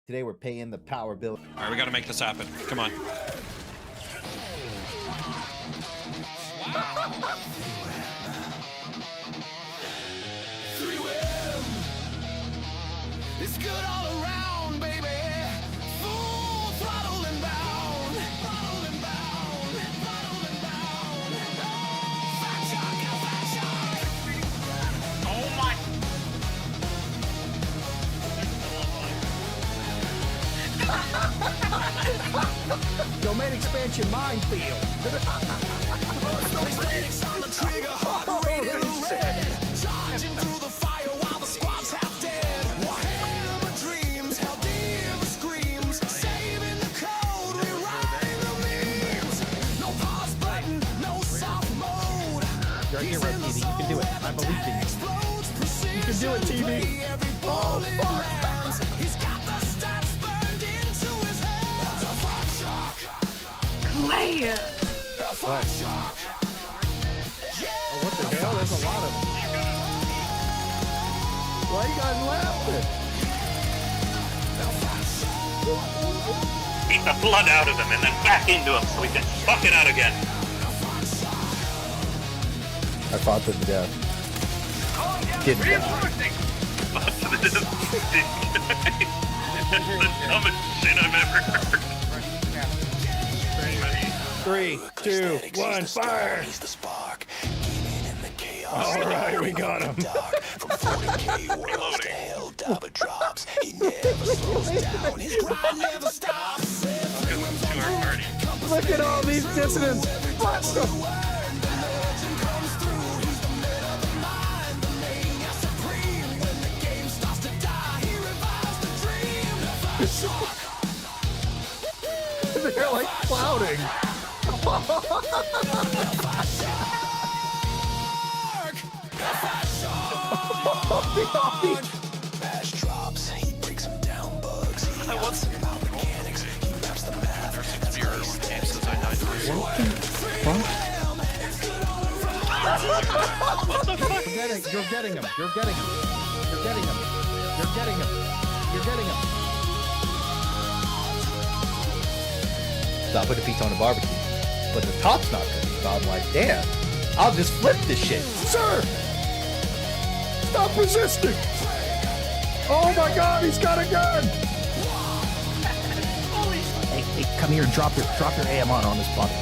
Today we're paying the power bill. All right, we got to make this happen. Come on. It's good all around, baby. Full throttle and bound. Throttle and bound. Throttle and bound. Fat shark, fat shark. Oh my. Domain expansion minefield. Claysthetics on the trigger, heart rate in the red. Charging through the fire while the squad's half dead. Warhammer dreams, Helldivers screams. Saving the code, rewriting the memes. No pause button, no soft mode. You're a hero, TV. You can do it. I believe in you. You can do it, TV. Oh, fuck. He's got the stats burned into his head. A fat shark. Clay. A fat shark. Oh, what the hell? There's a lot of them. Why are you guys laughing? Beat the blood out of him and then back into him so we can fuck it out again. I fought to the death. Didn't die. Reinforcing. This is the dumbest shit I've ever heard. 3, 2, 1, fire! He's the spark. Even in the chaos. All right, we got him. Dark. From 40K worlds to Helldiver drops. He never slows down. His grind never stops. Welcome to our party. Look at all these dissonants. Blast them. They're like clouding. Bash drops, he breaks them down bugs. He knows about mechanics. He maps the math. You're getting him. You're getting him. You're getting him. You're getting him. You're getting him. Stop putting feet on the barbecue, but the top's not good. So I'm like, damn, I'll just flip this shit. Sir! Stop resisting! Oh my god, he's got a gun! Hey, come here and drop your AM on this button.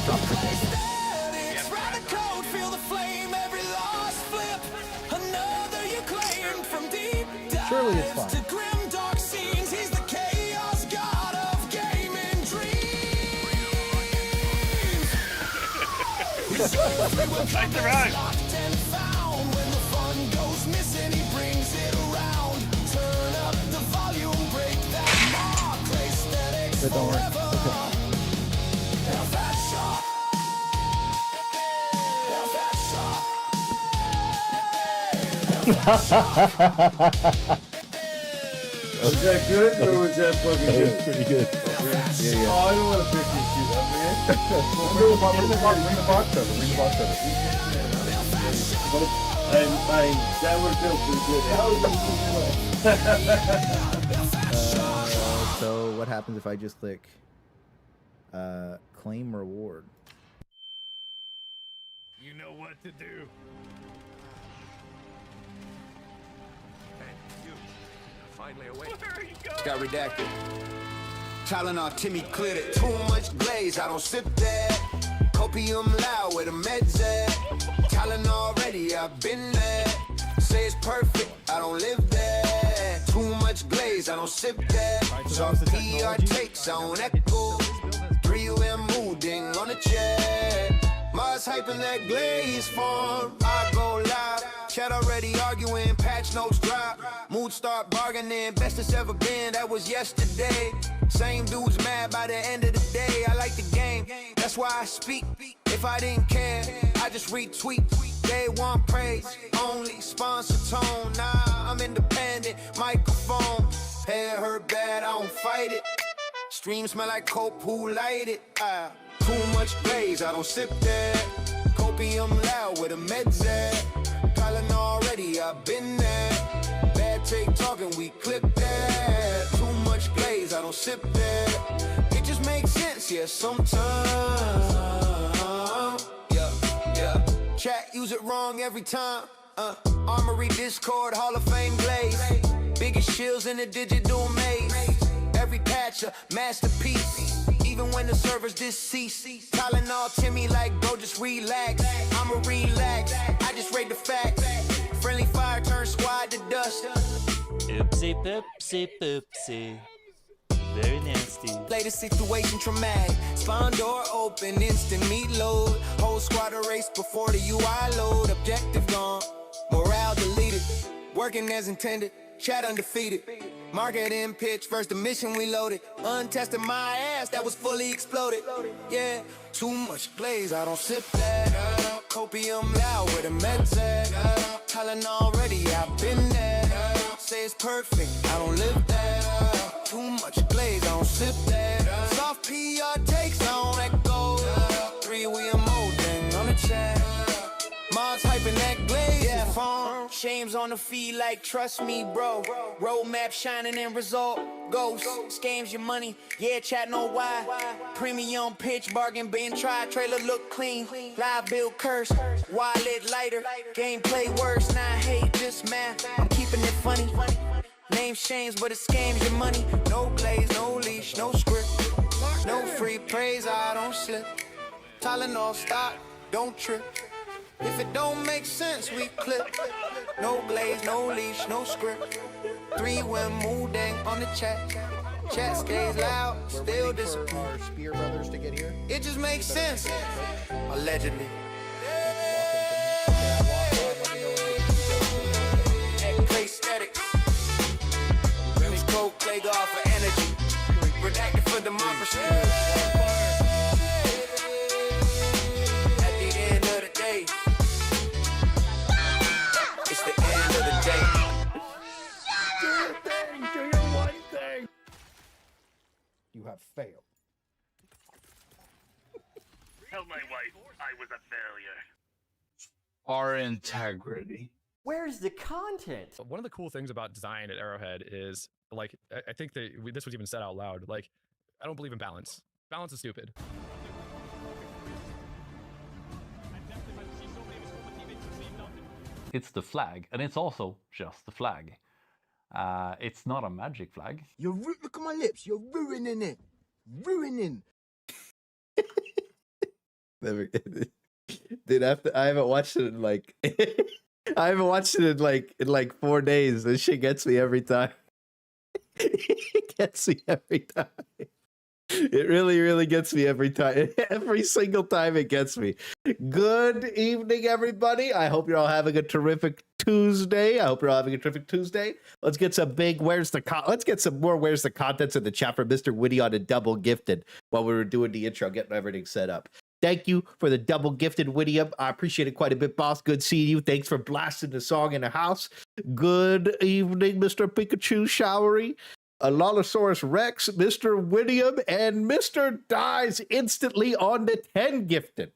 Drop it. Surely it's fine. I survived. But don't worry. Was that good or was that fucking good? Pretty good. Yeah. Oh, I don't want to pick these shit up, man. Bring the box over. That would feel pretty good. So what happens if I just click claim reward? You know what to do. Finally awake. Got redacted. Tylenol, Timmy cleared it. Too much glaze, I don't sip that. Copium loud where the meds at. Tylenol ready, I've been there. Say it's perfect, I don't live there. Too much glaze, I don't sip that. Soft PR takes, I don't echo. 3UM moving on the chair. Mars hyping that glaze form. I go loud. Chat already arguing, patch notes drop. Mood start bargaining, best it's ever been, that was yesterday. Same dudes mad by the end of the day. I like the game, that's why I speak. If I didn't care, I just retweet. They want praise, only sponsor tone. Nah, I'm independent, microphone. Hair hurt bad, I don't fight it. Stream smell like coke, who light it? Too much glaze, I don't sip that. Copium loud where the meds at. Tylenol already, I've been there. Bad take talking, we clip that. sit there. It just makes sense, yeah, sometimes. Yeah. Chat, use it wrong every time. Armory, Discord, Hall of Fame glaze. Biggest shields in the digital maze. Every patch a masterpiece. Even when the server's deceased. Tylenol, Timmy, like, bro, just relax. I'ma relax. I just rate the facts. Friendly fire turns squad to dust. Oopsie poopsie poopsie. Very nasty. Latest situation traumatic. Spawn door open, instant meat load. Whole squad erased before the UI load. Objective gone. Morale deleted. Working as intended. Chat undefeated. Market in pitch, first the mission we loaded. Untested my ass, that was fully exploded. Yeah, too much glaze, I don't sip that. Copium loud with a meds at. Tylenol already, I've been there. Say it's perfect, I don't live that. Too much glaze, I don't sip that. Soft PR takes, I don't echo. 3 we a molding on the chat. Mods hyping that glaze, yeah, farm. Shames on the feed like trust me, bro. Roadmap shining in result. Ghost, scams your money, yeah, chat know why. Premium pitch, bargain bin try. Trailer look clean, live build curse. Wallet lighter, gameplay worse. Nah, hate just math, I'm keeping it funny. Name shames, but it scams your money. No glaze, no leash, no script. No free praise, I don't slip. Tylenol stop, don't trip. If it don't make sense, we clip. No glaze, no leash, no script. 3 when moving on the chat. Chat stays loud, still disappear. Our Spear brothers to get here. It just makes sense. Allegedly. Claysthetics. Use code Claydias for energy. Redacted for democracy. You have failed. Tell my wife I was a failure. Our integrity. Where's the content? One of the cool things about design at Arrowhead is, like, I think that this was even said out loud, like, I don't believe in balance. Balance is stupid. It's the flag, and it's also just the flag. It's not a magic flag. Look at my lips, you're ruining it. Ruining. Dude, I haven't watched it in like I haven't watched it in like 4 days. This shit gets me every time. It gets me every time. It really, really gets me every time. Every single time it gets me. Good evening, everybody. I hope you're all having a terrific Tuesday. Let's get some big let's get some more where's the contents in the chat for Mr. Witty on a double gifted while we were doing the intro, getting everything set up. Thank you for the double gifted Witty up. I appreciate it quite a bit, boss. Good seeing you. Thanks for blasting the song in the house. Good evening, Mr. Pikachu Showery. Allosaurus Rex, Mr. Whittiam, and Mr. Dies instantly on the 10 gifted.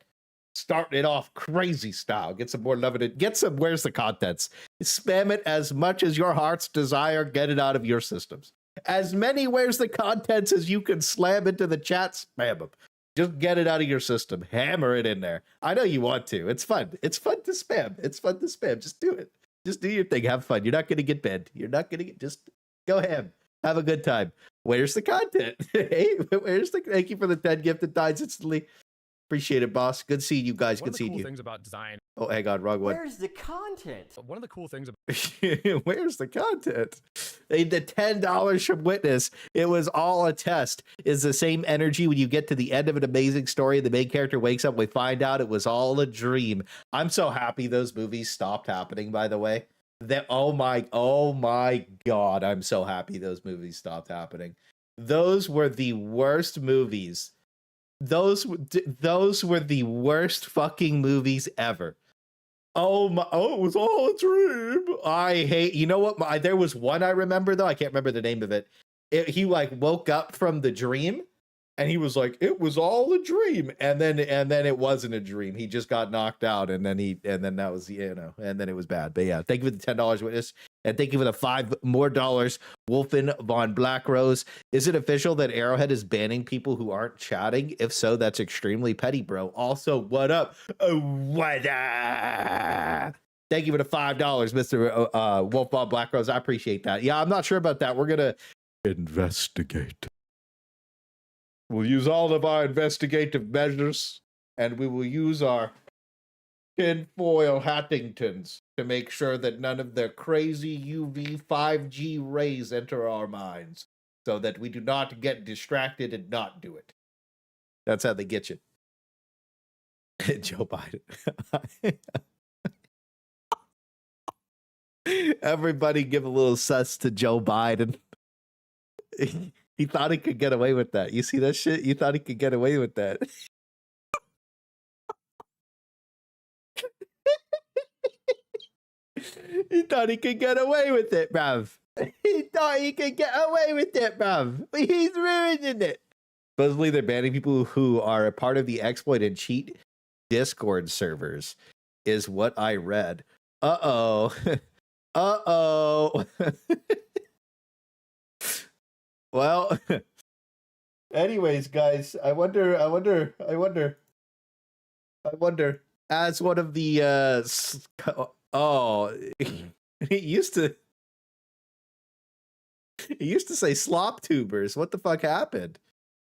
Starting it off crazy style. Get some more love in it. Get some where's the contents. Spam it as much as your heart's desire. Get it out of your systems. As many where's the contents as you can slam into the chat, spam them. Just get it out of your system. Hammer it in there. I know you want to. It's fun. It's fun to spam. Just do it. Just do your thing. Have fun. You're not going to get banned. Just go ham. Have a good time. Where's the content? Hey, thank you for the 10 gifted dies instantly. Appreciate it, boss. Good seeing you guys. Good seeing you. One of the cool things about design. Oh, hang on, wrong one. Where's the content? One of the cool things about Where's the content? The $10 from Witness, it was all a test. Is the same energy when you get to the end of an amazing story, the main character wakes up, we find out it was all a dream. I'm so happy those movies stopped happening, by the way. Oh my God, I'm so happy those movies stopped happening. Those were the worst movies. Those were the worst fucking movies ever. Oh, it was all a dream. I hate, you know what? There was one I remember, though. I can't remember the name of it. He like woke up from the dream And he was like, it was all a dream. And then it wasn't a dream. He just got knocked out. And then that was, and then it was bad. But yeah, thank you for the $10 witness. And thank you for the $5 more. Wolfen von Blackrose. Is it official that Arrowhead is banning people who aren't chatting? If so, that's extremely petty, bro. Also, what up? What up? Thank you for the $5, Mr. Wolf von Blackrose. I appreciate that. Yeah, I'm not sure about that. We're going to investigate. We'll use all of our investigative measures, and we will use our tinfoil Hattingtons to make sure that none of their crazy UV 5G rays enter our minds, so that we do not get distracted and not do it. That's how they get you. Joe Biden. Everybody give a little sus to Joe Biden. He thought he could get away with that. You see that shit? You thought he could get away with that. He thought he could get away with it, bruv. He thought he could get away with it, bruv. He's ruining it. Supposedly they're banning people who are a part of the exploit and cheat Discord servers, is what I read. Uh-oh. Uh-oh. Well, anyways, guys, I wonder, as one of the, he used to say slop tubers. What the fuck happened?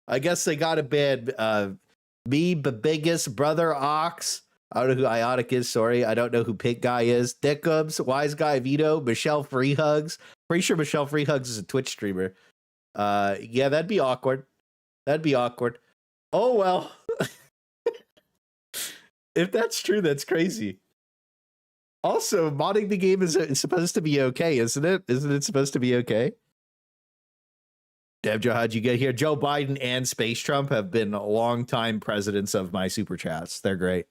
I guess they got to ban, me, Biggest, Brother Ox. I don't know who Iotic is, sorry. I don't know who Pink Guy is. Dickums, Wise Guy Vito, Michelle Freehugs. Pretty sure Michelle Freehugs is a Twitch streamer. Yeah, that'd be awkward. Oh well. If that's true, that's crazy. Also, modding the game is supposed to be okay, isn't it? Isn't it supposed to be okay? Dev Joe, how'd you get here? Joe Biden and Space Trump have been longtime presidents of my super chats. They're great.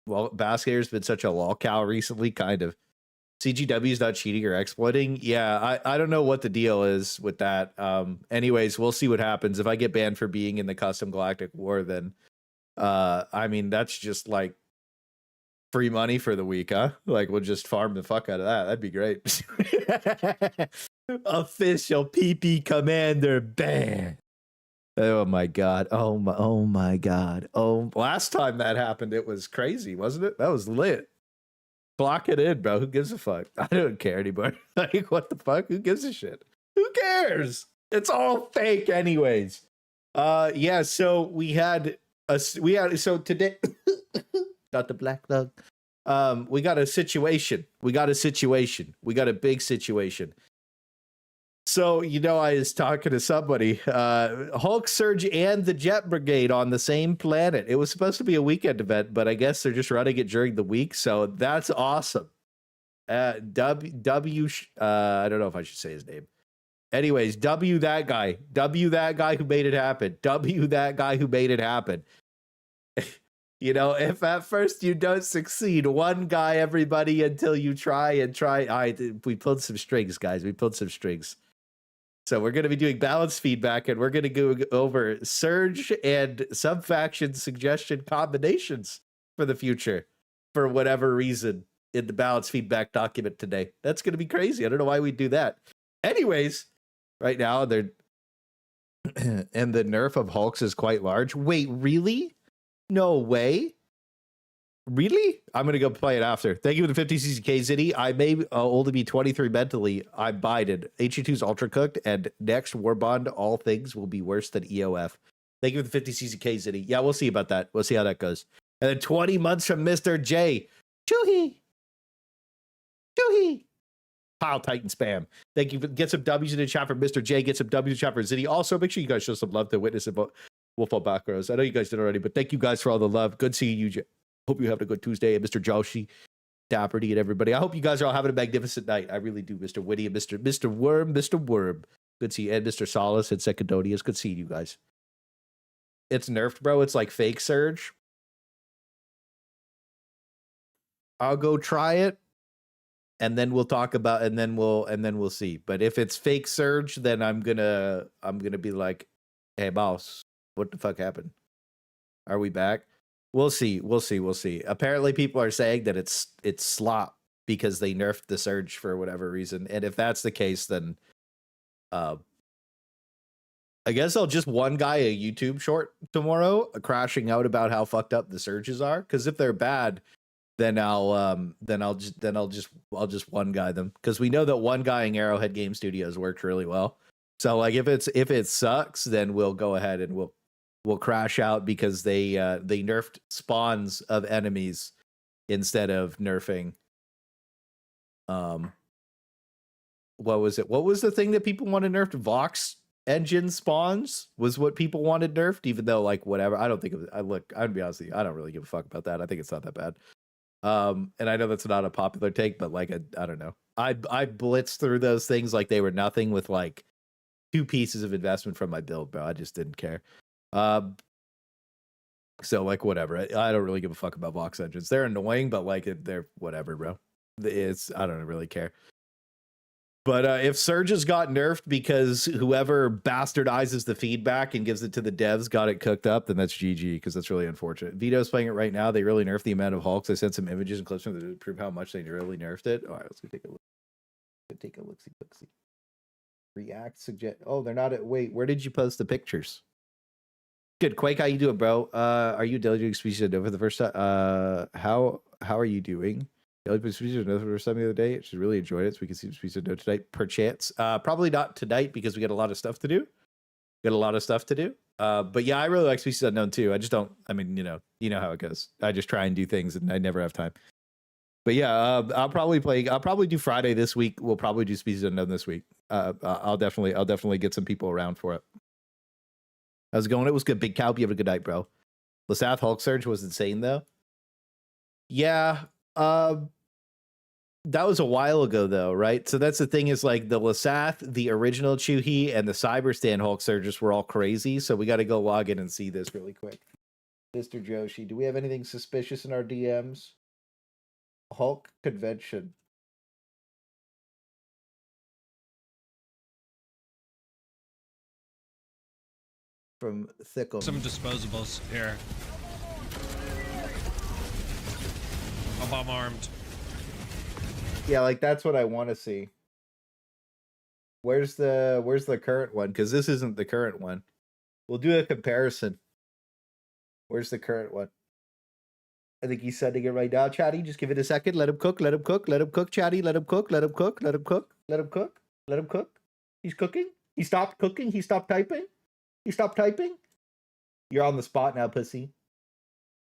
Well, Baskater's been such a lol cow recently, kind of. CGW's not cheating or exploiting. Yeah, I don't know what the deal is with that. Anyways, we'll see what happens. If I get banned for being in the Custom Galactic War, then I mean, that's just like free money for the week, huh? Like, we'll just farm the fuck out of that. That'd be great. Official PP Commander ban. Oh my god. Oh my god. Oh, last time that happened, it was crazy, wasn't it? That was lit. Block it in, bro. Who gives a fuck? I don't care anymore. Like, what the fuck? Who gives a shit? Who cares? It's all fake anyways. Yeah, so we had so today got the black lung. We got a situation. We got a big situation. So, I was talking to somebody, Hulk Surge and the Jet Brigade on the same planet. It was supposed to be a weekend event, but I guess they're just running it during the week. So that's awesome. I don't know if I should say his name. Anyways, W that guy who made it happen. If at first you don't succeed, one guy, everybody, until you try. We pulled some strings, guys. So we're going to be doing balance feedback, and we're going to go over Surge and sub-faction suggestion combinations for the future, for whatever reason, in the balance feedback document today. That's going to be crazy. I don't know why we do that. Anyways, right now, they're... and the nerf of Hulks is quite large. Wait, really? No way. Really? I'm going to go play it after. Thank you for the 50 CCK Zitty. I may only be 23 mentally. I'm Biden. HE2's ultra cooked, and next Warbond, all things will be worse than EOF. Thank you for the 50 CCK Zitty. Yeah, we'll see about that. We'll see how that goes. And then 20 months from Mr. J. Choohee. Pile Titan spam. Thank you. Get some W's in the chat for Mr. J. Get some W's in the chat for Zitty. Also, make sure you guys show some love to Witness about Wolf on Back Rows. I know you guys did already, but thank you guys for all the love. Good seeing you, J. Hope you have a good Tuesday, and Mr. Joshi, Dapperty, and everybody. I hope you guys are all having a magnificent night. I really do, Mr. Witty and Mr. Worm. Good to see you, and Mr. Solace and Secondonius. Good seeing you guys. It's nerfed, bro. It's like fake Surge. I'll go try it, and then we'll talk about, and then we'll see. But if it's fake Surge, then I'm gonna be like, Hey, boss, what the fuck happened? Are we back? We'll see. We'll see. We'll see. Apparently, people are saying that it's slop because they nerfed the surge for whatever reason. And if that's the case, then I guess I'll just one guy a YouTube short tomorrow, crashing out about how fucked up the surges are. Because if they're bad, then I'll just one guy them, because we know that one guying Arrowhead Game Studios worked really well. So like if it sucks, then we'll go ahead and we'll crash out because they nerfed spawns of enemies instead of nerfing. What was it? What was the thing that people wanted nerfed? Vox engine spawns was what people wanted nerfed, even though like whatever. I don't think it was. I'd be honest with you, I don't really give a fuck about that. I think it's not that bad. And I know that's not a popular take, but like I don't know. I blitzed through those things like they were nothing with like 2 pieces of investment from my build, bro. I just didn't care. So like whatever. I don't really give a fuck about Vox engines. They're annoying, but like they're whatever, bro. I don't really care. But if surges got nerfed because whoever bastardizes the feedback and gives it to the devs got it cooked up, then that's GG, because that's really unfortunate. Vito's playing it right now. They really nerfed the amount of Hulks. I sent some images and clips from to prove how much they really nerfed it. All right, let's go take a look. Take a look-see. React, suggest. Oh, they're not at. Wait, where did you post the pictures? Good, Quake. How you doing, bro? Are you diligent species for the first time? How are you doing? Species of no for the first time the other day. She really enjoyed it, so we can see the species of no tonight, perchance. Probably not tonight because we got a lot of stuff to do. But yeah, I really like Species Unknown too. I just don't. I mean, you know how it goes. I just try and do things, and I never have time. But yeah, I'll probably do Friday this week. We'll probably do Species Unknown this week. I'll definitely get some people around for it. How's it going? It was good. Big Cow, you have a good night, bro. Lasath Hulk Surge was insane though. Yeah. That was a while ago though, right? So that's the thing, is like the Lasath, the original Chuhi, and the Cyberstan Hulk Surges were all crazy. So we got to go log in and see this really quick. Mr. Joshi, do we have anything suspicious in our DMs? Hulk convention. From Thickum. Some disposables here. I'm armed. Yeah, like that's what I want to see. Where's the current one? Because this isn't the current one. We'll do a comparison. Where's the current one? I think he's sending it right now. Chatty, just give it a second. Let him cook. Let him cook. Let him cook. Chatty, let him cook. Let him cook. Let him cook. Let him cook. Let him cook. He's cooking. He stopped cooking. He stopped typing. He stopped typing. You're on the spot now, pussy.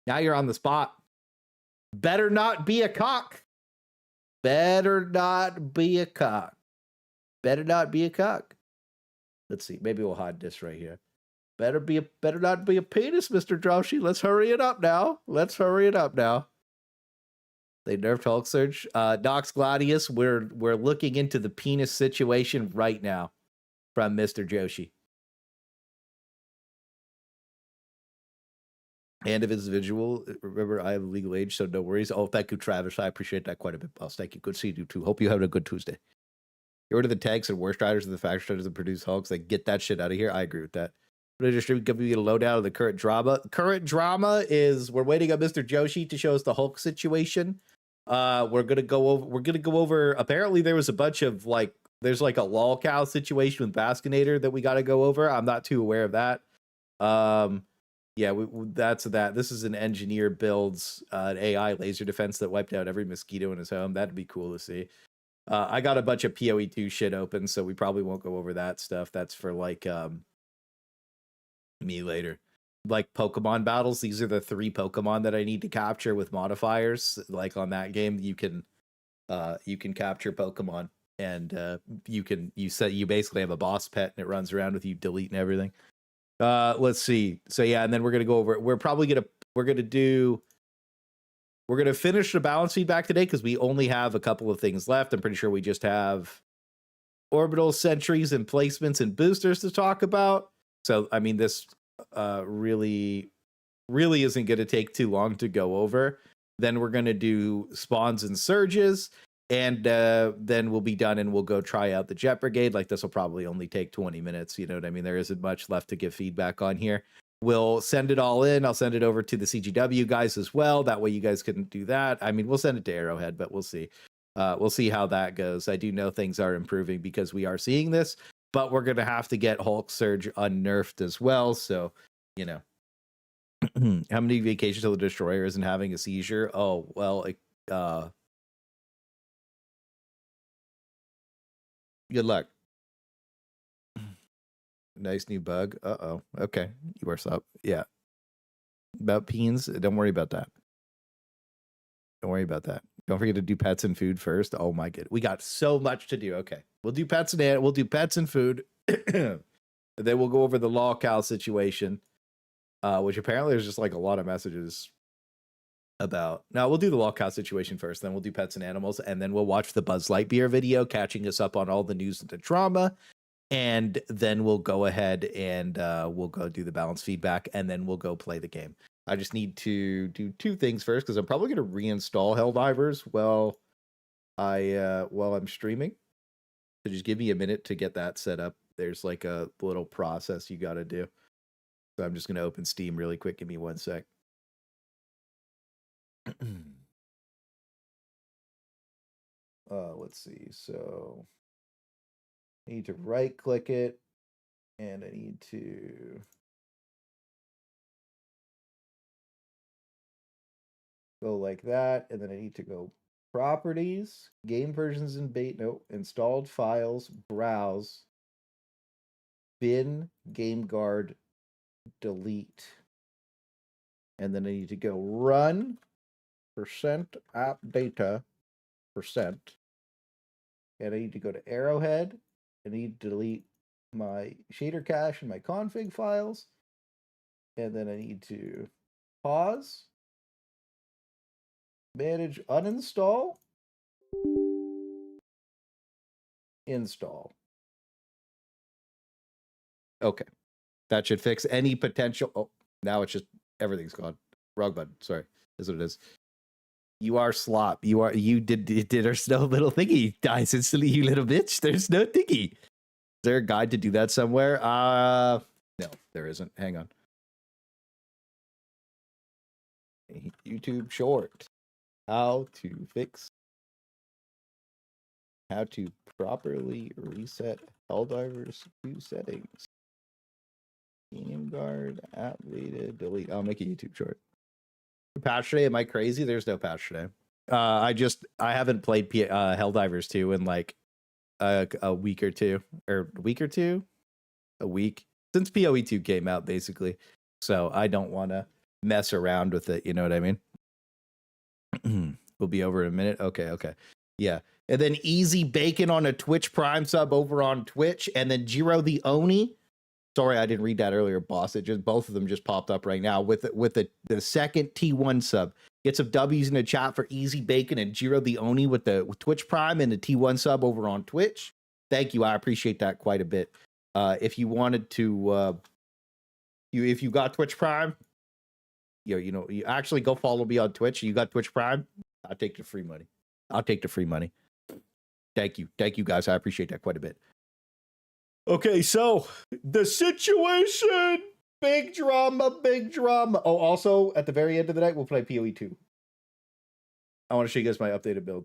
Now you're on the spot. Better not be a cock. Better not be a cock. Better not be a cock. Let's see. Maybe we'll hide this right here. Better not be a penis, Mr. Droshy. Let's hurry it up now. They nerfed Hulk Surge. Dox Gladius, we're looking into the penis situation right now from Mr. Joshi. And if it's visual, remember I have a legal age, so no worries. Oh, thank you, Travis. I appreciate that quite a bit, boss. Thank you. Good seeing you too. Hope you have a good Tuesday. Get rid of the tanks and worst riders of the faction riders that produce Hulks. Like, get that shit out of here. I agree with that. But I just give you a lowdown of the current drama. Current drama is we're waiting on Mr. Joshi to show us the Hulk situation. We're gonna go over. Apparently, there was a bunch of like, there's like a lol cow situation with Baskinator that we got to go over. I'm not too aware of that. Yeah, that's that. This is an engineer builds an AI laser defense that wiped out every mosquito in his home. That'd be cool to see. I got a bunch of PoE2 shit open, so we probably won't go over that stuff. That's for like me later. Like Pokemon battles, these are the 3 Pokemon that I need to capture with modifiers. Like on that game, you can capture Pokemon, and you basically have a boss pet, and it runs around with you, deleting everything. Let's see. So yeah, and then we're gonna go over. We're gonna finish the balance feedback today because we only have a couple of things left. I'm pretty sure we just have orbital sentries and placements and boosters to talk about. So I mean, this really isn't gonna take too long to go over. Then we're gonna do spawns and surges, And then we'll be done and we'll go try out the Jet Brigade. Like, this will probably only take 20 minutes. You know what I mean? There isn't much left to give feedback on here. We'll send it all in. I'll send it over to the CGW guys as well. That way you guys can do that. I mean, we'll send it to Arrowhead, but we'll see. We'll see how that goes. I do know things are improving because we are seeing this, but we're going to have to get Hulk Surge unnerfed as well. So, you know, how many vacations till the Destroyer isn't having a seizure? Oh, well, good luck. Nice new bug. Uh-oh. Okay. You are up. Yeah. About peens, don't worry about that. Don't worry about that. Don't forget to do pets and food first. Oh my god. We got so much to do. Okay. We'll do pets and food. Then we'll go over the lolcow situation. Which apparently there's just like a lot of messages about. Now we'll do the lolcow situation first, then we'll do pets and animals, and then we'll watch the Buzz Lightyear video catching us up on all the news and the drama. And then we'll go ahead and we'll go do the balance feedback, and then we'll go play the game. I just need to do two things first, because I'm probably going to reinstall Helldivers while I'm streaming. So just give me a minute to get that set up. There's like a little process you got to do. So I'm just going to open Steam really quick. Give me 1 sec. Let's see. So I need to right click it, and I need to go like that, and then I need to go properties, game versions and bait, no, installed files, browse, bin, game guard, delete, and then I need to go run %app data %, and I need to go to Arrowhead. I need to delete my shader cache and my config files, and then I need to pause, manage uninstall, install. Okay, that should fix any potential. Oh, now it's just everything's gone. Wrong button. Sorry, that's what it is. You are slop. You did there's no little thingy. Dies instantly, you little bitch. There's no thingy. Is there a guide to do that somewhere? No, there isn't. Hang on. YouTube short. How to properly reset Helldivers to settings. Game guard, app data, delete. I'll make a YouTube short. Patch today? Am I crazy? There's no patch today. I haven't played Helldivers 2 in like a week or two, a week since PoE 2 came out, basically. So I don't want to mess around with it. You know what I mean? We'll be over in a minute. Okay. Yeah. And then Easy Bacon on a Twitch Prime sub over on Twitch, and then Jiro the Oni. Sorry, I didn't read that earlier, boss. It just both of them just popped up right now with the second T1 sub. Get some W's in the chat for Easy Bacon and Jiro the Oni with Twitch Prime and the T1 sub over on Twitch. Thank you. I appreciate that quite a bit. If you wanted to, if you got Twitch Prime, you actually go follow me on Twitch. You got Twitch Prime? I'll take the free money. Thank you guys. I appreciate that quite a bit. Okay, so the situation, big drama. Oh, also at the very end of the night, we'll play PoE 2. I want to show you guys my updated build.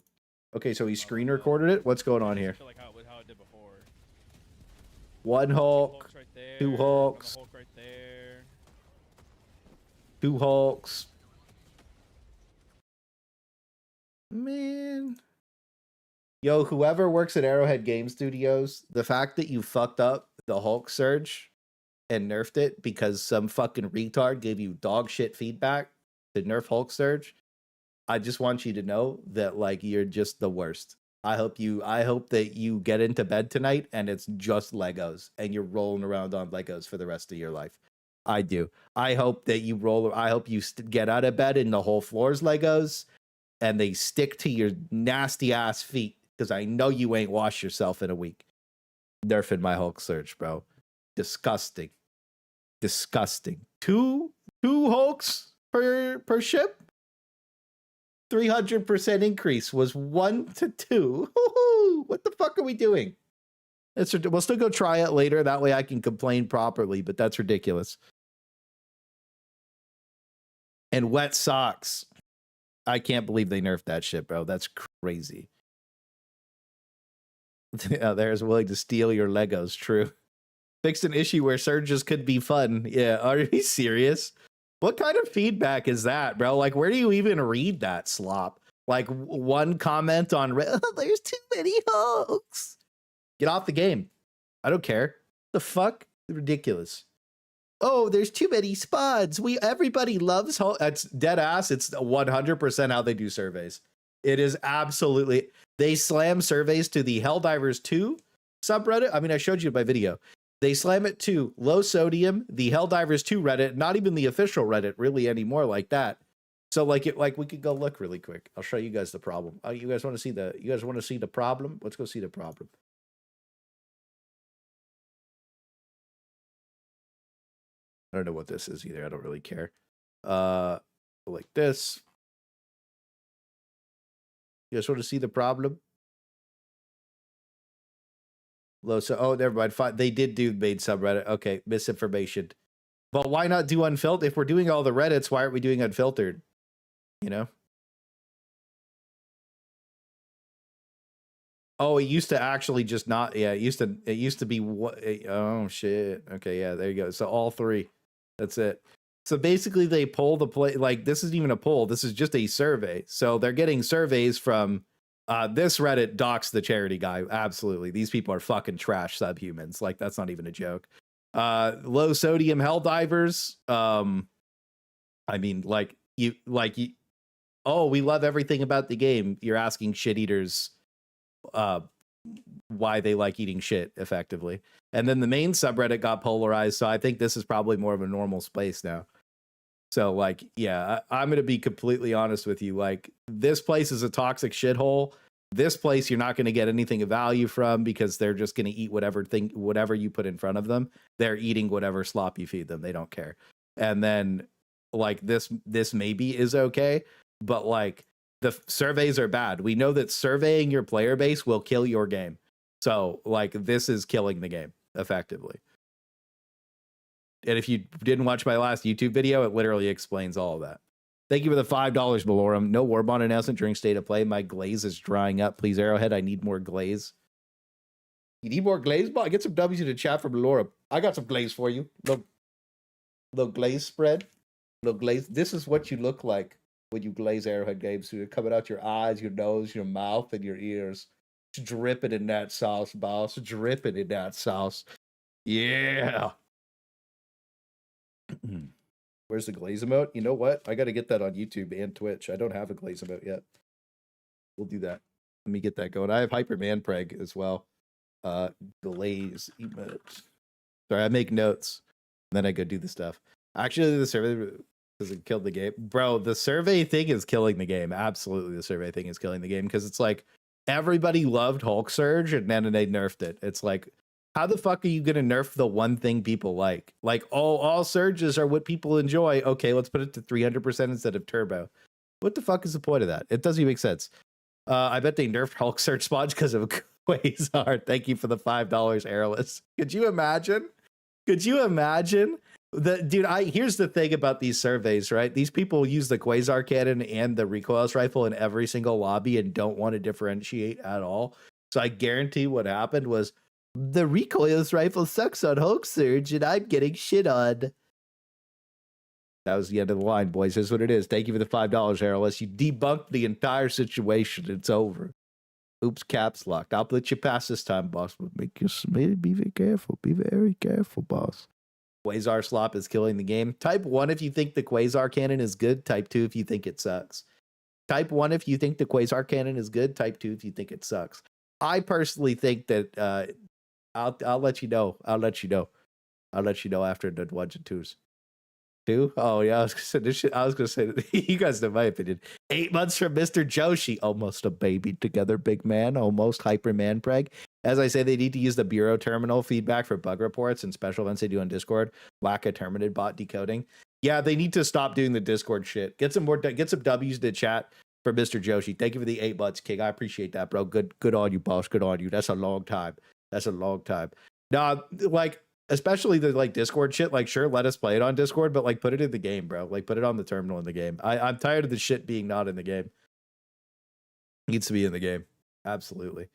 Okay, so he screen recorded it. What's going on here? I feel like how it did before. One Hulk, Right there, two Hulks, Hulk right there. two Hulks. Man. Yo, whoever works at Arrowhead Game Studios, the fact that you fucked up the Hulk Surge and nerfed it because some fucking retard gave you dog shit feedback to nerf Hulk Surge, I just want you to know that, like, you're just the worst. I hope that you get into bed tonight and it's just Legos and you're rolling around on Legos for the rest of your life. I do. I hope that you get out of bed and the whole floor's Legos and they stick to your nasty ass feet, because I know you ain't washed yourself in a week. Nerfing my Hulk Surge, bro. Disgusting. Two Hulks per ship? 300% increase was 1 to 2. Woo-hoo! What the fuck are we doing? We'll still go try it later. That way I can complain properly, but that's ridiculous. And wet socks. I can't believe they nerfed that shit, bro. That's crazy. Yeah, there's willing to steal your Legos. True. Fixed an issue where surges could be fun. Yeah, are you serious? What kind of feedback is that, bro? Like, where do you even read that slop? Like, one comment on there's too many hoax. Get off the game. I don't care. The fuck? Ridiculous. Oh, there's too many spots. Everybody loves that's dead ass. It's 100% how they do surveys. It is absolutely. They slam surveys to the Helldivers 2 subreddit. I mean, I showed you my video. They slam it to low sodium, the Helldivers 2 Reddit, not even the official Reddit really anymore like that. So like we could go look really quick. I'll show you guys the problem. You guys want to see the problem? Let's go see the problem. I don't know what this is either. I don't really care. Like this. You guys want to see the problem? Low, so oh, never mind. Fine. They did do main subreddit. Okay, misinformation. But why not do unfiltered? If we're doing all the Reddits, why aren't we doing unfiltered? You know? Oh, it used to actually just not. Yeah, it used to be what? Oh shit. Okay, yeah, there you go. So all three. That's it. So basically, they poll the play. Like this isn't even a poll. This is just a survey. So they're getting surveys from. This Reddit docks the charity guy. Absolutely. These people are fucking trash subhumans. Like, that's not even a joke. Low sodium Helldivers. I mean, oh, we love everything about the game. You're asking shit eaters why they like eating shit effectively. And then the main subreddit got polarized. So I think this is probably more of a normal space now. So, like, yeah, I'm going to be completely honest with you. Like, this place is a toxic shithole. This place you're not going to get anything of value from because they're just going to eat whatever you put in front of them. They're eating whatever slop you feed them. They don't care. And then, like, this maybe is okay, but, like, the surveys are bad. We know that surveying your player base will kill your game. So, like, this is killing the game, effectively. And if you didn't watch my last YouTube video, it literally explains all of that. Thank you for the $5, Malorum. No Warbond announcement during State of Play. My glaze is drying up. Please, Arrowhead, I need more glaze. You need more glaze? Bot? Get some W's in the chat for Malorum. I got some glaze for you. Little glaze spread. Little glaze. This is what you look like when you glaze Arrowhead games. So you're coming out your eyes, your nose, your mouth, and your ears. It's dripping in that sauce, boss. Dripping in that sauce. Yeah. Where's the glaze emote? You know what? I got to get that on YouTube and Twitch. I don't have a glaze emote yet. We'll do that. Let me get that going. I have Hyperman Preg as well. Glaze emote. Sorry, I make notes. And then I go do the stuff. Actually, the survey doesn't kill the game. Bro, the survey thing is killing the game. Absolutely, the survey thing is killing the game because it's like everybody loved Hulk Surge and then they nerfed it. It's like, how the fuck are you going to nerf the one thing people like? Like, all surges are what people enjoy. Okay, let's put it to 300% instead of turbo. What the fuck is the point of that? It doesn't even make sense. I bet they nerfed Hulk Surge Sponge because of Quasar. Thank you for the $5, Airless. Could you imagine? Could you imagine? Dude, here's the thing about these surveys, right? These people use the Quasar cannon and the recoilless rifle in every single lobby and don't want to differentiate at all. So I guarantee what happened was, the recoilless rifle sucks on Hulk Surge, and I'm getting shit on. That was the end of the line, boys. Here's what it is. Thank you for the $5, Airless. You debunked the entire situation. It's over. Oops, caps locked. I'll let you pass this time, boss. But be very careful. Be very careful, boss. Quasar slop is killing the game. Type 1 if you think the Quasar cannon is good. Type 2 if you think it sucks. Type 1 if you think the Quasar cannon is good. Type 2 if you think it sucks. I personally think that... I'll let you know. I'll let you know after the 1s and 2s. 2? Oh yeah, I was gonna say you guys know my opinion. 8 months from Mr. Joshi. Almost a baby together, big man. Almost Hyperman Preg. As I say, they need to use the Bureau terminal feedback for bug reports and special events they do on Discord. Whack a Terminid bot decoding. Yeah, they need to stop doing the Discord shit. Get some W's to chat for Mr. Joshi. Thank you for the 8 months, King. I appreciate that, bro. Good on you, boss. Good on you. That's a long time. That's a long time. Now, like, especially the like Discord shit, like, sure, let us play it on Discord, but like, put it in the game, bro. Like, put it on the terminal in the game. I'm tired of the shit being not in the game. It needs to be in the game. Absolutely.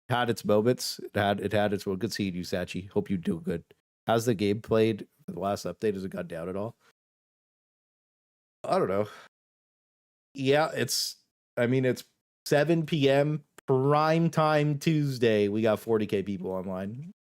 Had its moments. It had its well. Good seeing you, Sachi. Hope you do good. How's the game played for the last update? Has it got down at all? I don't know. Yeah, it's 7 p.m. prime time Tuesday. We got 40K people online.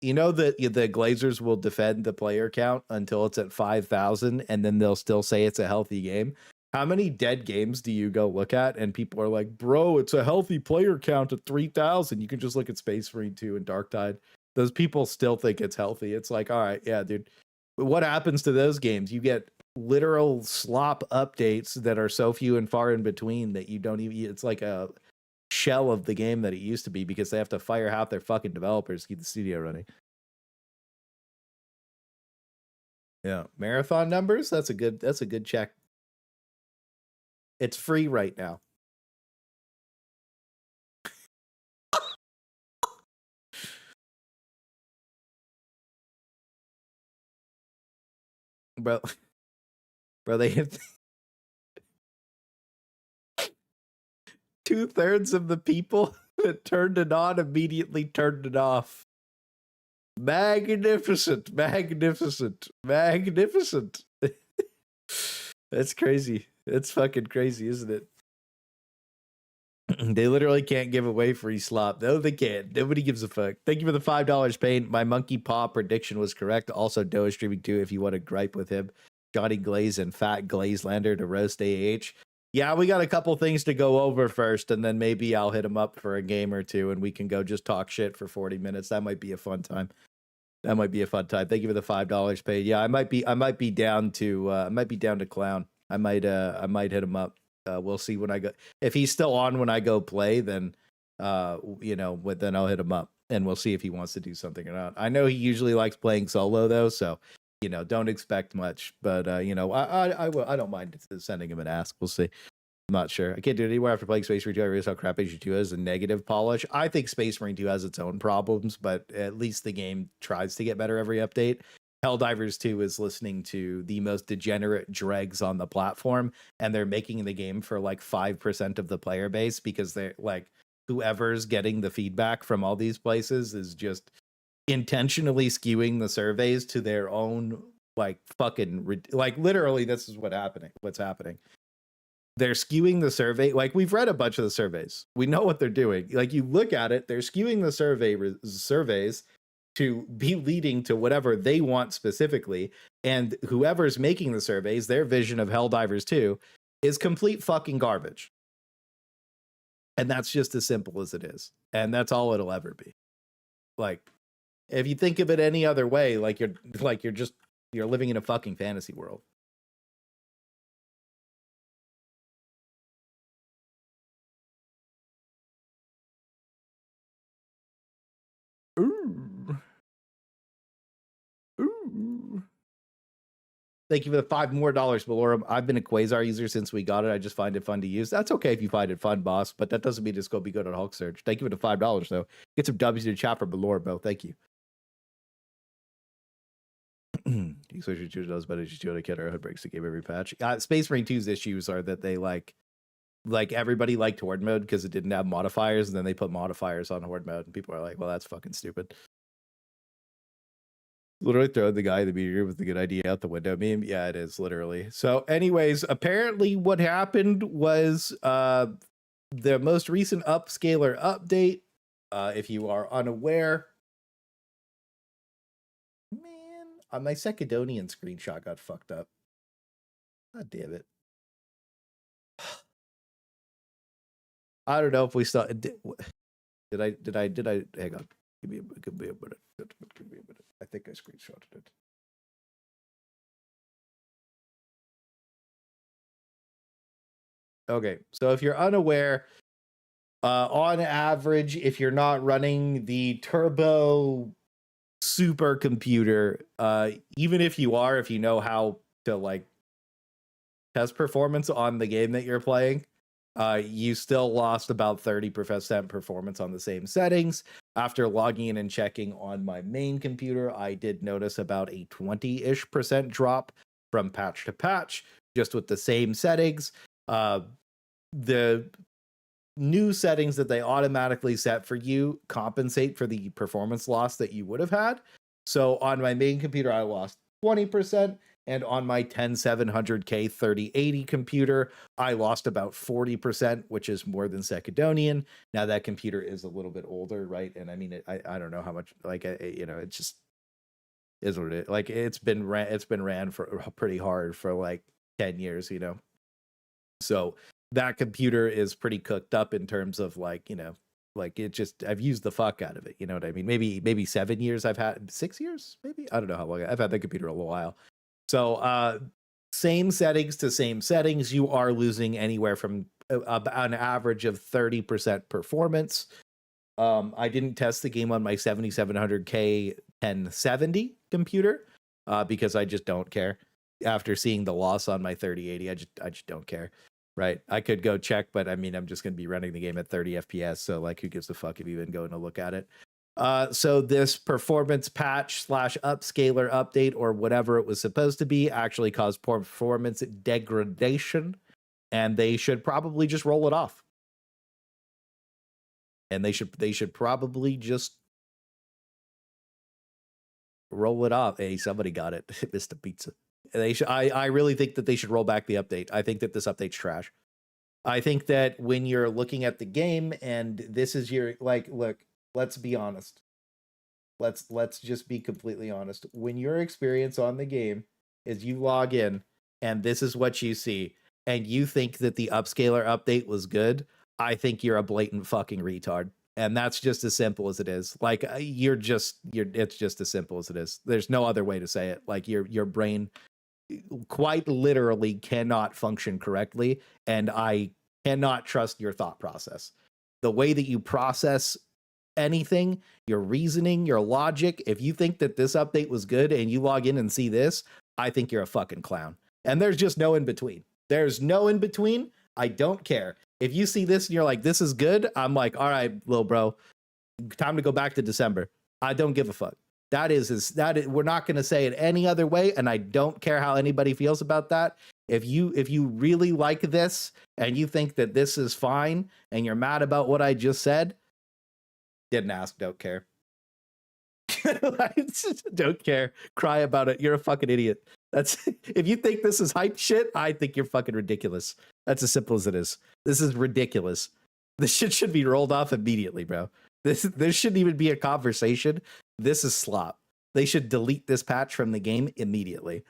You know that the Glazers will defend the player count until it's at 5,000, and then they'll still say it's a healthy game. How many dead games do you go look at and people are like, bro, it's a healthy player count at 3,000? You can just look at Space Marine 2 and Darktide. Those people still think it's healthy. It's like, all right, yeah, dude. What happens to those games? You get literal slop updates that are so few and far in between that you don't even, it's like a shell of the game that it used to be because they have to fire half their fucking developers to keep the studio running. Yeah, marathon numbers, that's a good check. It's free right now. Bro, they hit 2/3 of the people that turned it on immediately turned it off. Magnificent. That's crazy. It's fucking crazy, isn't it? They literally can't give away free slop. No, they can't. Nobody gives a fuck. Thank you for the $5 paid. My monkey paw prediction was correct. Also, Doe is streaming too if you want to gripe with him. Johnny Glaze and Fat Glazelander to roast AH. Yeah, we got a couple things to go over first, and then maybe I'll hit him up for a game or two, and we can go just talk shit for 40 minutes. That might be a fun time. Thank you for the $5 paid. Yeah, I might be down to clown. I might hit him up. We'll see when I go. If he's still on when I go play, then then I'll hit him up and we'll see if he wants to do something or not. I know he usually likes playing solo though, so don't expect much. But I don't mind sending him an ask. We'll see. I'm not sure. I can't do it anywhere after playing Space Marine 2. I realize how crap HG2 is a negative polish. I think Space Marine 2 has its own problems, but at least the game tries to get better every update. Helldivers 2 is listening to the most degenerate dregs on the platform, and they're making the game for like 5% of the player base because they're like, whoever's getting the feedback from all these places is just intentionally skewing the surveys to their own like fucking like literally this is what's happening. They're skewing the survey. Like, we've read a bunch of the surveys. We know what they're doing. Like, you look at it, they're skewing the surveys to be leading to whatever they want specifically. And whoever's making the surveys, their vision of Helldivers 2 is complete fucking garbage. And that's just as simple as it is. And that's all it'll ever be. Like, if you think of it any other way, you're living in a fucking fantasy world. Ooh. Thank you for the $5 more, Balorum. I've been a Quasar user since we got it. I just find it fun to use. That's okay if you find it fun, boss, but that doesn't mean it's going to be good on Hulk Surge. Thank you for the $5, though. Get some W's in the chat for Balorum, bro. Thank you. You switch your 2 does better. You do a kid or hood breaks the game every patch. Space Marine 2's issues are that they like everybody liked Horde mode because it didn't have modifiers, and then they put modifiers on Horde mode, and people are like, well, that's fucking stupid. Literally throwing the guy in the meteor with the good idea out the window meme. Yeah, it is literally. So anyways, apparently what happened was the most recent upscaler update. If you are unaware, man, my Secedonian screenshot got fucked up. God damn it. I don't know if we saw. Did I? Hang on. Give me a minute. I think I screenshotted it. Okay, so if you're unaware, on average, if you're not running the turbo supercomputer, even if you are, if you know how to like test performance on the game that you're playing, You still lost about 30% performance on the same settings. After logging in and checking on my main computer, I did notice about a 20-ish% drop from patch to patch, just with the same settings. The new settings that they automatically set for you compensate for the performance loss that you would have had. So on my main computer, I lost 20%. And on my 10700K 3080 computer, I lost about 40%, which is more than Secondonian. Now that computer is a little bit older, right? And I mean, I don't know how much, like, you know, it just is what it is. Like, it's been ran for pretty hard for like 10 years, you know? So that computer is pretty cooked up in terms of like, you know, like it just, I've used the fuck out of it. You know what I mean? Maybe 7 years I've had, 6 years, maybe? I don't know how long. I've had the computer a little while. So same settings to same settings, you are losing anywhere from an average of 30% performance. I didn't test the game on my 7700K 1070 computer because I just don't care. After seeing the loss on my 3080, I just don't care. Right? I could go check, but I mean, I'm just going to be running the game at 30 FPS. So like, who gives a fuck if you even going to look at it? So this performance patch / upscaler update or whatever it was supposed to be actually caused performance degradation, and they should probably just roll it off. And they should probably just roll it off. Hey, somebody got it. Mr. Pizza. I really think that they should roll back the update. I think that this update's trash. I think that when you're looking at the game and this is your, like, look, let's be honest. Let's just be completely honest. When your experience on the game is you log in and this is what you see and you think that the upscaler update was good, I think you're a blatant fucking retard. And that's just as simple as it is. Like it's just as simple as it is. There's no other way to say it. Like your brain quite literally cannot function correctly, and I cannot trust your thought process. The way that you process anything, your reasoning, your logic, if you think that this update was good and you log in and see this, I think you're a fucking clown. And there's just no in between. There's no in between. I don't care. If you see this and you're like, this is good, I'm like, all right, little bro, time to go back to December. I don't give a fuck. That is we're not going to say it any other way, and I don't care how anybody feels about that. If you really like this and you think that this is fine and you're mad about what I just said, didn't ask, don't care. Don't care. Cry about it. You're a fucking idiot. That's if you think this is hype shit, I think you're fucking ridiculous. That's as simple as it is. This is ridiculous. This shit should be rolled off immediately, bro. This shouldn't even be a conversation. This is slop. They should delete this patch from the game immediately.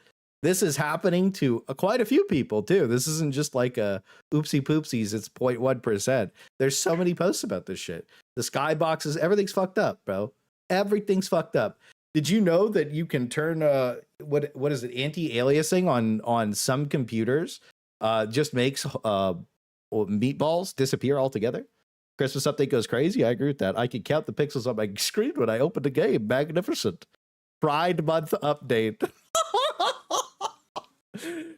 This is happening to quite a few people too. This isn't just like a oopsie poopsies. It's 0.1%. There's so many posts about this shit. The skyboxes, everything's fucked up, bro. Everything's fucked up. Did you know that you can turn what is it, anti-aliasing on some computers just makes meatballs disappear altogether? Christmas update goes crazy. I agree with that. I can count the pixels on my screen when I open the game. Magnificent. Pride Month update.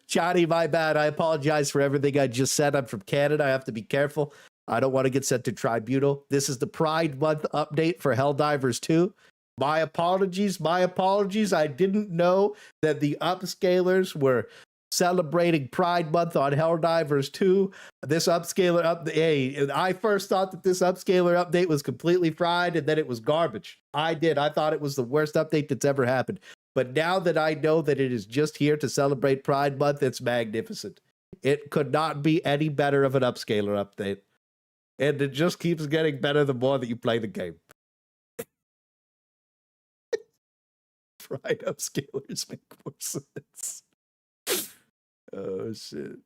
Johnny, my bad. I apologize for everything I just said. I'm from Canada. I have to be careful. I don't want to get sent to tribunal. This is the Pride Month update for Helldivers 2. My apologies. My apologies. I didn't know that the upscalers were celebrating Pride Month on Helldivers 2. This upscaler update, hey, I first thought that this upscaler update was completely fried and that it was garbage. I thought it was the worst update that's ever happened. But now that I know that it is just here to celebrate Pride Month, it's magnificent. It could not be any better of an upscaler update. And it just keeps getting better the more that you play the game. Pride upscalers make more sense. Oh shit.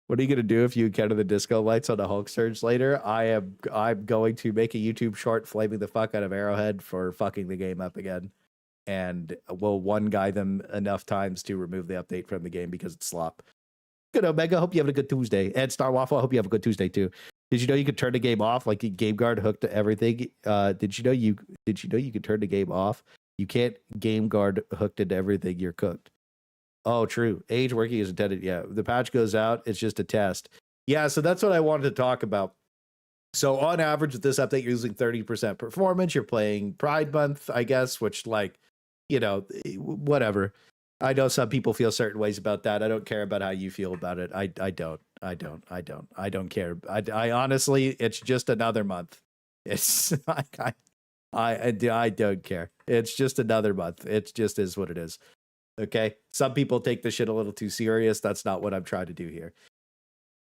What are you gonna do if you encounter the disco lights on the Hulk Surge later? I'm going to make a YouTube short flaming the fuck out of Arrowhead for fucking the game up again. And we'll one guy them enough times to remove the update from the game because it's slop. Good Omega, hope you have a good Tuesday. And Star Waffle, I hope you have a good Tuesday too. Did you know you could turn the game off? Like Game Guard hooked to everything. Did you know you could turn the game off? You can't Game Guard hooked into everything, you're cooked. Oh, true. Age working as intended. Yeah, the patch goes out. It's just a test. Yeah, so that's what I wanted to talk about. So on average, with this update, you're using 30% performance. You're playing Pride Month, I guess, which, like, you know, whatever. I know some people feel certain ways about that. I don't care about how you feel about it. I don't care. I honestly, it's just another month. It's like I don't care. It's just another month. It just is what it is. Okay. Some people take this shit a little too serious. That's not what I'm trying to do here.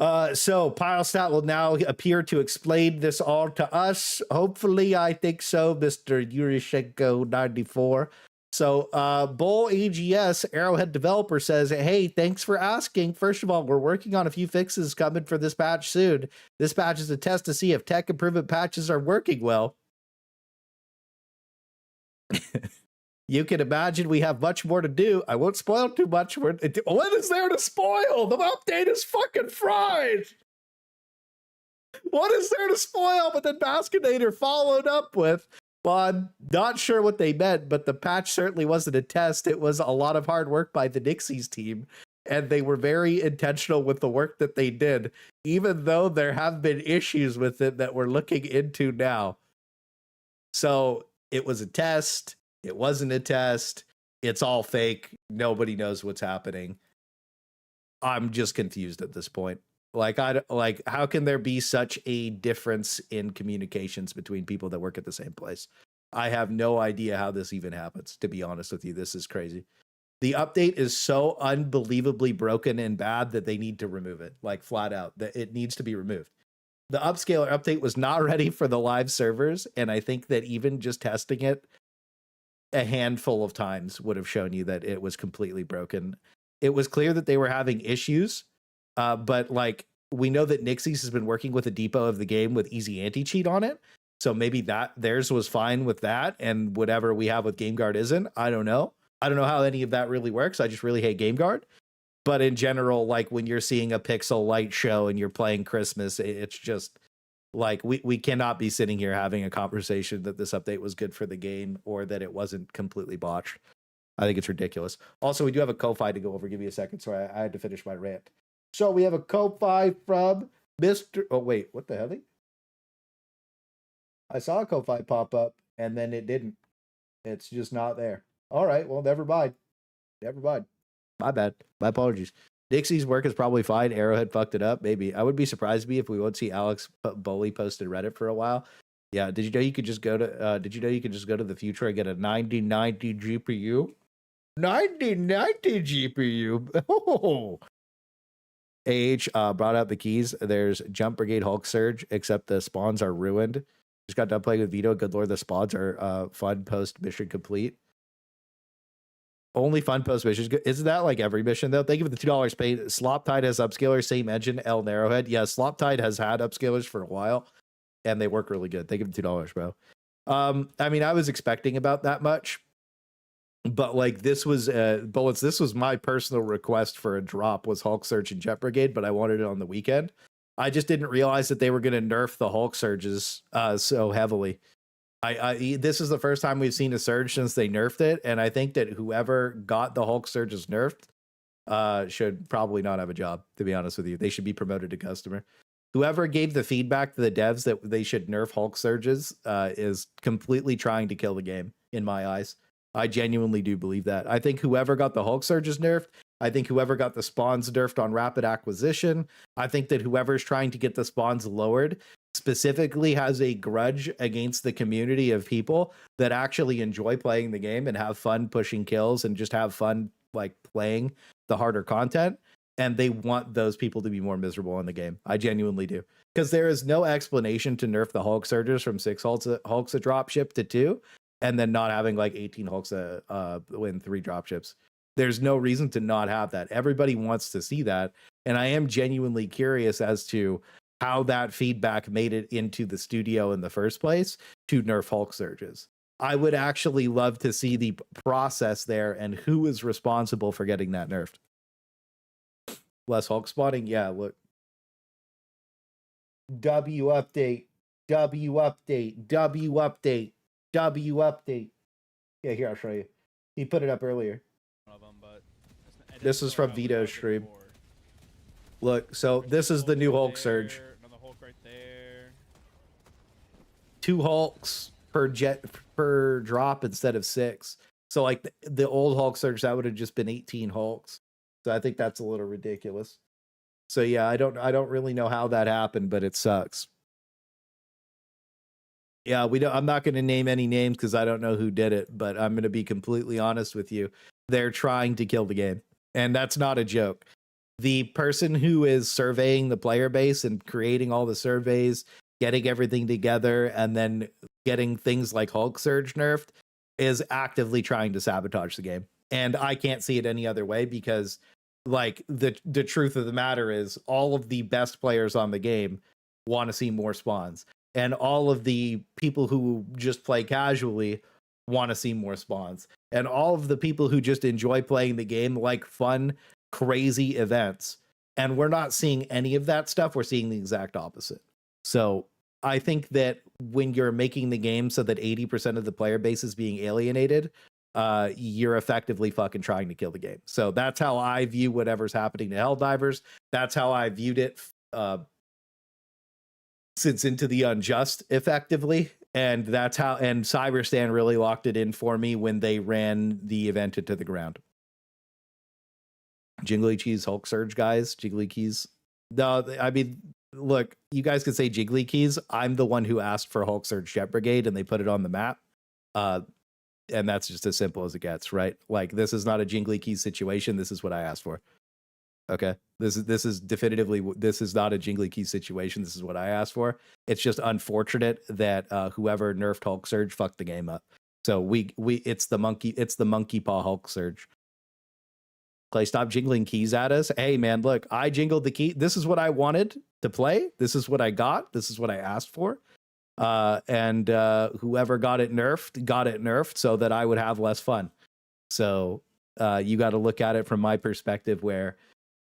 So Pilestat will now appear to explain this all to us. Hopefully, I think so, Mr. Yurishenko 94. So Bull AGS Arrowhead developer says, hey, thanks for asking. First of all, we're working on a few fixes coming for this patch soon. This patch is a test to see if tech improvement patches are working well. You can imagine we have much more to do. I won't spoil too much. What is there to spoil? The update is fucking fried. What is there to spoil? But then Baskinator followed up with, well, I'm not sure what they meant, but the patch certainly wasn't a test. It was a lot of hard work by the Nixies team, and they were very intentional with the work that they did, even though there have been issues with it that we're looking into now. So it was a test. It wasn't a test. It's all fake. Nobody knows what's happening. I'm just confused at this point. Like, how can there be such a difference in communications between people that work at the same place? I have no idea how this even happens, to be honest with you. This is crazy. The update is so unbelievably broken and bad that they need to remove it, like flat out. That it needs to be removed. The upscaler update was not ready for the live servers, and I think that even just testing it a handful of times would have shown you that it was completely broken. It was clear that they were having issues, but like we know that Nixies has been working with a depot of the game with easy anti-cheat on it, so maybe that theirs was fine with that, and whatever we have with GameGuard isn't. I don't know how any of that really works. I just really hate GameGuard. But in general, like when you're seeing a pixel light show and you're playing Christmas, it's just like we cannot be sitting here having a conversation that this update was good for the game or that it wasn't completely botched. I think it's ridiculous. Also, we do have a Ko-Fi to go over. Give me a second. Sorry, I had to finish my rant. So we have a Ko-Fi from Mr. Oh, wait, what the hell? I saw a Ko-Fi pop up and then it didn't. It's just not there. All right, well, never mind. Never mind. My bad. My apologies. Dixie's work is probably fine. Arrowhead fucked it up. Maybe. I would be surprised if we won't see Alex Boley posted Reddit for a while. Yeah. Did you know you could just go to the future and get a 9090 GPU? 9090 GPU. Oh. AH brought out the keys. There's Jump Brigade Hulk Surge, except the spawns are ruined. Just got done playing with Vito. Good lord, the spawns are fun post mission complete. Only fun post missions. Isn't that like every mission though? Thank you for the $2 paid. Sloptide has upscalers, same engine, L Narrowhead. Yeah, Sloptide has had upscalers for a while, and they work really good. Thank you for the $2, bro. I mean, I was expecting about that much, but like this was bullets. This was my personal request for a drop was Hulk Surge and Jet Brigade, but I wanted it on the weekend. I just didn't realize that they were going to nerf the Hulk Surges so heavily. This is the first time we've seen a surge since they nerfed it, and I think that whoever got the Hulk Surges nerfed should probably not have a job, to be honest with you. They should be promoted to customer. Whoever gave the feedback to the devs that they should nerf Hulk Surges is completely trying to kill the game, in my eyes. I genuinely do believe that. I think whoever got the Hulk Surges nerfed, I think whoever got the spawns nerfed on rapid acquisition, I think that whoever's trying to get the spawns lowered specifically has a grudge against the community of people that actually enjoy playing the game and have fun pushing kills and just have fun like playing the harder content, and they want those people to be more miserable in the game. I genuinely do, because there is no explanation to nerf the Hulk Surges from 6 Hulks a drop ship to 2 and then not having like 18 Hulks win 3 drop ships. There's no reason to not have that. Everybody wants to see that, and I am genuinely curious as to how that feedback made it into the studio in the first place to nerf Hulk Surges. I would actually love to see the process there and who is responsible for getting that nerfed. Less Hulk spawning? Yeah, look. W update. W update. W update. W update. Yeah, here, I'll show you. He put it up earlier. One of them, but This is from Vito's stream. Look, so this is the new Hulk Surge. Another Hulk right there. 2 Hulks per jet per drop instead of 6. So like the old Hulk Surge, that would have just been 18 Hulks. So I think that's a little ridiculous. So yeah, I don't really know how that happened, but it sucks. Yeah, I'm not going to name any names because I don't know who did it, but I'm going to be completely honest with you. They're trying to kill the game, and that's not a joke. The person who is surveying the player base and creating all the surveys, getting everything together, and then getting things like Hulk Surge nerfed is actively trying to sabotage the game. And I can't see it any other way because like the truth of the matter is all of the best players on the game want to see more spawns. And all of the people who just play casually want to see more spawns. And all of the people who just enjoy playing the game like fun, crazy events. And we're not seeing any of that stuff. We're seeing the exact opposite. So I think that when you're making the game so that 80% of the player base is being alienated, you're effectively fucking trying to kill the game. So that's how I view whatever's happening to Helldivers. That's how I viewed it since Into the Unjust, effectively. And that's how, and Cyberstan really locked it in for me when they ran the event into the ground. Jiggly Cheese Hulk Surge, guys. Jiggly Keys. No, I mean, look, you guys could say Jiggly Keys. I'm the one who asked for Hulk Surge Jet Brigade, and they put it on the map. And that's just as simple as it gets, right? Like, this is not a Jiggly Keys situation. This is what I asked for. Okay, this is definitively, this is not a Jiggly Keys situation. This is what I asked for. It's just unfortunate that whoever nerfed Hulk Surge fucked the game up. So it's the monkey paw Hulk Surge. Clay, stop jingling keys at us. Hey man, look, I jingled the key. This is what I wanted to play. This is what I got. This is what I asked for. And whoever got it nerfed so that I would have less fun. So you got to look at it from my perspective where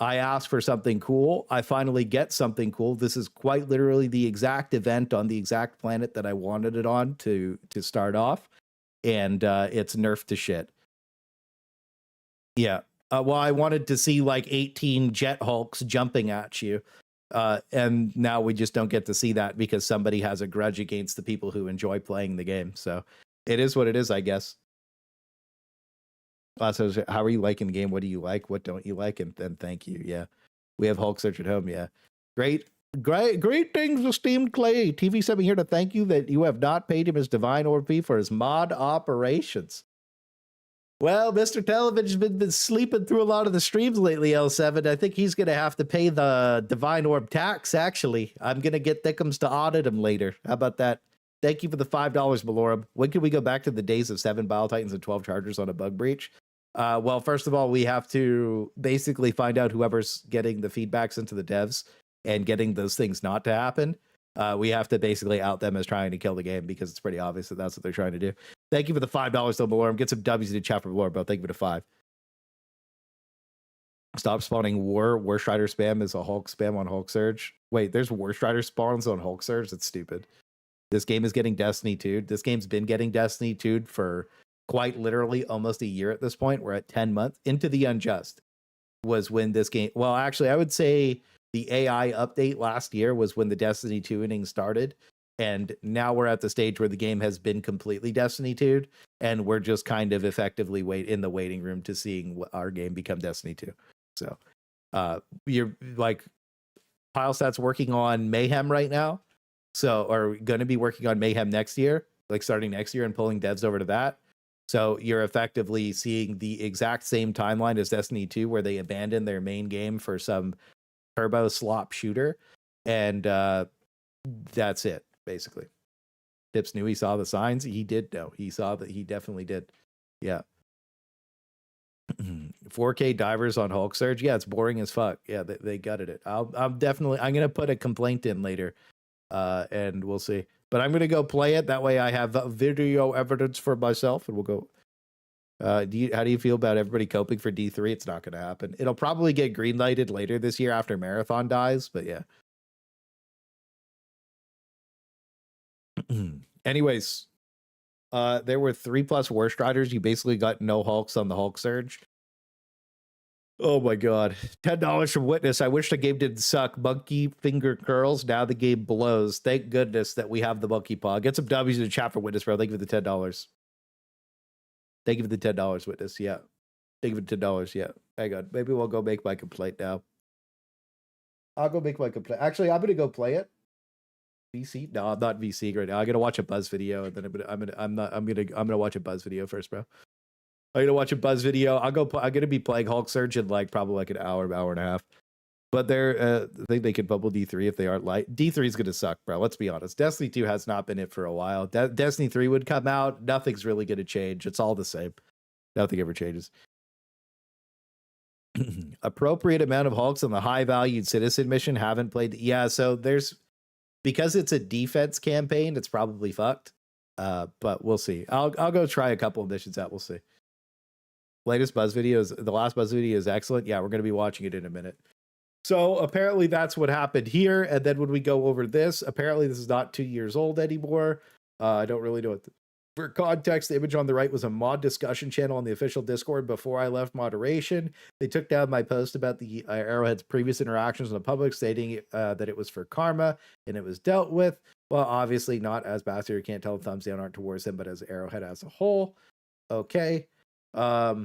I asked for something cool. I finally get something cool. This is quite literally the exact event on the exact planet that I wanted it on to start off. And it's nerfed to shit. Yeah. Well, I wanted to see like 18 Jet Hulks jumping at you. And now we just don't get to see that because somebody has a grudge against the people who enjoy playing the game. So it is what it is, I guess. So how are you liking the game? What do you like? What don't you like? And then thank you. Yeah. We have Hulk Search at home. Yeah. Great things, esteemed Clay. TV sent me here to thank you that you have not paid him his divine orb fee for his mod operations. Well, Mr. Television's been sleeping through a lot of the streams lately, L7. I think he's going to have to pay the Divine Orb tax, actually. I'm going to get Thickums to audit him later. How about that? Thank you for the $5, Malorb. When can we go back to the days of 7 Bile Titans and 12 Chargers on a bug breach? Well, first of all, we have to basically find out whoever's getting the feedbacks into the devs and getting those things not to happen. We have to basically out them as trying to kill the game because it's pretty obvious that that's what they're trying to do. Thank you for the $5, though, Malorm. Get some W's to chat for Malorm, bro. Thank you for the 5. Stop spawning War Strider spam is a Hulk spam on Hulk Surge. Wait, there's War Strider spawns on Hulk Surge? That's stupid. This game is getting Destiny 2'd. This game's been getting Destiny 2'd for quite literally almost a year at this point. We're at 10 months. Into the Unjust was when this game... Well, actually, I would say the AI update last year was when the Destiny 2 inning started. And now we're at the stage where the game has been completely Destiny 2'd. And we're just kind of effectively in the waiting room to seeing our game become Destiny 2. So you're like... Pilestat's working on Mayhem right now. So, are going to be working on Mayhem next year, like starting next year and pulling devs over to that. So you're effectively seeing the exact same timeline as Destiny 2, where they abandoned their main game for some turbo slop shooter. And that's it, basically. Tips knew he saw the signs. He did know. He saw that. He definitely did. Yeah. 4K divers on Hulk Surge. Yeah, it's boring as fuck. Yeah, they gutted it. I'm going to put a complaint in later. And we'll see. But I'm going to go play it. That way I have video evidence for myself, and we'll go. How do you feel about everybody coping for D3? It's not going to happen. It'll probably get green-lighted later this year after Marathon dies, but yeah. Anyways, there were 3+ War Striders. You basically got no Hulks on the Hulk Surge. Oh my god. $10 from Witness. I wish the game didn't suck. Monkey finger curls. Now the game blows. Thank goodness that we have the monkey paw. Get some W's in the chat for Witness, bro. Thank you for the $10. Thank you for the $10, Witness. Yeah. Thank you for $10. Yeah. Hang on. Maybe we'll go make my complaint now. I'll go make my complaint. Actually, I'm gonna go play it. VC? No, I'm not VC right now. I'm gonna watch a Buzz video, and then I'm gonna watch a Buzz video first, bro. I'm gonna watch a Buzz video. I'm gonna be playing Hulk Surge in like probably like an hour and a half. But they're I think they could bubble D3 if they aren't light. D3 is gonna suck, bro. Let's be honest. Destiny 2 has not been it for a while. Destiny 3 would come out. Nothing's really gonna change. It's all the same. Nothing ever changes. Appropriate amount of Hulks on the high valued citizen mission. Haven't played. Yeah, so there's because it's a defense campaign, it's probably fucked. But we'll see. I'll go try a couple of missions out. We'll see. Latest Buzz videos, the last Buzz video is excellent. Yeah, we're gonna be watching it in a minute. So apparently that's what happened here. And then when we go over this, apparently this is not 2 years old anymore. I don't really know what. For context, the image on the right was a mod discussion channel on the official Discord before I left moderation. They took down my post about the Arrowhead's previous interactions in the public, stating that it was for karma and it was dealt with. Well, obviously not as Bastard. You can't tell the thumbs down aren't towards him, but as Arrowhead as a whole. Okay. Yeah,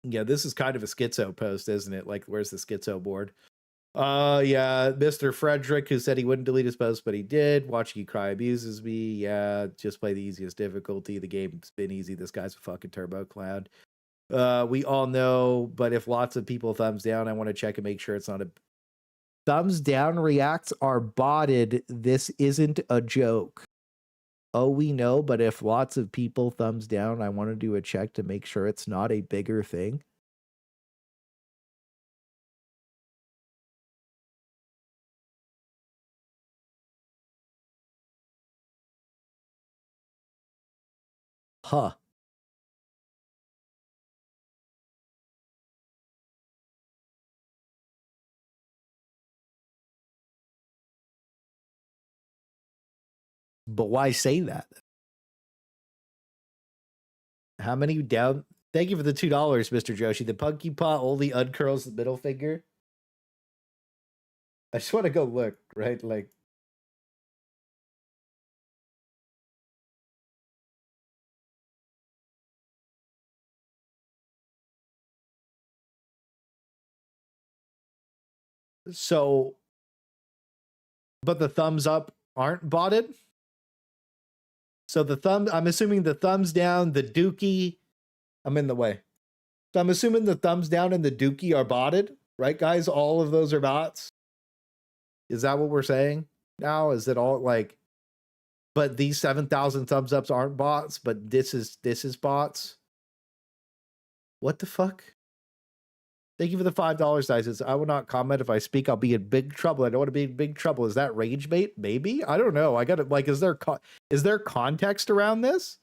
this is kind of a schizo post, isn't it? Like, where's the schizo board? Yeah, Mr. Frederick, who said he wouldn't delete his post, but he did. Watching you cry abuses me. Yeah, just play the easiest difficulty. The game's been easy. This guy's a fucking turbo clown. We all know, but if lots of people thumbs down, I want to check and make sure it's not a thumbs down reacts are botted. This isn't a joke. Oh, we know, but if lots of people thumbs down, I want to do a check to make sure it's not a bigger thing. Huh. But why say that? How many down? Thank you for the $2, Mr. Joshi. The Punky Paw only uncurls the middle finger. I just want to go look, right? Like, so, but the thumbs up aren't botted. So the I'm assuming the thumbs down, the dookie, I'm in the way. So I'm assuming the thumbs down and the dookie are botted, right, guys? All of those are bots. Is that what we're saying now? Is it all like, but these 7,000 thumbs ups aren't bots, but this is bots? What the fuck? Thank you for the $5, Dices. I will not comment. If I speak, I'll be in big trouble. I don't want to be in big trouble. Is that rage bait? Maybe? I don't know. I got to, like, is there context around this?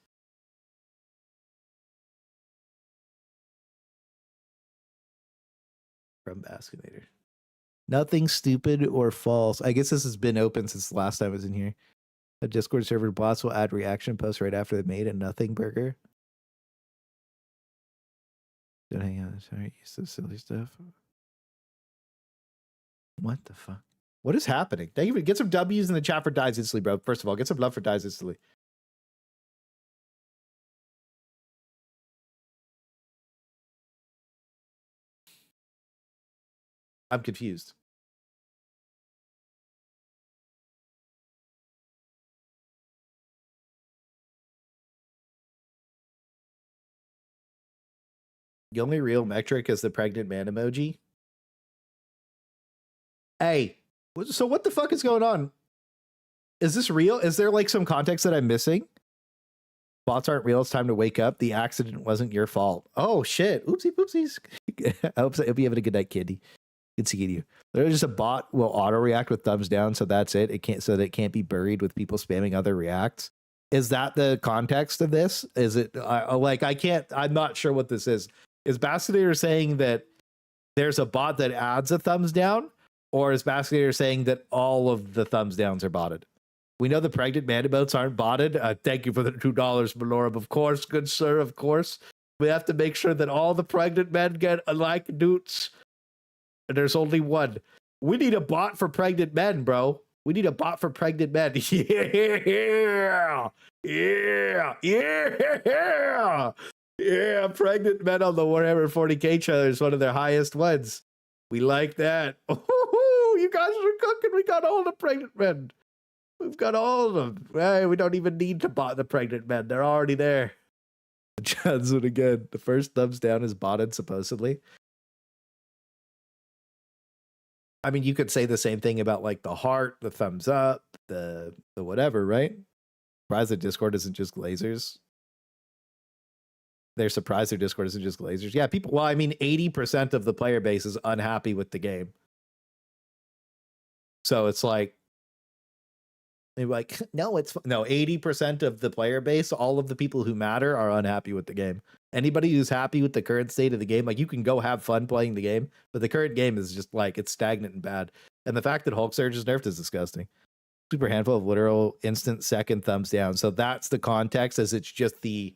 From Baskinator. Nothing stupid or false. I guess this has been open since the last time I was in here. A Discord server bots will add reaction posts right after they made a nothing burger. Don't hang out. Sorry, use this silly stuff. What the fuck? What is happening? Thank you for get some W's in the chat for Dies Instantly, bro. First of all, get some love for Dies Instantly. I'm confused. The only real metric is the pregnant man emoji. Hey, so what the fuck is going on? Is this real? Is there like some context that I'm missing? Bots aren't real. It's time to wake up. The accident wasn't your fault. Oh shit. Oopsie poopsies. I hope you're having a good night, Kitty. Good seeing you. There's just a bot will auto react with thumbs down, so that's it. It can't, so that it can't be buried with people spamming other reacts. Is that the context of this? Is it like I can't? I'm not sure what this is. Is Baskinator saying that there's a bot that adds a thumbs down, or is Baskinator saying that all of the thumbs downs are botted? We know the pregnant man emotes aren't botted. Thank you for the $2, Malorab. Of course, good sir. Of course. We have to make sure that all the pregnant men get like newts. And there's only one. We need a bot for pregnant men, bro. We need a bot for pregnant men. Yeah. Yeah. Yeah. Yeah. Pregnant men on the Warhammer 40k trailer is one of their highest ones. We like that. Oh, you guys are cooking. We got all the pregnant men. We've got all of them. Hey, we don't even need to bot the pregnant men. They're already there. Johnson again. The first thumbs down is botted, supposedly. I mean, you could say the same thing about like the heart, the thumbs up, the whatever, right? Surprised that Discord isn't just lasers. They're surprised their Discord isn't just lasers. Yeah, people. Well, I mean, 80% of the player base is unhappy with the game. So it's like, they're like, no, it's no. 80% of the player base, all of the people who matter, are unhappy with the game. Anybody who's happy with the current state of the game, like you can go have fun playing the game, but the current game is just like it's stagnant and bad. And the fact that Hulk Surge is nerfed is disgusting. Super handful of literal instant second thumbs down. So that's the context, as it's just the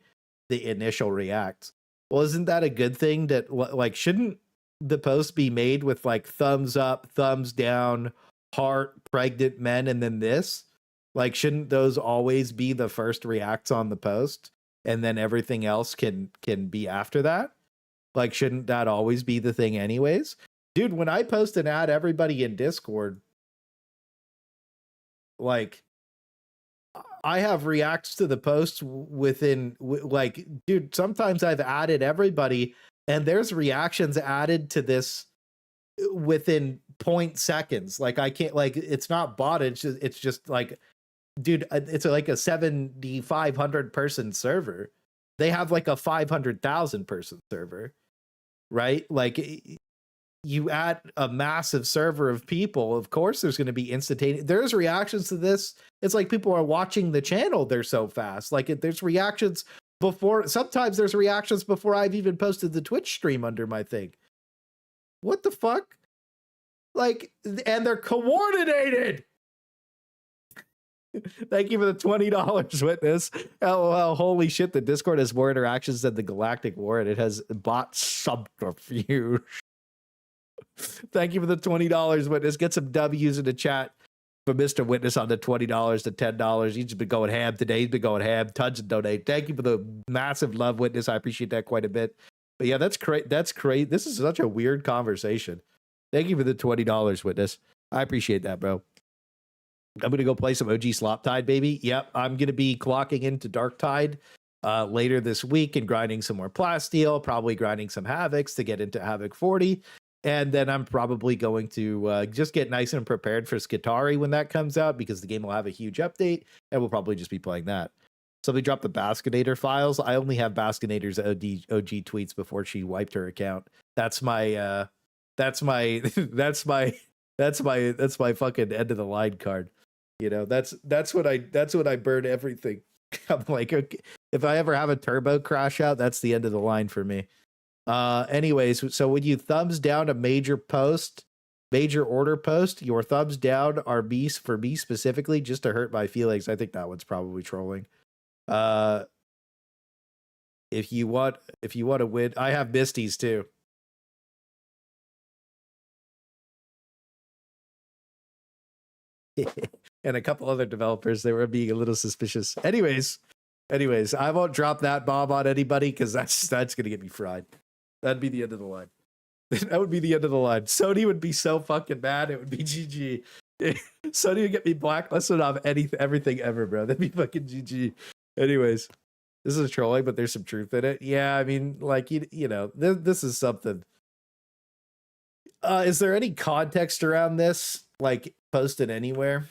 initial react. Well, isn't that a good thing? That like shouldn't the post be made with like thumbs up, thumbs down, heart, pregnant men, and then this? Like, shouldn't those always be the first reacts on the post, and then everything else can be after that? Like, shouldn't that always be the thing anyways? Dude, when I post and add everybody in Discord, like, I have reacts to the post within, like, dude, sometimes I've added everybody and there's reactions added to this within 0.seconds. Like, I can't, like, it's not botted. It's just like, dude, it's like a 7,500 person server. They have like a 500,000 person server, right? Like, you add a massive server of people, of course there's going to be instantaneous. There's reactions to this. It's like people are watching the channel. They're so fast. Like, there's reactions before. Sometimes there's reactions before I've even posted the Twitch stream under my thing. What the fuck? Like, and they're coordinated. Thank you for the $20, Witness. LOL, holy shit, the Discord has more interactions than the Galactic War, and it has bot subterfuge. Thank you for the $20, Witness. Get some W's in the chat for Mr. Witness on the $20 to $10. He's been going ham today. He's been going ham. Tons of donate. Thank you for the massive love, Witness. I appreciate that quite a bit. But yeah, that's great. That's great. This is such a weird conversation. Thank you for the $20, Witness. I appreciate that, bro. I'm going to go play some OG Slop Tide, baby. Yep, I'm going to be clocking into Dark Tide later this week and grinding some more Plasteel, probably grinding some Havocs to get into Havoc 40. And then I'm probably going to just get nice and prepared for Skitari when that comes out, because the game will have a huge update, and we'll probably just be playing that. Somebody dropped the Baskinator files. I only have Baskinator's OG tweets before she wiped her account. That's my that's my fucking end of the line card. You know, that's when I burn everything. I'm like, okay, if I ever have a turbo crash out, that's the end of the line for me. Anyways, so when you thumbs down a major order post, your thumbs down are for me specifically just to hurt my feelings. I think that one's probably trolling. If you want to win, I have Misties too. And a couple other developers, they were being a little suspicious. Anyways, I won't drop that bomb on anybody because that's gonna get me fried. That'd be the end of the line. That would be the end of the line. Sony would be so fucking mad. It would be GG. Sony would get me blacklisted off everything ever, bro. That'd be fucking GG. Anyways, this is trolling, but there's some truth in it. Yeah, I mean, like, you know, this is something. Is there any context around this? Like, posted anywhere?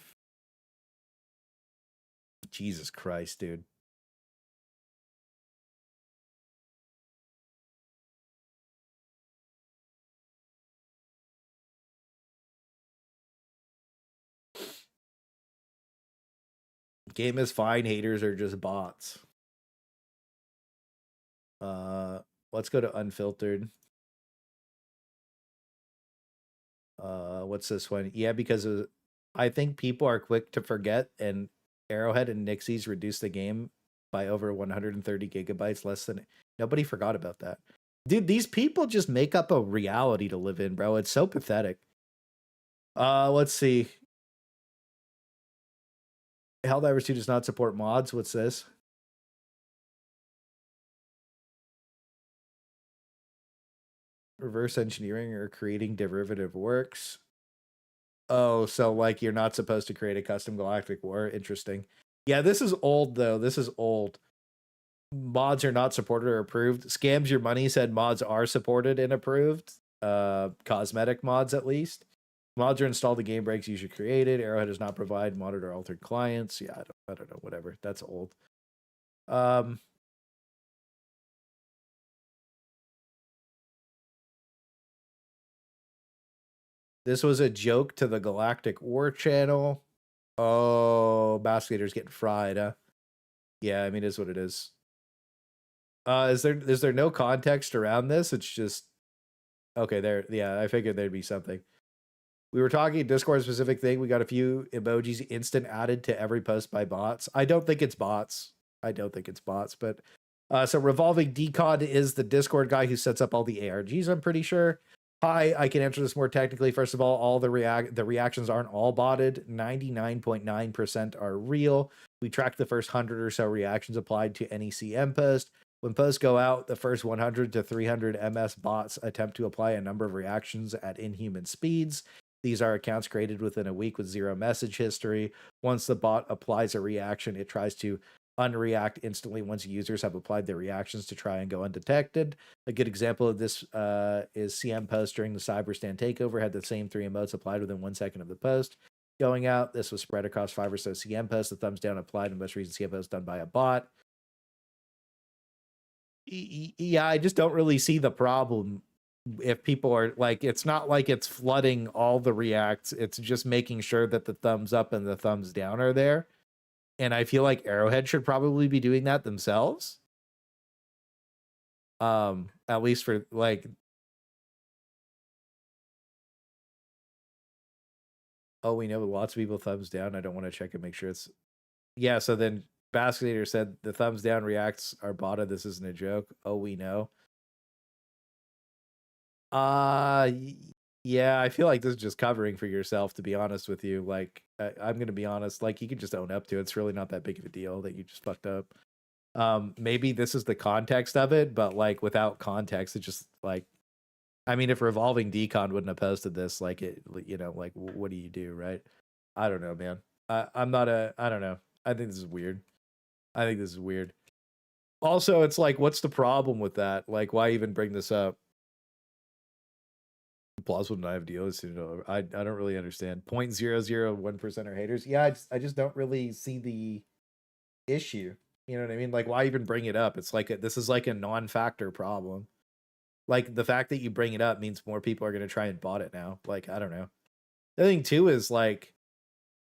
Jesus Christ, dude. Game is fine. Haters are just bots. Let's go to unfiltered. What's this one? Yeah, because I think people are quick to forget, and Arrowhead and Nixies reduce the game by over 130 gigabytes less than. Nobody forgot about that. Dude, these people just make up a reality to live in, bro. It's so pathetic. Let's see. Helldivers 2 does not support mods. What's this? Reverse engineering or creating derivative works. Oh, so like you're not supposed to create a custom galactic war. Interesting. Yeah, this is old though. This is old. Mods are not supported or approved. Scams Your Money said mods are supported and approved. Cosmetic mods at least. Mods are installed. The game breaks. You should create it. Arrowhead does not provide modded or altered clients. Yeah, I don't know. Whatever. That's old. This was a joke to the Galactic War channel. Oh, Basketers getting fried, huh? Yeah, I mean, it is what it is. Is there no context around this? It's just okay. There, yeah, I figured there'd be something. We were talking Discord specific thing. We got a few emojis instant added to every post by bots. I don't think it's bots. But so Revolving Decon is the Discord guy who sets up all the ARGs. I'm pretty sure. Hi, I can answer this more technically. First of all the reactions aren't all botted. 99.9% are real. We track the first 100 or so reactions applied to any CM post. When posts go out, the first 100 to 300 MS bots attempt to apply a number of reactions at inhuman speeds. These are accounts created within a week with zero message history. Once the bot applies a reaction, it tries to unreact instantly once users have applied their reactions to try and go undetected. A good example of this is CM post during the Cyberstand takeover had the same 3 emotes applied within 1 second of the post going out. This was spread across 5 or so CM posts. The thumbs down applied in most recent CM posts done by a bot. Yeah, I just don't really see the problem if people are like, it's not like it's flooding all the reacts. It's just making sure that the thumbs up and the thumbs down are there. And I feel like Arrowhead should probably be doing that themselves. At least for like, oh, we know lots of people thumbs down. I don't want to check and make sure it's, yeah. So then Basketator said the thumbs down reacts are botted. This isn't a joke. Oh, we know. Yeah, I feel like this is just covering for yourself, to be honest with you. Like, I'm going to be honest, like, you can just own up to it. It's really not that big of a deal that you just fucked up. Maybe this is the context of it, but like without context, it's just like, I mean, if Revolving Decon wouldn't have posted this, like it, you know, like what do you do, right? I don't know, man. I don't know. I think this is weird. Also, it's like, what's the problem with that? Like, why even bring this up? Plausible deny of deals. You know, I don't really understand. 0.001% are haters. Yeah, I just don't really see the issue. You know what I mean? Like, why even bring it up? It's like this is like a non-factor problem. Like, the fact that you bring it up means more people are going to try and bot it now. Like, I don't know. The thing too is like,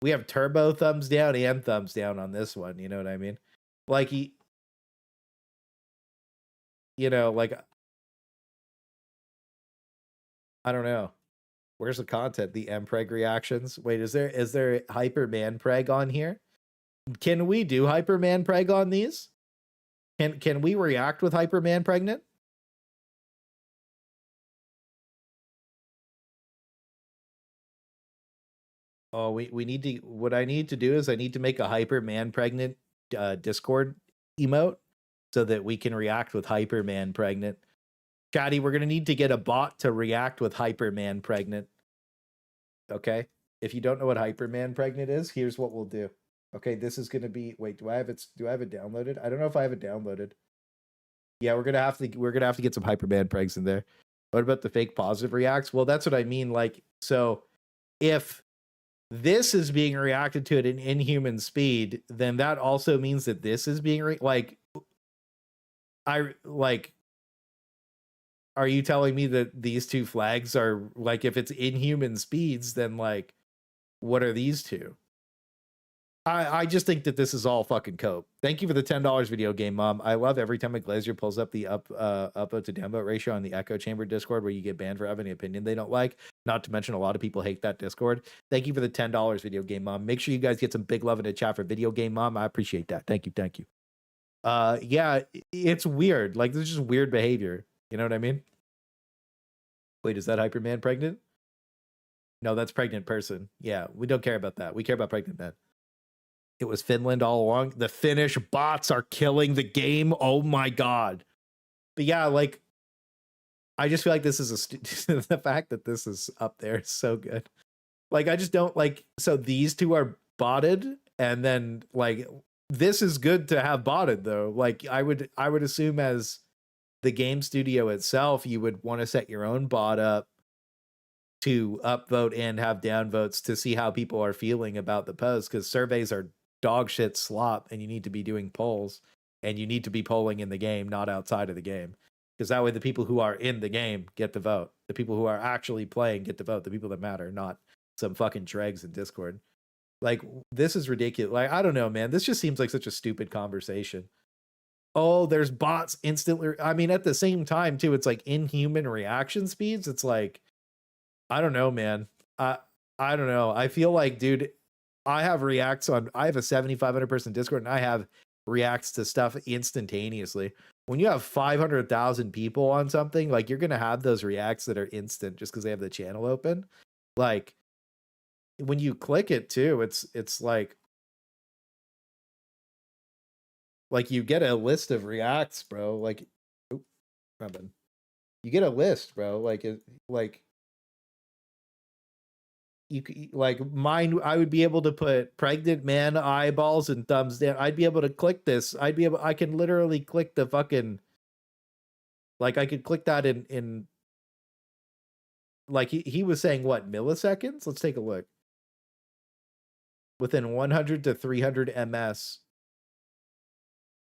we have turbo thumbs down and thumbs down on this one. You know what I mean? Like, you know, like, I don't know. Where's the content? The Mpreg reactions. Wait, is there Hyper Man Preg on here? Can we do Hyper Man Preg on these? Can we react with Hyper Man Pregnant? Oh, we need to. What I need to do is I need to make a Hyper Man Pregnant Discord emote so that we can react with Hyper Man Pregnant. Chatty, we're gonna need to get a bot to react with Hyper Man Pregnant. Okay. If you don't know what Hyper Man Pregnant is, here's what we'll do. Okay, this is gonna be. Wait, do I have it downloaded? I don't know if I have it downloaded. Yeah, we're gonna have to get some Hyper Man Pregs in there. What about the fake positive reacts? Well, that's what I mean. Like, so if this is being reacted to at an inhuman speed, then that also means that this is being are you telling me that these two flags are like, if it's inhuman speeds, then like, what are these two? I just think that this is all fucking cope. Thank you for the $10 video game, Mom. I love every time a Glazier pulls up the upvote to downvote ratio on the Echo Chamber Discord where you get banned for having an opinion they don't like. Not to mention a lot of people hate that Discord. Thank you for the $10 video game, Mom. Make sure you guys get some big love in the chat for video game, Mom. I appreciate that. Thank you. Yeah, it's weird. Like, this is just weird behavior. You know what I mean? Wait, is that Hyperman pregnant? No, that's pregnant person. Yeah, we don't care about that. We care about pregnant men. It was Finland all along. The Finnish bots are killing the game. Oh my god. But yeah, like, I just feel like this is the fact that this is up there is so good. Like, I just don't like, so these two are botted, and then like this is good to have botted though. Like, I would assume as the game studio itself, you would want to set your own bot up to upvote and have downvotes to see how people are feeling about the post, because surveys are dog shit slop, and you need to be doing polls, and you need to be polling in the game, not outside of the game, because that way the people who are in the game get to vote. The people who are actually playing get to vote. The people that matter, not some fucking dregs in Discord. Like, this is ridiculous. Like, I don't know, man. This just seems like such a stupid conversation. Oh, there's bots instantly. I mean, at the same time, too, it's like inhuman reaction speeds. It's like, I don't know, man. I don't know. I feel like, dude, I have reacts on, I have a 7,500 person Discord, and I have reacts to stuff instantaneously. When you have 500,000 people on something, like, you're going to have those reacts that are instant just because they have the channel open. Like, when you click it too, it's like you get a list of reacts, bro. Like, you get a list, bro. Like, you like mine. I would be able to put pregnant man eyeballs and thumbs down. I'd be able to click this. I can literally click the fucking, like, I could click that in like he was saying, what, milliseconds? Let's take a look. Within 100 to 300 ms.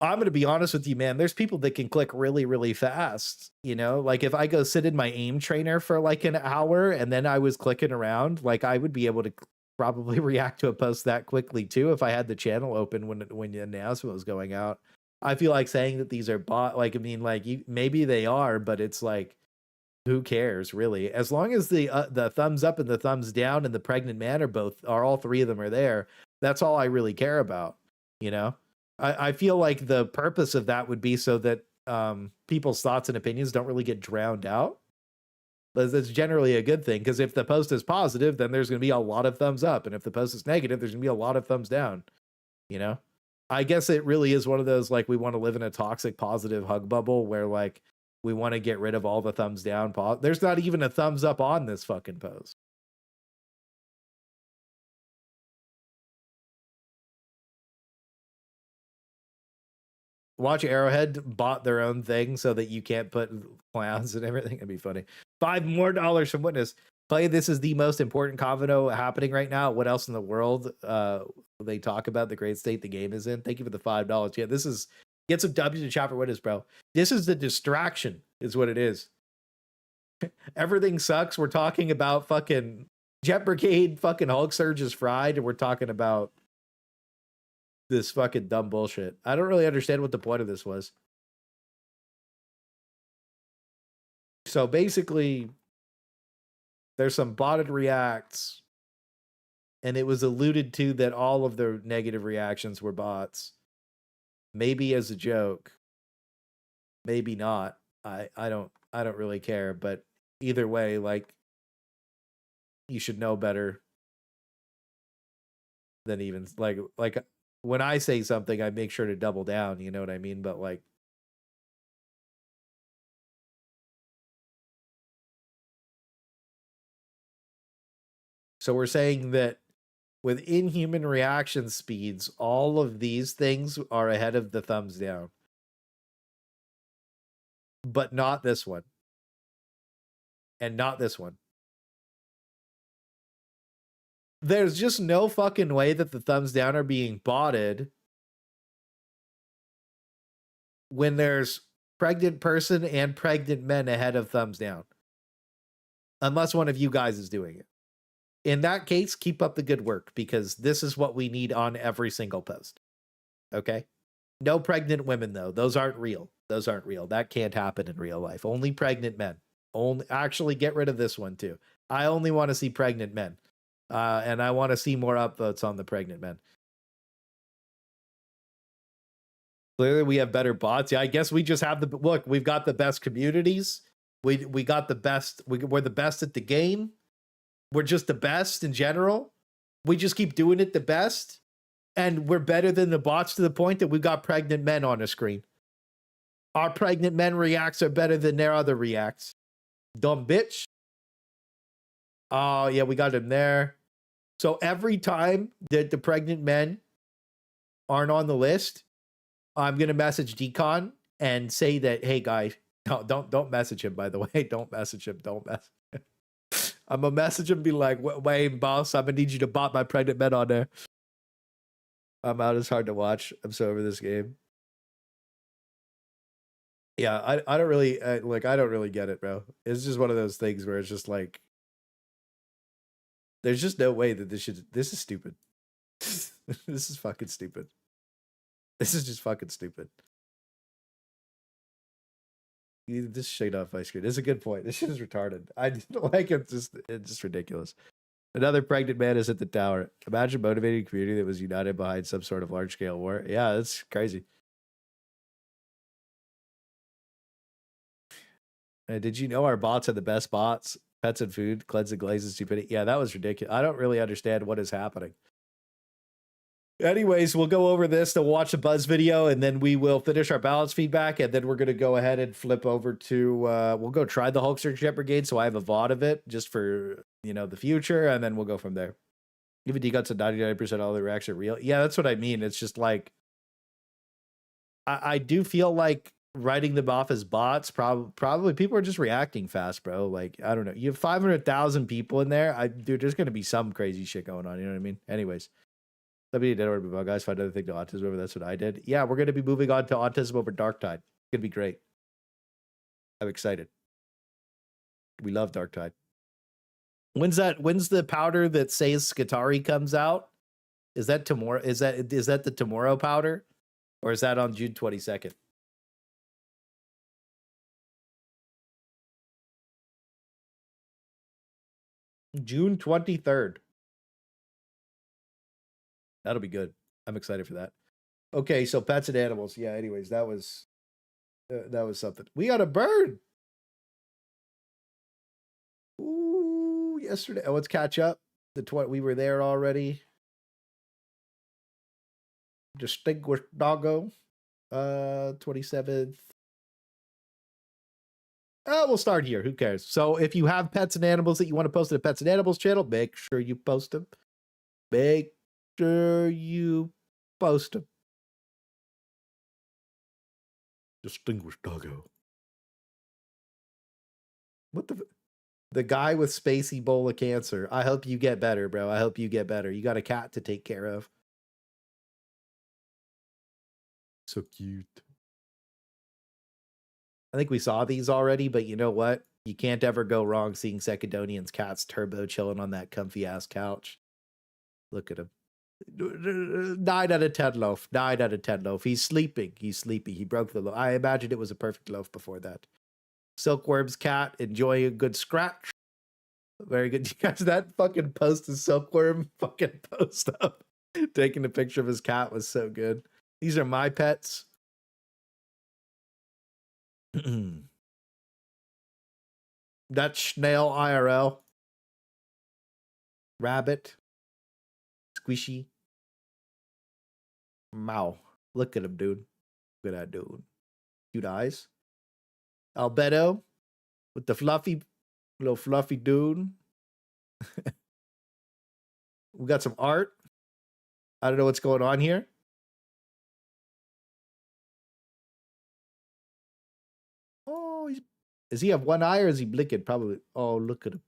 I'm going to be honest with you, man. There's people that can click really, really fast. You know, like, if I go sit in my aim trainer for like an hour and then I was clicking around, like, I would be able to probably react to a post that quickly too if I had the channel open when the announcement was going out. I feel like saying that these are bot, like, I mean, like, maybe they are, but it's like, who cares, really? As long as the thumbs up and the thumbs down and the pregnant man are all three of them are there, that's all I really care about, you know? I feel like the purpose of that would be so that people's thoughts and opinions don't really get drowned out. But that's generally a good thing, because if the post is positive, then there's going to be a lot of thumbs up. And if the post is negative, there's going to be a lot of thumbs down, you know? I guess it really is one of those, like, we want to live in a toxic positive hug bubble where, like, we want to get rid of all the thumbs down. There's not even a thumbs up on this fucking post. Watch Arrowhead bought their own thing so that you can't put clowns and everything. It'd be funny. $5 more from Witness. Clay, this is the most important convo happening right now. What else in the world they talk about the great state the game is in? Thank you for the $5. Yeah, this is, get some W to Chopper Witness, bro. This is the distraction, is what it is. Everything sucks. We're talking about fucking Jet Brigade, fucking Hulk Surge is fried, and we're talking about this fucking dumb bullshit. I don't really understand what the point of this was. So basically, there's some botted reacts, and it was alluded to that all of the negative reactions were bots. Maybe as a joke, maybe not. I don't really care, but either way, like, you should know better than even like when I say something, I make sure to double down, you know what I mean? But like, so we're saying that with inhuman reaction speeds, all of these things are ahead of the thumbs down. But not this one. And not this one. There's just no fucking way that the thumbs down are being botted when there's pregnant person and pregnant men ahead of thumbs down. Unless one of you guys is doing it. In that case, keep up the good work, because this is what we need on every single post. Okay? No pregnant women, though. Those aren't real. Those aren't real. That can't happen in real life. Only pregnant men. Actually, get rid of this one, too. I only want to see pregnant men. And I want to see more upvotes on the pregnant men. Clearly, we have better bots. Yeah, I guess we just have the look. We've got the best communities. We got the best. We're the best at the game. We're just the best in general. We just keep doing it the best, and we're better than the bots to the point that we've got pregnant men on the screen. Our pregnant men reacts are better than their other reacts. Dumb bitch. Oh yeah, we got him there. So every time that the pregnant men aren't on the list, I'm gonna message Decon and say that, hey guys, no, don't message him. By the way, don't message him. Don't message him. I'm gonna message him, and be like, wait, boss, I'm gonna need you to bot my pregnant men on there. I'm out. It's hard to watch. I'm so over this game. Yeah, I don't really like. I don't really get it, bro. It's just one of those things where it's just like, there's just no way that this is stupid. This is fucking stupid. This is just fucking stupid. This shit off my screen. It's a good point. This shit is retarded. I don't like it. It's just ridiculous. Another pregnant man is at the tower. Imagine motivating a community that was united behind some sort of large scale war. Yeah, that's crazy. Did you know our bots are the best bots? Pets and food, cleanse and glaze and stupidity. Yeah, that was ridiculous. I don't really understand what is happening. Anyways, we'll go over this to watch the Buzz video, and then we will finish our balance feedback, and then we're going to go ahead and flip over to, we'll go try the Hulkster Jet Brigade, so I have a VOD of it, just for, you know, the future, and then we'll go from there. Even D-Guts at 99% all the reacts are real. Yeah, that's what I mean. It's just like, I do feel like writing them off as bots, probably people are just reacting fast, bro. Like, I don't know. You have 500,000 people in there. Dude, there's going to be some crazy shit going on, you know what I mean? Anyways. Somebody did move on, guys. Find another thing to autism over. That's what I did. Yeah, we're going to be moving on to autism over Dark Tide. It's going to be great. I'm excited. We love Dark Tide. When's the powder that says Skitarii comes out? Is that tomorrow? Is that the tomorrow powder? Or is that on June 22nd? June 23rd. That'll be good. I'm excited for that. Okay, so pets and animals. Yeah, anyways, that was something. We got a bird. Ooh, yesterday. Oh, let's catch up. We were there already. Distinguished doggo. 27th. Oh, we'll start here. Who cares? So if you have pets and animals that you want to post to the Pets and Animals channel, make sure you post them. Make sure you post them. Distinguished doggo. What the guy with space Ebola cancer. I hope you get better, bro. I hope you get better. You got a cat to take care of. So cute. I think we saw these already, but you know what? You can't ever go wrong seeing Secondonian's cat's turbo chilling on that comfy ass couch. Look at him. 9 out of 10 loaf. 9 out of 10 loaf. He's sleeping. He's sleepy. He broke the loaf. I imagined it was a perfect loaf before that. Silkworm's cat enjoying a good scratch. Very good. You guys, that fucking post of Silkworm fucking post up. Taking a picture of his cat was so good. These are my pets. That's Snail IRL. Rabbit. Squishy. Mow. Look at him, dude. Look at that dude. Cute eyes. Albedo. With the little fluffy dude. We got some art. I don't know what's going on here. Oh, does he have one eye or is he blinking? Probably. Oh, look at him.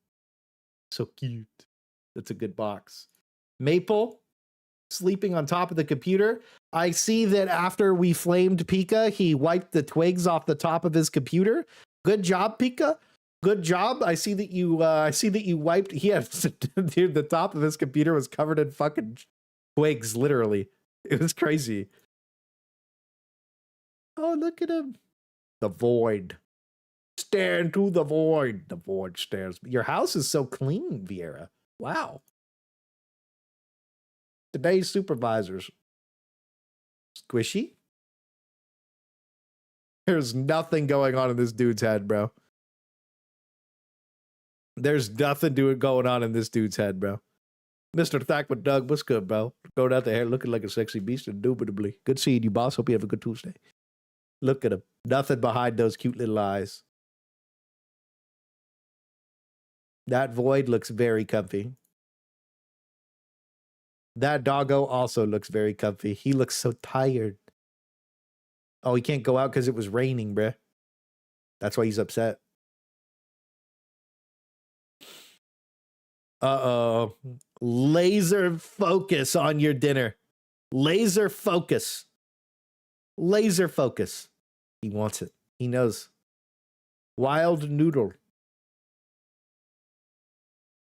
So cute. That's a good box. Maple sleeping on top of the computer. I see that after we flamed Pika, he wiped the twigs off the top of his computer. Good job, Pika. Good job. I see that you wiped. He had, dude, the top of his computer was covered in fucking twigs, literally. It was crazy. Oh, look at him. The void. Stare into the void. The void stares. Your house is so clean, Vieira. Wow. Today's supervisors. Squishy. There's nothing going on in this dude's head, bro. There's nothing going on in this dude's head, bro. Mr. Thackwood Doug, what's good, bro? Going out there looking like a sexy beast, indubitably. Good seeing you, boss. Hope you have a good Tuesday. Look at him. Nothing behind those cute little eyes. That void looks very comfy. That doggo also looks very comfy. He looks so tired. Oh, he can't go out because it was raining, bruh. That's why he's upset. Uh-oh. Laser focus on your dinner. Laser focus. Laser focus. He wants it. He knows. Wild noodle.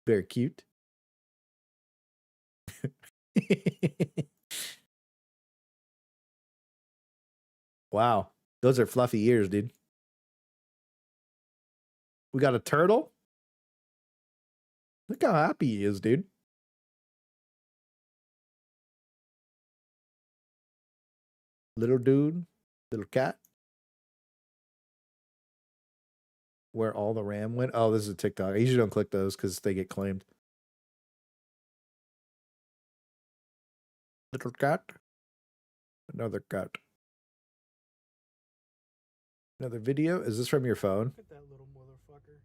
Very cute. Wow. Those are fluffy ears, dude. We got a turtle. Look how happy he is, dude. Little dude. Little cat. Where all the RAM went. Oh, this is a TikTok. I usually don't click those because they get claimed. Little cat. Another cat. Another video. Is this from your phone? Look at that little motherfucker.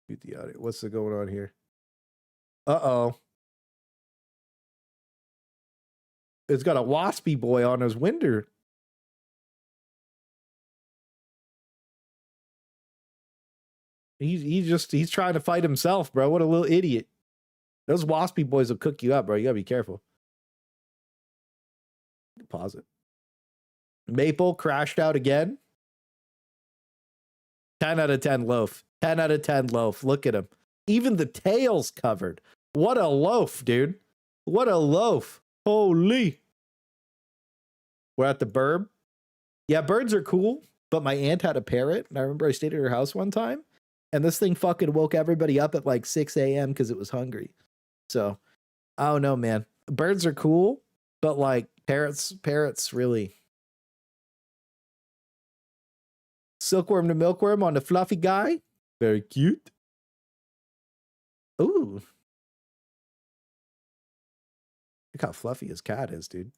Mute the audio. What's going on here? Uh-oh. It's got a waspy boy on his window. He's trying to fight himself, bro. What a little idiot. Those waspy boys will cook you up, bro. You gotta be careful. Pause it. Maple crashed out again. 10 out of 10 loaf. 10 out of 10 loaf. Look at him. Even the tail's covered. What a loaf, dude. What a loaf. Holy. We're at the burb. Yeah, birds are cool, but my aunt had a parrot, and I remember I stayed at her house one time, and this thing fucking woke everybody up at like 6 a.m. because it was hungry. So, I don't know, man. Birds are cool, but like parrots really. Silkworm to milkworm on the fluffy guy. Very cute. Ooh. Look how fluffy his cat is, dude.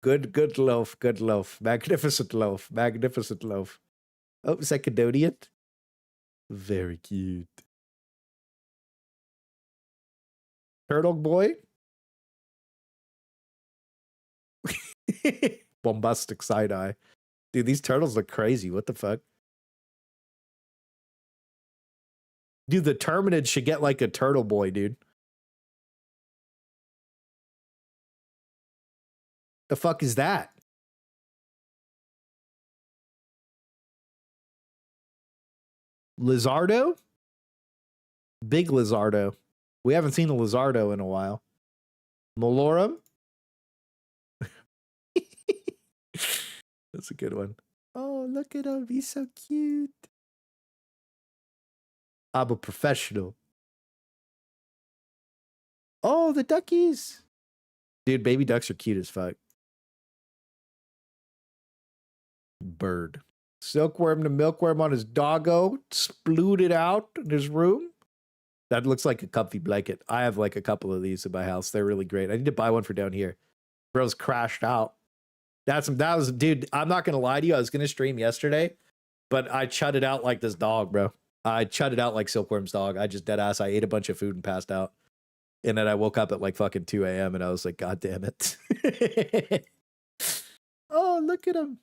Good loaf, good loaf. Magnificent loaf, magnificent loaf. Oh, Secondodian. Very cute. Turtle boy. Bombastic side eye. Dude, these turtles look crazy. What the fuck? Dude, the Terminids should get like a turtle boy, dude. The fuck is that? Lizardo? Big Lizardo. We haven't seen a Lizardo in a while. Malorum? That's a good one. Oh, look at him. He's so cute. I'm a professional. Oh, the duckies. Dude, baby ducks are cute as fuck. Bird. Silkworm to milkworm on his doggo. Splooted out in his room. That looks like a comfy blanket. I have like a couple of these in my house. They're really great. I need to buy one for down here. Bro's crashed out. That was, dude, I'm not going to lie to you. I was going to stream yesterday, but I chutted out like this dog, bro. I chutted out like Silkworm's dog. I just dead ass. I ate a bunch of food and passed out. And then I woke up at like fucking 2 a.m. and I was like, God damn it. Oh, look at him.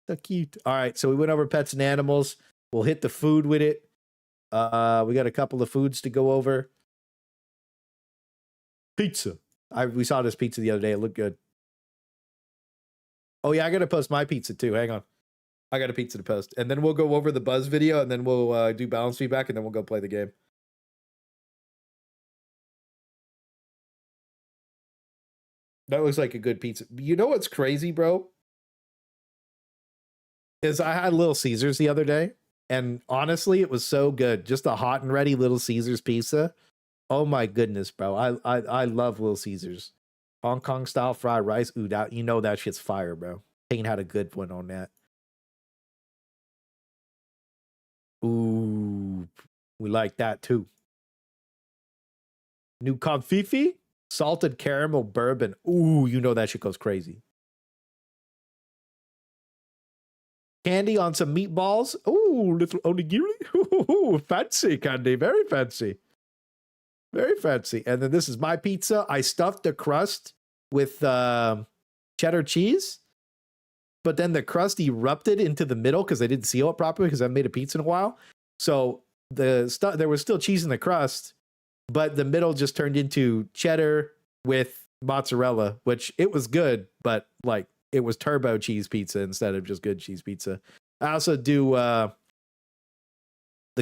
So cute. All right. So we went over pets and animals. We'll hit the food with it. We got a couple of foods to go over. Pizza. We saw this pizza the other day. It looked good. Oh, yeah. I got to post my pizza too. Hang on. I got a pizza to post. And then we'll go over the Buzz video and then we'll do balance feedback and then we'll go play the game. That looks like a good pizza. You know what's crazy, bro? Is I had Little Caesars the other day, and honestly, it was so good. Just a hot and ready Little Caesars pizza. Oh my goodness, bro. I love Little Caesars. Hong Kong style fried rice. Ooh, that, you know that shit's fire, bro. Kane had a good one on that. Ooh, we like that too. New confetti, salted caramel bourbon. Ooh, you know that shit goes crazy. Candy on some meatballs. Ooh, little onigiri. Ooh, fancy candy, very fancy. Very fancy. And then this is my pizza. I stuffed the crust with cheddar cheese, but then the crust erupted into the middle because I didn't seal it properly because I haven't made a pizza in a while. So there was still cheese in the crust, but the middle just turned into cheddar with mozzarella, which it was good, but like it was turbo cheese pizza instead of just good cheese pizza. I also do the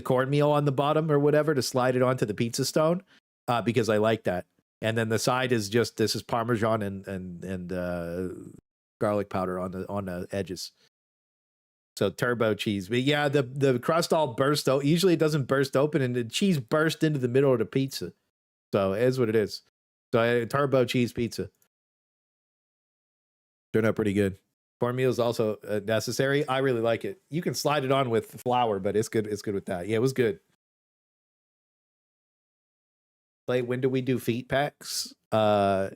cornmeal on the bottom or whatever to slide it onto the pizza stone because I like that. And then the side is just, this is Parmesan and garlic powder on the edges. So turbo cheese. But yeah, the crust all burst out. Usually it doesn't burst open and the cheese burst into the middle of the pizza. So it is what it is. So turbo cheese pizza. Turned out pretty good. Cornmeal is also necessary. I really like it. You can slide it on with flour, but it's good. It's good with that. Yeah, it was good. Like, when do we do feet packs? That's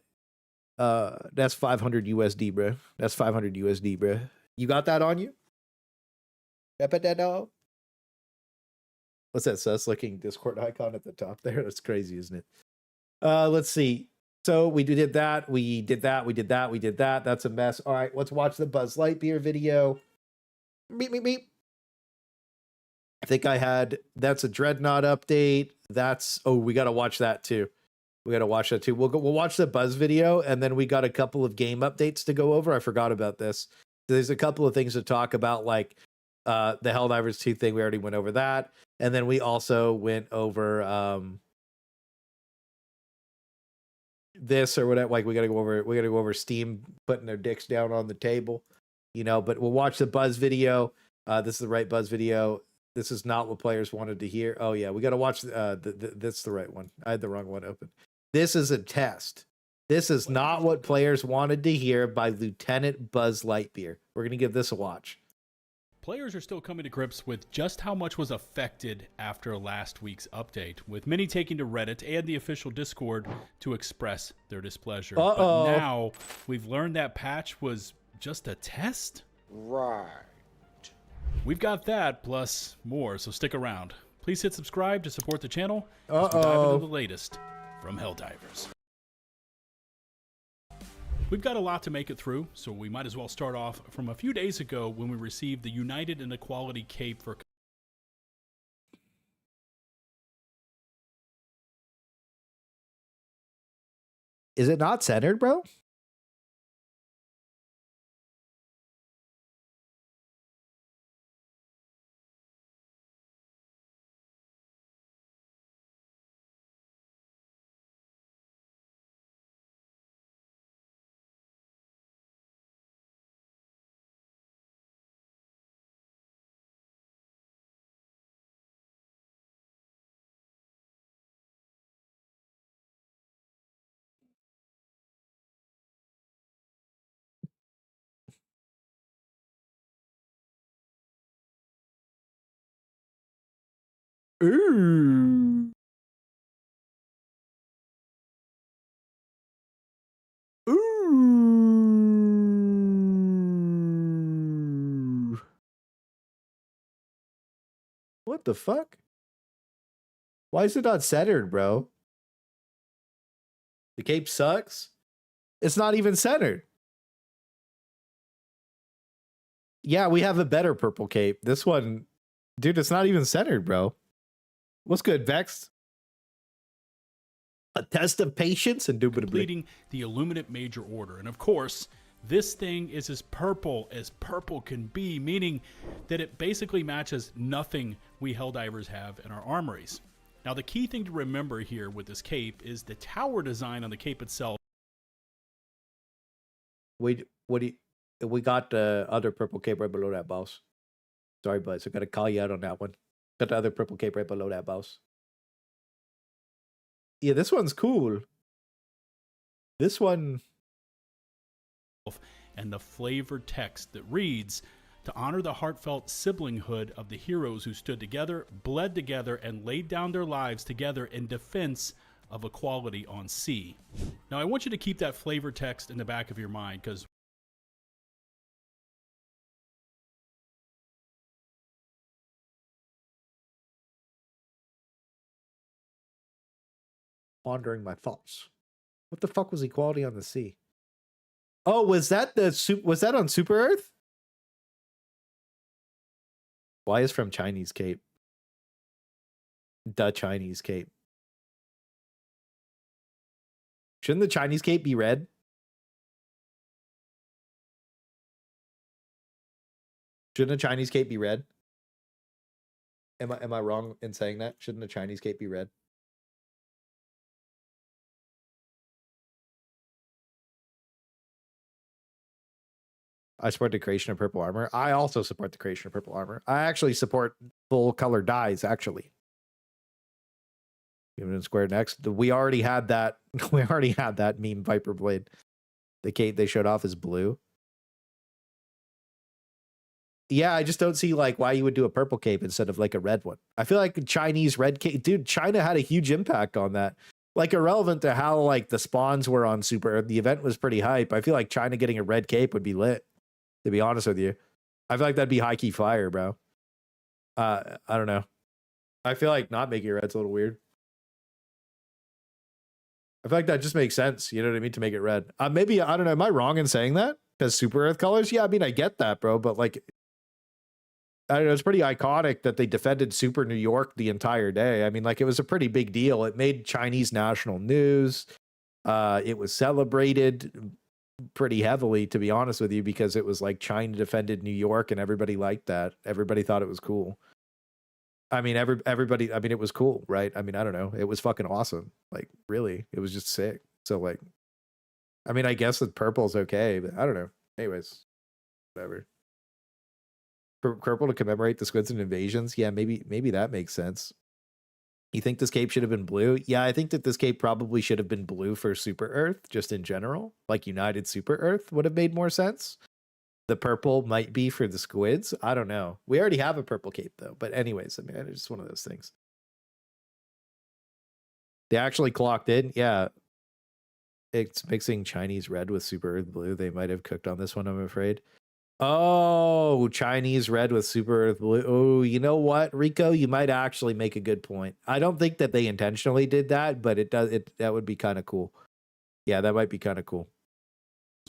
500 USD, bro. That's 500 USD, bro. You got that on you? I bet that dog. What's that sus looking Discord icon at the top there? That's crazy, isn't it? Let's see. So we did that. We did that. We did that. We did that. That's a mess. All right, let's watch the Buzz Lightyear video. Beep, beep, beep. I think I had, that's a Dreadnought update. That's, oh, we got to watch that too. We got to watch that too. We'll watch the Buzz video, and then we got a couple of game updates to go over. I forgot about this. There's a couple of things to talk about, like the Helldivers 2 thing. We already went over that. And then we also went over this or whatever. Like we gotta go over Steam putting their dicks down on the table, you know. But we'll watch the Buzz video. This is the right Buzz video. This is not what players wanted to hear. Oh yeah, we gotta watch. That's the right one. I had the wrong one open. This is a test. This is not what players wanted to hear by Lieutenant Buzz Lightyear. We're gonna give this a watch. Players are still coming to grips with just how much was affected after last week's update, with many taking to Reddit and the official Discord to express their displeasure. But now we've learned that patch was just a test? Right. We've got that plus more, so stick around. Please hit subscribe to support the channel as we dive into the latest from Helldivers. We've got a lot to make it through, so we might as well start off from a few days ago when we received the United and Equality Cape for... Is it not centered, bro? Ooh. Ooh. What the fuck? Why is it not centered, bro? The cape sucks. It's not even centered. Yeah, we have a better purple cape. This one, dude, it's not even centered, bro. What's good, Vex? A test of patience, and completing the Illuminate Major Order. And of course, this thing is as purple can be, meaning that it basically matches nothing we Helldivers have in our armories. Now, the key thing to remember here with this cape is the tower design on the cape itself. We got the other purple cape right below that, boss. Sorry, bud. So I gotta call you out on that one. Got the other purple cape right below that, boss. Yeah, this one's cool. This one, and the flavored text that reads, to honor the heartfelt siblinghood of the heroes who stood together, bled together, and laid down their lives together in defense of equality on sea. Now, I want you to keep that flavor text in the back of your mind, because pondering my thoughts. What the fuck was equality on the sea? Oh, was that on Super Earth? Why is from Chinese Cape? The Chinese Cape. Shouldn't the Chinese Cape be red? Shouldn't the Chinese Cape be red? Am I wrong in saying that? Shouldn't the Chinese Cape be red? I support the creation of purple armor. I also support the creation of purple armor. I actually support full color dyes, actually. Even in square next. We already had that. We already had that meme Viper Blade. The cape they showed off is blue. Yeah, I just don't see like why you would do a purple cape instead of like a red one. I feel like Chinese red cape, dude, China had a huge impact on that. Like irrelevant to how like the spawns were on Super Earth, the event was pretty hype. I feel like China getting a red cape would be lit. To be honest with you, I feel like that'd be high key fire, bro. I don't know. I feel like not making it red's a little weird. I feel like that just makes sense. You know what I mean? To make it red. Maybe, I don't know. Am I wrong in saying that? Because Super Earth colors? Yeah, I mean, I get that, bro. But like, I don't know. It's pretty iconic that they defended Super New York the entire day. I mean, like, it was a pretty big deal. It made Chinese national news. It was celebrated pretty heavily, to be honest with you, because it was like China defended New York and everybody liked that. Everybody thought it was cool. I mean, everybody, I mean, it was cool, right? I mean, I don't know. It was fucking awesome. Like, really, it was just sick. So like, I mean, I guess that purple's okay, but I don't know. Anyways, whatever. Purple to commemorate the squids and invasions. Yeah, maybe that makes sense. You think this cape should have been blue? Yeah, I think that this cape probably should have been blue for Super Earth, just in general. Like United Super Earth would have made more sense. The purple might be for the squids. I don't know. We already have a purple cape, though. But anyways, I mean, it's just one of those things. They actually clocked in. Yeah. It's mixing Chinese red with Super Earth blue. They might have cooked on this one, I'm afraid. Oh, Chinese red with Super Earth blue. Oh, you know what, Rico? You might actually make a good point. I don't think that they intentionally did that, but that would be kind of cool. Yeah, that might be kind of cool.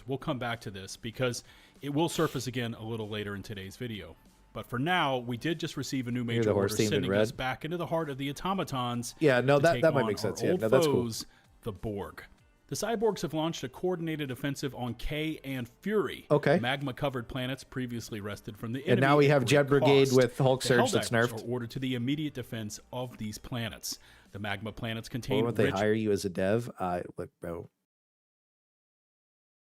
We'll come back to this because it will surface again a little later in today's video. But for now, we did just receive a new major order sending us back into the heart of the automatons. Yeah, no, that might make sense. Yeah, no, that's cool. The Borg. The cyborgs have launched a coordinated offensive on K and Fury. Okay. Magma-covered planets previously wrested from the enemy. And now we have Jet Brigade with Hulk Surge that's nerfed. Are ordered to the immediate defense of these planets. The magma planets contain rich... they hire you as a dev? Look, bro.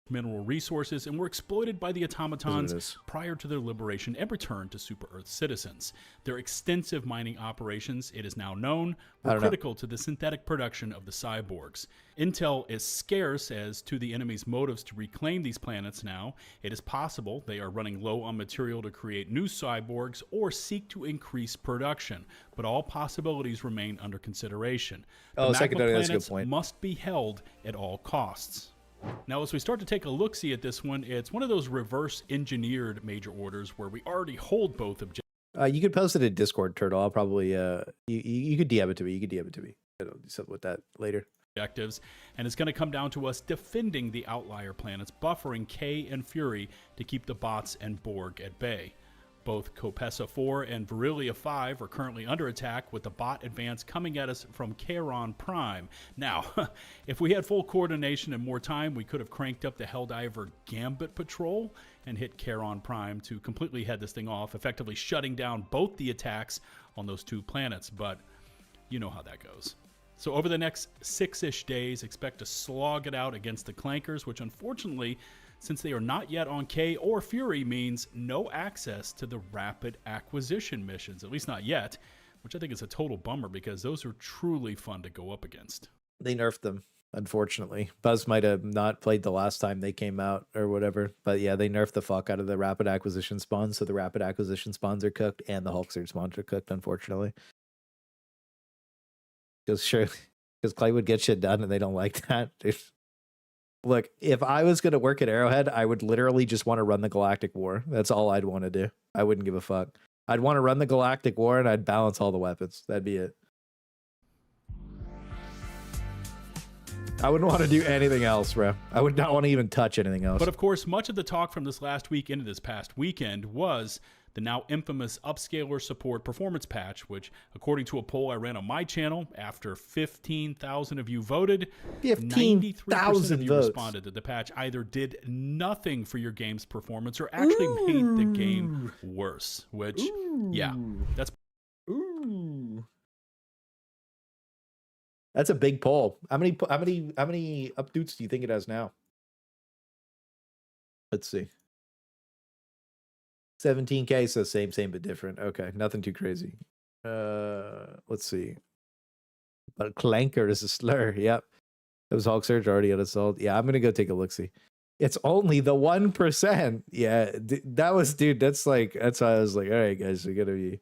Mineral resources and were exploited by the automatons prior to their liberation and return to Super Earth citizens. Their extensive mining operations, it is now known, were critical to the synthetic production of the cyborgs. Intel is scarce as to the enemy's motives to reclaim these planets now. It is possible they are running low on material to create new cyborgs or seek to increase production, but all possibilities remain under consideration. The magma planets must be held at all costs. Now, as we start to take a look-see at this one, it's one of those reverse-engineered major orders where we already hold both objectives. You could post it in Discord, Turtle. I'll probably, you could DM it to me. You could DM it to me. I'll do something with that later. Objectives, and it's going to come down to us defending the outlier planets, buffering K and Fury to keep the bots and Borg at bay. Both Copessa 4 and Virilia 5 are currently under attack, with the bot advance coming at us from Charon Prime. Now, if we had full coordination and more time, we could have cranked up the Helldiver Gambit Patrol and hit Charon Prime to completely head this thing off, effectively shutting down both the attacks on those two planets, but you know how that goes. So over the next 6-ish days, expect to slog it out against the Clankers, which unfortunately, since they are not yet on K or Fury, means no access to the rapid acquisition missions, at least not yet, which I think is a total bummer because those are truly fun to go up against. They nerfed them. unfortunately. Buzz might have not played the last time they came out or whatever. But yeah, they nerfed the fuck out of the rapid acquisition spawns, so the rapid acquisition spawns are cooked and the Hulkster spawns are cooked, unfortunately. Because Clay would get shit done and they don't like that. Look, if I was going to work at Arrowhead, I would literally just want to run the Galactic War. That's all I'd want to do. I wouldn't give a fuck. I'd want to run the Galactic War and I'd balance all the weapons. That'd be it. I wouldn't want to do anything else, bro. I would not want to even touch anything else. But of course, much of the talk from this last week into this past weekend was the now infamous upscaler support performance patch, which, according to a poll I ran on my channel, after 15,000 of you voted, 93% of you responded that the patch either did nothing for your game's performance or actually made the game worse. Which, yeah, that's... That's a big poll. How many updates do you think it has now? Let's see. 17K, so same but different. Okay, nothing too crazy. Let's see. But Clanker is a slur. Yep. It was Hulk Surge already at assault. Yeah, I'm gonna go take a look-see. It's only the 1%. Yeah, that was, dude, that's why I was like, all right, guys, we gotta be...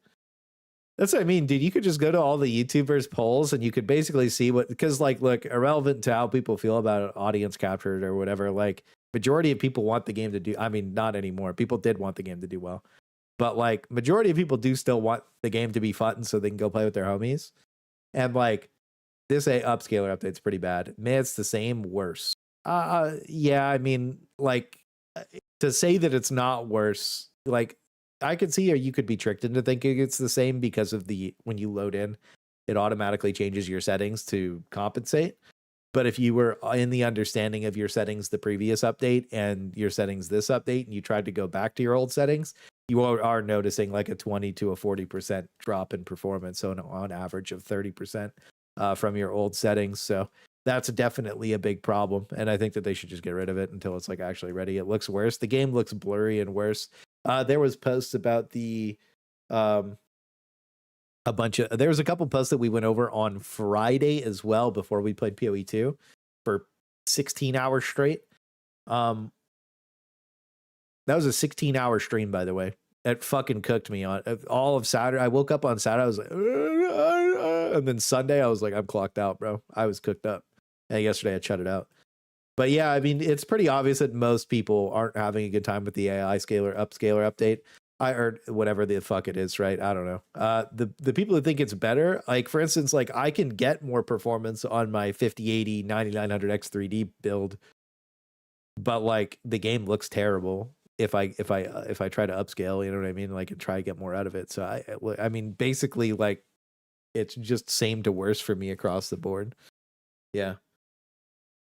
That's what I mean, dude. You could just go to all the YouTubers' polls and you could basically see what, because like, look, irrelevant to how people feel about audience captured or whatever, like majority of people want the game to do, I mean, not anymore. People did want the game to do well, but like majority of people do still want the game to be fun so they can go play with their homies. And like this upscaler update's pretty bad. Man, it's the same, worse. Yeah, I mean, like to say that it's not worse, like I could see, or you could be tricked into thinking it's the same because of when you load in, it automatically changes your settings to compensate. But if you were in the understanding of your settings the previous update and your settings this update, and you tried to go back to your old settings, you are noticing like a 20 to a 40% drop in performance. So on average of 30% from your old settings. So that's definitely a big problem. And I think that they should just get rid of it until it's like actually ready. It looks worse. The game looks blurry and worse. There was posts about there was a couple posts that we went over on Friday as well before we played PoE 2 for 16 hours straight. That was a 16-hour stream, by the way. It fucking cooked me on all of Saturday. I woke up on Saturday, I was like, and then Sunday I was like, I'm clocked out, bro. I was cooked up. And yesterday I shut it out. But yeah, I mean, it's pretty obvious that most people aren't having a good time with the AI upscaler update. Or whatever the fuck it is, right? I don't know. The people who think it's better, like for instance, like I can get more performance on my 5080 9900X 3D build, but like the game looks terrible if I try to upscale, you know what I mean? Like and try to get more out of it. So I mean, basically, like it's just same to worse for me across the board. Yeah.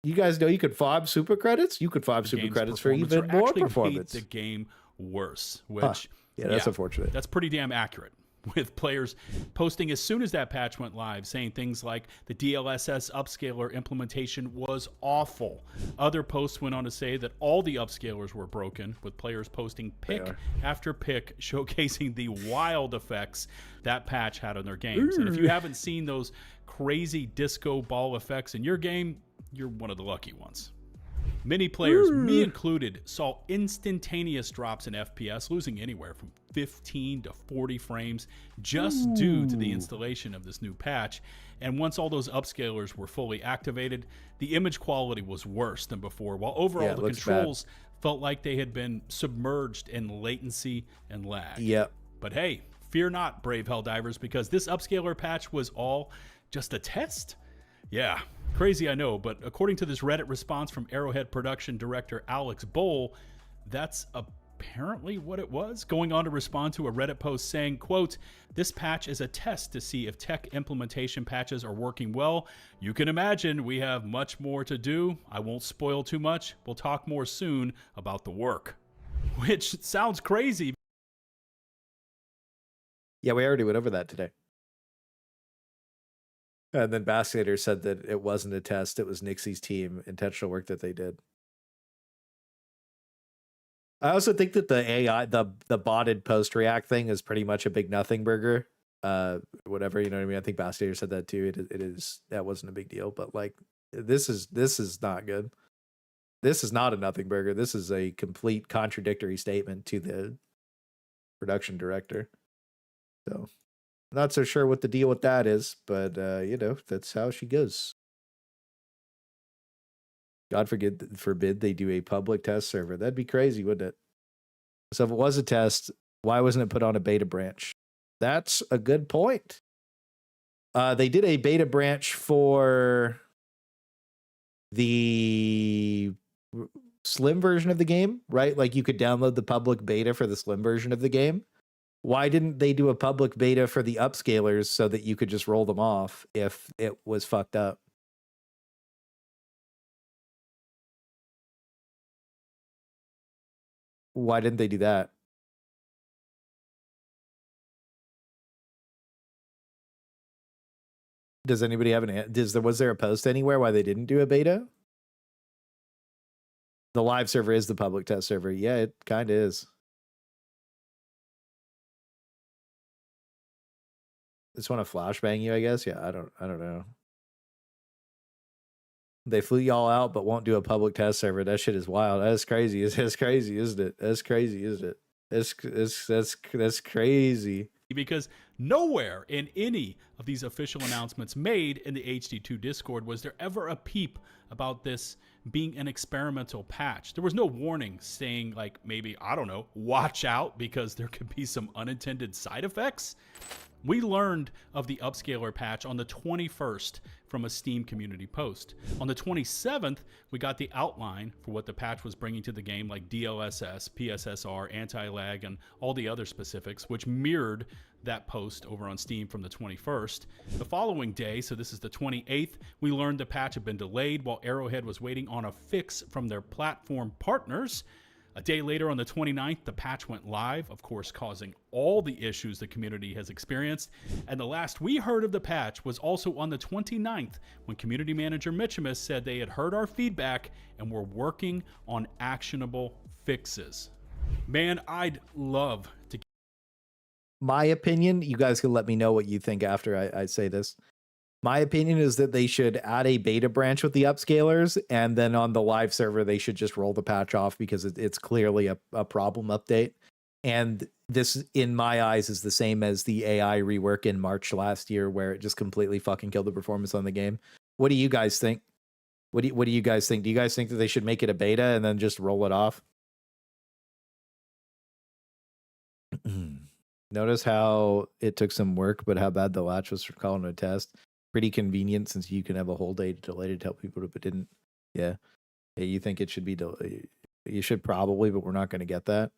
You guys know you could fob super credits. You could fob super credits for even more performance. Made the game worse, which yeah, that's unfortunate. That's pretty damn accurate. With players posting as soon as that patch went live, saying things like the DLSS upscaler implementation was awful. Other posts went on to say that all the upscalers were broken, with players posting pick after pick showcasing the wild effects that patch had on their games. And if you haven't seen those crazy disco ball effects in your game, you're one of the lucky ones. Many players, me included, saw instantaneous drops in FPS, losing anywhere from 15 to 40 frames just due to the installation of this new patch. And once all those upscalers were fully activated, the image quality was worse than before, while overall the controls felt like they had been submerged in latency and lag. Yep. But hey, fear not, brave Helldivers, because this upscaler patch was all just a test. Yeah, crazy, I know, but according to this Reddit response from Arrowhead production director Alex Bowl, that's apparently what it was, going on to respond to a Reddit post saying, quote, "This patch is a test to see if tech implementation patches are working well. You can imagine we have much more to do. I won't spoil too much. We'll talk more soon about the work." Which sounds crazy. Yeah, we already went over that today. And then Baskinator said that it wasn't a test. It was Nixie's team, intentional work that they did. I also think that the AI, the botted post react thing is pretty much a big nothing burger. Whatever, you know what I mean? I think Baskinator said that too. It is, that wasn't a big deal, but like this is not good. This is not a nothing burger. This is a complete contradictory statement to the production director. So, not so sure what the deal with that is, but that's how she goes. God forbid they do a public test server. That'd be crazy, wouldn't it? So if it was a test, why wasn't it put on a beta branch? That's a good point. They did a beta branch for the slim version of the game, right? Like you could download the public beta for the slim version of the game. Why didn't they do a public beta for the upscalers so that you could just roll them off if it was fucked up? Why didn't they do that? Does anybody have was there a post anywhere why they didn't do a beta? The live server is the public test server. Yeah, it kind of is. Just want to flashbang you, I guess. Yeah, I don't know. They flew y'all out, but won't do a public test server. That shit is wild. That's crazy. That's crazy, isn't it? That's crazy, isn't it? That's crazy. Because nowhere in any of these official announcements made in the HD2 Discord was there ever a peep about this being an experimental patch. There was no warning saying, like, maybe, I don't know, watch out because there could be some unintended side effects. We learned of the upscaler patch on the 21st from a Steam community post. On the 27th, we got the outline for what the patch was bringing to the game, like DLSS, PSSR, anti-lag, and all the other specifics, which mirrored that post over on Steam from the 21st. The following day, so this is the 28th, we learned the patch had been delayed while Arrowhead was waiting on a fix from their platform partners. A day later, on the 29th, the patch went live, of course, causing all the issues the community has experienced. And the last we heard of the patch was also on the 29th, when community manager Mitchimus said they had heard our feedback and were working on actionable fixes. Man, I'd love to. My opinion, you guys can let me know what you think after I say this. My opinion is that they should add a beta branch with the upscalers, and then on the live server, they should just roll the patch off because it's clearly a problem update. And this, in my eyes, is the same as the AI rework in March last year, where it just completely fucking killed the performance on the game. What do you guys think? What do you guys think? Do you guys think that they should make it a beta and then just roll it off? Notice how it took some work, but how bad the latch was for calling it a test. Pretty convenient since you can have a whole day delay to tell people, but didn't. Yeah, you think it should be delayed? You should probably, but we're not going to get that.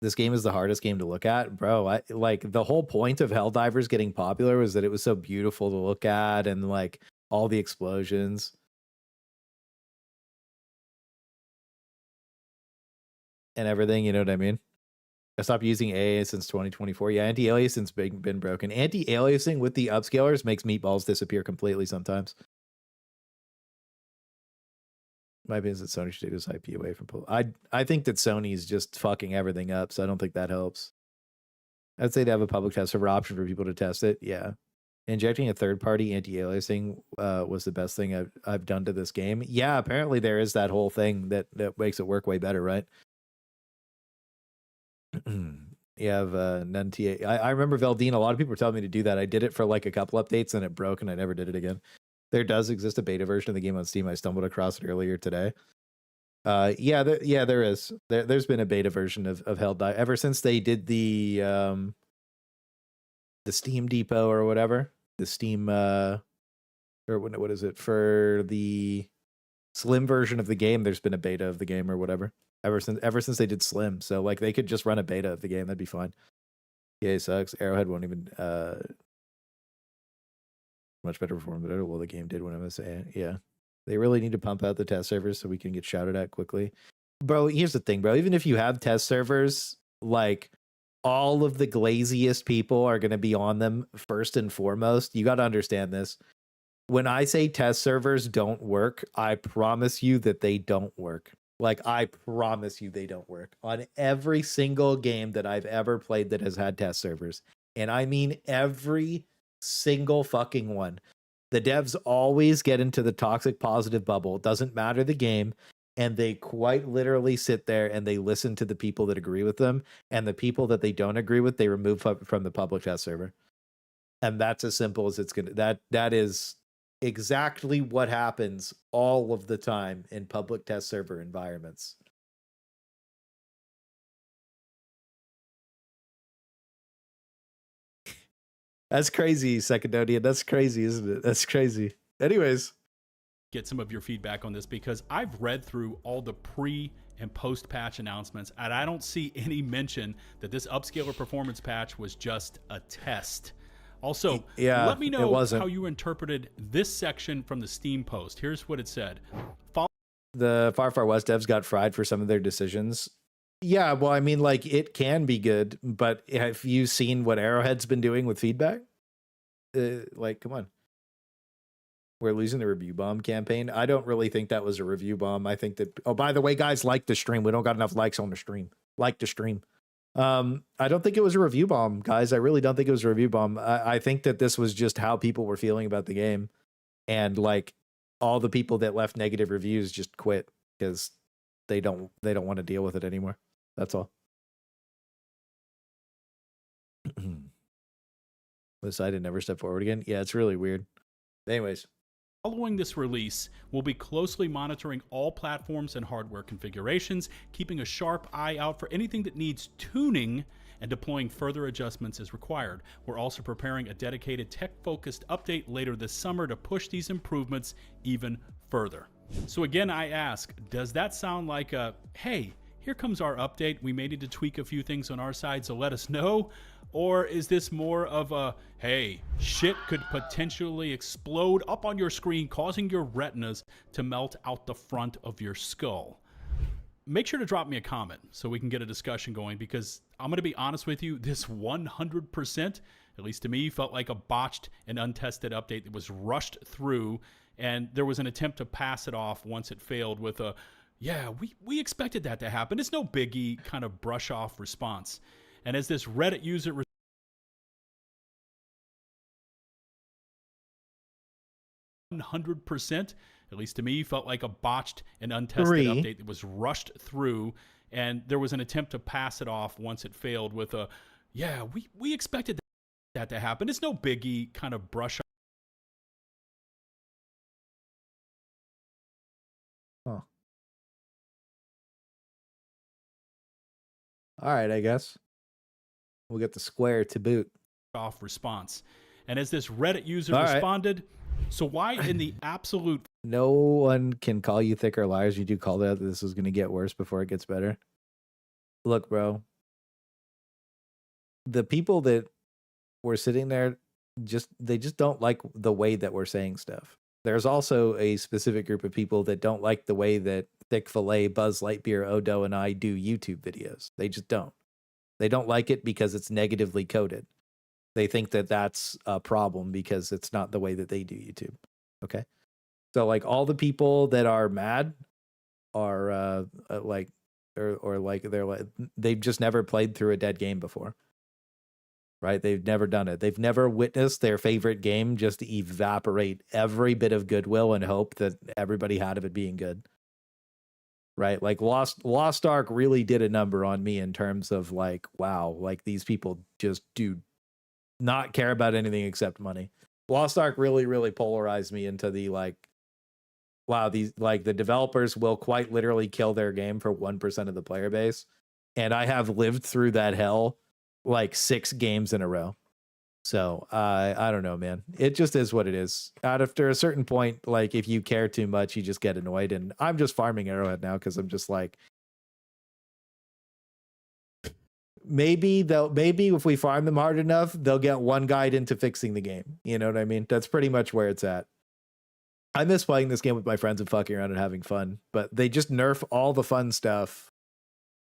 This game is the hardest game to look at, bro. Like the whole point of Helldivers getting popular was that it was so beautiful to look at and like all the explosions. And everything, you know what I mean? I stopped using AA since 2024. Yeah, anti-aliasing's been broken. Anti-aliasing with the upscalers makes meatballs disappear completely sometimes. My opinion is that Sony should take this IP away from I think that Sony's just fucking everything up, so I don't think that helps. I'd say to have a public test server option for people to test it. Yeah. Injecting a third-party anti-aliasing was the best thing I've done to this game. Yeah, apparently there is that whole thing that makes it work way better, right? You have NunTA. I remember Veldine. A lot of people were telling me to do that. I did it for like a couple updates and it broke and I never did it again. There does exist a beta version of the game on Steam. I stumbled across it earlier today. Yeah, there is. There's been a beta version of Helldive ever since they did the Steam Depot or whatever. The Steam or what is it for the Slim version of the game? There's been a beta of the game or whatever. Ever since they did Slim, so like they could just run a beta of the game, that'd be fine. Yeah, sucks. Arrowhead won't even much better perform than well the game did when I was saying. Yeah, they really need to pump out the test servers so we can get shouted at quickly, bro. Here's the thing, bro. Even if you have test servers, like all of the glaziest people are going to be on them first and foremost. You got to understand this. When I say test servers don't work, I promise you that they don't work. Like, I promise you they don't work on every single game that I've ever played that has had test servers. And I mean every single fucking one. The devs always get into the toxic positive bubble. It doesn't matter the game. And they quite literally sit there and they listen to the people that agree with them. And the people that they don't agree with, they remove from the public test server. And that's as simple as it's going to. That is exactly what happens all of the time in public test server environments. That's crazy, Secondodian. That's crazy, isn't it? That's crazy. Anyways. Get some of your feedback on this, because I've read through all the pre and post patch announcements, and I don't see any mention that this upscaler performance patch was just a test. Also, let me know how you interpreted this section from the Steam post. Here's what it said. The Far Far West devs got fried for some of their decisions. Yeah, well, I mean, like, it can be good, but have you seen what Arrowhead's been doing with feedback? Like, come on. We're losing the review bomb campaign. I don't really think that was a review bomb. I think that, oh, by the way, guys, like the stream. We don't got enough likes on the stream. Like the stream. I don't think it was a review bomb, guys. I really don't think it was a review bomb. I think that this was just how people were feeling about the game. And like all the people that left negative reviews just quit because they don't want to deal with it anymore. That's all. Decided never step forward again. Yeah, it's really weird. Anyways. Following this release, we'll be closely monitoring all platforms and hardware configurations, keeping a sharp eye out for anything that needs tuning and deploying further adjustments as required. We're also preparing a dedicated tech-focused update later this summer to push these improvements even further. So again, I ask, does that sound like a, hey, here comes our update, we may need to tweak a few things on our side, so let us know? Or is this more of a, hey, shit could potentially explode up on your screen, causing your retinas to melt out the front of your skull? Make sure to drop me a comment so we can get a discussion going, because I'm going to be honest with you, this 100%, at least to me, felt like a botched and untested update that was rushed through, and there was an attempt to pass it off once it failed with a, yeah, we expected that to happen. It's no biggie kind of brush off response. And as this Reddit user 100%, at least to me, felt like a botched and untested update that was rushed through, and there was an attempt to pass it off once it failed with a, yeah, we expected that to happen. It's no biggie kind of brush off. All right, I guess. We'll get the square to boot. Off response. And as this Reddit user responded, so why in the absolute... No one can call you thick or liars. You do call that this is going to get worse before it gets better. Look, bro. The people that were sitting there, they just don't like the way that we're saying stuff. There's also a specific group of people that don't like the way that Thick Filet, Buzz Lightyear, Odo, and I do YouTube videos. They just don't. They don't like it because it's negatively coded. They think that that's a problem because it's not the way that they do YouTube. Okay. So like all the people that are mad are like, or like they're like, they've just never played through a dead game before. Right? They've never done it. They've never witnessed their favorite game just evaporate every bit of goodwill and hope that everybody had of it being good. Right? Like Lost Ark really did a number on me in terms of like, wow, like these people just do not care about anything except money. Lost Ark really, really polarized me into the like, wow, these like the developers will quite literally kill their game for 1% of the player base. And I have lived through that hell like 6 games in a row. So I don't know, man. It just is what it is. After a certain point, like if you care too much, you just get annoyed. And I'm just farming Arrowhead now because I'm just like, maybe if we farm them hard enough, they'll get one guide into fixing the game. You know what I mean? That's pretty much where it's at. I miss playing this game with my friends and fucking around and having fun, but they just nerf all the fun stuff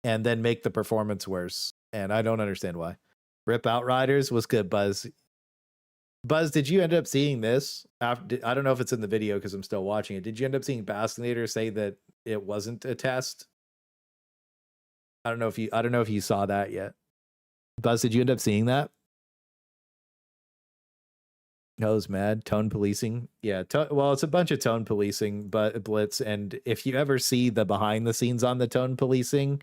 and then make the performance worse. And I don't understand why. Rip Outriders was good, Buzz. Buzz, did you end up seeing this? I don't know if it's in the video because I'm still watching it. Did you end up seeing Baskinator say that it wasn't a test? I don't know if you saw that yet. Buzz, did you end up seeing that? Hose mad. Tone policing. Yeah. Well, it's a bunch of tone policing, but Blitz. And if you ever see the behind the scenes on the tone policing,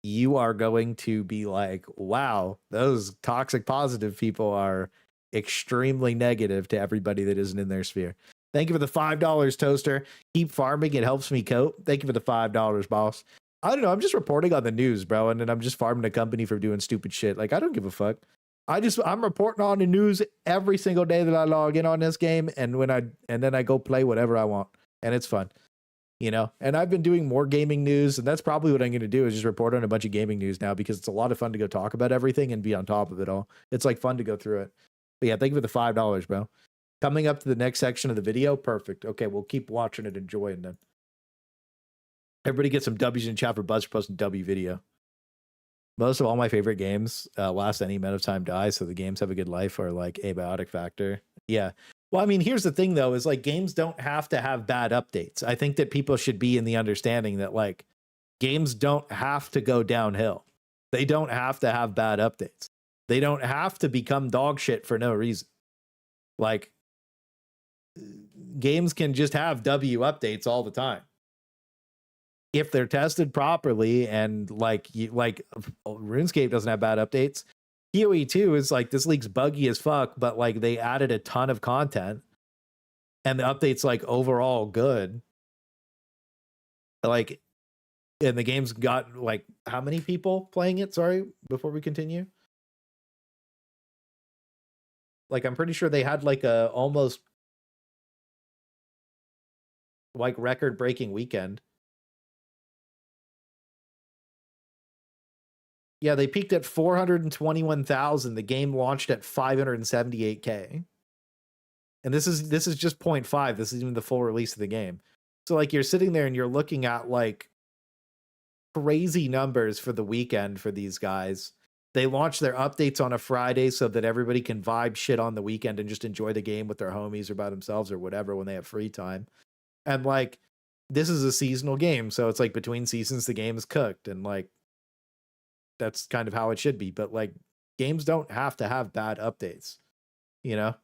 you are going to be like, wow, those toxic positive people are extremely negative to everybody that isn't in their sphere. Thank you for the $5, Toaster. Keep farming. It helps me cope. Thank you for the $5, boss. I don't know. I'm just reporting on the news, bro. And then I'm just farming a company for doing stupid shit. Like, I don't give a fuck. I'm reporting on the news every single day that I log in on this game. And then I go play whatever I want. And it's fun. You know, and I've been doing more gaming news, and that's probably what I'm going to do is just report on a bunch of gaming news now, because it's a lot of fun to go talk about everything and be on top of it all. It's like fun to go through it. But yeah, thank you for the $5, bro. Coming up to the next section of the video. Perfect. Okay, we'll keep watching it, enjoying then. Everybody get some W's in chat for Buzz for posting W video. Most of all my favorite games last any amount of time die, so the games have a good life, or like abiotic factor. Yeah. Well, I mean, here's the thing, though, is like games don't have to have bad updates. I think that people should be in the understanding that like games don't have to go downhill. They don't have to have bad updates. They don't have to become dog shit for no reason. Like games can just have W updates all the time if they're tested properly. And like RuneScape doesn't have bad updates. PoE 2 is like, this league's buggy as fuck, but like they added a ton of content and the update's like overall good. Like, and the game's got like how many people playing it? Sorry, before we continue. Like, I'm pretty sure they had like a almost like record breaking weekend. Yeah, they peaked at 421,000. The game launched at 578K. And this is just 0.5. This is even the full release of the game. So like you're sitting there and you're looking at like crazy numbers for the weekend for these guys. They launch their updates on a Friday so that everybody can vibe shit on the weekend and just enjoy the game with their homies or by themselves or whatever when they have free time. And like this is a seasonal game, so it's like between seasons the game is cooked, and like that's kind of how it should be. But like games don't have to have bad updates, you know?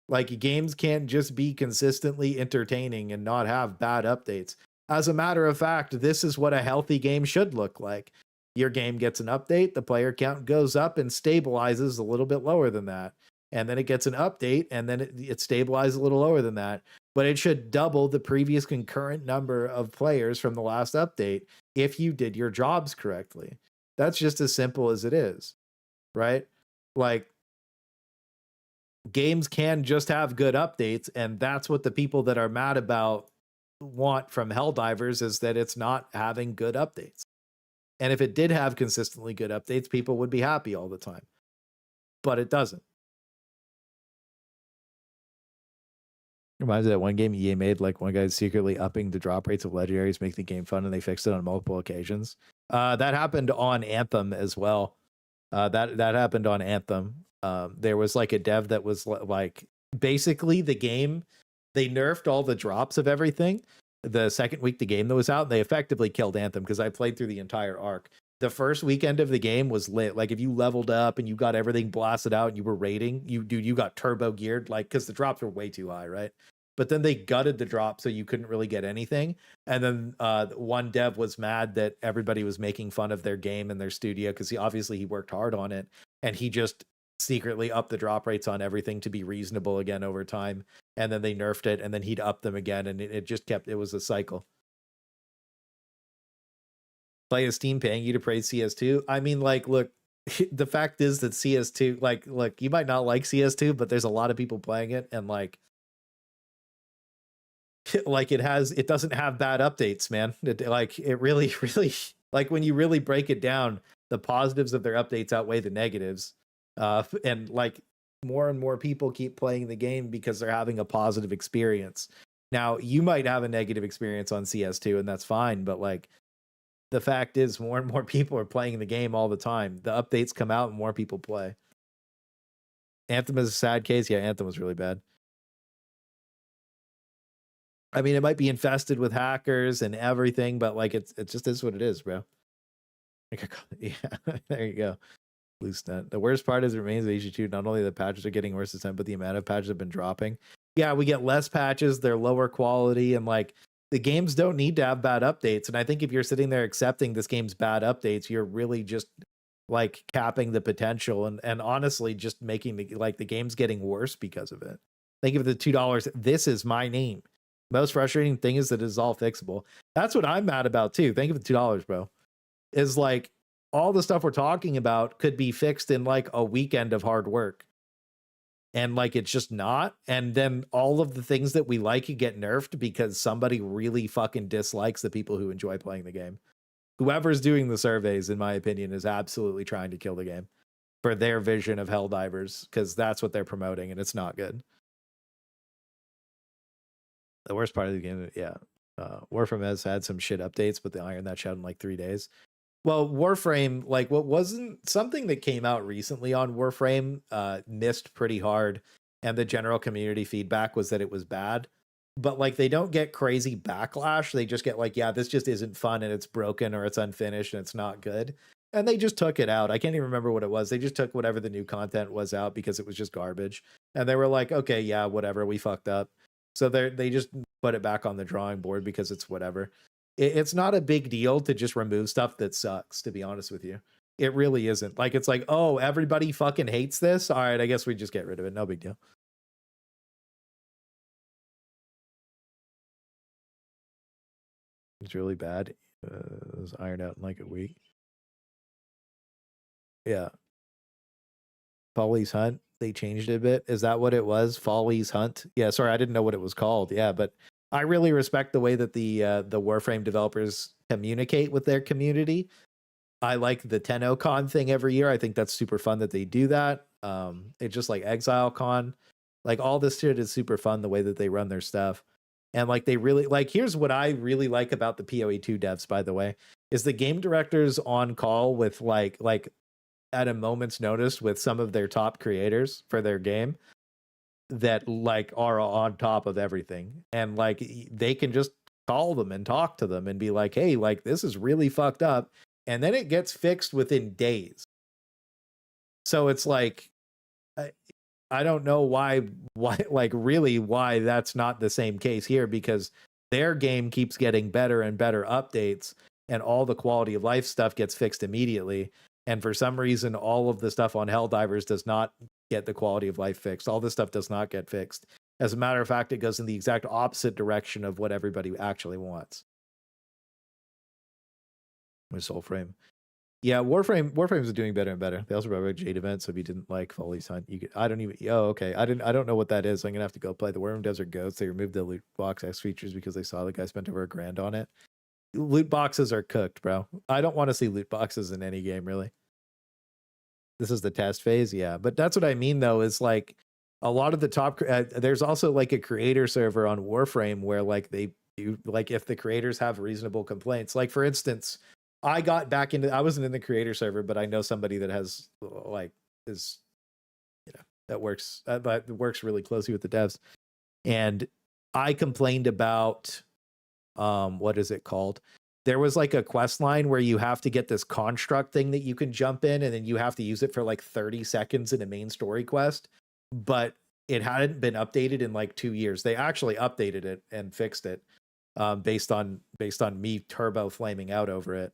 Like games can't just be consistently entertaining and not have bad updates. As a matter of fact, this is what a healthy game should look like. Your game gets an update, the player count goes up and stabilizes a little bit lower than that. And then it gets an update and then it stabilizes a little lower than that. But it should double the previous concurrent number of players from the last update if you did your jobs correctly. That's just as simple as it is, right? Like, games can just have good updates, and that's what the people that are mad about want from Helldivers, is that it's not having good updates. And if it did have consistently good updates, people would be happy all the time. But it doesn't. Reminds me of that one game EA made, like one guy's secretly upping the drop rates of legendaries, make the game fun, and they fixed it on multiple occasions. That happened on Anthem as well. That happened on Anthem. There was like a dev that was like, basically the game, they nerfed all the drops of everything the second week the game that was out, and they effectively killed Anthem, because I played through the entire arc. The first weekend of the game was lit. Like if you leveled up and you got everything blasted out and you were raiding, you got turbo geared, like, because the drops were way too high, right? But then they gutted the drop so you couldn't really get anything. And then one dev was mad that everybody was making fun of their game and their studio, because he worked hard on it, and he just secretly upped the drop rates on everything to be reasonable again over time. And then they nerfed it, and then he'd up them again, and it just kept, it was a cycle. Play is Steam paying you to praise CS2? I mean, like, look, the fact is that CS2, like, look, you might not like CS2, but there's a lot of people playing it, and like it doesn't have bad updates, man. It really, like when you really break it down, the positives of their updates outweigh the negatives. And like more and more people keep playing the game because they're having a positive experience. Now, you might have a negative experience on CS2, and that's fine, but like the fact is more and more people are playing the game all the time. The updates come out and more people play. Anthem is a sad case. Yeah, Anthem was really bad. I mean, it might be infested with hackers and everything, but like it just is what it is, bro. Yeah, there you go. Loose net. The worst part is it remains HG2. Not only the patches are getting worse this time, but the amount of patches have been dropping. Yeah, we get less patches, they're lower quality, and like the games don't need to have bad updates. And I think if you're sitting there accepting this game's bad updates, you're really just like capping the potential and honestly just making the game's getting worse because of it. Think of the $2. This is my name. Most frustrating thing is that it's all fixable. That's what I'm mad about too. Think of the $2, bro. Is like all the stuff we're talking about could be fixed in like a weekend of hard work. And like it's just not. And then all of the things that we like get nerfed because somebody really fucking dislikes the people who enjoy playing the game. Whoever's doing the surveys, in my opinion, is absolutely trying to kill the game for their vision of Helldivers, because that's what they're promoting, and it's not good. The worst part of the game, yeah. Warframe has had some shit updates, but they ironed that shit out in like 3 days. Well, Warframe, like what wasn't something that came out recently on Warframe, missed pretty hard, and the general community feedback was that it was bad. But like they don't get crazy backlash. They just get like, yeah, this just isn't fun and it's broken or it's unfinished and it's not good. And they just took it out. I can't even remember what it was. They just took whatever the new content was out because it was just garbage. And they were like, okay, yeah, whatever, we fucked up. So they just put it back on the drawing board because it's whatever. It's not a big deal to just remove stuff that sucks, to be honest with you. It really isn't. Like it's like, oh, everybody fucking hates this. All right, I guess we just get rid of it. No big deal. It's really bad. It was ironed out in like a week. Yeah. Folly's Hunt. They changed it a bit. Is that what it was? Folly's Hunt? Yeah, sorry, I didn't know what it was called. Yeah, but I really respect the way that the Warframe developers communicate with their community. I like the TennoCon thing every year. I think that's super fun that they do that. It's just like ExileCon. Like all this shit is super fun the way that they run their stuff. And like they really like, here's what I really like about the PoE2 devs, by the way, is the game directors on call with like at a moment's notice with some of their top creators for their game that like are on top of everything. And like they can just call them and talk to them and be like, hey, like this is really fucked up. And then it gets fixed within days. So it's like, I don't know why that's not the same case here, because their game keeps getting better and better updates and all the quality of life stuff gets fixed immediately. And for some reason, all of the stuff on Helldivers does not get the quality of life fixed. All this stuff does not get fixed. As a matter of fact, it goes in the exact opposite direction of what everybody actually wants. My Soulframe. Yeah, Warframe is doing better and better. They also brought back Jade event, so if you didn't like Folly's Hunt, you could, I don't even. Oh, okay. I don't know what that is. I'm gonna have to go play. The Worm Desert Ghosts. They removed the loot box X features because they saw the guy spent over $1,000 on it. Loot boxes are cooked, bro. I don't want to see loot boxes in any game, really. This is the test phase, yeah. But that's what I mean, though, is like a lot of the top. There's also like a creator server on Warframe where like they do like if the creators have reasonable complaints. Like for instance. I got back into, I wasn't in the creator server, but I know somebody that has like is, you know, that works really closely with the devs. And I complained about, what is it called? There was like a quest line where you have to get this construct thing that you can jump in and then you have to use it for like 30 seconds in a main story quest. But it hadn't been updated in like 2 years. They actually updated it and fixed it based on me turbo flaming out over it.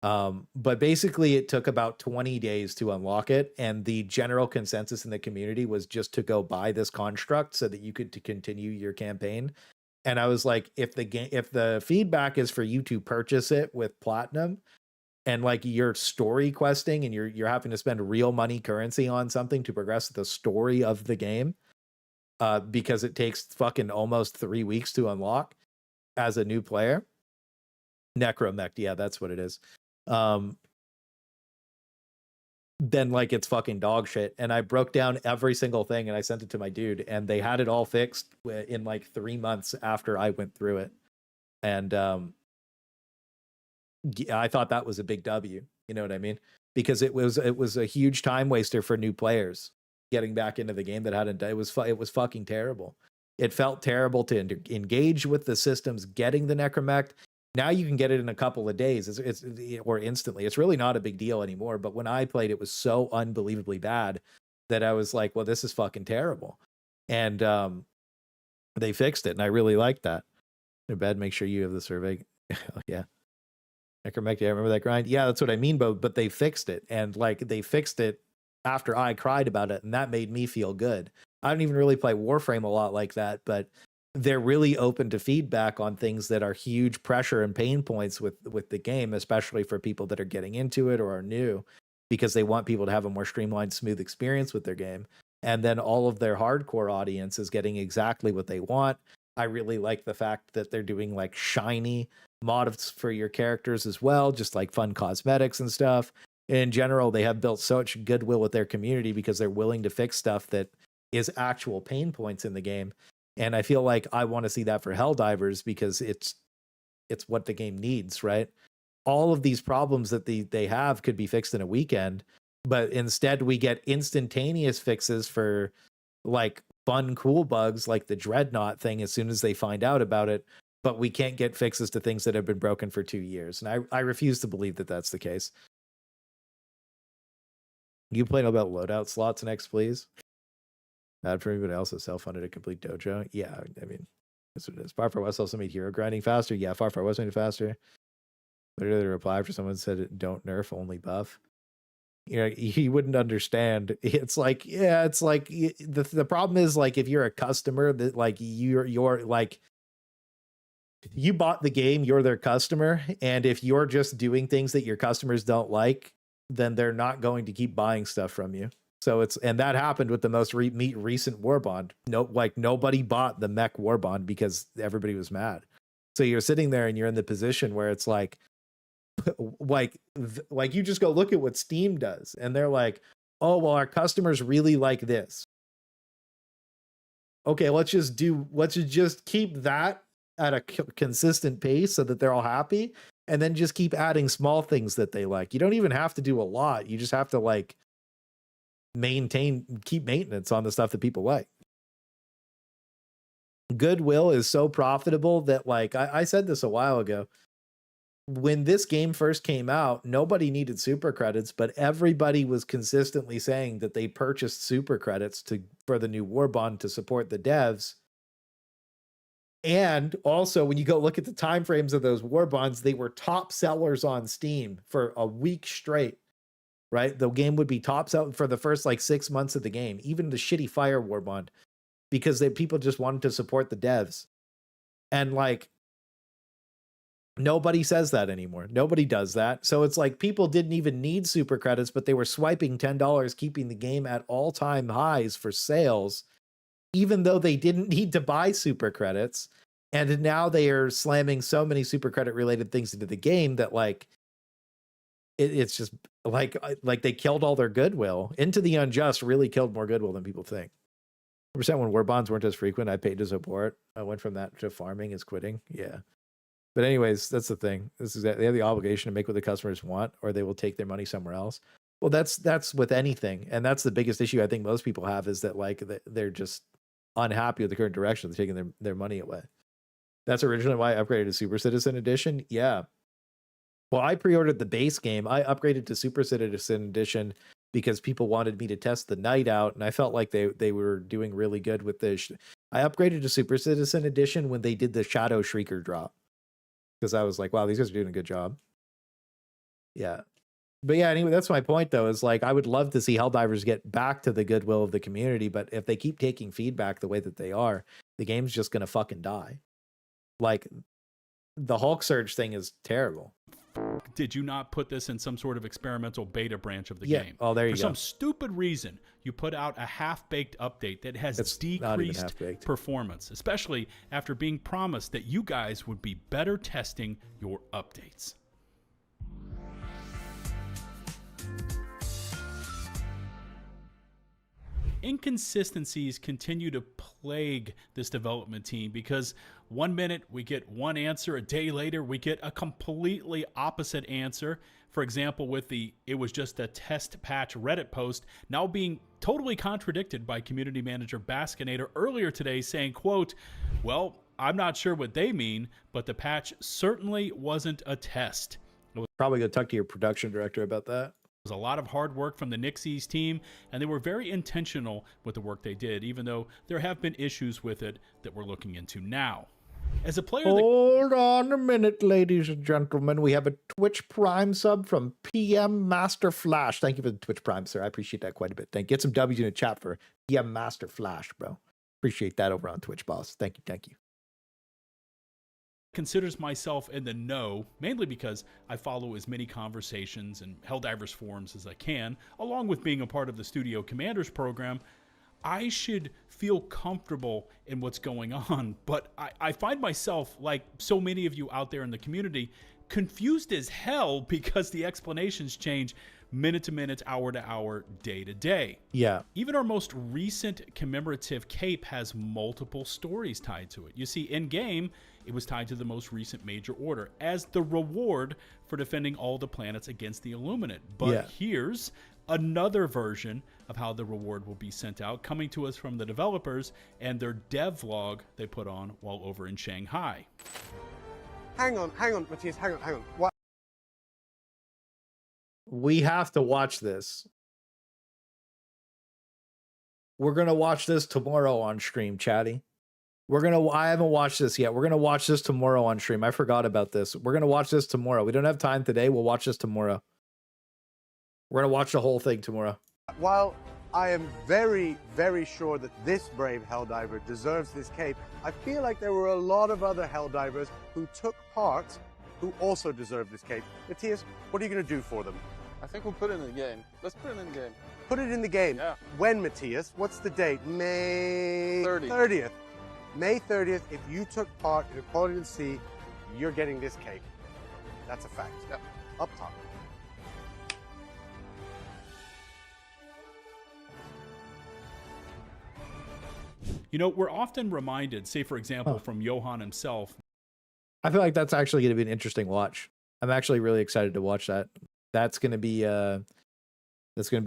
But basically it took about 20 days to unlock it. And the general consensus in the community was just to go buy this construct so that you could to continue your campaign. And I was like, if the feedback is for you to purchase it with platinum and like you're story questing and you're having to spend real money currency on something to progress the story of the game, because it takes fucking almost 3 weeks to unlock as a new player. Necromech, yeah, that's what it is. Then like it's fucking dog shit. And I broke down every single thing and I sent it to my dude and they had it all fixed in like 3 months after I went through it. And yeah, I thought that was a big W, you know what I mean? Because it was a huge time waster for new players getting back into the game that hadn't. It was fucking terrible. It felt terrible to engage with the systems getting the Necromech. Now you can get it in a couple of days, or instantly. It's really not a big deal anymore. But when I played, it was so unbelievably bad that I was like, well, this is fucking terrible. And they fixed it, and I really liked that. In bed, make sure you have the survey. Oh, yeah. Necromectia, I remember that grind. Yeah, that's what I mean, but they fixed it. And like they fixed it after I cried about it, and that made me feel good. I don't even really play Warframe a lot like that, but they're really open to feedback on things that are huge pressure and pain points with the game, especially for people that are getting into it or are new, because they want people to have a more streamlined, smooth experience with their game. And then all of their hardcore audience is getting exactly what they want. I really like the fact that they're doing like shiny mods for your characters as well, just like fun cosmetics and stuff. In general, they have built such goodwill with their community because they're willing to fix stuff that is actual pain points in the game. And I feel like I want to see that for Helldivers because it's what the game needs, right? All of these problems that they have could be fixed in a weekend, but instead we get instantaneous fixes for like fun, cool bugs like the Dreadnought thing as soon as they find out about it, but we can't get fixes to things that have been broken for 2 years. And I refuse to believe that that's the case. You playing about loadout slots next, please? Bad for anybody else that self-funded a complete dojo. Yeah, I mean, that's what it is. Far Far West also made hero grinding faster. Yeah, Far Far West made it faster. Literally, the reply for someone said, "Don't nerf, only buff." You know, he wouldn't understand. It's like, yeah, it's like the problem is like if you're a customer that like you're like you bought the game, you're their customer, and if you're just doing things that your customers don't like, then they're not going to keep buying stuff from you. So and that happened with the most recent war bond. Nobody bought the mech war bond because everybody was mad. So you're sitting there and you're in the position where it's like you just go look at what Steam does, and they're like, oh, well, our customers really like this. Okay, let's just keep that at a consistent pace so that they're all happy, and then just keep adding small things that they like. You don't even have to do a lot. You just have to like keep maintenance on the stuff that people like. Goodwill is so profitable that like I said this a while ago. When this game first came out, nobody needed super credits, but everybody was consistently saying that they purchased super credits for the new war bond to support the devs. And also, when you go look at the time frames of those war bonds, they were top sellers on Steam for a week straight. Right? The game would be top sell for the first like 6 months of the game, even the shitty Fire War bond, because people just wanted to support the devs. And like, nobody says that anymore. Nobody does that. So it's like people didn't even need super credits, but they were swiping $10, keeping the game at all-time highs for sales, even though they didn't need to buy super credits. And now they are slamming so many super credit related things into the game that like, it's just like they killed all their goodwill. Into the Unjust really killed more goodwill than people think. % when war bonds weren't as frequent, I paid to support. I went from that to farming is quitting. Yeah. But anyways, that's the thing. They have the obligation to make what the customers want, or they will take their money somewhere else. Well, that's with anything. And that's the biggest issue I think most people have, is that like they're just unhappy with the current direction. They're taking their money away. That's originally why I upgraded to Super Citizen Edition. Yeah. Well, I pre-ordered the base game. I upgraded to Super Citizen Edition because people wanted me to test the night out, and I felt like they were doing really good with this. I upgraded to Super Citizen Edition when they did the Shadow Shrieker drop, because I was like, wow, these guys are doing a good job. Yeah. But yeah, anyway, that's my point, though, is like I would love to see Helldivers get back to the goodwill of the community, but if they keep taking feedback the way that they are, the game's just going to fucking die. Like, the Hulk Surge thing is terrible. Did you not put this in some sort of experimental beta branch of the Yeah. game? Oh, there you For go. some stupid reason, you put out a half-baked update that has It's not even decreased half-baked. performance, especially after being promised that you guys would be better testing your updates. Inconsistencies continue to plague this development team because 1 minute we get one answer, a day later we get a completely opposite answer. For example, with it was just a test patch Reddit post now being totally contradicted by community manager Baskinator earlier today saying, quote, well, I'm not sure what they mean, but the patch certainly wasn't a test. Probably go talk to your production director about that. It was a lot of hard work from the Nixies team, and they were very intentional with the work they did, even though there have been issues with it that we're looking into now. As a player, Hold on a minute, ladies and gentlemen. We have a Twitch Prime sub from PM Master Flash. Thank you for the Twitch Prime, sir. I appreciate that quite a bit. Get some W's in the chat for PM Master Flash, bro. Appreciate that over on Twitch, boss. Thank you. considers myself in the know, mainly because I follow as many conversations and Helldivers forums as I can, along with being a part of the Studio Commanders program. I should feel comfortable in what's going on, but I find myself, like so many of you out there in the community, confused as hell because the explanations change minute to minute, hour to hour, day to day. Yeah. Even our most recent commemorative cape has multiple stories tied to it. You see, in game, it was tied to the most recent major order as the reward for defending all the planets against the Illuminate. But here's another version of how the reward will be sent out, coming to us from the developers and their dev vlog they put on while over in Shanghai. Hang on, Matthias, hang on. What? We have to watch this. We're going to watch this tomorrow on stream, Chatty. I haven't watched this yet. We're going to watch this tomorrow on stream. I forgot about this. We're going to watch this tomorrow. We don't have time today. We'll watch this tomorrow. We're going to watch the whole thing tomorrow. While I am very, very sure that this brave Helldiver deserves this cape, I feel like there were a lot of other Helldivers who took part who also deserve this cape. Matthias, what are you going to do for them? I think we'll put it in the game. Let's put it in the game. Put it in the game. Yeah. When, Matthias? What's the date? May 30th. May 30th, if you took part in Equality at Sea, you're getting this cape. That's a fact. Yep. Up top. You know, we're often reminded, say for example, from Johan himself. I feel like that's actually going to be an interesting watch. I'm actually really excited to watch that. That's going to be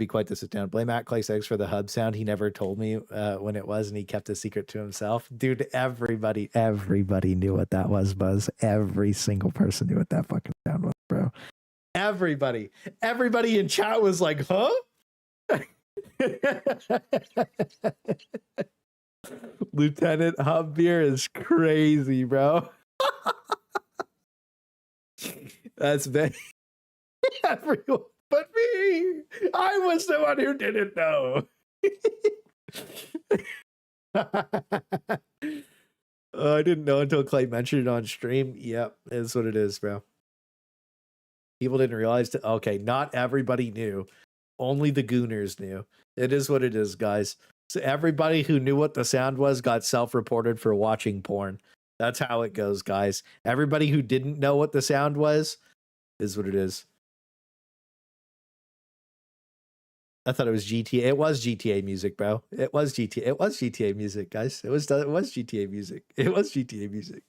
quite the sit down. Blame at Claysthetics for the hub sound. He never told me when it was, and he kept a secret to himself. Dude, everybody knew what that was, Buzz. Every single person knew what that fucking sound was, bro. Everybody in chat was like, huh? Lieutenant Hub Beer is crazy, bro. That's bad. Everyone but me. I was the one who didn't know. I didn't know until Clay mentioned it on stream. Yep, it's what it is, bro. People didn't realize that. Okay, not everybody knew. Only the gooners knew. It is what it is, guys. So everybody who knew what the sound was got self-reported for watching porn. That's how it goes, guys. Everybody who didn't know what the sound was is what it is. I thought it was GTA. It was GTA music, bro. It was GTA. It was GTA music, guys. It was GTA music. It was GTA music.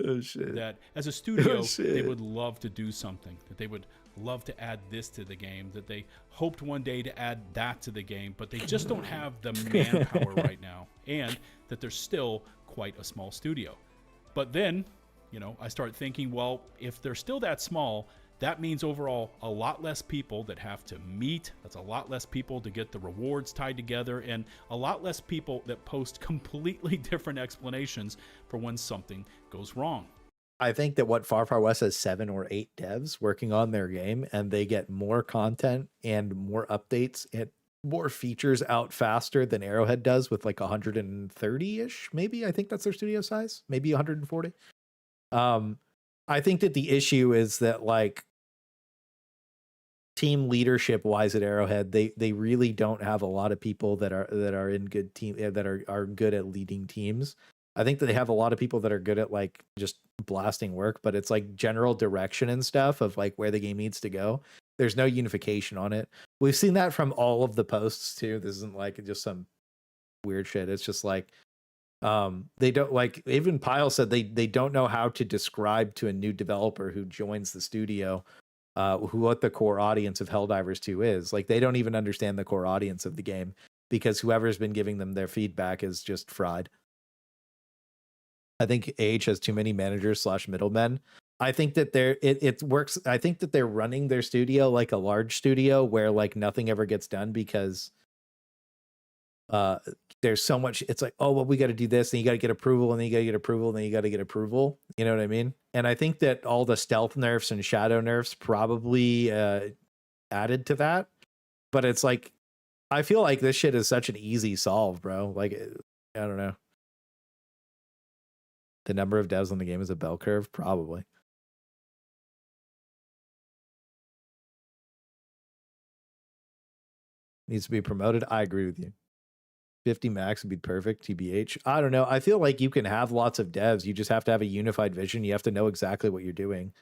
Oh shit. That as a studio, they would love to do something. That they would love to add this to the game. That they hoped one day to add that to the game, but they just don't have the manpower right now. And that they're still quite a small studio. But then, you know, I start thinking, well, if they're still that small, that means overall a lot less people that have to meet. That's a lot less people to get the rewards tied together, and a lot less people that post completely different explanations for when something goes wrong. I think that what Far Far West has 7 or 8 devs working on their game, and they get more content and more updates and more features out faster than Arrowhead does with like 130-ish, maybe. I think that's their studio size, maybe 140. I think that the issue is that, like, team leadership wise at Arrowhead, they really don't have a lot of people that are in good team that are good at leading teams. I think that they have a lot of people that are good at like just blasting work, but it's like general direction and stuff of like where the game needs to go. There's no unification on it. We've seen that from all of the posts too. This isn't like just some weird shit. It's just like they don't, like, even Pyle said they don't know how to describe to a new developer who joins the studio what the core audience of Helldivers 2 is. Like, they don't even understand the core audience of the game because whoever's been giving them their feedback is just fried. I think AH has too many managers / middlemen. I think that it works. I think that they're running their studio like a large studio where like nothing ever gets done because there's so much. It's like, oh well, we got to do this, and you got to get approval, and then you got to get approval, and then you got to get approval. You know what I mean? And I think that all the stealth nerfs and shadow nerfs probably added to that. But it's like, I feel like this shit is such an easy solve, bro. Like, I don't know. The number of devs on the game is a bell curve, probably. Needs to be promoted. I agree with you. 50 max would be perfect, TBH. I don't know. I feel like you can have lots of devs. You just have to have a unified vision. You have to know exactly what you're doing.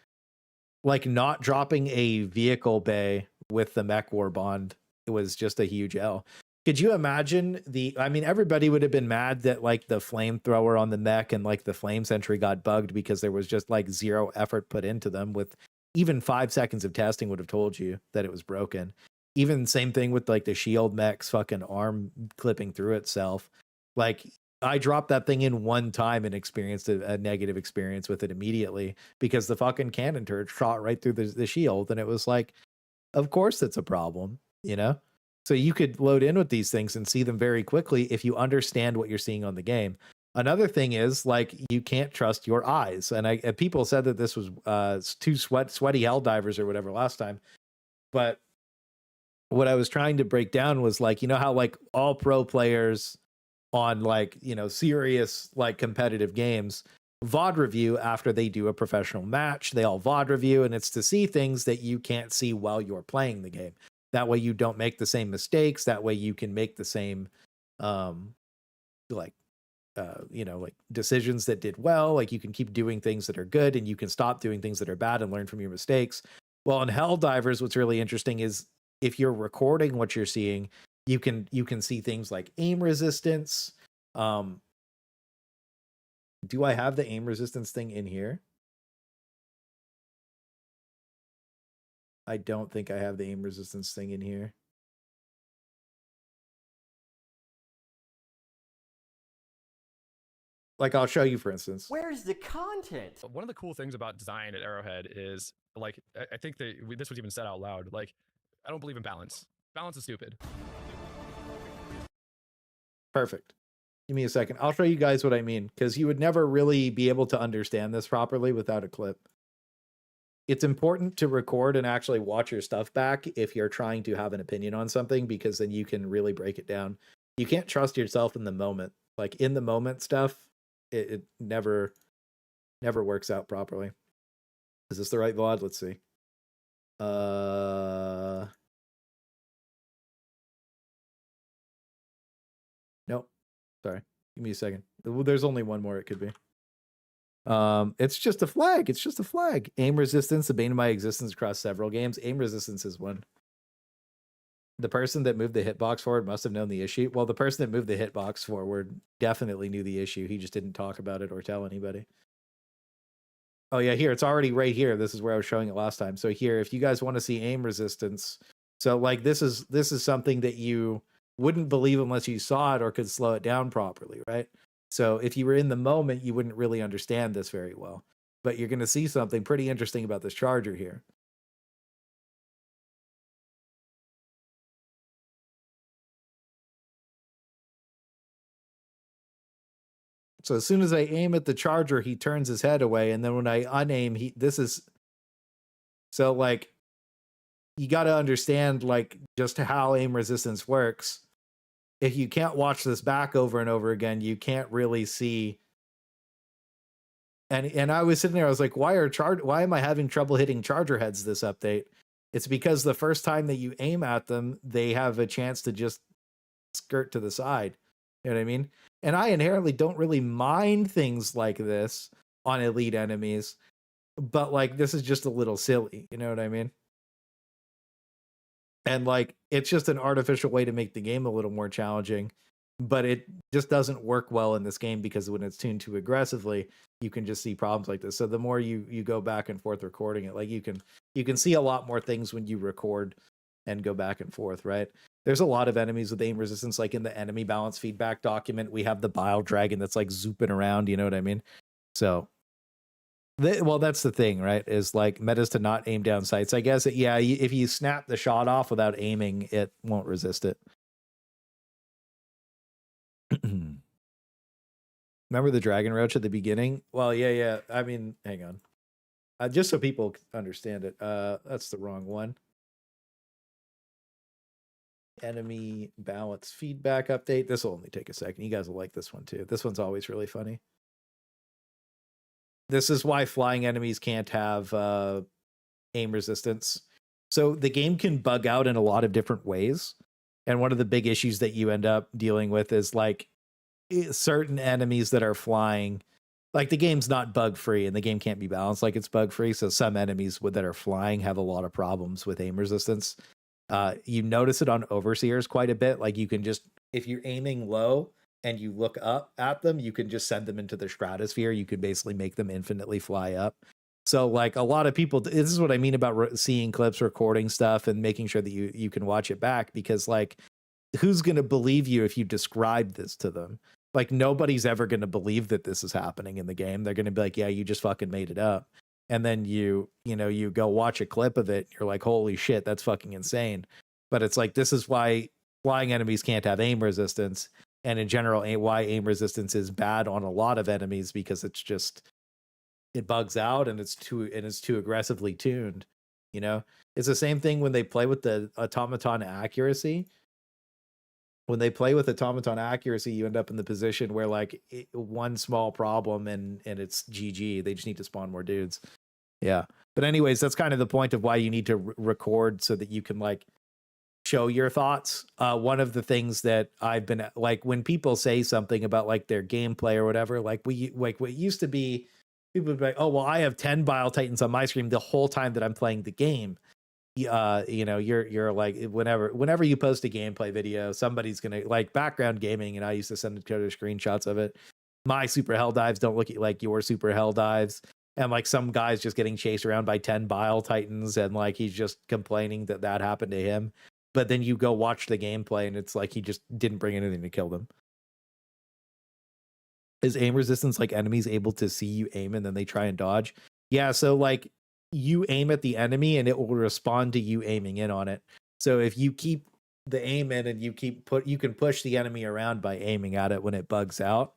Like not dropping a vehicle bay with the mech war bond, it was just a huge L. Could you imagine I mean, everybody would have been mad that like the flamethrower on the mech and like the flame sentry got bugged because there was just like zero effort put into them. With even 5 seconds of testing would have told you that it was broken. Even same thing with like the shield mech's fucking arm clipping through itself. Like I dropped that thing in one time and experienced a negative experience with it immediately because the fucking cannon turret shot right through the shield. And it was like, of course that's a problem, you know? So you could load in with these things and see them very quickly if you understand what you're seeing on the game. Another thing is like you can't trust your eyes. And people said that this was too sweaty Helldivers or whatever last time. But what I was trying to break down was like, you know how like all pro players on like, you know, serious like competitive games VOD review after they do a professional match. They all VOD review, and it's to see things that you can't see while you're playing the game. That way you don't make the same mistakes. That way you can make the same you know, like decisions that did well. Like you can keep doing things that are good and you can stop doing things that are bad and learn from your mistakes. Well, in Helldivers, what's really interesting is if you're recording what you're seeing, you can see things like aim resistance. Do I have the aim resistance thing in here? I don't think I have the aim resistance thing in here. Like I'll show you, for instance. Where's the content? One of the cool things about design at Arrowhead is like, I think that this was even said out loud. Like, I don't believe in balance. Balance is stupid. Perfect. Give me a second. I'll show you guys what I mean, because you would never really be able to understand this properly without a clip. It's important to record and actually watch your stuff back if you're trying to have an opinion on something, because then you can really break it down. You can't trust yourself in the moment. Like in the moment stuff, it never works out properly. Is this the right VOD? Let's see. Nope. Sorry. Give me a second. There's only one more it could be. It's just a flag. It's just a flag. Aim resistance, the bane of my existence across several games. Aim resistance is one. The person that moved the hitbox forward must have known the issue. Well, the person that moved the hitbox forward definitely knew the issue. He just didn't talk about it or tell anybody. Oh yeah, here, it's already right here. This is where I was showing it last time. So here, if you guys want to see aim resistance, so like this is something that you wouldn't believe unless you saw it or could slow it down properly, right? So if you were in the moment, you wouldn't really understand this very well. But you're going to see something pretty interesting about this charger here. So as soon as I aim at the charger, he turns his head away. And then when I unaim, this is... So, like, you got to understand, like, just how aim resistance works. If you can't watch this back over and over again, you can't really see. And I was sitting there, I was like, why am I having trouble hitting charger heads this update? It's because the first time that you aim at them, they have a chance to just skirt to the side. You know what I mean? And I inherently don't really mind things like this on elite enemies, but like this is just a little silly. You know what I mean? And like, it's just an artificial way to make the game a little more challenging, but it just doesn't work well in this game because when it's tuned too aggressively, you can just see problems like this. So the more you go back and forth recording it, like you can see a lot more things when you record and go back and forth, right? There's a lot of enemies with aim resistance, like in the enemy balance feedback document, we have the bile dragon that's like zooping around, you know what I mean? So, well, that's the thing, right? Is like metas to not aim down sights. I guess, yeah, if you snap the shot off without aiming, it won't resist it. Remember the Dragon Roach at the beginning? Well, yeah. I mean, hang on. Just so people understand it, that's the wrong one. Enemy balance feedback update. This will only take a second. You guys will like this one too. This one's always really funny. This is why flying enemies can't have aim resistance. So the game can bug out in a lot of different ways. And one of the big issues that you end up dealing with is like certain enemies that are flying. Like the game's not bug free and the game can't be balanced like it's bug free. So some enemies that are flying have a lot of problems with aim resistance. You notice it on overseers quite a bit. Like you can just, if you're aiming low and you look up at them, you can just send them into the stratosphere. You can basically make them infinitely fly up. So like a lot of people, this is what I mean about seeing clips, recording stuff, and making sure that you can watch it back, because like, who's going to believe you if you describe this to them? Like nobody's ever going to believe that this is happening in the game. They're going to be like, yeah, you just fucking made it up. And then you go watch a clip of it. You're like, holy shit, that's fucking insane. But it's like, this is why flying enemies can't have aim resistance. And in general, why aim resistance is bad on a lot of enemies, because it's just, it bugs out and it's too aggressively tuned. You know, it's the same thing when they play with the automaton accuracy. When they play with automaton accuracy, you end up in the position where like one small problem and it's GG. They just need to spawn more dudes. Yeah. But anyways, that's kind of the point of why you need to record, so that you can like show your thoughts. One of the things that I've been like, when people say something about like their gameplay or whatever, like what used to be, people would be like, oh, well, I have 10 Bile Titans on my screen the whole time that I'm playing the game. You're like, whenever you post a gameplay video, somebody's gonna like background gaming, and I used to send each other screenshots of it. My super helldives don't look like your super helldives, and like some guy's just getting chased around by 10 Bile Titans, and like he's just complaining that happened to him. But then you go watch the gameplay, and it's like he just didn't bring anything to kill them. Is aim resistance like enemies able to see you aim and then they try and dodge? Yeah, so like you aim at the enemy and it will respond to you aiming in on it. So if you keep the aim in and you can push the enemy around by aiming at it when it bugs out.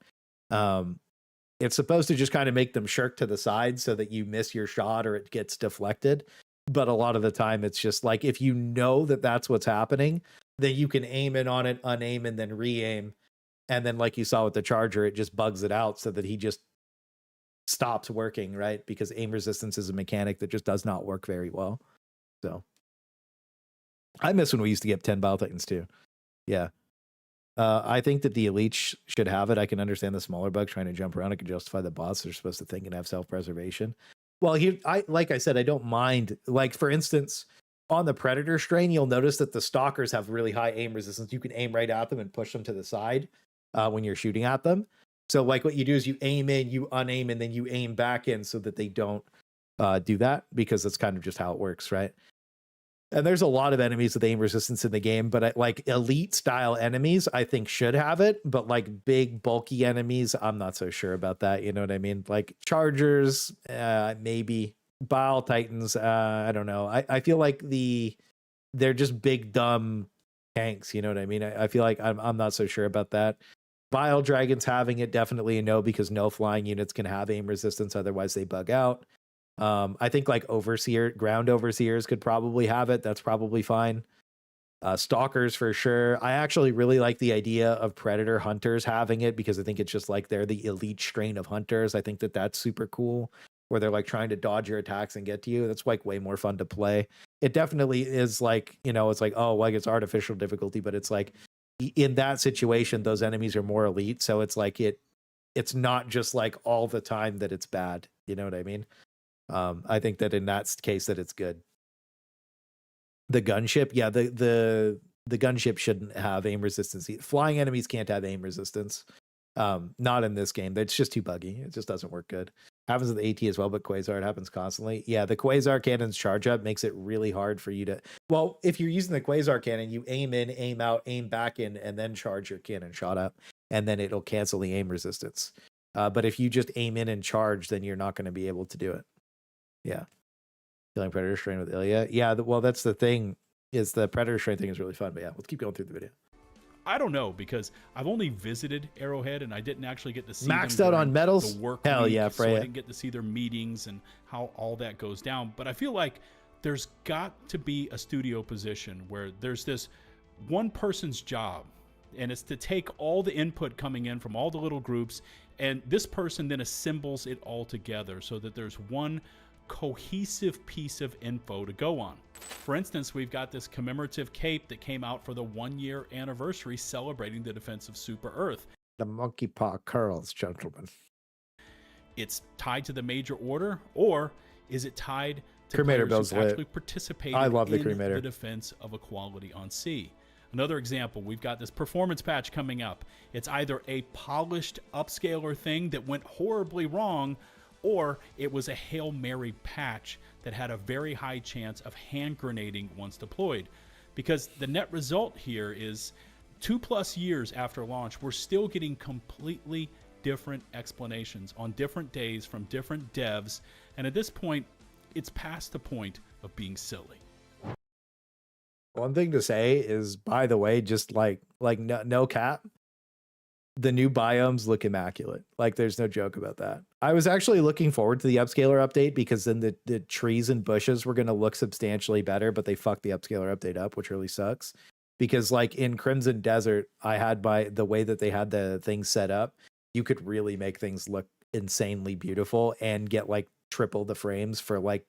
It's supposed to just kind of make them shirk to the side so that you miss your shot or it gets deflected. But a lot of the time it's just like, if you know that that's what's happening, then you can aim in on it, unaim, and then re-aim. And then like you saw with the Charger, it just bugs it out so that he just stops working, right? Because aim resistance is a mechanic that just does not work very well. So I miss when we used to get 10 Bile Titans too. Yeah. I think that the elites should have it. I can understand the smaller bugs trying to jump around. I can justify the bots. They're supposed to think and have self-preservation. Well, here, like I said, I don't mind. Like, for instance, on the Predator strain, you'll notice that the Stalkers have really high aim resistance. You can aim right at them and push them to the side when you're shooting at them. So like what you do is you aim in, you unaim, and then you aim back in so that they don't do that, because that's kind of just how it works, right? And there's a lot of enemies with aim resistance in the game, but like elite style enemies, I think should have it. But like big bulky enemies, I'm not so sure about that. You know what I mean? Like Chargers, maybe. Bile Titans, I don't know. I feel like they're just big dumb tanks. You know what I mean? I feel like I'm not so sure about that. Bile Dragons having it, definitely a no, because no flying units can have aim resistance, otherwise they bug out. I think like ground overseers could probably have it. That's probably fine. Stalkers for sure. I actually really like the idea of Predator Hunters having it, because I think it's just like they're the elite strain of hunters. I think that that's super cool, where they're like trying to dodge your attacks and get to you. That's like way more fun to play. It definitely is like, it's like, oh, like it's artificial difficulty, but it's like in that situation, those enemies are more elite. So it's like it's not just like all the time that it's bad. You know what I mean? I think that in that case that it's good. The gunship, yeah, the gunship shouldn't have aim resistance. Flying enemies can't have aim resistance. Not in this game. It's just too buggy. It just doesn't work good. Happens with the AT as well, but Quasar, it happens constantly. Yeah, the Quasar cannon's charge up makes it really hard for you to... Well, if you're using the Quasar cannon, you aim in, aim out, aim back in, and then charge your cannon shot up, and then it'll cancel the aim resistance. But if you just aim in and charge, then you're not going to be able to do it. Yeah. Killing Predator Strain with Ilya. Yeah, well, that's the thing, is the Predator Strain thing is really fun. But yeah, let's keep going through the video. I don't know, because I've only visited Arrowhead and I didn't actually get to see Maxed them out on during medals? the work Hell week, yeah, so I Freya. didn't get to see their meetings and how all that goes down. But I feel like there's got to be a studio position where there's this one person's job, and it's to take all the input coming in from all the little groups, and this person then assembles it all together so that there's one cohesive piece of info to go on. For instance, we've got this commemorative cape that came out for the 1-year anniversary celebrating the defense of Super Earth. The monkey paw curls, gentlemen. It's tied to the major order, or is it tied to Cremator players build's who lit. actually participate I love the in Cremator. the defense of equality on sea? Another example, we've got this performance patch coming up. It's either a polished upscaler thing that went horribly wrong, or it was a Hail Mary patch that had a very high chance of hand grenading once deployed. Because the net result here is 2+ years after launch, we're still getting completely different explanations on different days from different devs. And at this point, it's past the point of being silly. One thing to say is, by the way, just like no cap, the new biomes look immaculate. Like, there's no joke about that. I was actually looking forward to the upscaler update, because then the trees and bushes were going to look substantially better, but they fucked the upscaler update up, which really sucks. Because like in Crimson Desert, I had the way that they had the things set up, you could really make things look insanely beautiful and get like triple the frames for like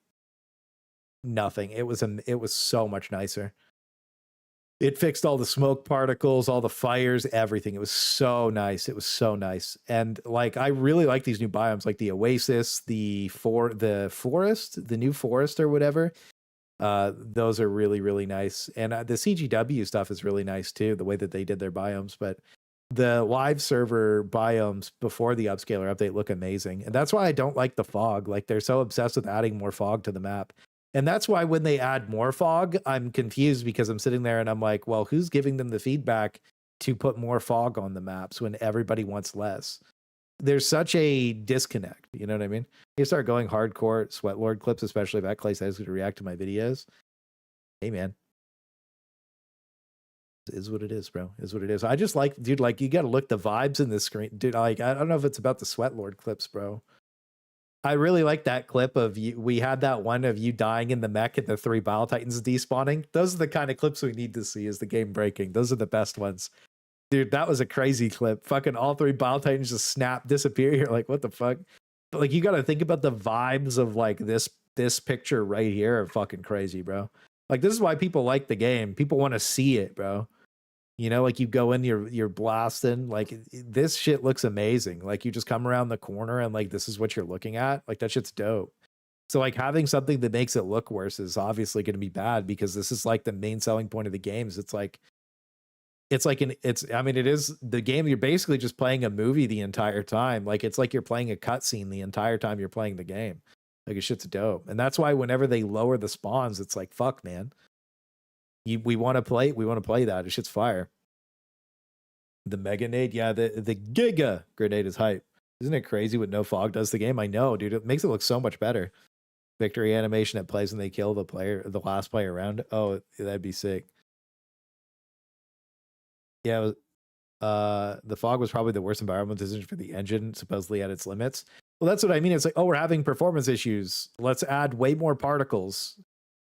nothing. It was so much nicer. It fixed all the smoke particles, all the fires, everything. It was so nice. It was so nice. And like, I really like these new biomes, like the Oasis, the forest, the new forest or whatever. Those are really, really nice. And the CGW stuff is really nice too, the way that they did their biomes. But the live server biomes before the upscaler update look amazing. And that's why I don't like the fog. Like, they're so obsessed with adding more fog to the map. And that's why when they add more fog, I'm confused, because I'm sitting there and I'm like, well, who's giving them the feedback to put more fog on the maps when everybody wants less? There's such a disconnect. You know what I mean? You start going hardcore Sweatlord clips, especially if Claysthetics would react to my videos. Hey, man. It is what it is, bro. Is what it is. I just like, dude, like, you got to look the vibes in this screen. Dude, like, I don't know if it's about the Sweatlord clips, bro. I really like that clip of you. We had that one of you dying in the mech and the 3 Bile Titans despawning. Those are the kind of clips we need to see as the game breaking. Those are the best ones. Dude, that was a crazy clip. Fucking all 3 Bile Titans just snap, disappear. You're like, what the fuck? But like, you got to think about the vibes of like this picture right here are fucking crazy, bro. Like, this is why people like the game. People want to see it, bro. You know, like, you go in, you're blasting. Like, this shit looks amazing. Like, you just come around the corner and like, this is what you're looking at. Like, that shit's dope. So like, having something that makes it look worse is obviously going to be bad, because this is like the main selling point of the games. I mean, it is the game. You're basically just playing a movie the entire time. Like, it's like you're playing a cutscene the entire time you're playing the game. Like, shit's dope. And that's why whenever they lower the spawns, it's like, fuck, man. We want to play that. It shit's fire. The Mega Nade, yeah, the Giga Grenade is hype. Isn't it crazy what no fog does to the game? I know, dude. It makes it look so much better. Victory animation that plays when they kill the last player around. Oh, that'd be sick. Yeah, the fog was probably the worst environmental decision for the engine, supposedly at its limits. Well, that's what I mean. It's like, oh, we're having performance issues. Let's add way more particles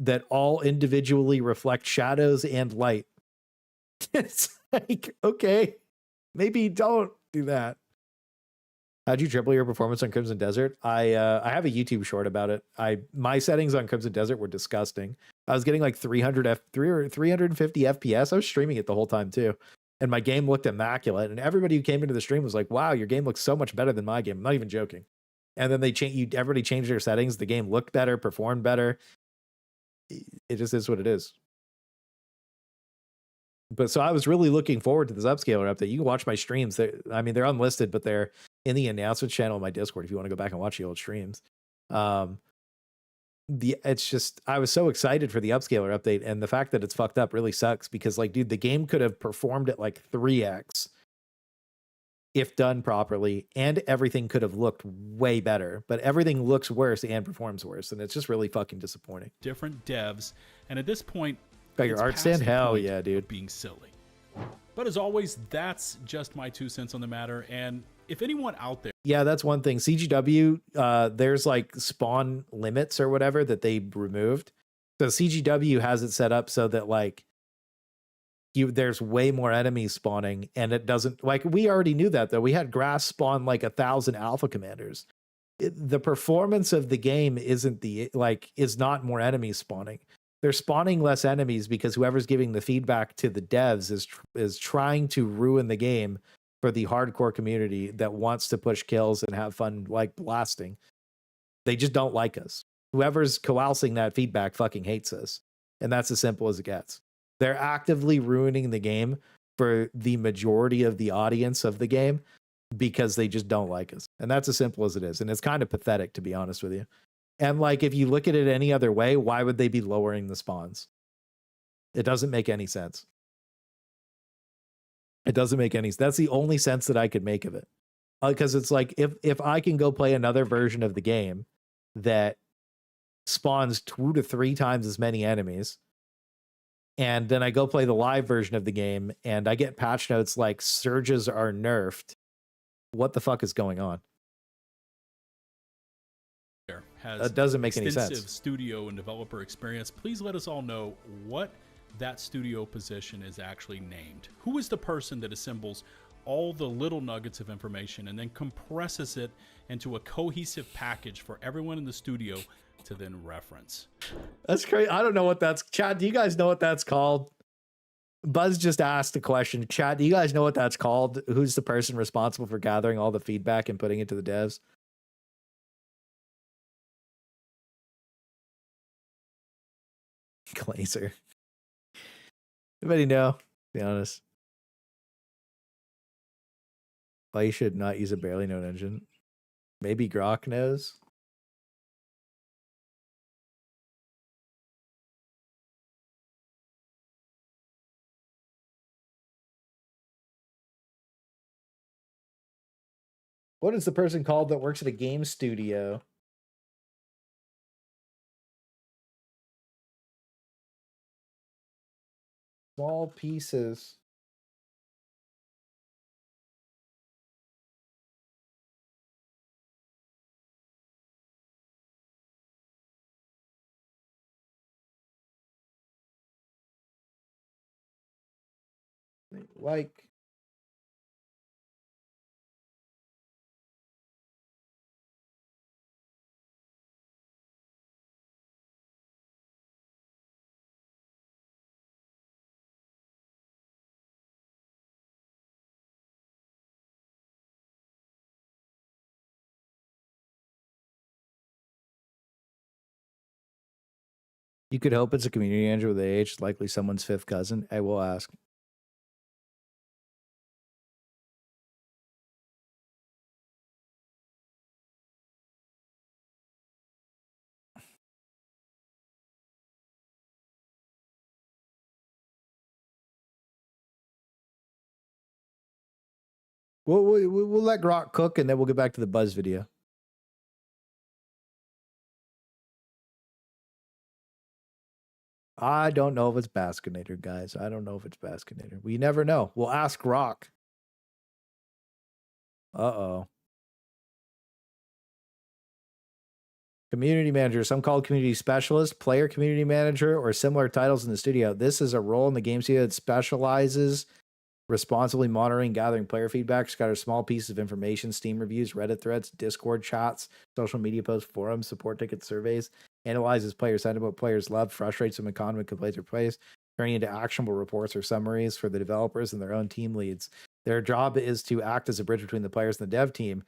that all individually reflect shadows and light. It's like, okay, maybe don't do that. How'd you triple your performance on Crimson Desert? I have a YouTube short about it. My settings on Crimson Desert were disgusting. I was getting like 350 FPS. I was streaming it the whole time too. And my game looked immaculate. And everybody who came into the stream was like, wow, your game looks so much better than my game. I'm not even joking. And then everybody changed their settings. The game looked better, performed better. It just is what it is. But so I was really looking forward to this upscaler update. You can watch my streams. They're unlisted, but they're in the announcement channel on my Discord if you want to go back and watch the old streams. It's just, I was so excited for the upscaler update, and the fact that it's fucked up really sucks, because like, dude, the game could have performed at like 3x if done properly, and everything could have looked way better, but everything looks worse and performs worse, and it's just really fucking disappointing. Different devs, and at this point, Got your it's art past stand? the Hell point yeah, of dude. being silly. But as always, that's just my 2 cents on the matter. And if anyone out there, Yeah, that's one thing. CGW, there's like spawn limits or whatever that they removed. So CGW has it set up so that like there's way more enemies spawning, and it doesn't, like, we already knew that though. We had grass spawn like 1,000 alpha commanders. The performance of the game is not more enemies spawning. They're spawning less enemies because whoever's giving the feedback to the devs is trying to ruin the game for the hardcore community that wants to push kills and have fun like blasting. They just don't like us. Whoever's coalescing that feedback fucking hates us. And that's as simple as it gets. They're actively ruining the game for the majority of the audience of the game because they just don't like us. And that's as simple as it is. And it's kind of pathetic, to be honest with you. And like, if you look at it any other way, why would they be lowering the spawns? It doesn't make any sense. It doesn't make any. That's the only sense that I could make of it. Because it's like, if I can go play another version of the game that spawns 2 to 3 times as many enemies, and then I go play the live version of the game and I get patch notes like surges are nerfed, what the fuck is going on? has that doesn't make any extensive sense. studio and developer experience, please let us all know what that studio position is actually named. Who is the person that assembles all the little nuggets of information and then compresses it into a cohesive package for everyone in the studio to then reference? That's crazy. I don't know what that's. Chat, do you guys know what that's called? Buzz just asked a question. Chat, do you guys know what that's called? Who's the person responsible for gathering all the feedback and putting it to the devs? Glazer. Anybody know? To be honest. Why you should not use a barely known engine? Maybe Grok knows. What is the person called that works at a game studio? Small pieces. Like, you could hope it's a community manager with age, likely someone's fifth cousin. I will ask. We'll let Grok cook, and then we'll get back to the Buzz video. I don't know if it's Baskinator, guys. I don't know if it's Baskinator. We never know. We'll ask Grok. Uh-oh. Community manager, some call community specialist, player community manager, or similar titles in the studio. This is a role in the game studio that specializes responsibly monitoring, gathering player feedback, scatter small pieces of information, Steam reviews, Reddit threads, Discord chats, social media posts, forums, support tickets, surveys, analyzes player sentiment, what players love, frustrates them, and common complaints or plays, turning into actionable reports or summaries for the developers and their own team leads. Their job is to act as a bridge between the players and the dev team,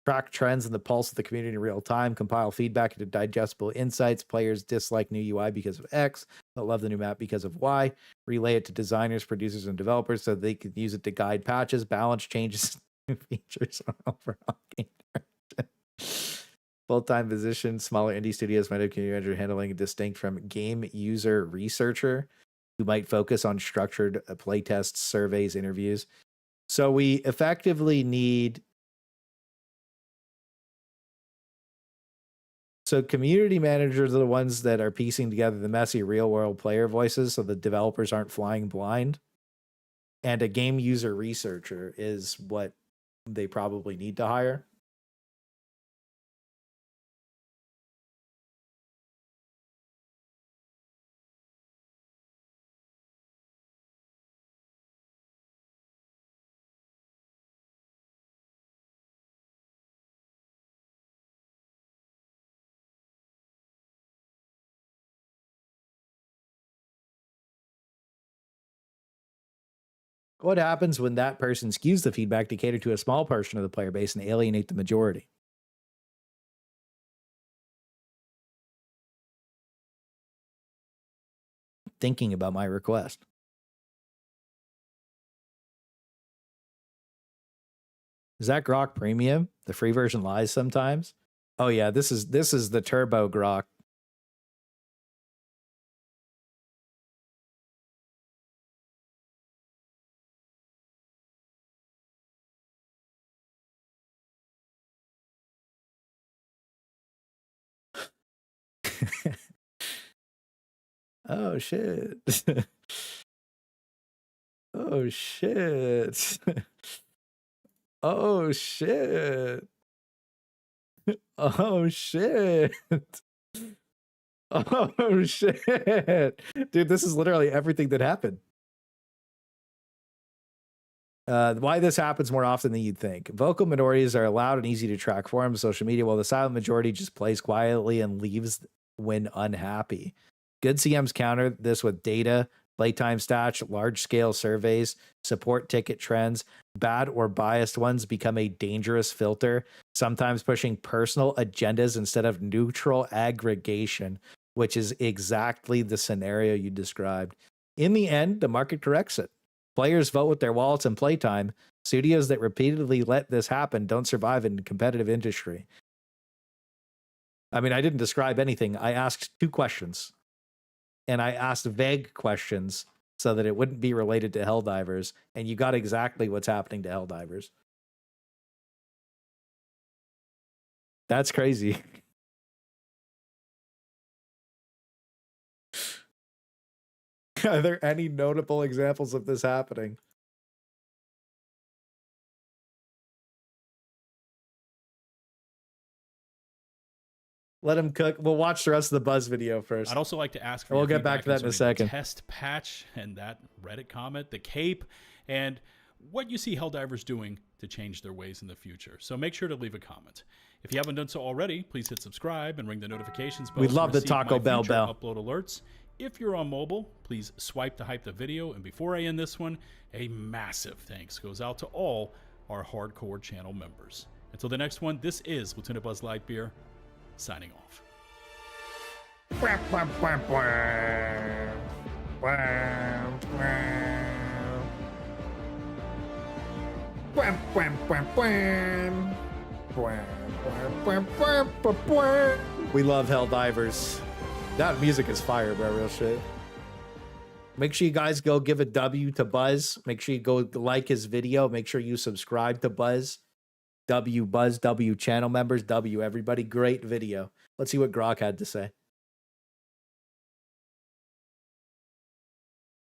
track trends and the pulse of the community in real time, compile feedback into digestible insights. Players dislike new UI because of X, but love the new map because of Y. Relay it to designers, producers, and developers so they can use it to guide patches, balance changes, new features on overall game direction. Full-time position, smaller indie studios might have community manager handling distinct from game user researcher, who might focus on structured playtests, surveys, interviews. So we effectively need. So community managers are the ones that are piecing together the messy real world player voices so the developers aren't flying blind. And a game user researcher is what they probably need to hire. What happens when that person skews the feedback to cater to a small portion of the player base and alienate the majority? Thinking about my request. Is that Grok Premium? The free version lies sometimes. Oh yeah, this is the Turbo Grok. Oh shit. Oh shit. Oh shit. Oh shit. Oh shit. Dude, this is literally everything that happened. Why this happens more often than you'd think. Vocal minorities are loud and easy to track forums, social media, while the silent majority just plays quietly and leaves when unhappy. Good CMs counter this with data, playtime stats, large-scale surveys, support ticket trends. Bad or biased ones become a dangerous filter, sometimes pushing personal agendas instead of neutral aggregation, which is exactly the scenario you described. In the end, the market corrects it. Players vote with their wallets and playtime. Studios that repeatedly let this happen don't survive in competitive industry. I mean, I didn't describe anything. I asked 2 questions. And I asked vague questions so that it wouldn't be related to Helldivers. And you got exactly what's happening to Helldivers. That's crazy. Are there any notable examples of this happening? Let him cook. We'll watch the rest of the Buzz video first. I'd also like to ask for we'll your get back to that in a feedback second. on test patch and that Reddit comment, the cape, and what you see Helldivers doing to change their ways in the future. So make sure to leave a comment. If you haven't done so already, please hit subscribe and ring the notifications bell. We'd love the receive Taco my Bell future bell. upload alerts. If you're on mobile, please swipe to hype the video. And before I end this one, a massive thanks goes out to all our hardcore channel members. Until the next one, this is Lieutenant Buzz Lightbeer, signing off. We love Helldivers. That music is fire, bro. Real shit. Make sure you guys go give a W to Buzz. Make sure you go like his video. Make sure you subscribe to Buzz. W Buzz, W channel members, W everybody. Great video. Let's see what Grok had to say.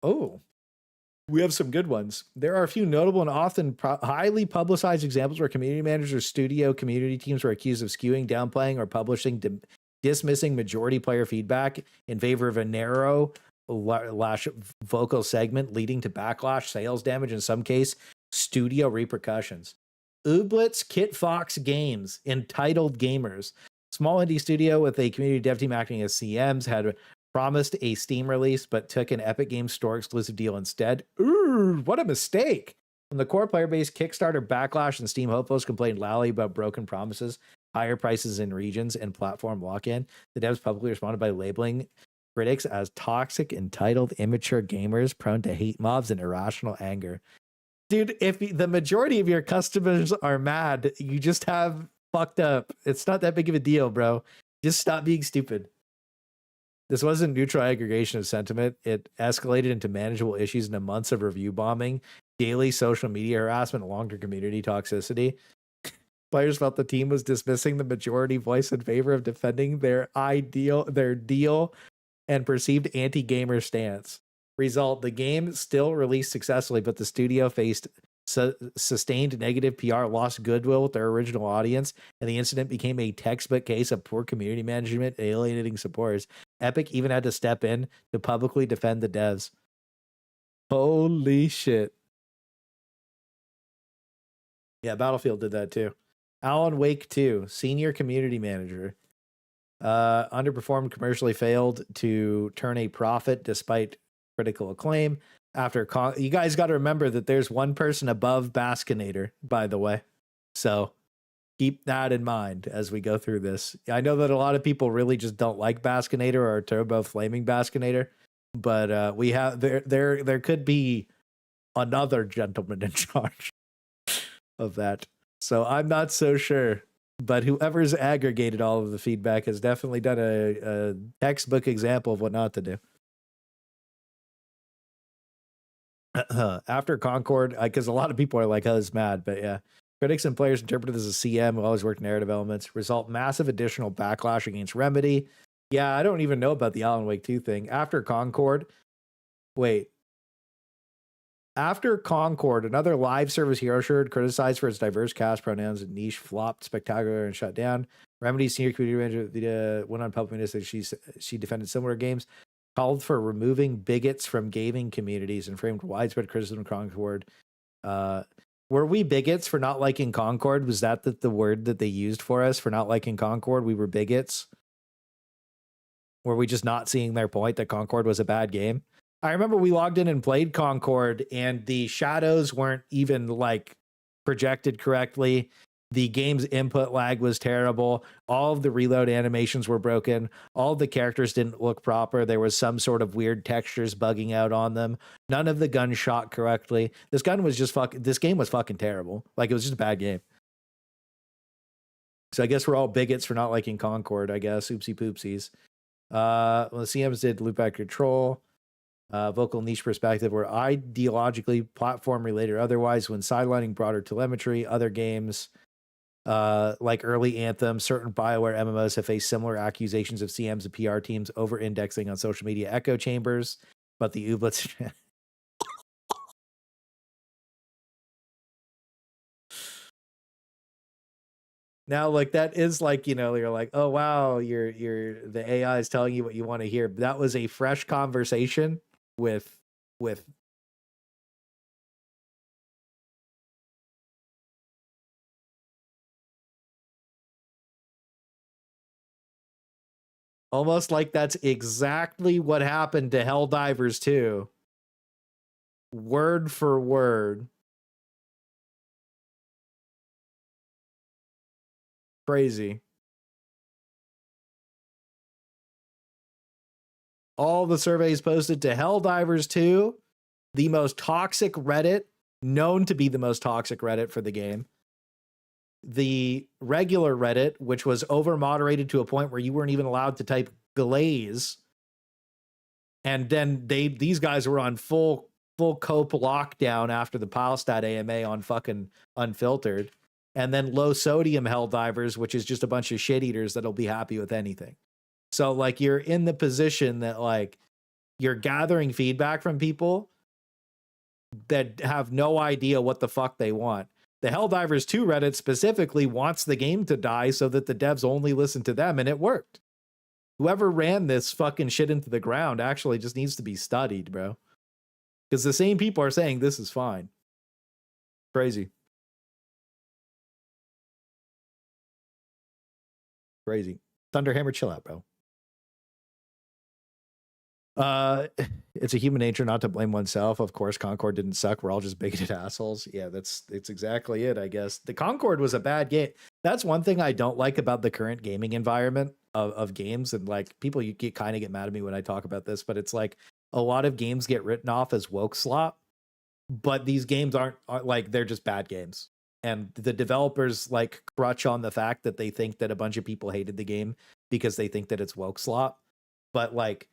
Oh, we have some good ones. There are a few notable and often highly publicized examples where community managers or studio community teams were accused of skewing, downplaying, or publishing dismissing majority player feedback in favor of a narrow vocal segment, leading to backlash, sales damage, in some case, studio repercussions. Ooblets Kit Fox Games, Entitled Gamers. Small indie studio with a community dev team acting as CMs had promised a Steam release, but took an Epic Games Store exclusive deal instead. Ooh, what a mistake. From the core player base, Kickstarter backlash and Steam hopefuls complained loudly about broken promises, higher prices in regions, and platform lock-in. The devs publicly responded by labeling critics as toxic, entitled, immature gamers prone to hate mobs and irrational anger. Dude, if the majority of your customers are mad, you just have fucked up. It's not that big of a deal, bro. Just stop being stupid. This wasn't neutral aggregation of sentiment. It escalated into manageable issues into months of review bombing daily social media harassment and long-term community toxicity. Players felt the team was dismissing the majority voice in favor of defending their deal and perceived anti-gamer stance. Result, the game still released successfully, but the studio faced sustained negative PR, lost goodwill with their original audience, and the incident became a textbook case of poor community management, alienating supporters. Epic even had to step in to publicly defend the devs. Holy shit. Yeah, Battlefield did that too. Alan Wake 2, senior community manager. Underperformed, commercially failed to turn a profit despite critical acclaim. After you guys got to remember that there's one person above Baskinator, by the way. So keep that in mind as we go through this. I know that a lot of people really just don't like Baskinator or Turbo Flaming Baskinator, but we have there could be another gentleman in charge of that. So I'm not so sure, but whoever's aggregated all of the feedback has definitely done a textbook example of what not to do. After Concord, because a lot of people are like, oh, it's mad, but yeah. Critics and players interpret it as a CM who always worked narrative elements. Result, massive additional backlash against Remedy. Yeah, I don't even know about the Alan Wake 2 thing. After Concord, another live service hero shirt criticized for its diverse cast, pronouns, and niche flopped spectacular and shut down. Remedy's senior community manager went on public news that she defended similar games, called for removing bigots from gaming communities, and framed widespread criticism of Concord. Were we bigots for not liking Concord? Was that the word that they used for us for not liking Concord? We were bigots? Were we just not seeing their point that Concord was a bad game? I remember we logged in and played Concord, and the shadows weren't even like projected correctly. The game's input lag was terrible. All of the reload animations were broken. All of the characters didn't look proper. There was some sort of weird textures bugging out on them. None of the guns shot correctly. This game was fucking terrible. Like, it was just a bad game. So I guess we're all bigots for not liking Concord, I guess. Oopsie poopsies. The CMs did loopback control. Vocal niche perspective were ideologically platform related or otherwise when sidelining broader telemetry. Other games like early Anthem, certain BioWare MMOs have faced similar accusations of CMs and PR teams over-indexing on social media echo chambers, but the Ooblets... Now, like, that is like, you're like, oh, wow, the AI is telling you what you want to hear. That was a fresh conversation with almost like that's exactly what happened to Helldivers 2. Word for word. Crazy. All the surveys posted to Helldivers 2, the most toxic Reddit, known to be the most toxic Reddit for the game. The regular Reddit, which was over-moderated to a point where you weren't even allowed to type glaze. And then these guys were on full cope lockdown after the Pilestat AMA on fucking unfiltered. And then low sodium Helldivers, which is just a bunch of shit eaters that'll be happy with anything. So, like, you're in the position that, like, you're gathering feedback from people that have no idea what the fuck they want. The Helldivers 2 Reddit specifically wants the game to die so that the devs only listen to them, and it worked. Whoever ran this fucking shit into the ground actually just needs to be studied, bro. Because the same people are saying this is fine. Crazy. Crazy. Thunderhammer, chill out, bro. It's a human nature not to blame oneself. Of course, Concord didn't suck. We're all just bigoted assholes. Yeah, it's exactly it, I guess. The Concord was a bad game. That's one thing I don't like about the current gaming environment of games. And like, people, you kind of get mad at me when I talk about this, but it's like a lot of games get written off as woke slop, but these games aren't like, they're just bad games. And the developers like crutch on the fact that they think that a bunch of people hated the game because they think that it's woke slop. But like,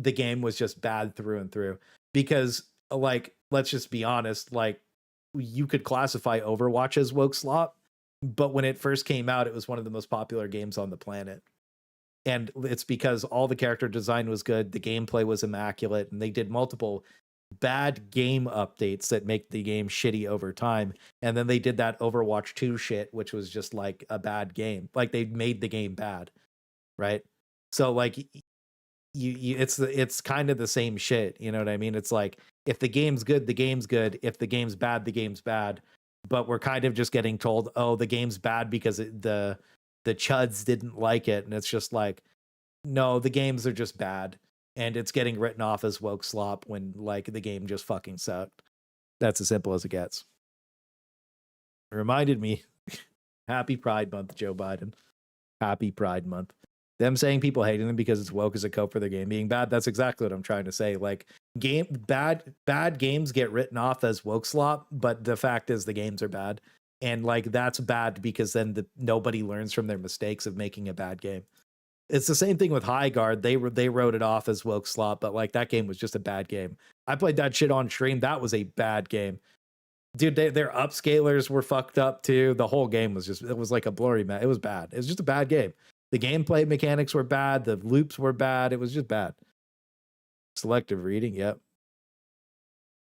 the game was just bad through and through. Because, like, let's just be honest, like, you could classify Overwatch as woke slop, but when it first came out, it was one of the most popular games on the planet. And it's because all the character design was good, the gameplay was immaculate, and they did multiple bad game updates that make the game shitty over time. And then they did that Overwatch 2 shit, which was just like a bad game. Like they made the game bad, right? So like it's kind of the same shit, you know what I mean? It's like if the game's good, the game's good. If the game's bad, the game's bad. But we're kind of just getting told, oh, the game's bad because the chuds didn't like it, and it's just like, no, the games are just bad, and it's getting written off as woke slop when like the game just fucking sucked. That's as simple as it gets. It reminded me, happy Pride Month, Joe Biden. Happy Pride Month. Them saying people hating them because it's woke as a cope for their game being bad. That's exactly what I'm trying to say. Like bad games get written off as woke slop, but the fact is the games are bad. And like that's bad because then nobody learns from their mistakes of making a bad game. It's the same thing with High Guard. They wrote it off as woke slop, but like that game was just a bad game. I played that shit on stream. That was a bad game. Dude, their upscalers were fucked up too. The whole game was just, it was like a blurry mess. It was bad. It was just a bad game. The gameplay mechanics were bad. The loops were bad. It was just bad. Selective reading, yep.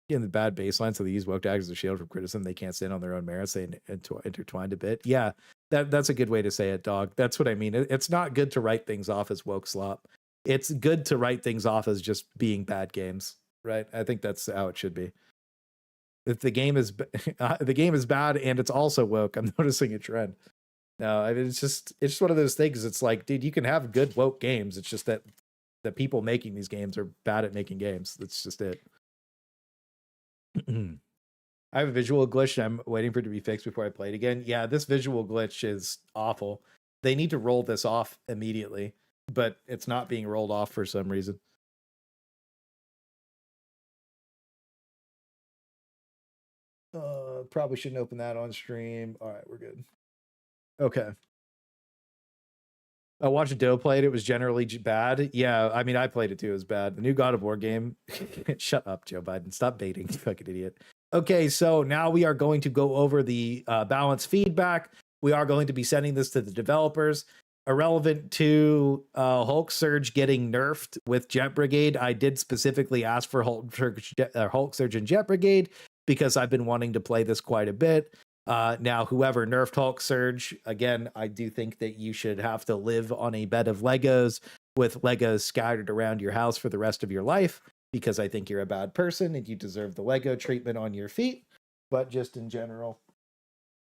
In the bad baseline, so they use woke tags as a shield from criticism. They can't stand on their own merits. They intertwined a bit. Yeah, that's a good way to say it, dog. That's what I mean. It's not good to write things off as woke slop. It's good to write things off as just being bad games, right? I think that's how it should be. If the game is the game is bad and it's also woke, I'm noticing a trend. No, I mean, it's just one of those things. It's like, dude, you can have good woke games. It's just that the people making these games are bad at making games. That's just it. I have a visual glitch and I'm waiting for it to be fixed before I play it again. Yeah, this visual glitch is awful. They need to roll this off immediately, but it's not being rolled off for some reason. Probably shouldn't open that on stream. All right, we're good. Okay. I watched Doe play it. It was generally bad. Yeah, I mean, I played it too. It was bad. The new God of War game. Shut up, Joe Biden. Stop baiting, you fucking idiot. Okay, so now we are going to go over the balance feedback. We are going to be sending this to the developers. Irrelevant to Hulk Surge getting nerfed with Jet Brigade, I did specifically ask for Hulk Surge and Jet Brigade because I've been wanting to play this quite a bit. Now, whoever nerfed Hulk Surge, again, I do think that you should have to live on a bed of Legos with Legos scattered around your house for the rest of your life, because I think you're a bad person and you deserve the Lego treatment on your feet. But just in general,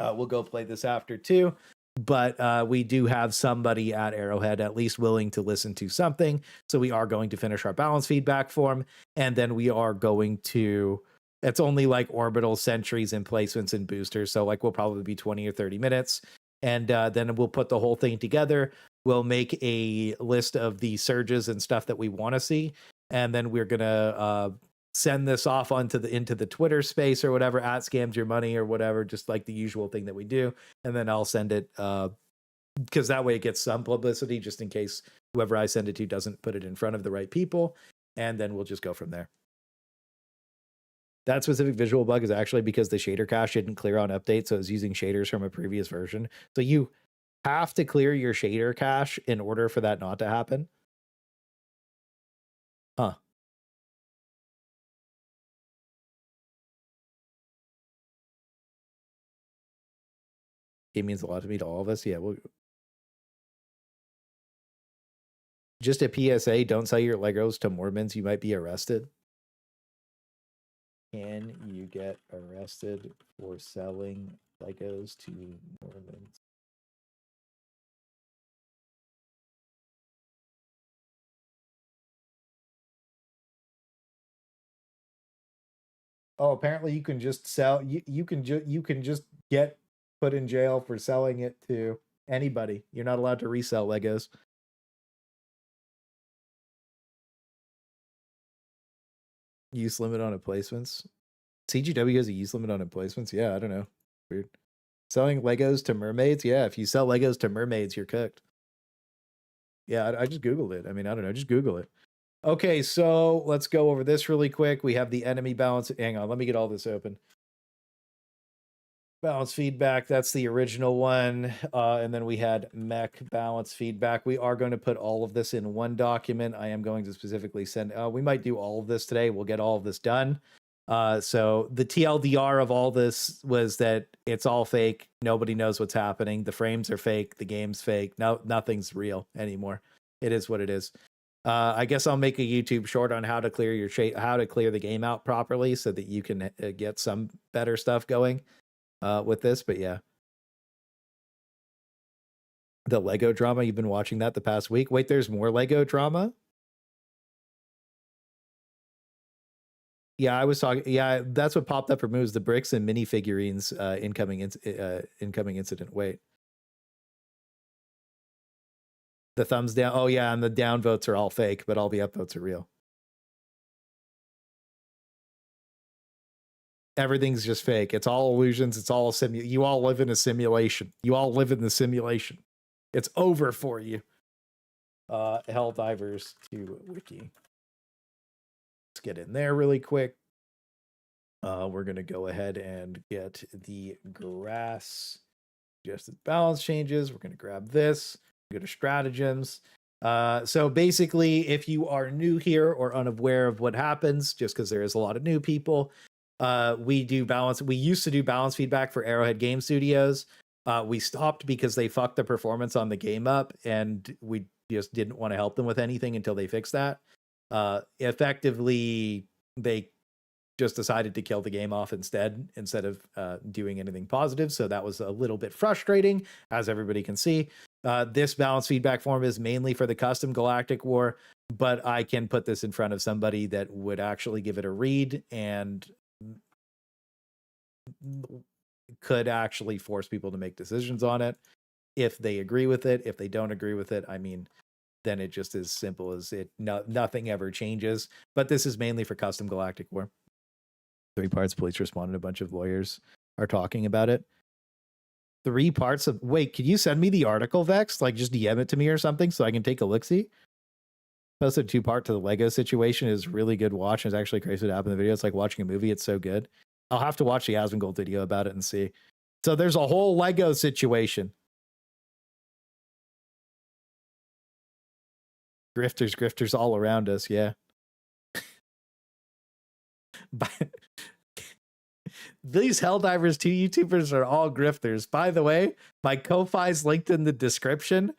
we'll go play this after too. But we do have somebody at Arrowhead at least willing to listen to something. So we are going to finish our balance feedback form, and then we are going to... It's only like orbital sentries and placements and boosters. So like we'll probably be 20 or 30 minutes. And then we'll put the whole thing together. We'll make a list of the surges and stuff that we want to see. And then we're going to send this off into the Twitter space or whatever, at Scams Your Money or whatever, just like the usual thing that we do. And then I'll send it because that way it gets some publicity, just in case whoever I send it to doesn't put it in front of the right people. And then we'll just go from there. That specific visual bug is actually because the shader cache didn't clear on update, so it's using shaders from a previous version. So you have to clear your shader cache in order for that not to happen. Huh. It means a lot to me, to all of us. Yeah, we'll... Just a PSA, don't sell your Legos to Mormons. You might be arrested. Can you get arrested for selling Legos to Mormons? Oh, apparently you can just sell. You can just get put in jail for selling it to anybody. You're not allowed to resell Legos. Use limit on placements. CGW has a use limit on placements. Yeah, I don't know. Weird. Selling Legos to mermaids. Yeah, if you sell Legos to mermaids, you're cooked. Yeah, I just Googled it. I mean, I don't know. Just Google it. Okay, so let's go over this really quick. We have the enemy balance. Hang on, let me get all this open. balance feedback, that's the original one. And then we had mech balance feedback. We are going to put all of this in one document. I am going to specifically send, we might do all of this today. We'll get all of this done. So the TLDR of all this was that it's all fake. Nobody knows what's happening. The frames are fake. The game's fake. No, nothing's real anymore. It is what it is. I guess I'll make a YouTube short on how to clear your how to clear the game out properly so that you can get some better stuff going with this. But yeah, the Lego drama, you've been watching that the past week. Wait, there's more Lego drama? Yeah, I was talking. Yeah, that's what popped up for moves: the bricks and minifigurines incoming incident. Wait, the thumbs down. Oh yeah, and the down votes are all fake, but all the up votes are real. Everything's just fake. It's all illusions. It's all you all live in a simulation. You all live in the simulation. It's over for you. Helldivers to wiki. Let's get in there really quick. We're going to go ahead and get the grass suggested balance changes. We're going to grab this, go to stratagems. So basically, if you are new here or unaware of what happens, just because there is a lot of new people, we do balance. We used to do balance feedback for Arrowhead Game Studios. We stopped because they fucked the performance on the game up, and we just didn't want to help them with anything until they fixed that. Effectively, they just decided to kill the game off instead of doing anything positive. So that was a little bit frustrating, as everybody can see. This balance feedback form is mainly for the custom Galactic War, but I can put this in front of somebody that would actually give it a read and could actually force people to make decisions on it if they agree with it. If they don't agree with it, I mean, then it just as simple as it. Nothing ever changes. But this is mainly for custom Galactic War. 3 parts. Police responded. A bunch of lawyers are talking about it. 3 parts of. Wait, could you send me the article, Vex? Like, just DM it to me or something so I can take a look-see. Posted 2-part to the Lego situation is really good watch. It's actually crazy to happen in the video. It's like watching a movie. It's so good. I'll have to watch the Asmongold video about it and see. So there's a whole Lego situation. Grifters all around us, yeah. But these Helldivers 2 YouTubers are all grifters. By the way, my Ko-Fi is linked in the description,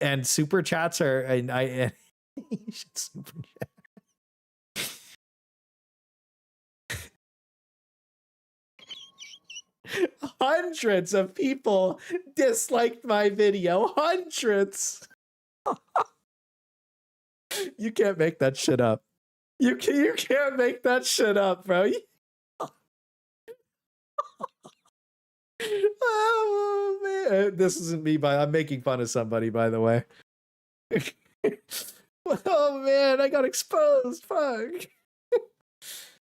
and super chats are. And you should super chat. Hundreds of people disliked my video. Hundreds. You can't make that shit up. You can't make that shit up, bro. Oh man, this isn't me. I'm making fun of somebody, by the way. Oh man, I got exposed. Fuck.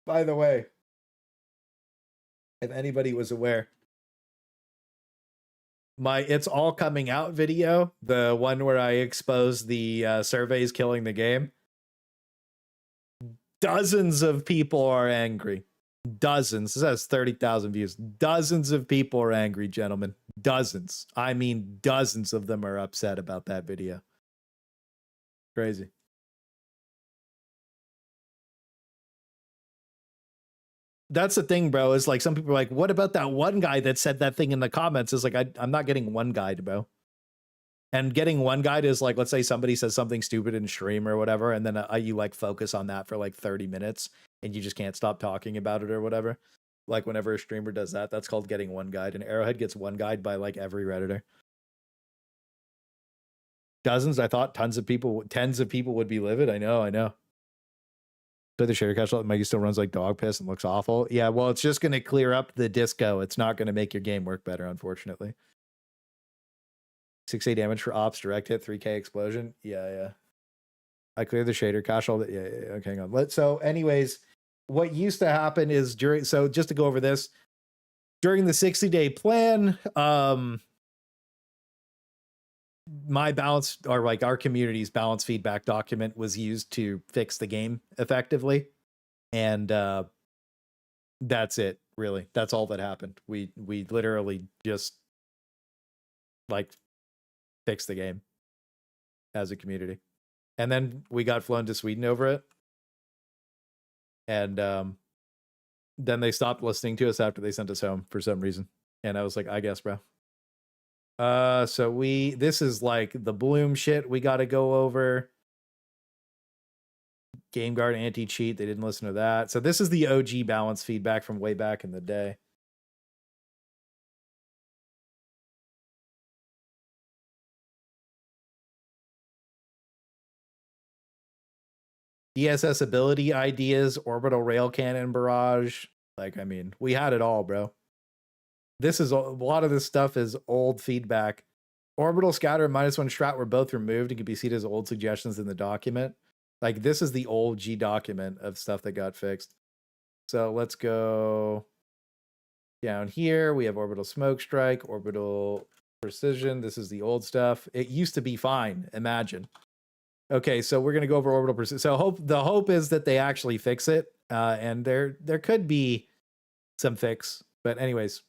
By the way, if anybody was aware, my It's All Coming Out video, the one where I exposed the surveys killing the game, dozens of people are angry. Dozens. This has 30,000 views. Dozens of people are angry, gentlemen. Dozens. I mean, dozens of them are upset about that video. Crazy. That's the thing, bro, is like some people are like, what about that one guy that said that thing in the comments? Is like, I'm not getting one guide, bro. And getting one guide is like, let's say somebody says something stupid in stream or whatever, and then you like focus on that for like 30 minutes and you just can't stop talking about it or whatever. Like whenever a streamer does that, that's called getting one guide. And Arrowhead gets one guide by like every Redditor. Dozens. I thought tens of people would be livid. I know. So the shader cache Mikey still runs like dog piss and looks awful. Yeah, well, it's just going to clear up the disco. It's not going to make your game work better, unfortunately. 6A damage for ops, direct hit, 3K explosion. Yeah. I cleared the shader cache. Yeah. Okay, hang on. So anyways, what used to happen is so just to go over this, during the 60-day plan, my balance, or like our community's balance feedback document, was used to fix the game effectively. And that's it, really. That's all that happened. We literally just like fixed the game as a community. And then we got flown to Sweden over it. And then they stopped listening to us after they sent us home for some reason. And I was like, I guess, bro. So this is like the Bloom shit we got to go over. Game Guard anti-cheat, they didn't listen to that. So this is the OG balance feedback from way back in the day. ESS ability ideas, orbital rail cannon barrage. Like, I mean, we had it all, bro. This is a lot of this stuff is old feedback. Orbital scatter and -1 strat were both removed and can be seen as old suggestions in the document. Like, this is the old G document of stuff that got fixed. So let's go down here. We have orbital smoke strike, orbital precision. This is the old stuff. It used to be fine. Imagine. Okay, so we're gonna go over orbital precision. So the hope is that they actually fix it, and there could be some fix. But anyways,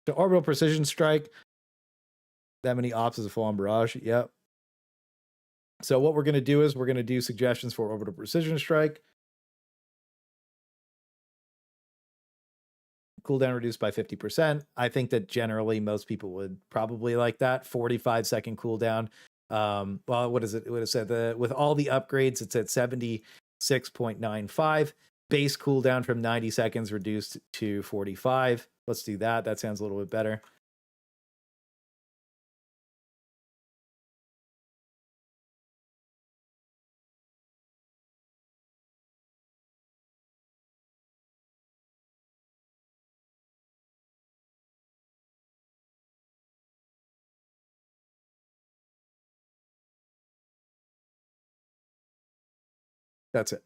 the orbital precision strike. That many ops is a full-on barrage. Yep. So what we're gonna do is we're gonna do suggestions for orbital precision strike. Cooldown reduced by 50%. I think that generally most people would probably like that. 45-second cooldown. Well, what is it? It would have said with all the upgrades, it's at 76.95. Base cooldown from 90 seconds reduced to 45. Let's do that. That sounds a little bit better. That's it.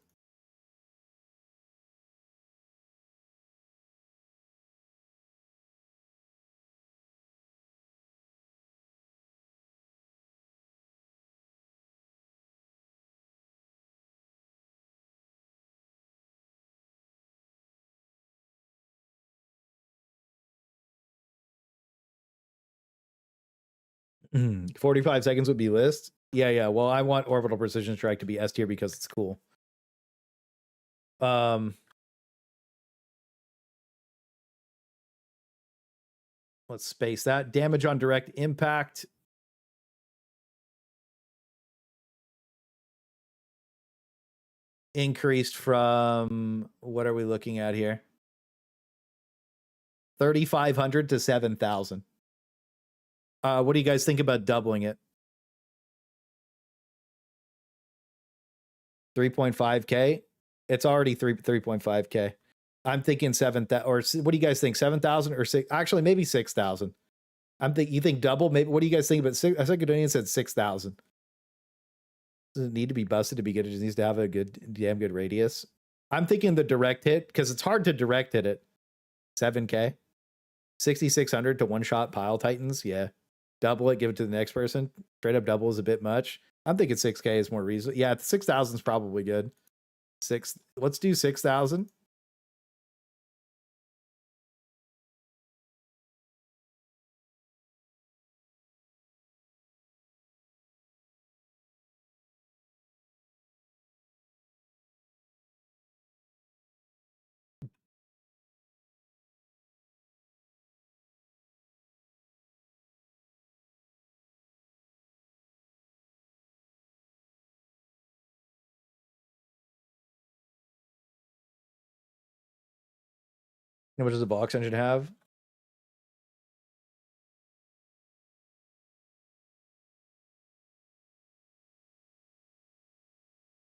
Mm, 45 seconds would be list. Yeah. Well, I want orbital precision strike to be S tier because it's cool. Let's space that. Damage on direct impact. Increased from, what are we looking at here? 3,500 to 7,000. What do you guys think about doubling it? 3.5K? It's already 3.5K. I'm thinking 7,000, or what do you guys think? 7,000 or 6? Actually, maybe 6,000. You think double? Maybe. What do you guys think about 6? I think Godonian said 6,000. Does it need to be busted to be good? It just needs to have a damn good radius. I'm thinking the direct hit, because it's hard to direct hit it. 7K. 6,600 to one-shot pile titans. Yeah. Double it, give it to the next person. Straight up double is a bit much. I'm thinking 6K is more reasonable. Yeah, 6,000 is probably good. Let's do 6,000. How much does the box engine have?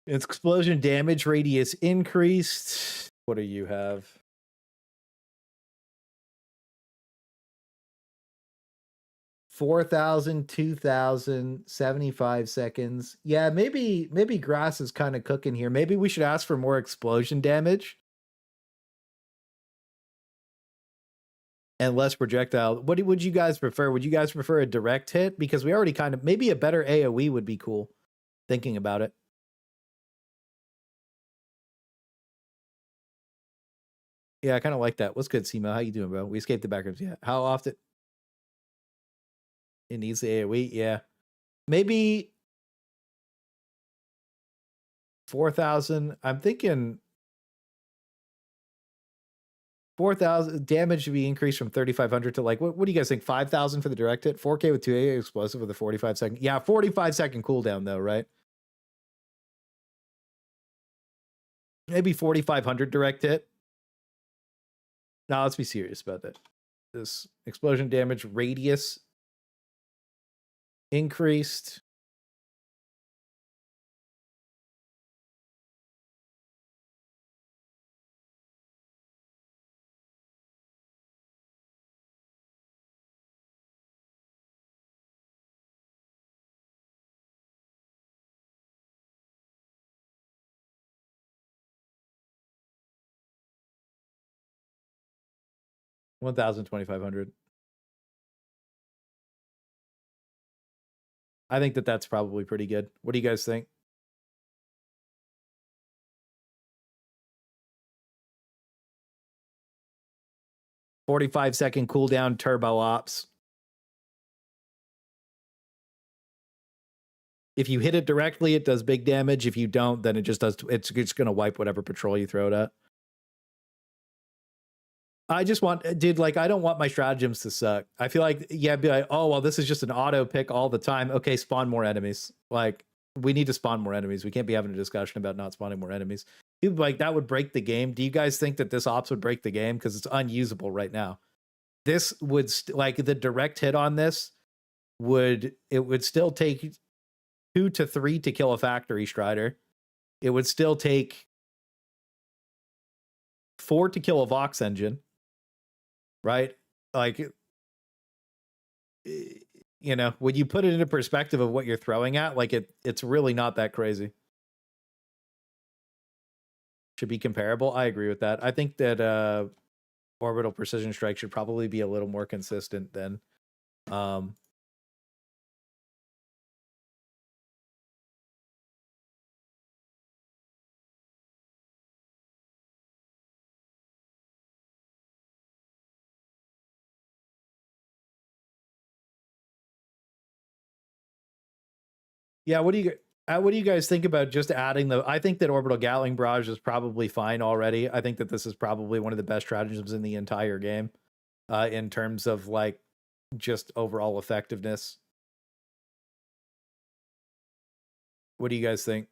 Its explosion damage radius increased. What do you have? $4,000, 2,000, 75 seconds. Yeah, maybe grass is kind of cooking here. Maybe we should ask for more explosion damage and less projectile. What would you guys prefer? Would you guys prefer a direct hit? Because we already kind of, maybe a better AoE would be cool, thinking about it. Yeah, I kind of like that. What's good, Simo? How you doing, bro? We escaped the backrooms. Yeah. How often? It needs the AoE. Yeah. Maybe 4,000. I'm thinking 4,000 damage should be increased from 3,500 to like, what do you guys think? 5,000 for the direct hit? 4K with 2A explosive with a 45-second. Yeah, 45-second cooldown though, right? Maybe 4,500 direct hit. Now let's be serious about that. This explosion damage radius increased. $1,2,500. I think that that's probably pretty good. What do you guys think? $45-second cooldown turbo ops. If you hit it directly, it does big damage. If you don't, then it just does. It's going to wipe whatever patrol you throw it at. I just want, dude, like, I don't want my stratagems to suck. I feel like, yeah, be like, oh, well, this is just an auto pick all the time. Okay, spawn more enemies. Like, we need to spawn more enemies. We can't be having a discussion about not spawning more enemies. People like, that would break the game. Do you guys think that this ops would break the game? Because it's unusable right now. This would, like, the direct hit on this would still take 2 to 3 to kill a factory strider. It would still take 4 to kill a Vox engine. Right? Like, you know, when you put it into perspective of what you're throwing at, like it's really not that crazy. Should be comparable. I agree with that. I think that orbital precision strike should probably be a little more consistent than yeah, what do you guys think about just adding the? I think that orbital Gatling barrage is probably fine already. I think that this is probably one of the best stratagems in the entire game, in terms of like just overall effectiveness. What do you guys think?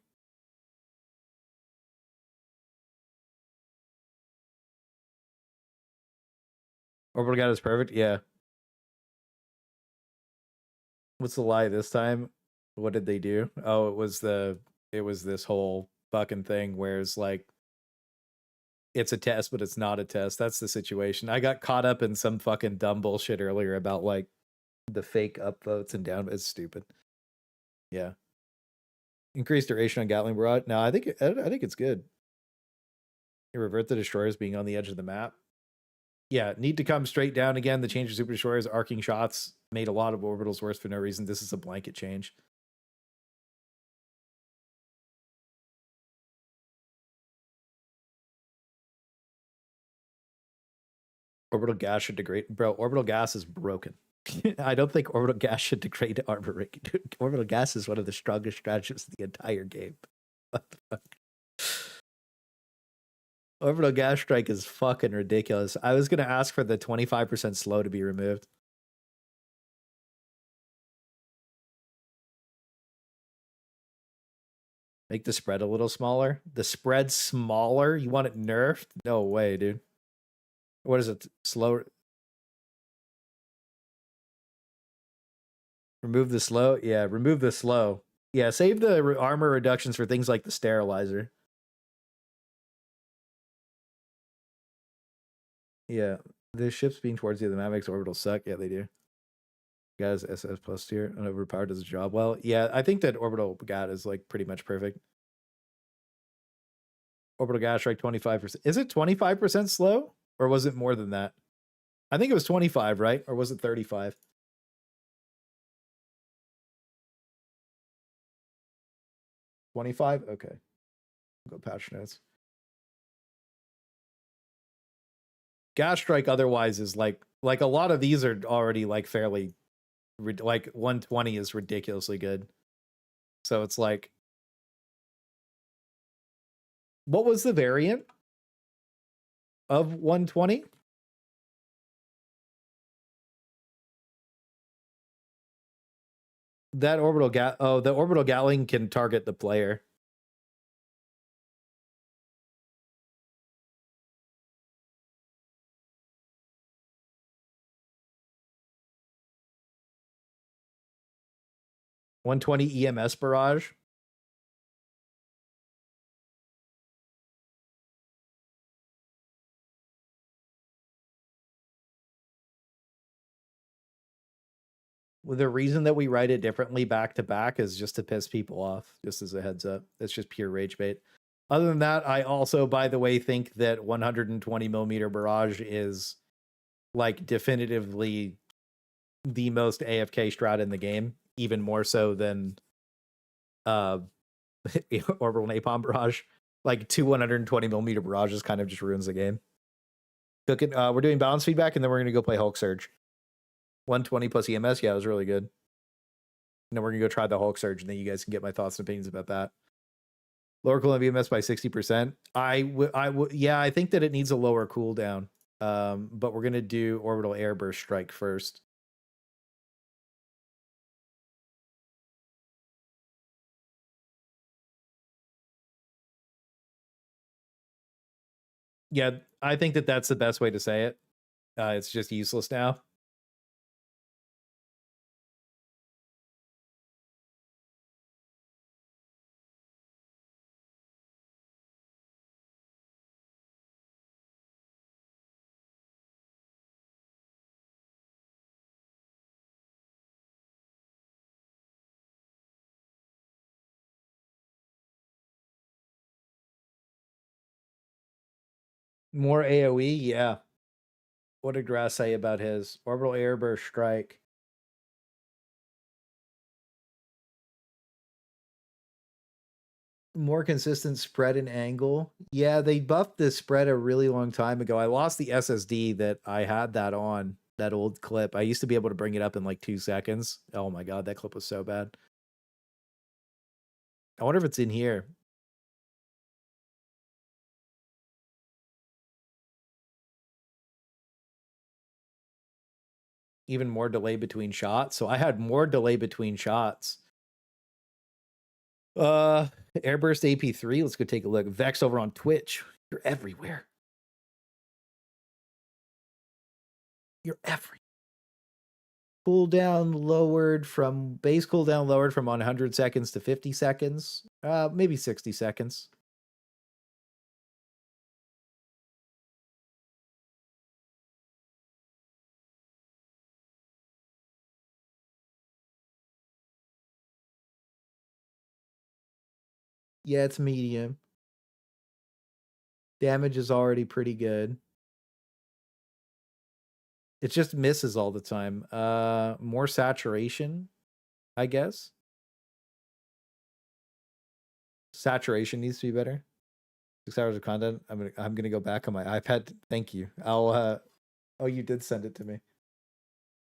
Orbital Gat is perfect. Yeah. What's the lie this time? What did they do? Oh, it was this whole fucking thing where it's like it's a test, but it's not a test. That's the situation. I got caught up in some fucking dumb bullshit earlier about like the fake upvotes and down. It's stupid. Yeah. Increased duration on Gatling barrage. No, I think it's good. You revert the destroyers being on the edge of the map. Yeah, need to come straight down again. The change of super destroyers, arcing shots made a lot of orbitals worse for no reason. This is a blanket change. Orbital gas should degrade. Bro, orbital gas is broken. I don't think orbital gas should degrade armor rank. Dude, orbital gas is one of the strongest stratagems in the entire game. What the fuck? Orbital gas strike is fucking ridiculous. I was going to ask for the 25% slow to be removed. Make the spread a little smaller. The spread smaller? You want it nerfed? No way, dude. What is it? Slower? Remove the slow? Yeah, remove the slow. Yeah, save the armor reductions for things like the sterilizer. Yeah, the ships being towards the other map makes orbital suck. Yeah, they do. Guys, SS plus tier and overpowered does the job well. Yeah, I think that orbital gat is like pretty much perfect. Orbital gas strike 25%. Is it 25% slow? Or was it more than that? I think it was 25, right? Or was it 35? 25? Okay. I'll go patch notes. gas strike otherwise is like a lot of these are already like fairly like 120 is ridiculously good. So it's like, what was the variant of 120? That orbital the orbital Gatling can target the player. $120 EMS barrage. Well, the reason that we write it differently back to back is just to piss people off, just as a heads up. It's just pure rage bait. Other than that, I also, by the way, think that 120 millimeter barrage is like definitively the most AFK strat in the game, even more so than orbital napalm barrage. Like 120 millimeter barrages kind of just ruins the game. Cooking, we're doing balance feedback, and then we're gonna go play Hulk Surge. 120 plus EMS, yeah, it was really good. And then we're gonna go try the Hulk Surge, and then you guys can get my thoughts and opinions about that. Lower cooldown EMS by 60%. Yeah, I think that it needs a lower cooldown. But we're gonna do orbital airburst strike first. Yeah, I think that that's the best way to say it. It's just useless now. More AoE, yeah. What did Grass say about his orbital airburst strike? More consistent spread and angle. Yeah, they buffed this spread a really long time ago. I lost the SSD that I had that on, that old clip. I used to be able to bring it up in like 2 seconds. Oh my god, that clip was so bad. I wonder if it's in here. Even more delay between shots. So I had more delay between shots. Airburst AP3. Let's go take a look. Vex over on Twitch. You're everywhere. You're everywhere. Cooldown lowered from base cooldown lowered from 100 seconds to 50 seconds. Maybe 60 seconds. Yeah, it's medium. Damage is already pretty good. It just misses all the time. More saturation, I guess. Saturation needs to be better. 6 hours of content. I'm gonna go back on my iPad. Thank you. I'll oh, you did send it to me.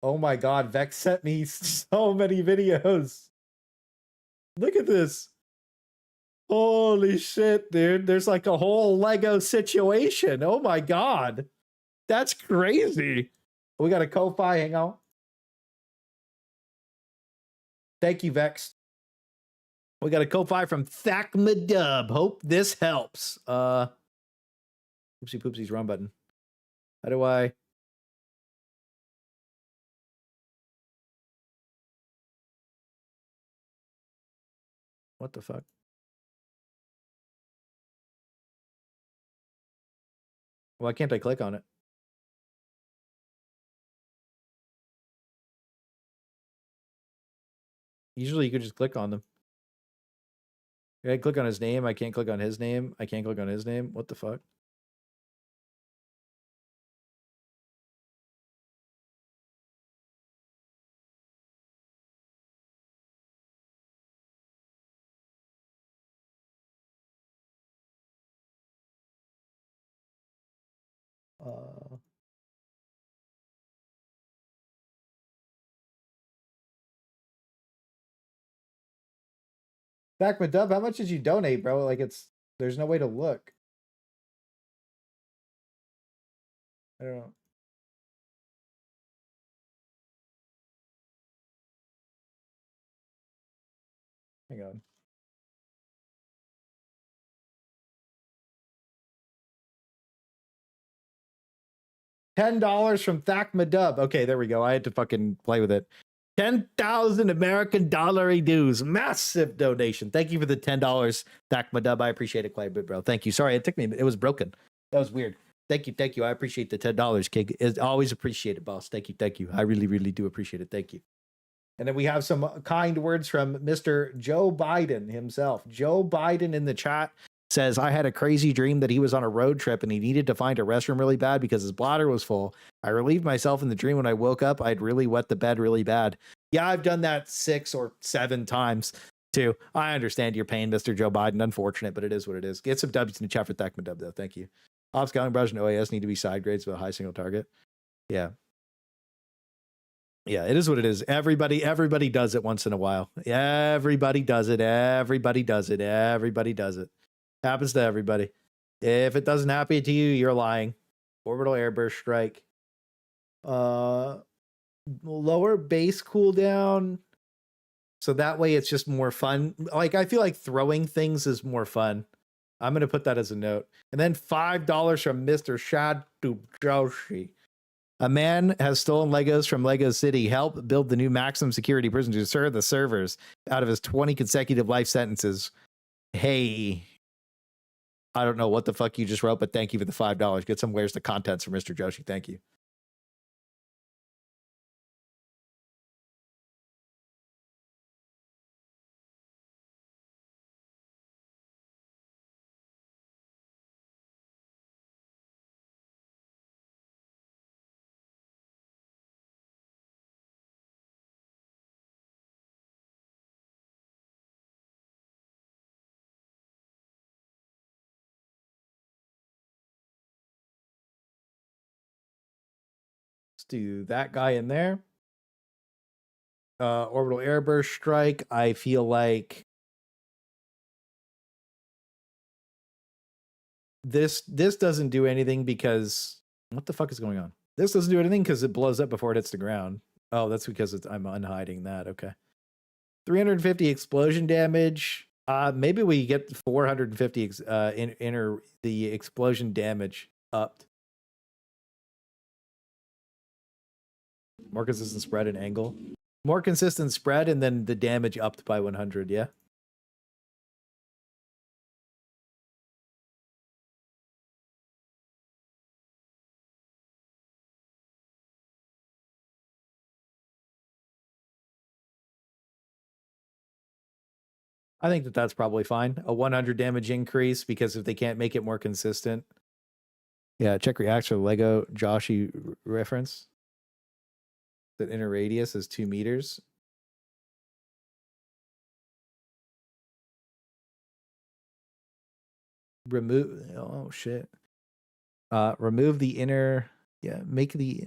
Oh my god, Vex sent me so many videos. Look at this. Holy shit, dude. There's like a whole Lego situation. Oh my god. That's crazy. We got a Ko-Fi, hang on. Thank you, Vex. We got a Ko-Fi from Thakmadub. Hope this helps. Oopsie poopsies, wrong button. How do I? What the fuck? Why can't I click on it? Usually you could just click on them. I click on his name. I can't click on his name. I can't click on his name. What the fuck? Back with Dub, how much did you donate, bro? Like there's no way to look. I don't know. Hang on. $10 from Thakma Dub. Okay, there we go. I had to fucking play with it. 10,000 American dollar dues. Massive donation. Thank you for the $10, Thakma Dub. I appreciate it quite a bit, bro. Thank you. Sorry, it took me. It was broken. That was weird. Thank you. Thank you. I appreciate the $10, Kig. It's always appreciated, boss. Thank you. Thank you. I really, really do appreciate it. Thank you. And then we have some kind words from Mr. Joe Biden himself. Joe Biden in the chat says, I had a crazy dream that he was on a road trip and he needed to find a restroom really bad because his bladder was full. I relieved myself in the dream. When I woke up, I'd really wet the bed really bad. Yeah, I've done that 6 or 7 times too. I understand your pain, Mr. Joe Biden. Unfortunate, but it is what it is. Get some W's in the chat for Thakma Dub, though. Thank you. Ops, Scouting Brush, and OAS need to be side grades with a high single target. Yeah. Yeah, it is what it is. Everybody does it once in a while. Everybody does it. Everybody does it. Everybody does it. Happens to everybody. If it doesn't happen to you, you're lying. Orbital airburst strike. Lower base cooldown. So that way it's just more fun. Like, I feel like throwing things is more fun. I'm going to put that as a note. And then $5 from Mr. Shadu Joshi. A man has stolen Legos from Lego City. Help build the new maximum security prison to serve the servers out of his 20 consecutive life sentences. Hey, I don't know what the fuck you just wrote, but thank you for the $5. Get some Where's the Contents from Mr. Joshi. Thank you. Do that guy in there. Orbital airburst strike. I feel like this doesn't do anything because what the fuck is going on? This doesn't do anything because it blows up before it hits the ground. Oh, that's because I'm unhiding that. Okay. 350 explosion damage. Maybe we get 450 the explosion damage upped. More consistent spread and angle. More consistent spread and then the damage upped by 100, yeah? I think that's probably fine. A 100 damage increase because if they can't make it more consistent. Yeah, check reaction to Lego Joshi reference. That inner radius is 2 meters. Remove, oh shit. Remove the inner, yeah, make the,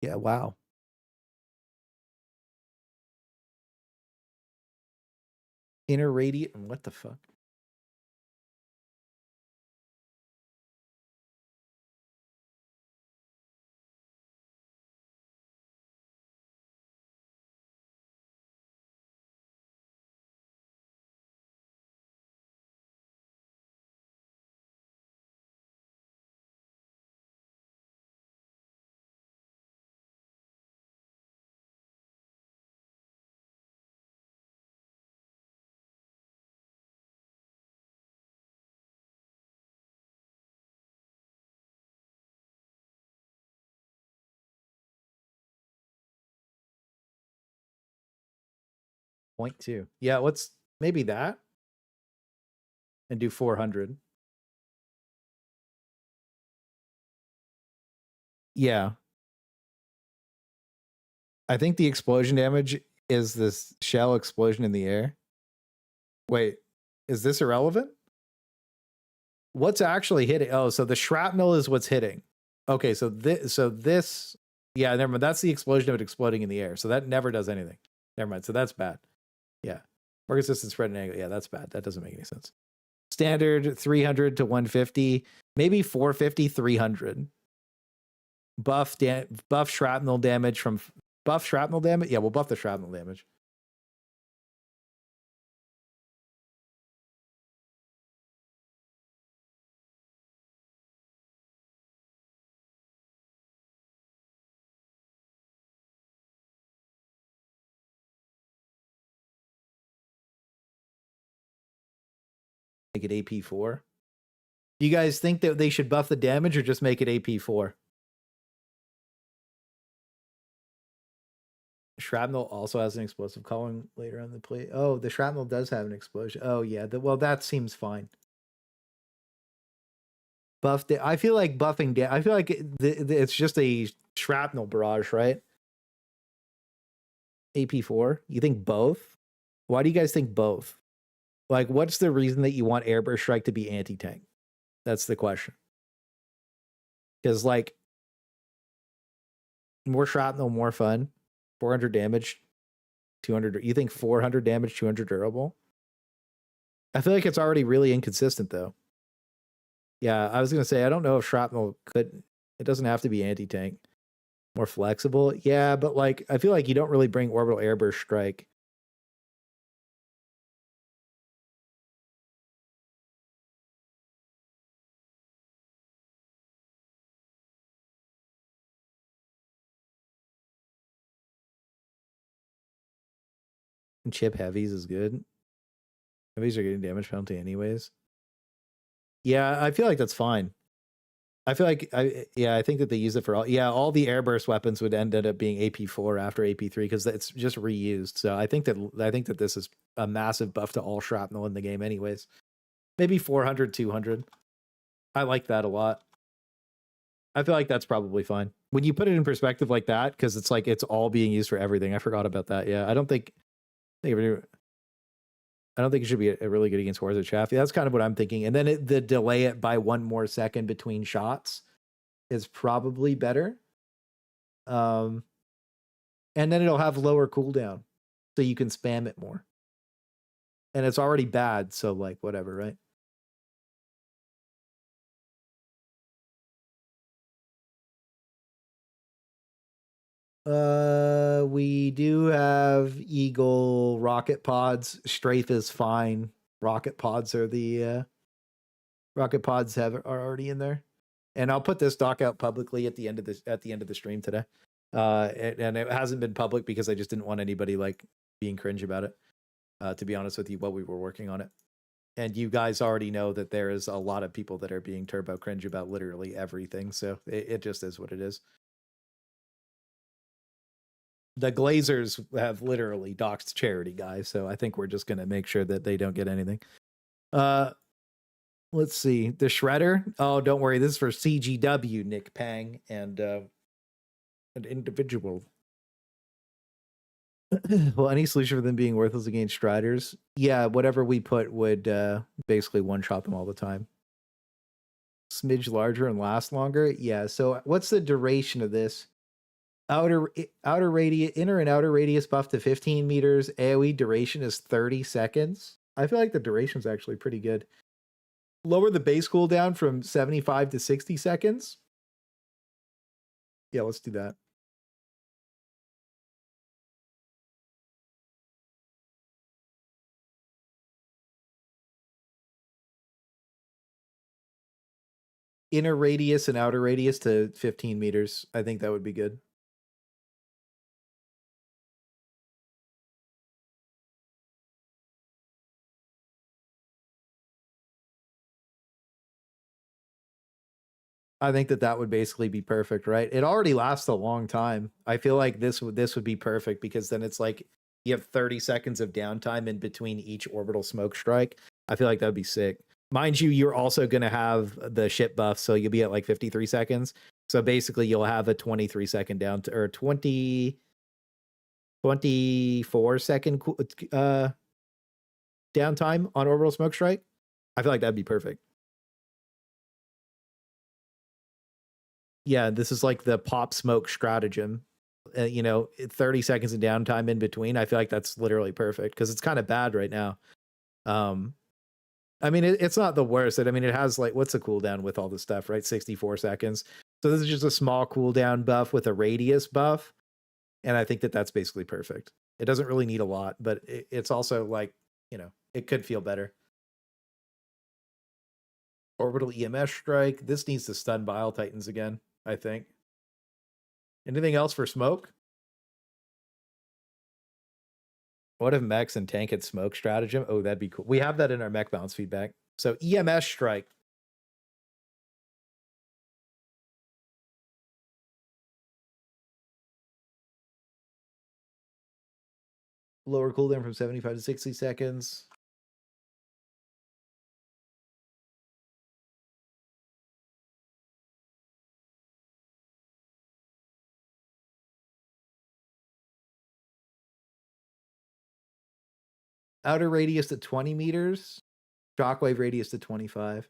yeah, wow. Inner radius, what the fuck? Point 2. Yeah, let's maybe that. And do 400. Yeah. I think the explosion damage is this shell explosion in the air. Wait, is this irrelevant? What's actually hitting? Oh, so the shrapnel is what's hitting. Okay, so this, yeah, never mind. That's the explosion of it exploding in the air. So that never does anything. Never mind. So that's bad. Yeah. More consistent spread and angle. Yeah, that's bad. That doesn't make any sense. Standard 300 to 150, maybe 450, 300. Buff shrapnel damage from buff shrapnel damage. Yeah, we'll buff the shrapnel damage. Make it AP4. Do you guys think that they should buff the damage or just make it AP4? Shrapnel also has an explosive calling later on the play. Oh, the shrapnel does have an explosion. Oh yeah, well that seems fine. I feel like buffing. I feel like it's just a shrapnel barrage, right? AP4. You think both? Why do you guys think both? Like, what's the reason that you want airburst strike to be anti-tank? That's the question. Because like, more shrapnel, more fun. 400 damage, 200. You think 400 damage, 200 durable? I feel like it's already really inconsistent though. Yeah, I was gonna say I don't know if shrapnel could. It doesn't have to be anti-tank. More flexible, yeah, but like I feel like you don't really bring orbital airburst strike. And chip heavies is good. Heavies are getting damage penalty anyways. Yeah, I feel like that's fine. I feel like I think that they use it for all the airburst weapons would end up being AP4 after AP3 because it's just reused. So I think that this is a massive buff to all shrapnel in the game anyways. Maybe 400, 200. I like that a lot. I feel like that's probably fine. When you put it in perspective like that, because it's like it's all being used for everything. I forgot about that. Yeah, I don't think it should be a really good against Hordes or Chaffee. That's kind of what I'm thinking. And then the delay it by 1 more second between shots is probably better. And then it'll have lower cooldown, so you can spam it more. And it's already bad, so like whatever, right? We do have Eagle rocket pods. Strafe is fine. Rocket pods are are already in there. And I'll put this doc out publicly at the end of the stream today. And it hasn't been public because I just didn't want anybody like being cringe about it. To be honest with you, while we were working on it. And you guys already know that there is a lot of people that are being turbo cringe about literally everything. So it just is what it is. The Glazers have literally doxed charity, guys. So I think we're just going to make sure that they don't get anything. Let's see. The Shredder. Oh, don't worry. This is for CGW, Nick Pang, and an individual. Well, any solution for them being worthless against Striders? Yeah, whatever we put would basically one-shot them all the time. Smidge larger and last longer? Yeah, so what's the duration of this? Inner and outer radius buff to 15 meters. AoE duration is 30 seconds. I feel like the duration is actually pretty good. Lower the base cooldown from 75 to 60 seconds. Yeah, let's do that. Inner radius and outer radius to 15 meters. I think that would be good. I think that would basically be perfect, right? It already lasts a long time. I feel like this would be perfect because then it's like you have 30 seconds of downtime in between each orbital smoke strike. I feel like that'd be sick. Mind you, you're also going to have the ship buff, so you'll be at like 53 seconds. So basically you'll have a 23 second down or 24 second downtime on orbital smoke strike. I feel like that'd be perfect. Yeah, this is like the pop smoke stratagem. 30 seconds of downtime in between, I feel like that's literally perfect because it's kind of bad right now. I mean, it's not the worst. I mean, it has like, what's a cooldown with all this stuff, right? 64 seconds. So this is just a small cooldown buff with a radius buff. And I think that that's basically perfect. It doesn't really need a lot, but it's also like, it could feel better. Orbital EMS strike. This needs to stun Bile Titans again, I think. Anything else for smoke? What if mechs and tank had smoke stratagem? Oh, that'd be cool. We have that in our mech balance feedback. So EMS strike. Lower cooldown from 75 to 60 seconds. Outer radius to 20 meters. Shockwave radius to 25.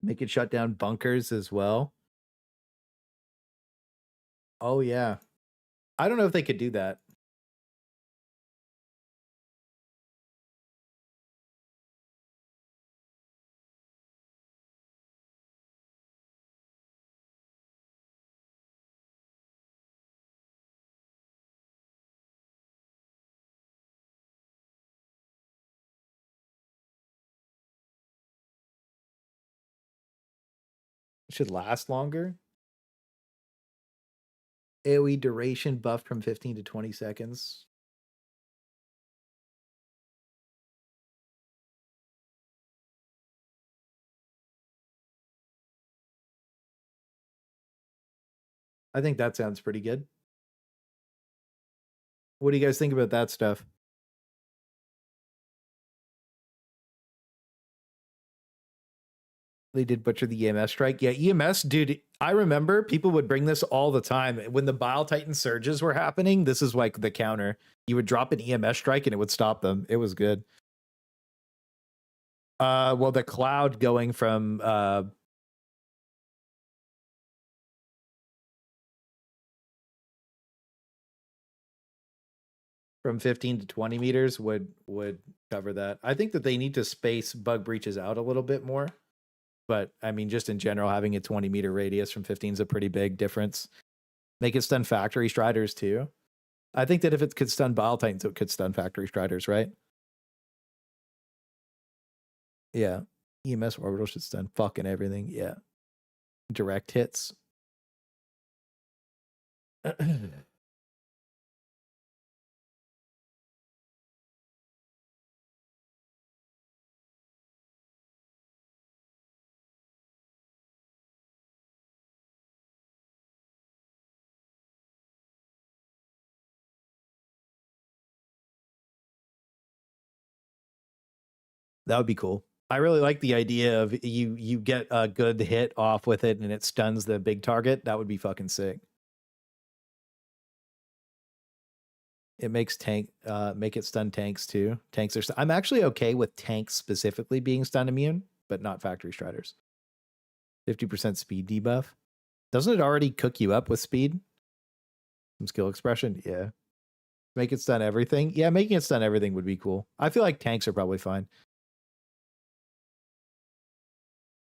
Make it shut down bunkers as well. Oh, yeah. I don't know if they could do that. It should last longer. AoE duration buffed from 15 to 20 seconds. I think that sounds pretty good. What do you guys think about that stuff? They did butcher the EMS strike. Yeah, EMS, dude, I remember people would bring this all the time. When the Bile Titan surges were happening, this is like the counter. You would drop an EMS strike and it would stop them. It was good. Well, the cloud going from from 15 to 20 meters would cover that. I think that they need to space bug breaches out a little bit more. But I mean, just in general, having a 20-meter radius from 15 is a pretty big difference. Make it stun factory striders too. I think that if it could stun Bile Titans, it could stun factory striders, right? Yeah. EMS orbital should stun fucking everything. Yeah. Direct hits. That would be cool. I really like the idea of you get a good hit off with it and it stuns the big target. That would be fucking sick. It makes make it stun tanks too. Tanks are. I'm actually okay with tanks specifically being stun immune, but not factory striders. 50% speed debuff. Doesn't it already cook you up with speed? Some skill expression, yeah. Make it stun everything. Yeah, making it stun everything would be cool. I feel like tanks are probably fine.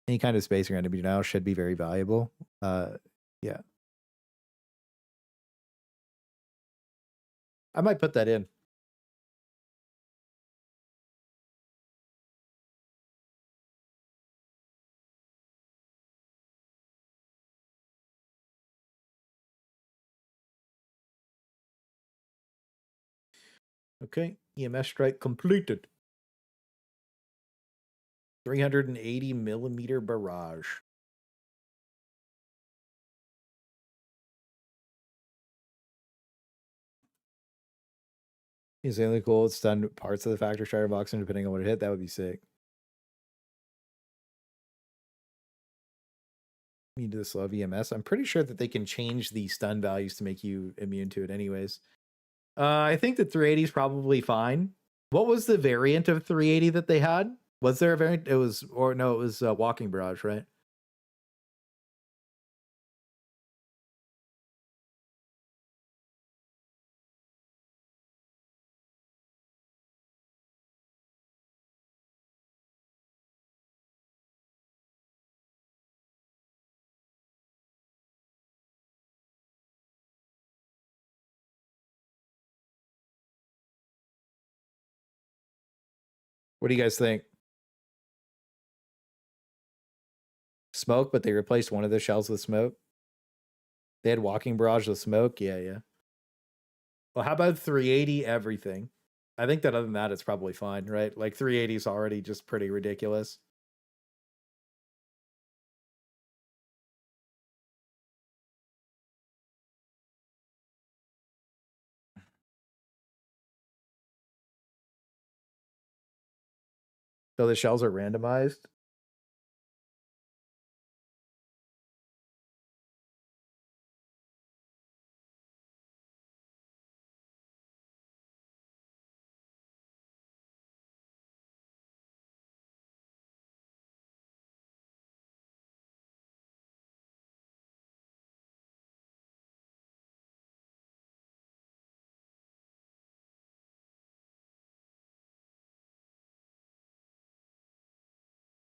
Any kind of space you're going to be now should be very valuable. Yeah. I might put that in. Okay, EMS strike completed. 380 millimeter barrage. Is really cool. It's done parts of the factory starter box, and depending on what it hit, that would be sick. You do the slow EMS. I'm pretty sure that they can change the stun values to make you immune to it, anyways. I think that 380 is probably fine. What was the variant of 380 that they had? Was there a variant? It was, or no, it was Walking Barrage, right? What do you guys think? Smoke, but they replaced one of the shells with smoke. They had Walking Barrage with smoke. Yeah, yeah. Well, how about 380 everything? I think that other than that, it's probably fine, right? Like 380 is already just pretty ridiculous. So the shells are randomized.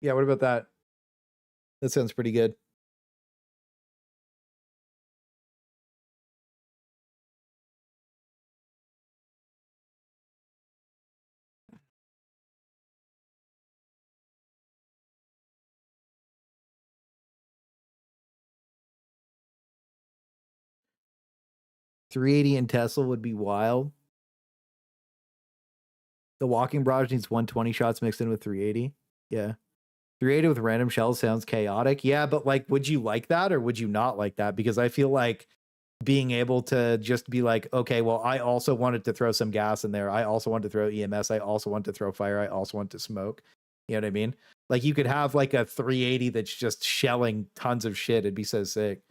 Yeah, what about that? That sounds pretty good. .380 in Tesla would be wild. The Walking Barrage needs 120 shots mixed in with 380. Yeah. 380 with random shells sounds chaotic. Yeah, but like, would you like that or would you not like that? Because I feel like being able to just be like, okay, well, I also wanted to throw some gas in there. I also want to throw EMS. I also want to throw fire. I also want to smoke. You know what I mean? Like you could have like a 380 that's just shelling tons of shit. It'd be so sick.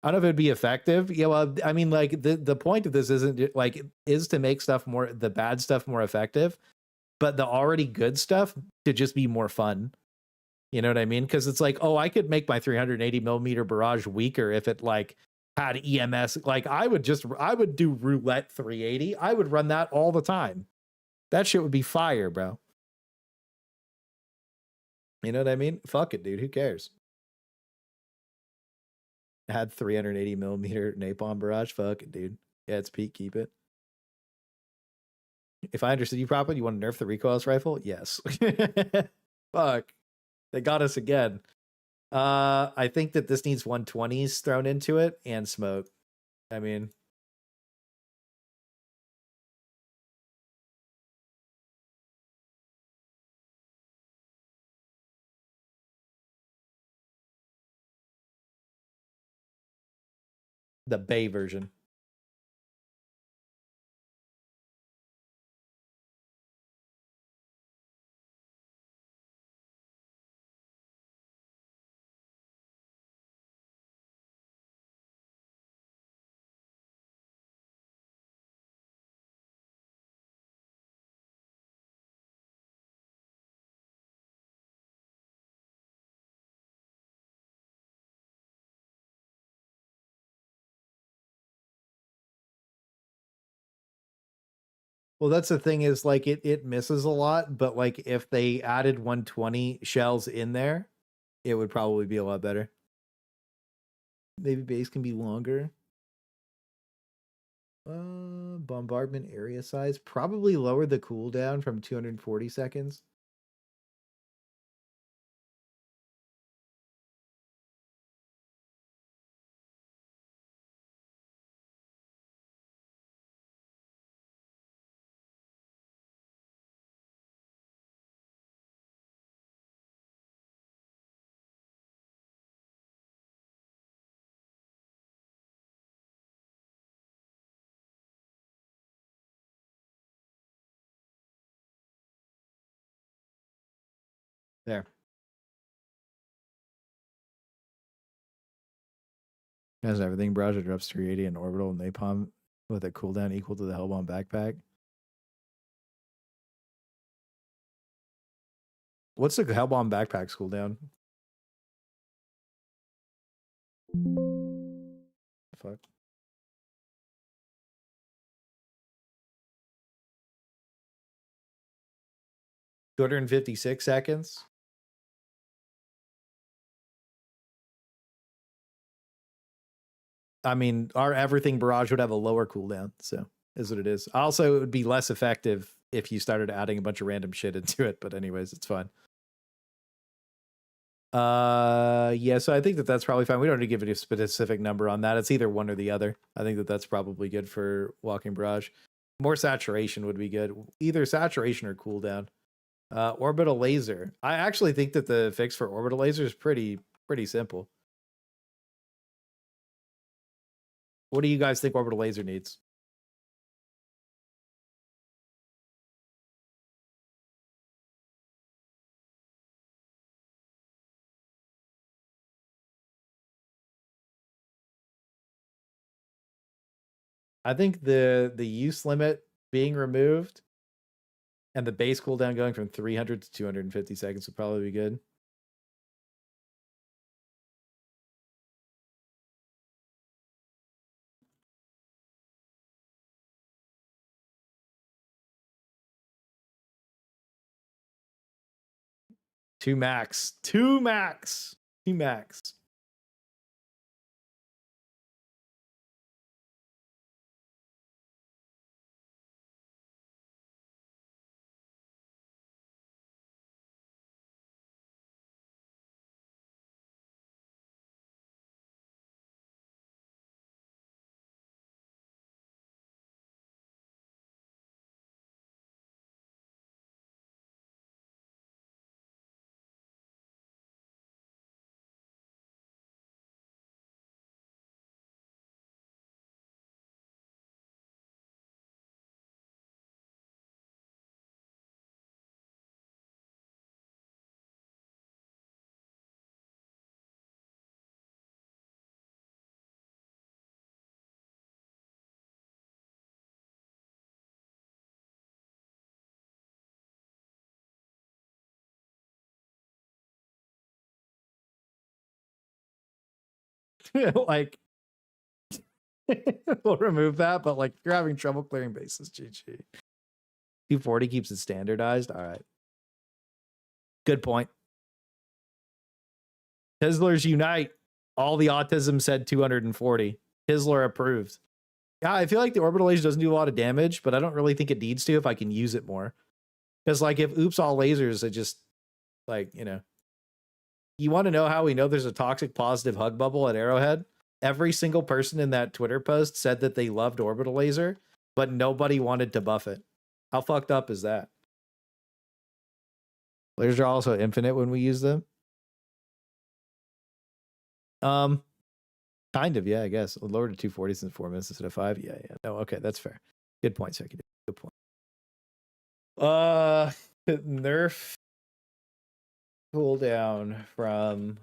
I don't know if it'd be effective. Yeah, well, I mean, like the point of this isn't like is to make stuff more the bad stuff more effective, but the already good stuff to just be more fun. You know what I mean? Because it's like, oh, I could make my 380 millimeter barrage weaker if it like had EMS. Like I would do roulette 380. I would run that all the time. That shit would be fire, bro. You know what I mean? Fuck it, dude. Who cares? Had 380 millimeter napalm barrage. Fuck it, dude. Yeah, it's peak. Keep it. If I understood you properly, you want to nerf the recoilless rifle? Yes. Fuck. They got us again. I think that this needs 120s thrown into it and smoke. I mean, the Bay version. Well, that's the thing is like it misses a lot, but like if they added 120 shells in there, it would probably be a lot better. Maybe base can be longer. Bombardment area size probably lower the cooldown from 240 seconds. There. Has everything. Barrage drops 380 and orbital napalm with a cooldown equal to the Hellbomb backpack. What's the Hellbomb backpack's cooldown? Fuck. $256 seconds. I mean, our everything barrage would have a lower cooldown, so is what it is. Also, it would be less effective if you started adding a bunch of random shit into it, but anyways, it's fine. Yeah, so I think that that's probably fine. We don't need to give it a specific number on that. It's either one or the other. I think that that's probably good for walking barrage. More saturation would be good. Either saturation or cooldown. Orbital laser. I actually think that the fix for orbital laser is pretty simple. What do you guys think orbital laser needs? I think the use limit being removed and the base cooldown going from 300 to 250 seconds would probably be good. Two max. Like, we'll remove that, but like, you're having trouble clearing bases. GG. 240 keeps it standardized. All right. Good point. Tizzlers unite. All the autism said 240. Tizzler approved. Yeah, I feel like the orbital laser doesn't do a lot of damage, but I don't really think it needs to if I can use it more. Because like if oops all lasers, it just like, you know. You want to know how we know there's a toxic positive hug bubble at Arrowhead? Every single person in that Twitter post said that they loved orbital laser, but nobody wanted to buff it. How fucked up is that? Lasers are also infinite when we use them. Kind of, yeah, I guess. Lower to 240 since 4 minutes instead of 5. Yeah. No, okay, that's fair. Good point, Seki. Good point. Nerf cooldown from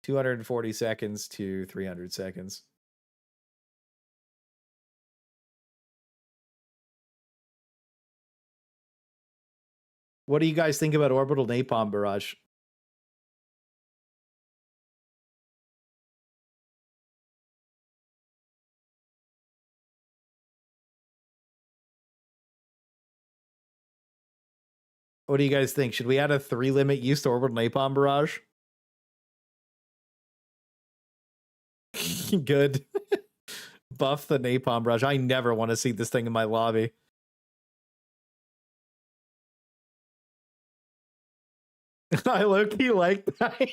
240 seconds to 300 seconds. What do you guys think about orbital napalm barrage? What do you guys think? Should we add a 3 limit use to orbital napalm barrage? Good. Buff the napalm barrage. I never want to see this thing in my lobby. I low-key like that.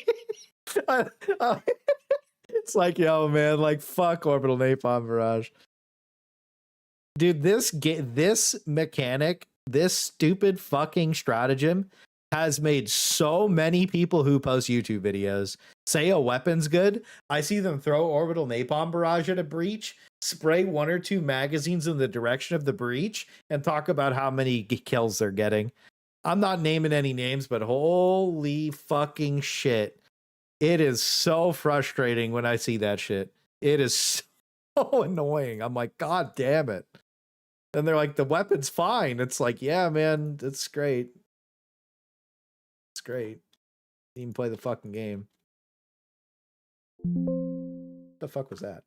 It's like, yo, man, like, fuck orbital napalm barrage. Dude, this mechanic, this stupid fucking stratagem has made so many people who post YouTube videos say a weapon's good. I see them throw orbital napalm barrage at a breach, spray 1 or 2 magazines in the direction of the breach, and talk about how many kills they're getting. I'm not naming any names, but holy fucking shit. It is so frustrating when I see that shit. It is so annoying. I'm like, God damn it. And they're like, the weapon's fine. It's like, yeah, man, it's great. It's great. You can play the fucking game. What the fuck was that?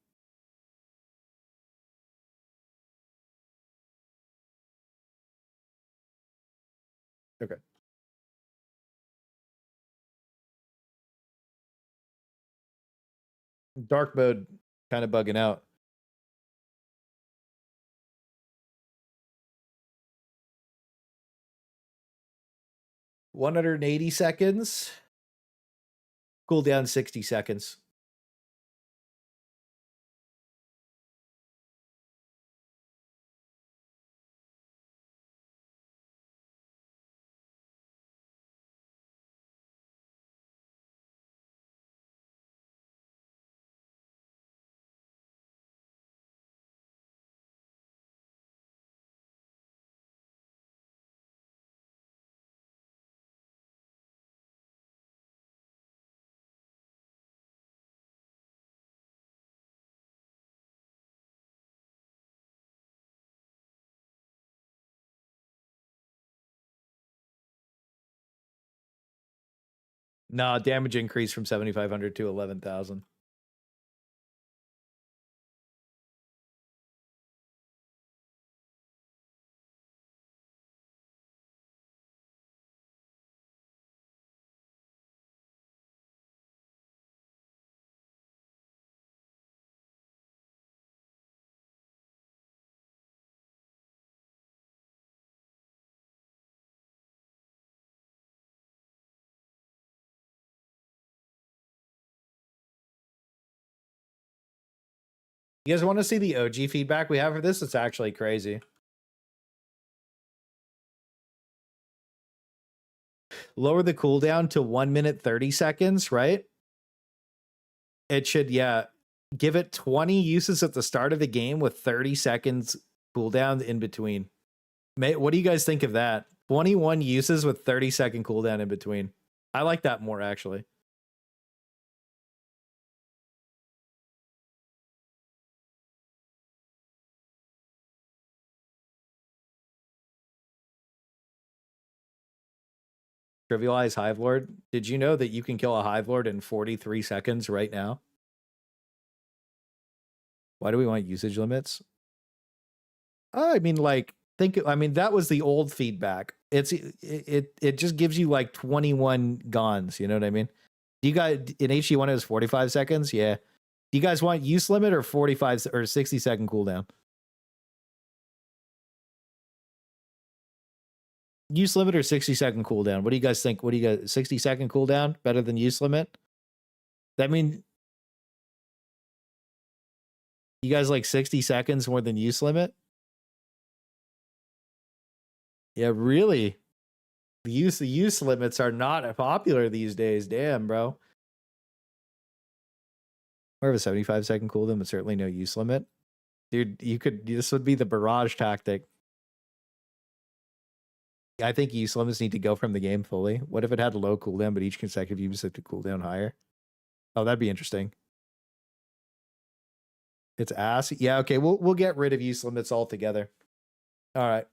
Okay. Dark mode kind of bugging out. $180 seconds. Cool down 60 seconds. No, damage increase from 7,500 to 11,000. You guys want to see the OG feedback we have for this? It's actually crazy. Lower the cooldown to 1 minute 30 seconds, right? It should, yeah. Give it 20 uses at the start of the game with 30 seconds cooldown in between. What do you guys think of that? 21 uses with 30-second cooldown in between. I like that more, actually. Trivialize Hive Lord. Did you know that you can kill a Hive Lord in 43 seconds right now? Why do we want usage limits? I mean, like, that was the old feedback. It just gives you like 21 guns, you know what I mean? Do you guys in HG1 it was 45 seconds? Yeah. Do you guys want use limit or 45 or 60-second cooldown? Use limit or 60-second cooldown? What do you guys think? 60-second cooldown better than use limit? That mean you guys like 60 seconds more than use limit? Yeah, really. The use limits are not popular these days. Damn, bro. More of a 75-second cooldown, but certainly no use limit. Dude, this would be the barrage tactic. I think use limits need to go from the game fully. What if it had a low cooldown, but each consecutive use had to cool down higher? Oh, that'd be interesting. It's ass. Yeah, okay, we'll get rid of use limits altogether. All right.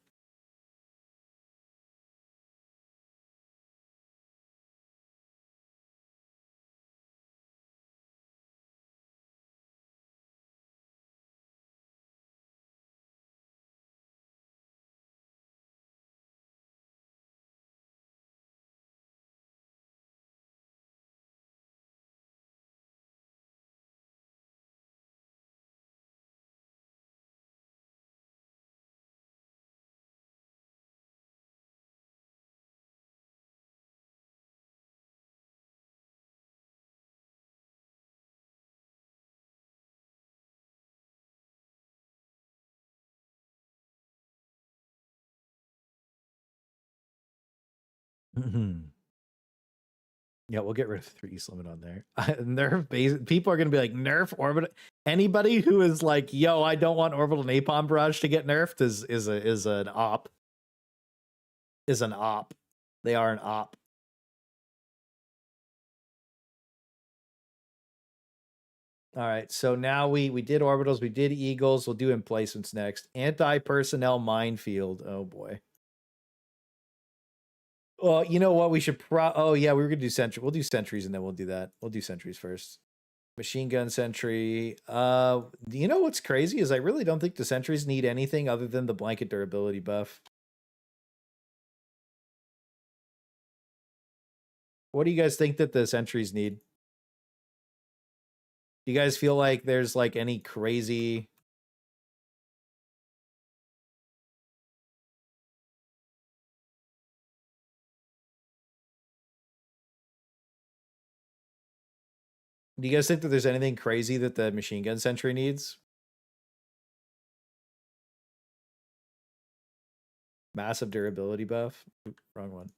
Yeah, we'll get rid of 3 use limit on there. Nerf base. People are gonna be like, nerf orbital. Anybody who is like, yo, I don't want orbital napalm barrage to get nerfed is an op. Is an op. They are an op. All right, so now we did orbitals, we did eagles, we'll do emplacements next. Anti-personnel minefield. Oh boy. Well, you know what? We should oh yeah, we were gonna do sentry. We'll do sentries and then we'll do that. We'll do sentries first. Machine gun sentry. You know what's crazy is I really don't think the sentries need anything other than the blanket durability buff. What do you guys think that the sentries need? Do you guys feel like there's like any crazy... Do you guys think that there's anything crazy that the machine gun sentry needs? Massive durability buff? Oop, wrong one.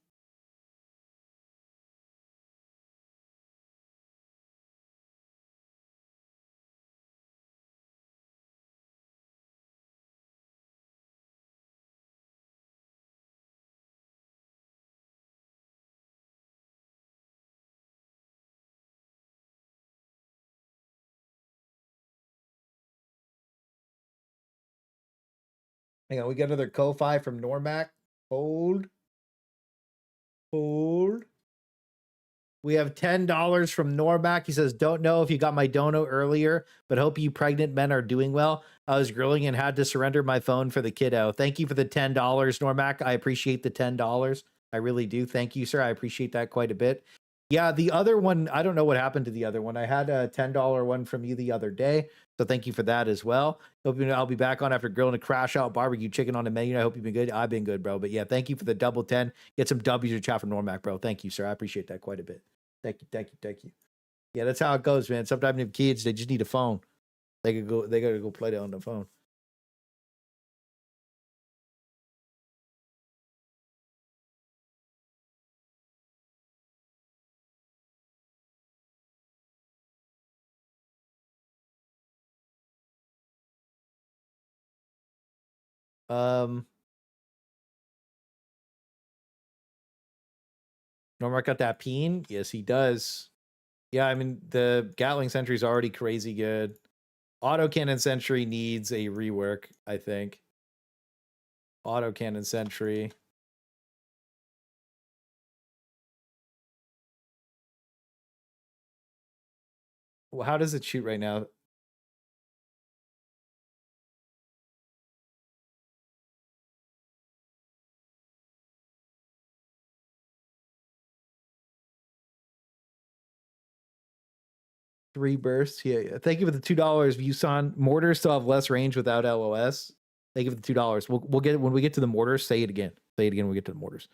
Hang on, we got another Ko-Fi from Normac. Hold. We have $10 from Normac. He says, don't know if you got my dono earlier, but hope you pregnant men are doing well. I was grilling and had to surrender my phone for the kiddo. Thank you for the $10, Normac. I appreciate the $10. I really do. Thank you, sir. I appreciate that quite a bit. Yeah, the other one, I don't know what happened to the other one. I had a $10 one from you the other day. So thank you for that as well. Hope I'll be back on after grilling a crash out barbecue chicken on the menu. I hope you've been good. I've been good, bro. But yeah, thank you for the double 10. Get some W's to chat from Normac, bro. Thank you, sir. I appreciate that quite a bit. Thank you. Yeah, that's how it goes, man. Sometimes if kids, they just need a phone. They gotta go play it on the phone. Normark got that peen? Yes, he does. Yeah, I mean, the Gatling Sentry is already crazy good. Autocannon Sentry needs a rework, I think. Autocannon Sentry. Well, how does it shoot right now? Three bursts. Yeah. Thank you for the $2, Vuson. Mortars still have less range without LOS. Thank you for the $2. We'll get it when we get to the mortars. Say it again. Say it again when we get to the mortars.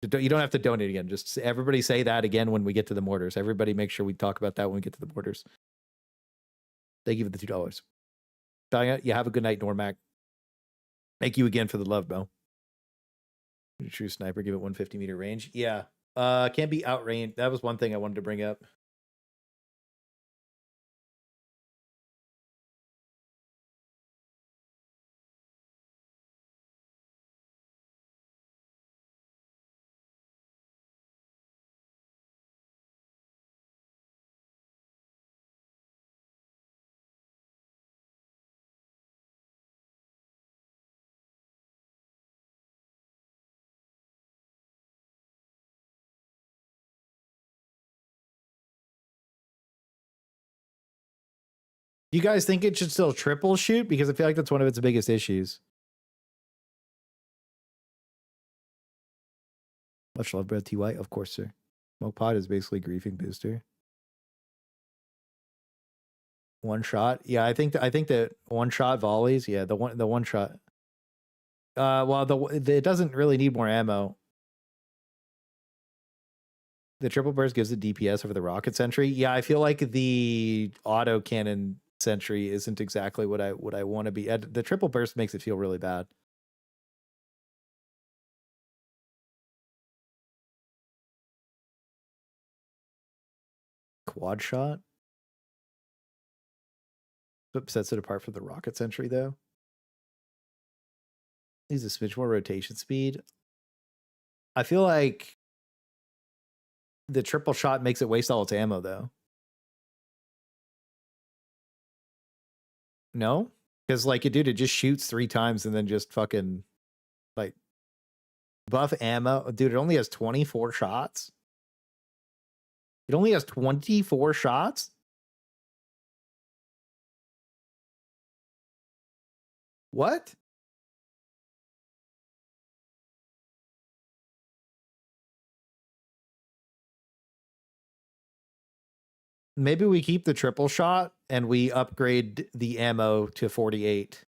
You don't have to donate again. Just everybody say that again when we get to the mortars. Everybody make sure we talk about that when we get to the mortars. Thank you for the $2. You have a good night, Normac. Thank you again for the love, Bo. True sniper, give it 150 meter range. Yeah. Can't be outranged. That was one thing I wanted to bring up. Do you guys think it should still triple shoot? Because I feel like that's one of its biggest issues. Much love, bro. TY, of course, sir. Smoke Pod is basically griefing booster. One shot. Yeah, I think that one shot volleys. Yeah, the one shot. Well, it doesn't really need more ammo. The triple burst gives the DPS over the rocket sentry. Yeah, I feel like the auto cannon sentry isn't exactly what I want to be. The triple burst makes it feel really bad. Quad shot. What sets it apart from the rocket sentry though? Needs a smidge more rotation speed. I feel like the triple shot makes it waste all its ammo, though. No? Because, like, dude, it just shoots 3 times and then just fucking, like, buff ammo. Dude, it only has 24 shots. It only has 24 shots? What? Maybe we keep the triple shot and we upgrade the ammo to 48.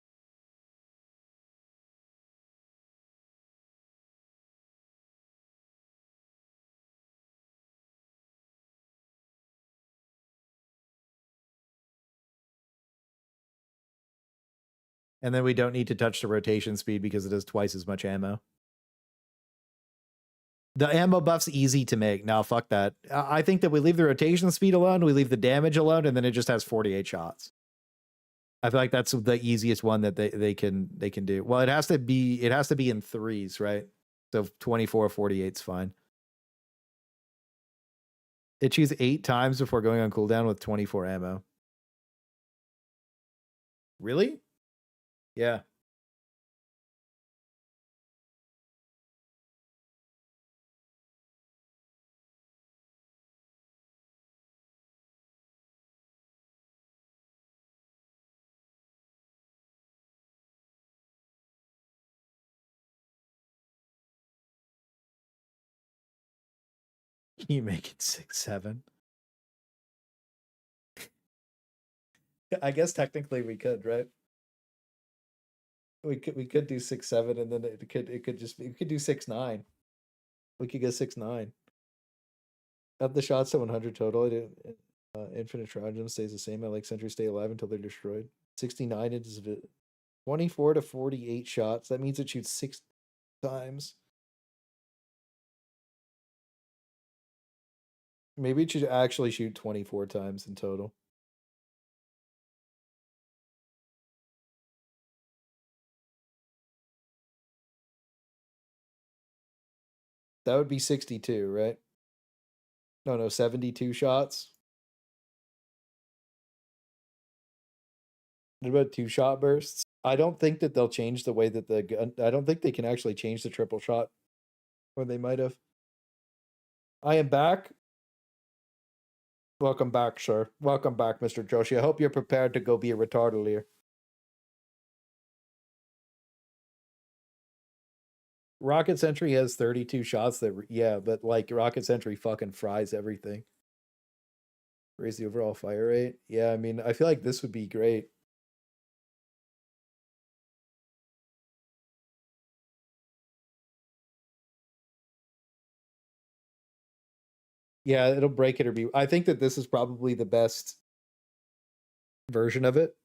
And then we don't need to touch the rotation speed because it does twice as much ammo. The ammo buff's easy to make. Now, fuck that. I think that we leave the rotation speed alone, we leave the damage alone, and then it just has 48 shots. I feel like that's the easiest one that they can do. Well, it has to be in 3s, right? So 24, 48 is fine. It shoots 8 times before going on cooldown with 24 ammo. Really? Yeah. Can you make it 6, 7? I guess technically we could, right? We could do 6, 7, and then it could just be, we could do 6, 9. We could get 6, 9. Up the shots to 100 total. Infinite Trojans stays the same. I like sentries stay alive until they're destroyed. 69 is 24 to 48 shots. That means it shoots 6 times. Maybe it should actually shoot 24 times in total. That would be 62, right? No, 72 shots. What about 2-shot bursts? I don't think that they'll change the way that the gun. I don't think they can actually change the triple shot. Or they might have. I am back. Welcome back, sir. Welcome back, Mr. Joshi. I hope you're prepared to go be a retarded here. Rocket Sentry has 32 shots that, yeah, but like Rocket Sentry fucking fries everything. Raise the overall fire rate. Yeah, I mean, I feel like this would be great. Yeah, it'll break it or be. I think that this is probably the best version of it.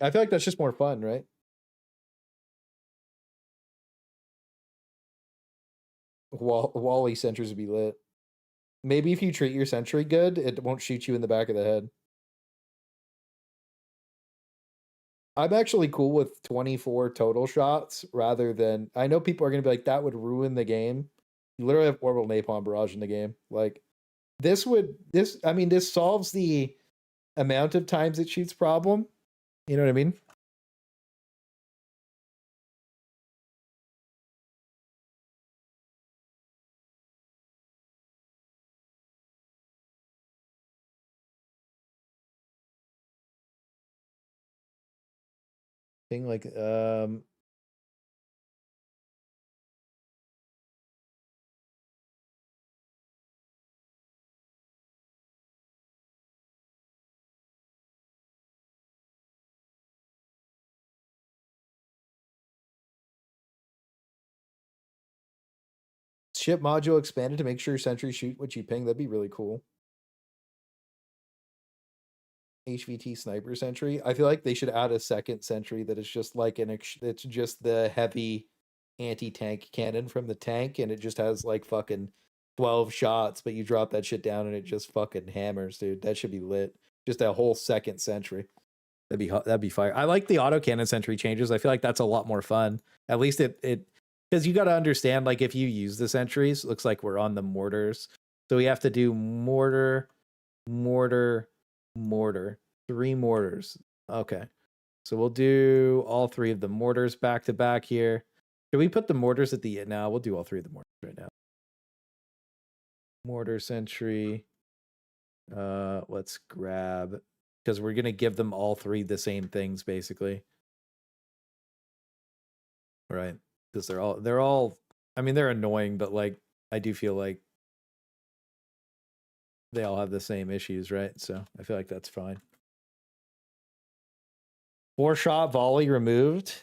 I feel like that's just more fun, right? Wally sentries would be lit. Maybe if you treat your sentry good, it won't shoot you in the back of the head. I'm actually cool with 24 total shots rather than. I know people are going to be like, that would ruin the game. You literally have orbital napalm barrage in the game. Like, this solves the amount of times it shoots problem. You know what I mean? Thing like ship module expanded to make sure sentries shoot what you ping. That'd be really cool. HVT sniper sentry. I feel like they should add a second sentry that is just like it's just the heavy anti-tank cannon from the tank, and it just has like fucking 12 shots, but you drop that shit down and it just fucking hammers, dude. That should be lit. Just a whole second sentry. That'd be fire. I like the autocannon sentry changes. I feel like that's a lot more fun. At least it because you got to understand, like, if you use the sentries, looks like we're on the mortars, so we have to do mortar, 3 mortars. Okay, so we'll do all 3 of the mortars back to back here. Should we put the mortars at the end? Now we'll do all 3 of the mortars right now. Mortar sentry. Let's grab, because we're gonna give them all 3 the same things basically, right? Because they're all. I mean, they're annoying, but like I do feel like they all have the same issues, right? So I feel like that's fine. 4-shot volley removed.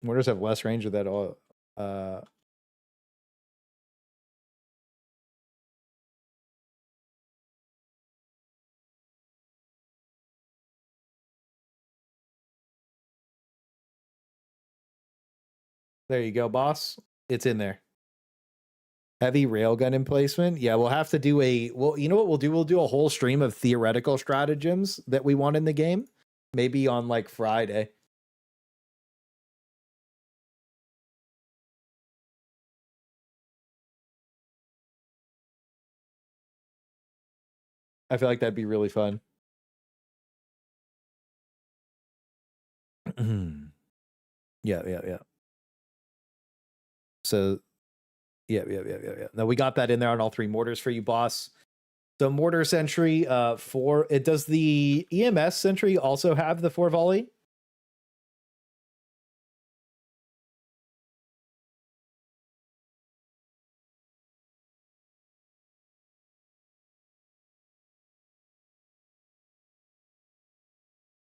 Mortars have less range of that all. There you go, boss. It's in there. Heavy railgun emplacement. Yeah, we'll have to do a. Well, you know what we'll do? We'll do a whole stream of theoretical stratagems that we want in the game. Maybe on like Friday. I feel like that'd be really fun. Yeah. So, yeah. Now we got that in there on all 3 mortars for you, boss. So mortar sentry, 4. It does the EMS sentry also have the 4 volley?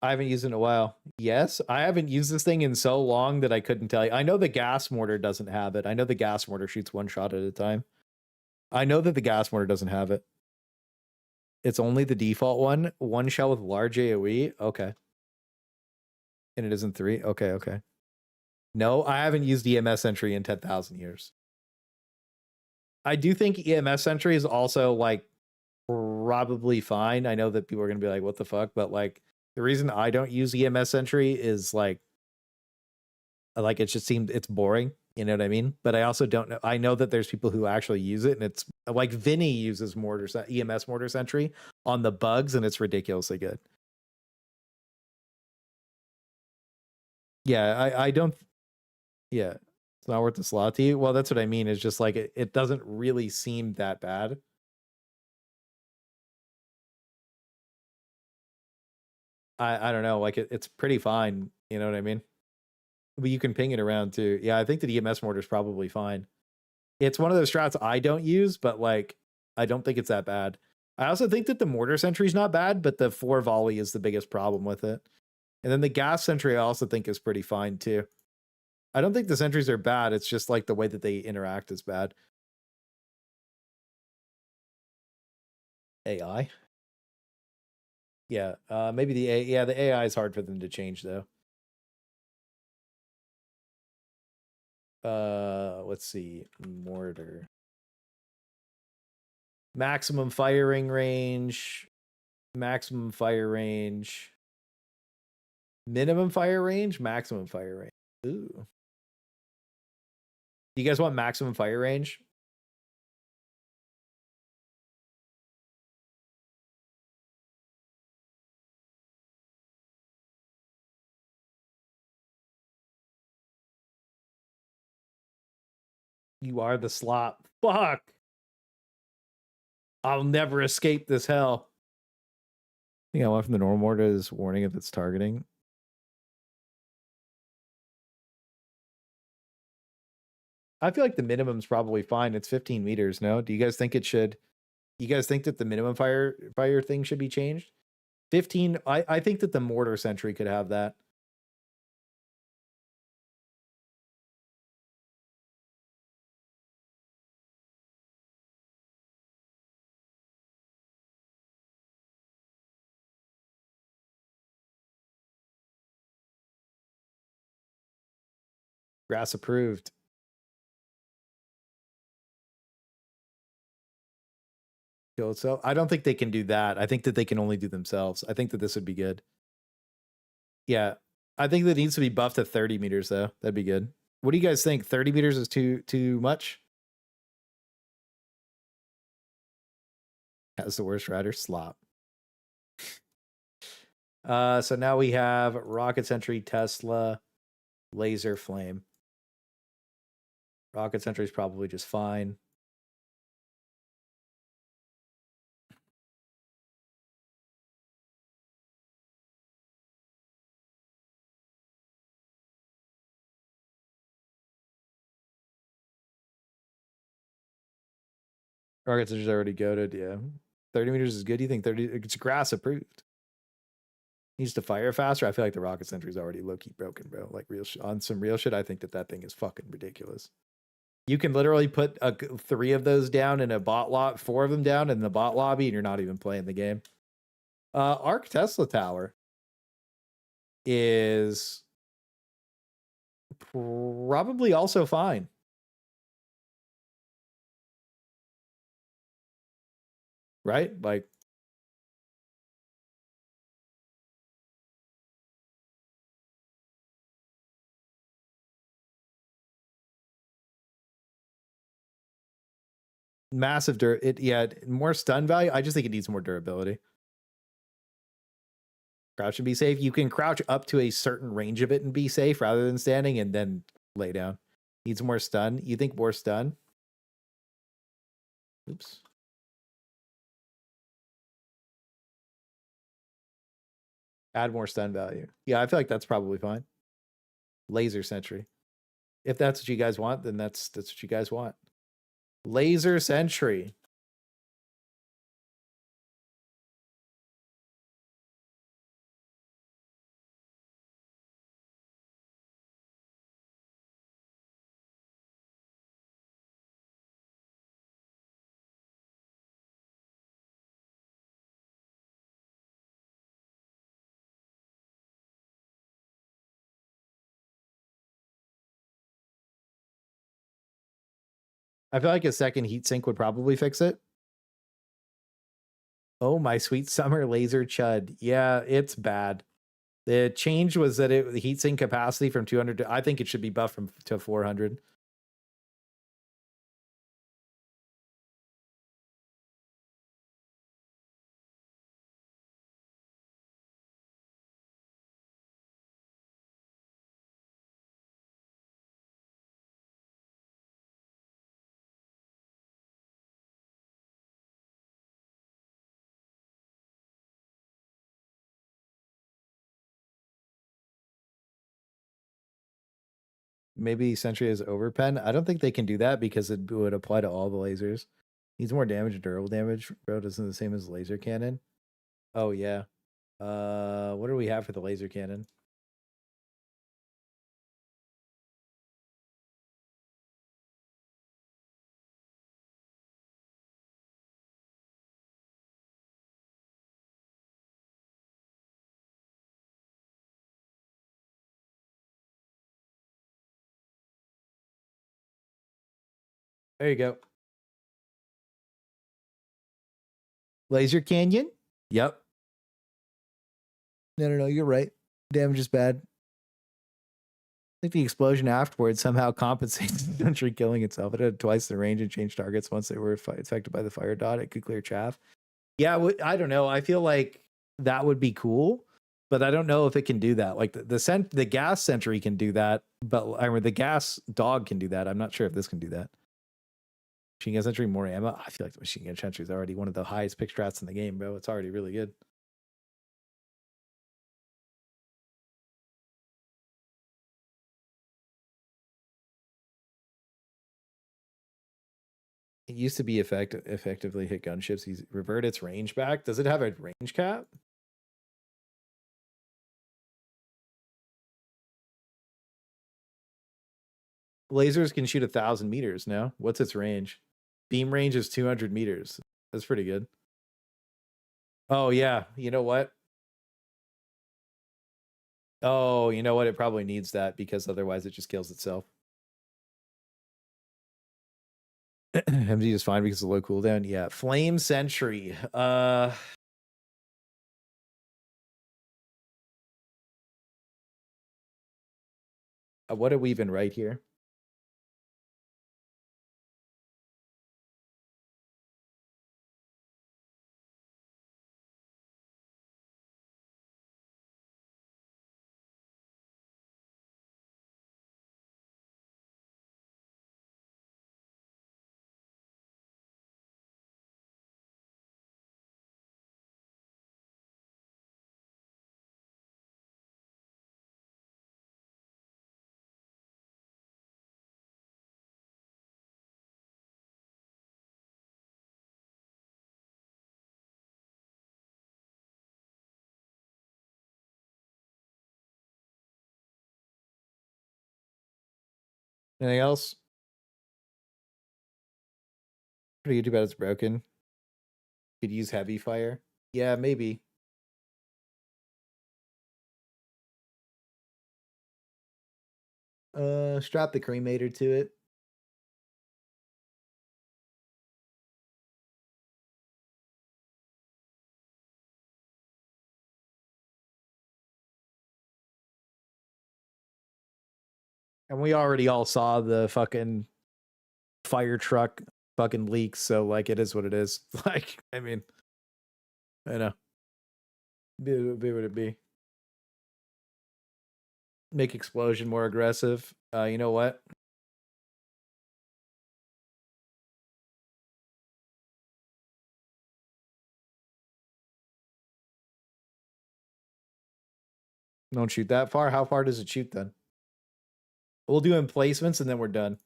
I haven't used it in a while. Yes, I haven't used this thing in so long that I couldn't tell you. I know the gas mortar doesn't have it. I know the gas mortar shoots 1 shot at a time. I know that the gas mortar doesn't have it. It's only the default one. 1 shell with large AoE. Okay. And it isn't 3. Okay. No, I haven't used EMS sentry in 10,000 years. I do think EMS sentry is also like probably fine. I know that people are going to be like, what the fuck? But like, the reason I don't use EMS sentry is like it just seems it's boring. You know what I mean? But I also don't know. I know that there's people who actually use it, and it's like Vinny uses EMS mortar sentry on the bugs, and it's ridiculously good. Yeah, I don't. Yeah, it's not worth the slot to you. Well, that's what I mean. It's just like it doesn't really seem that bad. I don't know. Like it's pretty fine. You know what I mean? But you can ping it around too. Yeah, I think the EMS mortar is probably fine. It's one of those strats I don't use, but like I don't think it's that bad. I also think that the mortar sentry is not bad, but the 4 volley is the biggest problem with it. And then the gas sentry I also think is pretty fine too. I don't think the sentries are bad. It's just like the way that they interact is bad. AI. Yeah, maybe the AI is hard for them to change though. Let's see, mortar. Maximum firing range, maximum fire range, minimum fire range, maximum fire range. Ooh. Do you guys want maximum fire range? You are the slop. Fuck. I'll never escape this hell. I think I want from the normal mortar is warning if it's targeting. I feel like the minimum's probably fine. It's 15 meters, no? Do you guys think it should? You guys think that the minimum fire thing should be changed? 15, I think that the mortar sentry could have that. Grass approved. Kill itself. I don't think they can do that. I think that they can only do themselves. I think that this would be good. Yeah. I think that needs to be buffed to 30 meters though. That'd be good. What do you guys think? 30 meters is too much? That's the worst rider. Slop. So now we have Rocket Sentry, Tesla, Laser Flame. Rocket Sentry is probably just fine. Rocket Sentry's already goated, yeah. 30 meters is good. You think 30? It's grass approved. Needs to fire faster. I feel like the Rocket Sentry's already low-key broken, bro. Like on some real shit, I think that thing is fucking ridiculous. You can literally put 3 of those down in a bot lot, 4 of them down in the bot lobby, and you're not even playing the game. Arc Tesla Tower is probably also fine. Right? Like, massive more stun value. I just think it needs more durability. Crouch and be safe. You can crouch up to a certain range of it and be safe rather than standing and then lay down. Needs more stun. You think more stun? Oops. Add more stun value. Yeah, I feel like that's probably fine. Laser Sentry. If that's what you guys want, then that's what you guys want. Laser Sentry. I feel like a second heat sink would probably fix it. Oh, my sweet summer laser chud. Yeah, it's bad. The change was that the heat sink capacity from 200 to, I think it should be buffed to 400. Maybe Sentry is overpen. I don't think they can do that because it would apply to all the lasers. Needs more damage and durable damage. Bro, isn't the same as laser cannon. Oh yeah. What do we have for the laser cannon? There you go. Laser Canyon? Yep. No, you're right. Damage is bad. I think the explosion afterwards somehow compensates the Sentry killing itself. It had twice the range and changed targets once they were affected by the fire dot. It could clear chaff. Yeah, I don't know. I feel like that would be cool, but I don't know if it can do that. Like the gas Sentry can do that, but the gas dog can do that. I'm not sure if this can do that. Machine Gun Sentry, more ammo. I feel like the Machine Gun Sentry is already one of the highest pick strats in the game, bro. It's already really good. It used to be effectively hit gunships. He's reverted its range back. Does it have a range cap? Lasers can shoot 1,000 meters now. What's its range? Beam range is 200 meters. That's pretty good. Oh, yeah. You know what? Oh, you know what? It probably needs that because otherwise it just kills itself. MD is fine because of low cooldown. Yeah, Flame Sentry. What do we even write here? Anything else? Pretty too bad it's broken. Could use heavy fire. Yeah, maybe. Strap the cremator to it. And we already all saw the fucking fire truck fucking leaks, so like it is what it is. Like, I mean, I know. Be what it be. Make explosion more aggressive. You know what? Don't shoot that far. How far does it shoot then? We'll do emplacements and then we're done.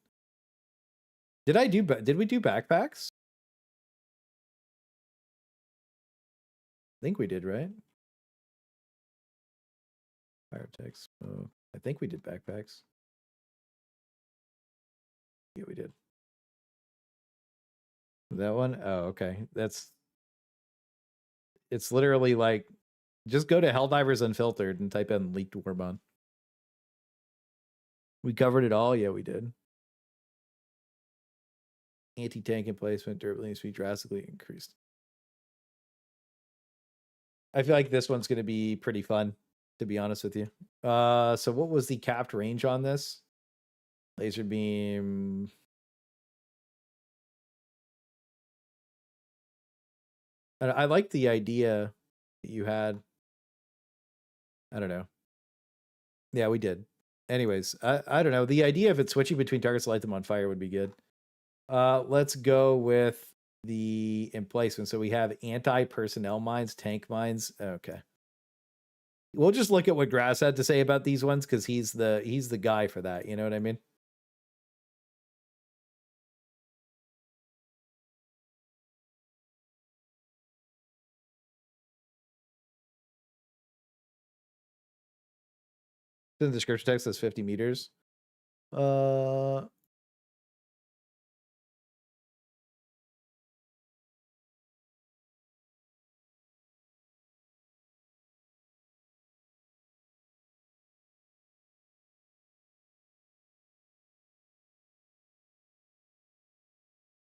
Did we do backpacks? I think we did, right? Fire text. Oh, I think we did backpacks. Yeah, we did. That one? Oh, okay. It's literally like, just go to Helldivers Unfiltered and type in leaked warbond. We covered it all? Yeah, we did. Anti-tank emplacement, durability speed drastically increased. I feel like this one's going to be pretty fun, to be honest with you. So what was the capped range on this? Laser beam. I like the idea that you had. I don't know. Yeah, we did. Anyways, I don't know. The idea of it switching between targets to light them on fire would be good. Let's go with the emplacement. So we have anti-personnel mines, tank mines. Okay. We'll just look at what Grass had to say about these ones because he's the guy for that. You know what I mean? In the description text says 50 meters.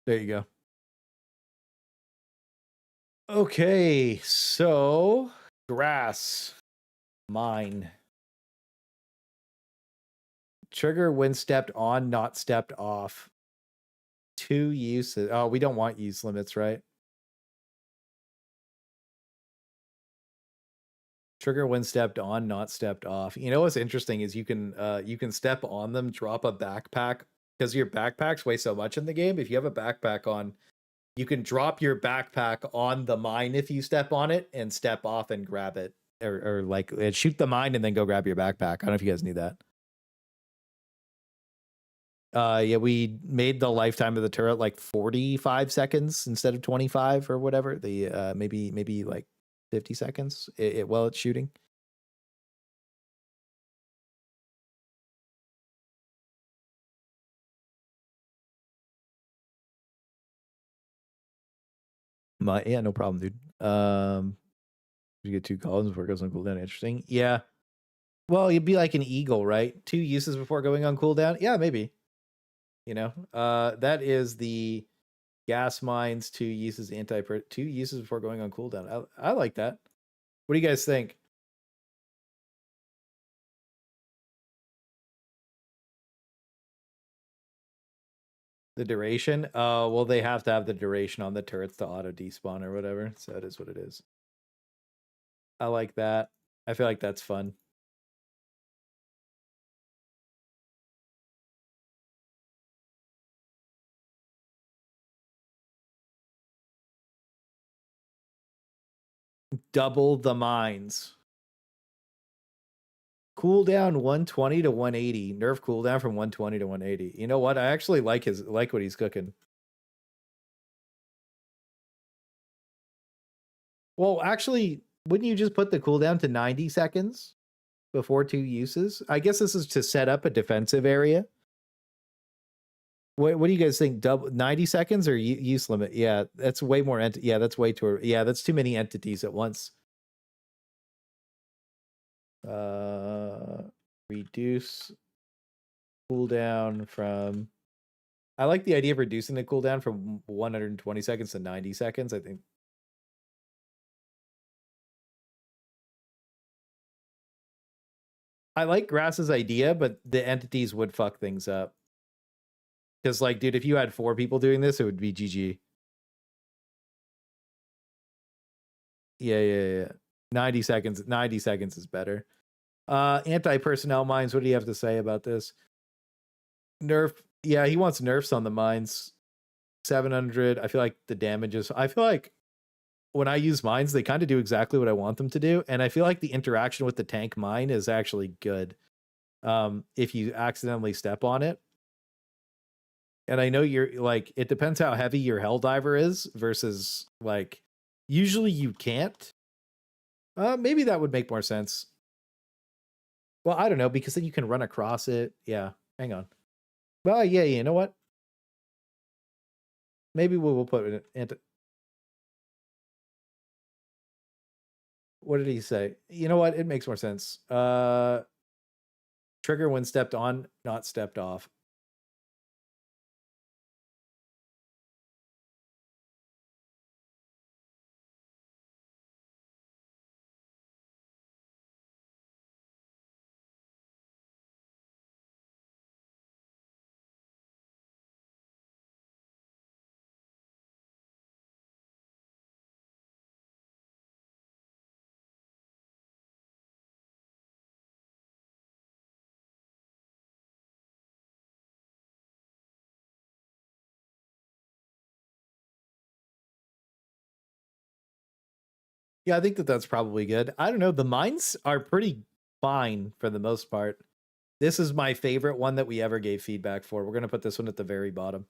There you go. Okay, so grass, mine. Trigger when stepped on, not stepped off. 2 uses. Oh, we don't want use limits, right? Trigger when stepped on, not stepped off. You know what's interesting is you can step on them, drop a backpack because your backpacks weigh so much in the game. If you have a backpack on, you can drop your backpack on the mine if you step on it and step off and grab it, or like shoot the mine and then go grab your backpack. I don't know if you guys knew that. Yeah, we made the lifetime of the turret like 45 seconds instead of 25 or whatever. The maybe like 50 seconds while it's shooting. Yeah, no problem, dude. You get 2 columns before it goes on cooldown. Interesting. Yeah. Well, you'd be like an eagle, right? 2 uses before going on cooldown. Yeah, maybe. You know, that is the gas mines, 2 uses two uses before going on cooldown. I like that. What do you guys think? The duration? Well, they have to have the duration on the turrets to auto despawn or whatever. So it is what it is. I like that. I feel like that's fun. Double the mines. Cooldown 120 to 180. Nerf cooldown from 120 to 180. You know what? I actually like what he's cooking. Well, actually, wouldn't you just put the cooldown to 90 seconds before 2 uses? I guess this is to set up a defensive area. What do you guys think? Double 90 seconds or use limit? Yeah, that's way more. Yeah, that's way too. Yeah, that's too many entities at once. Reduce cooldown from. I like the idea of reducing the cooldown from 120 seconds to 90 seconds. I think. I like Grass's idea, but the entities would fuck things up. Because, like, dude, if you had 4 people doing this, it would be GG. Yeah. 90 seconds. 90 seconds is better. Anti-personnel mines. What do you have to say about this? Nerf. Yeah, he wants nerfs on the mines. 700. I feel like the damage is. I feel like when I use mines, they kind of do exactly what I want them to do, and I feel like the interaction with the tank mine is actually good. If you accidentally step on it. And I know you're like, it depends how heavy your Helldiver is versus like, usually you can't. Maybe that would make more sense. Well, I don't know, because then you can run across it. Yeah, hang on. Well, yeah, you know what? Maybe we'll put it into. What did he say? You know what? It makes more sense. Trigger when stepped on, not stepped off. Yeah, I think that's probably good. I don't know. The mines are pretty fine for the most part. This is my favorite one that we ever gave feedback for. We're going to put this one at the very bottom.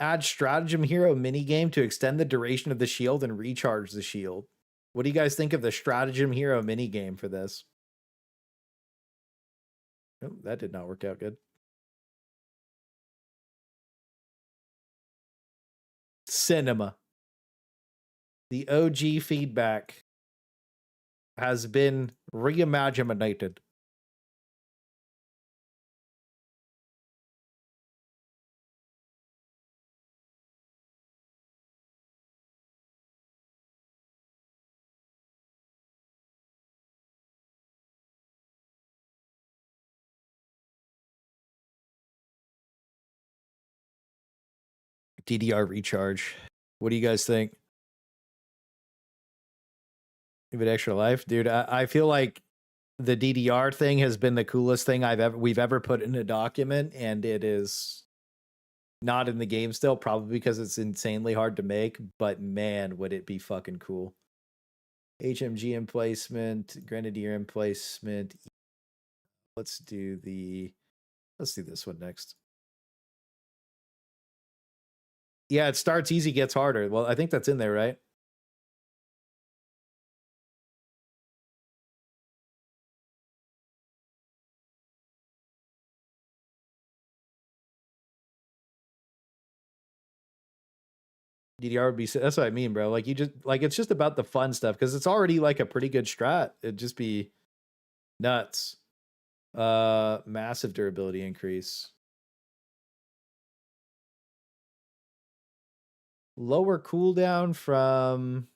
Add Stratagem Hero minigame to extend the duration of the shield and recharge the shield. What do you guys think of the Stratagem Hero minigame for this? Oh, that did not work out good. Cinema. The OG feedback has been reimaginated. DDR recharge. What do you guys think? Give it extra life, dude. I feel like the DDR thing has been the coolest thing we've ever put in a document, and it is not in the game still, probably because it's insanely hard to make. But man, would it be fucking cool! HMG emplacement, Grenadier emplacement. Let's do this one next. Yeah, it starts easy, gets harder. Well, I think that's in there, right? DDR would be. That's what I mean, bro. Like you just like it's just about the fun stuff because it's already like a pretty good strat. It'd just be nuts. Massive durability increase. Lower cooldown from.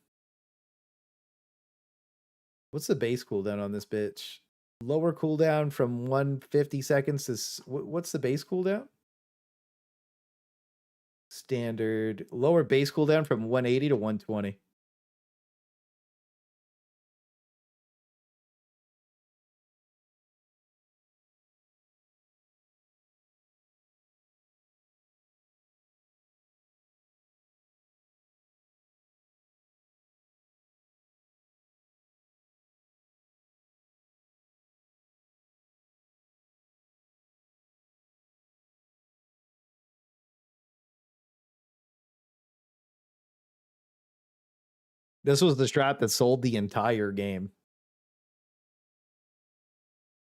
What's the base cooldown on this bitch? Lower cooldown from 150 seconds to what's the base cooldown? Standard. Lower base cooldown from 180 to 120. This was the strat that sold the entire game.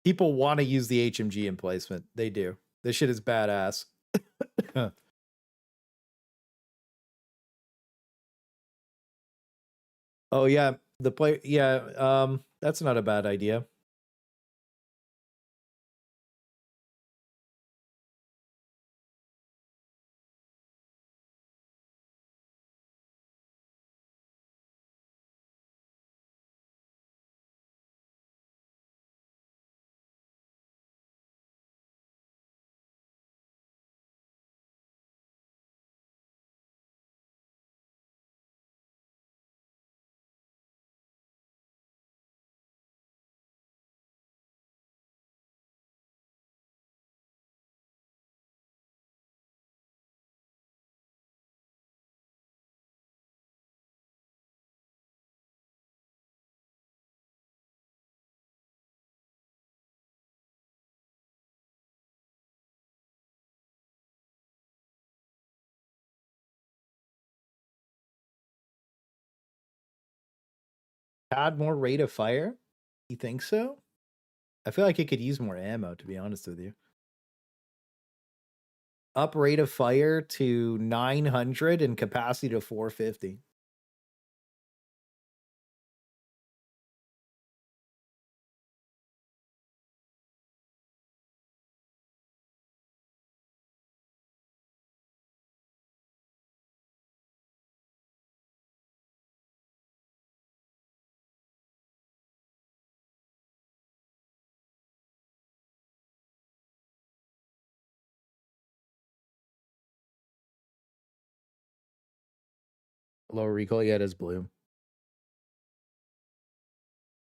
People want to use the HMG emplacement. They do. This shit is badass. Oh yeah, the play. Yeah, that's not a bad idea. Add more rate of fire? You think so? I feel like it could use more ammo, to be honest with you. Up rate of fire to 900 and capacity to 450. Lower recoil, yeah, it is blue.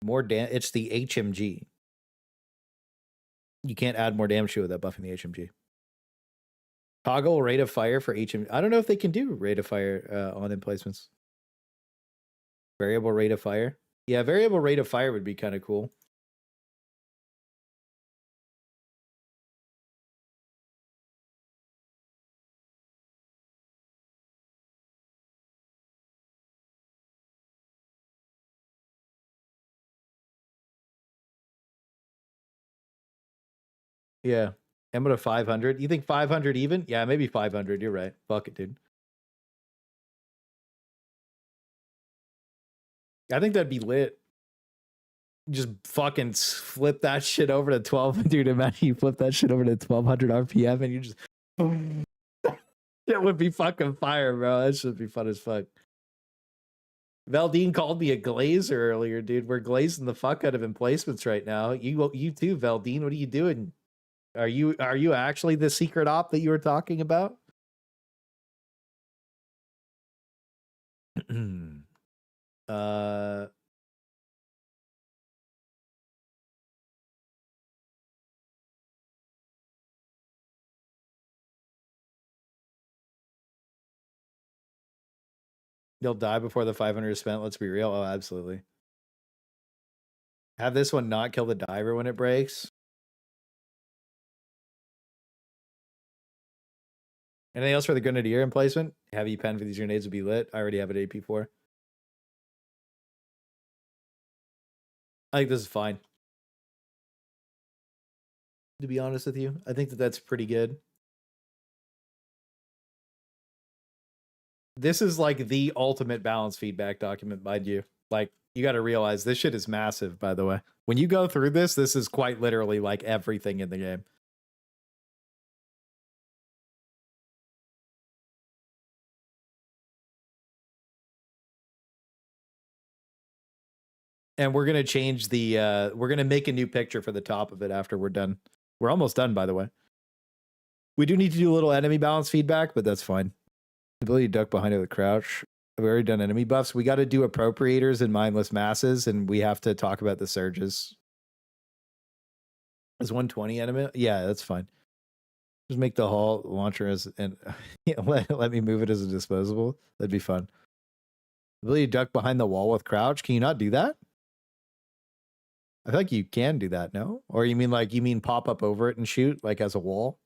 More damage. It's the HMG. You can't add more damage to it without buffing the HMG. Toggle rate of fire for HMG. I don't know if they can do rate of fire on emplacements. Variable rate of fire. Yeah, variable rate of fire would be kind of cool. Yeah. Ammo to 500. You think 500 even? Yeah, maybe 500. You're right. Fuck it, dude. I think that'd be lit. Just fucking flip that shit over to 12. Dude, imagine you flip that shit over to 1200 RPM and you just. It would be fucking fire, bro. That should be fun as fuck. Valdine called me a glazer earlier, dude. We're glazing the fuck out of emplacements right now. You too, Valdine. What are you doing? Are you actually the secret op that you were talking about? They'll die before the 500 is spent. Let's be real. Oh, absolutely. Have this one not kill the diver when it breaks. Anything else for the grenadier emplacement? Heavy pen for these grenades would be lit. I already have an AP4. I think this is fine. To be honest with you, I think that that's pretty good. This is like the ultimate balance feedback document, mind you. Like, you got to realize this shit is massive, by the way. When you go through this, this is quite literally like everything in the game. And we're going to change the, we're going to make a new picture for the top of it after we're done. We're almost done, by the way. We do need to do a little enemy balance feedback, but that's fine. Ability to duck behind it with crouch. We've already done enemy buffs. We got to do appropriators and mindless masses, and we have to talk about the surges. Is 120 enemy? Yeah, that's fine. Just make the hull launcher as, and let me move it as a disposable. That'd be fun. Ability to duck behind the wall with crouch. Can you not do that? I feel like you can do that, no? Or you mean pop up over it and shoot like as a wall?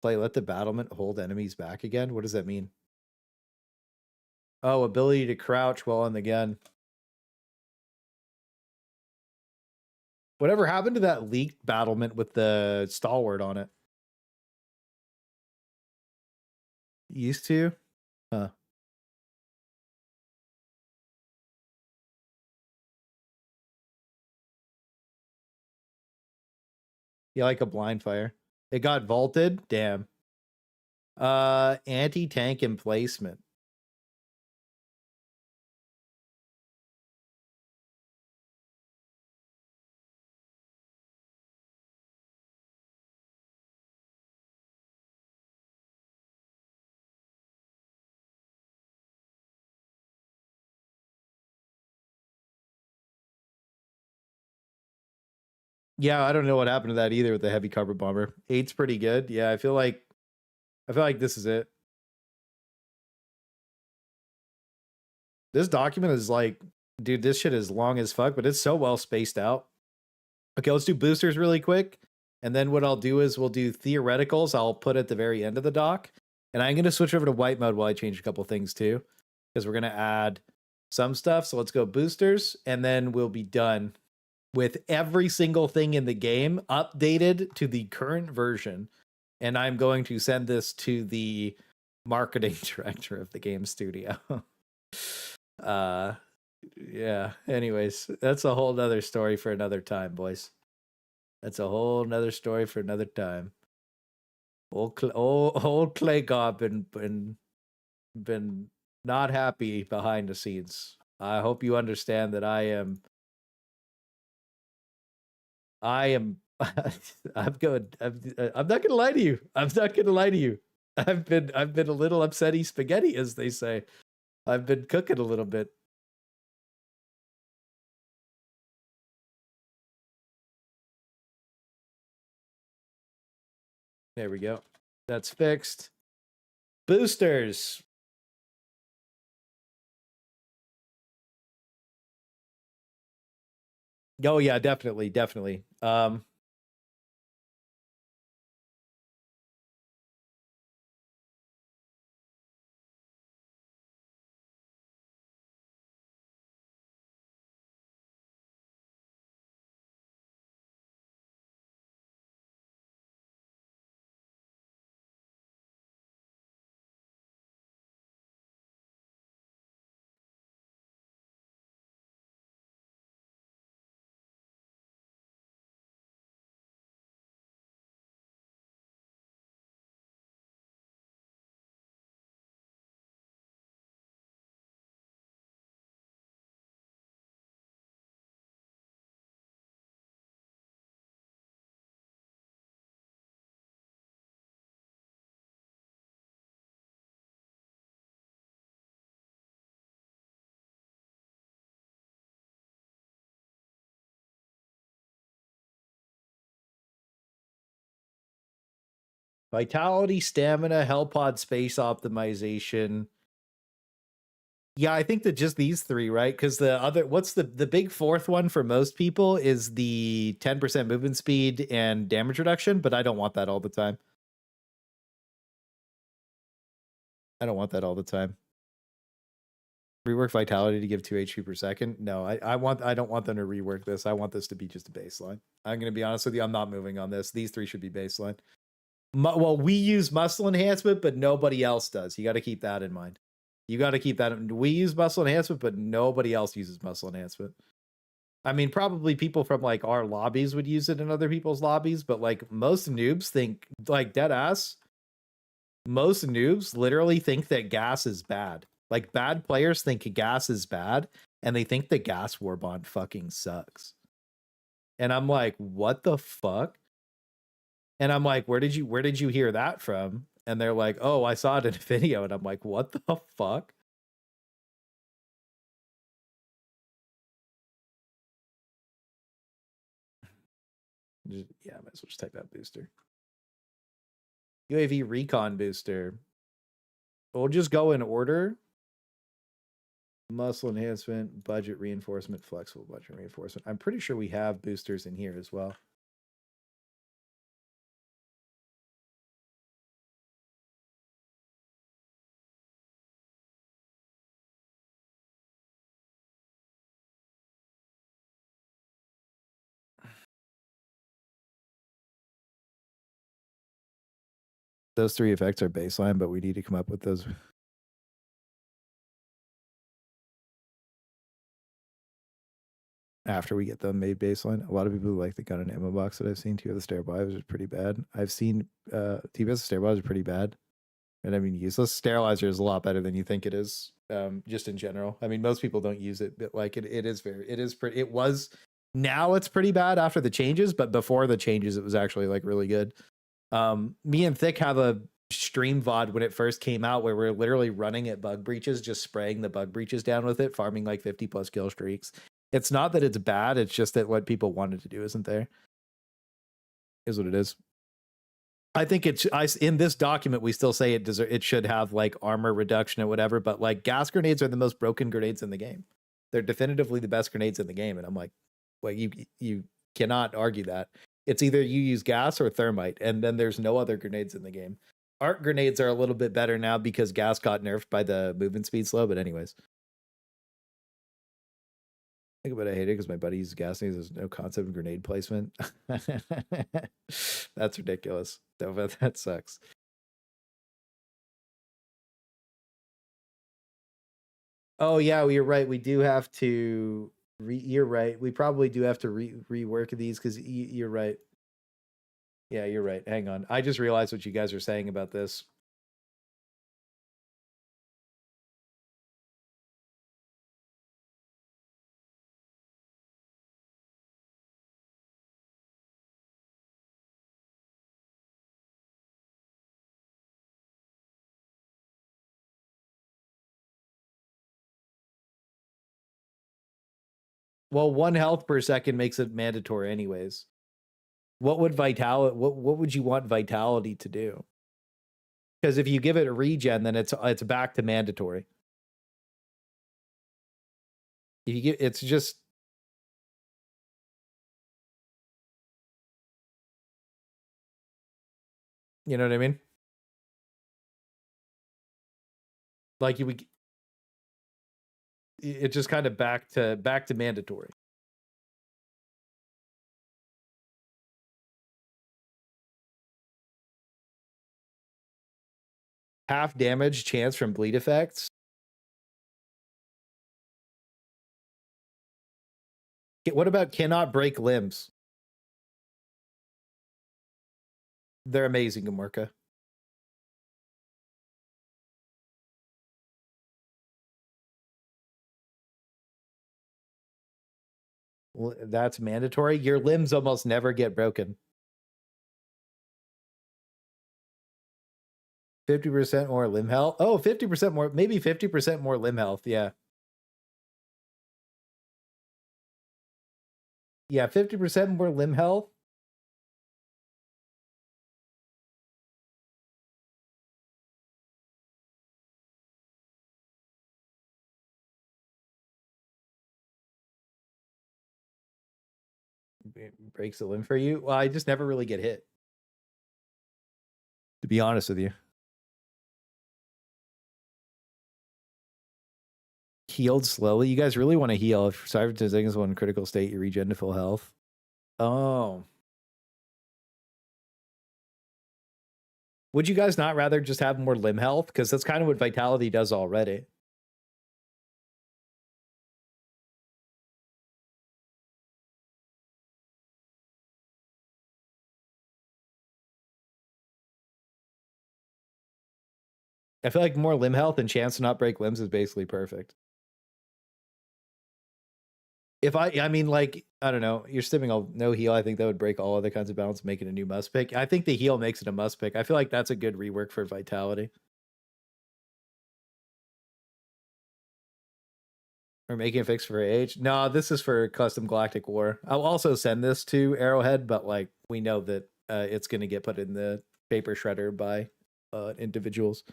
Play let the battlement hold enemies back again. What does that mean? Oh, ability to crouch while on the gun. Whatever happened to that leaked battlement with the stalwart on it? Used to? Huh. Yeah, like a blind fire. It got vaulted? Damn. Anti-tank emplacement. Yeah, I don't know what happened to that either with the heavy carpet bomber. 8's pretty good. Yeah, I feel like this is it. This document is like, dude, this shit is long as fuck, but it's so well spaced out. Okay, let's do boosters really quick. And then what I'll do is we'll do theoreticals. I'll put at the very end of the doc. And I'm going to switch over to white mode while I change a couple things too. Because we're going to add some stuff. So let's go boosters. And then we'll be done with every single thing in the game updated to the current version. And I'm going to send this to the marketing director of the game studio. Yeah, anyways, that's a whole nother story for another time, boys. That's a whole nother story for another time. Old Clay God been not happy behind the scenes. I hope you understand that I am I'm good. I'm not gonna lie to you. I'm not gonna lie to you. I've been a little upsetty spaghetti, as they say. I've been cooking a little bit. There we go. That's fixed. Boosters. Oh yeah, definitely. Vitality, stamina, hell pod, space optimization. Yeah, I think that just these three, right? Because the other, what's the big fourth one for most people is the 10% movement speed and damage reduction, but I don't want that all the time. I don't want that all the time. Rework vitality to give 2 HP per second. No, I don't want them to rework this. I want this to be just a baseline. I'm gonna be honest with you, I'm not moving on this. These three should be baseline. Well, we use muscle enhancement, but nobody else does. You got to keep that in mind. You got to keep that. We use muscle enhancement, but nobody else uses muscle enhancement. I mean, probably people from like our lobbies would use it in other people's lobbies, but like most noobs think, like dead ass, most noobs literally think that gas is bad. Like bad players think gas is bad, and they think the gas warbond fucking sucks. And I'm like, what the fuck? And I'm like, where did you hear that from? And they're like, oh, I saw it in a video. And I'm like, what the fuck? Yeah, I might as well just type out booster. UAV recon booster. We'll just go in order. Muscle enhancement, budget reinforcement, flexible budget reinforcement. I'm pretty sure we have boosters in here as well. Those three effects are baseline, but we need to come up with those. After we get them made baseline. A lot of people like the gun and ammo box that I've seen. Two of the sterilizers is pretty bad. I've seen TBS sterilizer pretty bad. And I mean, useless sterilizer is a lot better than you think it is. Just in general. I mean, most people don't use it, but like it was, now it's pretty bad after the changes, but before the changes, it was actually like really good. Me and Thick have a stream VOD when it first came out where we're literally running at bug breaches, just spraying the bug breaches down with it, farming like 50 plus kill streaks. It's not that it's bad, it's just that what people wanted to do isn't there. Is what it is. I think in this document we still say it should have like armor reduction or whatever, but like gas grenades are the most broken grenades in the game. They're definitively the best grenades in the game, and I'm like, well, you cannot argue that. It's either you use gas or thermite, and then there's no other grenades in the game. Arc grenades are a little bit better now because gas got nerfed by the movement speed slow, but anyways. Think about it, I hate it because my buddy uses gas and there's no concept of grenade placement. That's ridiculous. That sucks. Oh yeah, well, you're right. We do have to. You're right. We probably do have to rework these because you're right. Yeah, you're right. Hang on. I just realized what you guys are saying about this. Well, 1 health per second makes it mandatory anyways. What would vitality? What would you want vitality to do? Because if you give it a regen, then it's back to mandatory. If you get, it's just. You know what I mean? Like you would. It's just kind of back to mandatory. Half damage chance from bleed effects. What about cannot break limbs? They're amazing, Gamorka. Well, that's mandatory. Your limbs almost never get broken. 50% more limb health. Oh, 50% more, maybe 50% more limb health. Yeah. Yeah, 50% more limb health. It breaks a limb for you. Well, I just never really get hit, to be honest with you. Healed slowly. You guys really want to heal. If Cyber Tizing is one critical state, you regen to full health. Oh. Would you guys not rather just have more limb health? Because that's kind of what Vitality does already. I feel like more limb health and chance to not break limbs is basically perfect. If I mean, like, I don't know, you're stimming a no heal. I think that would break all other kinds of balance, make it a new must pick. I think the heal makes it a must pick. I feel like that's a good rework for Vitality. Or making a fix for age. No, this is for Custom Galactic War. I'll also send this to Arrowhead, but like we know that it's going to get put in the paper shredder by individuals.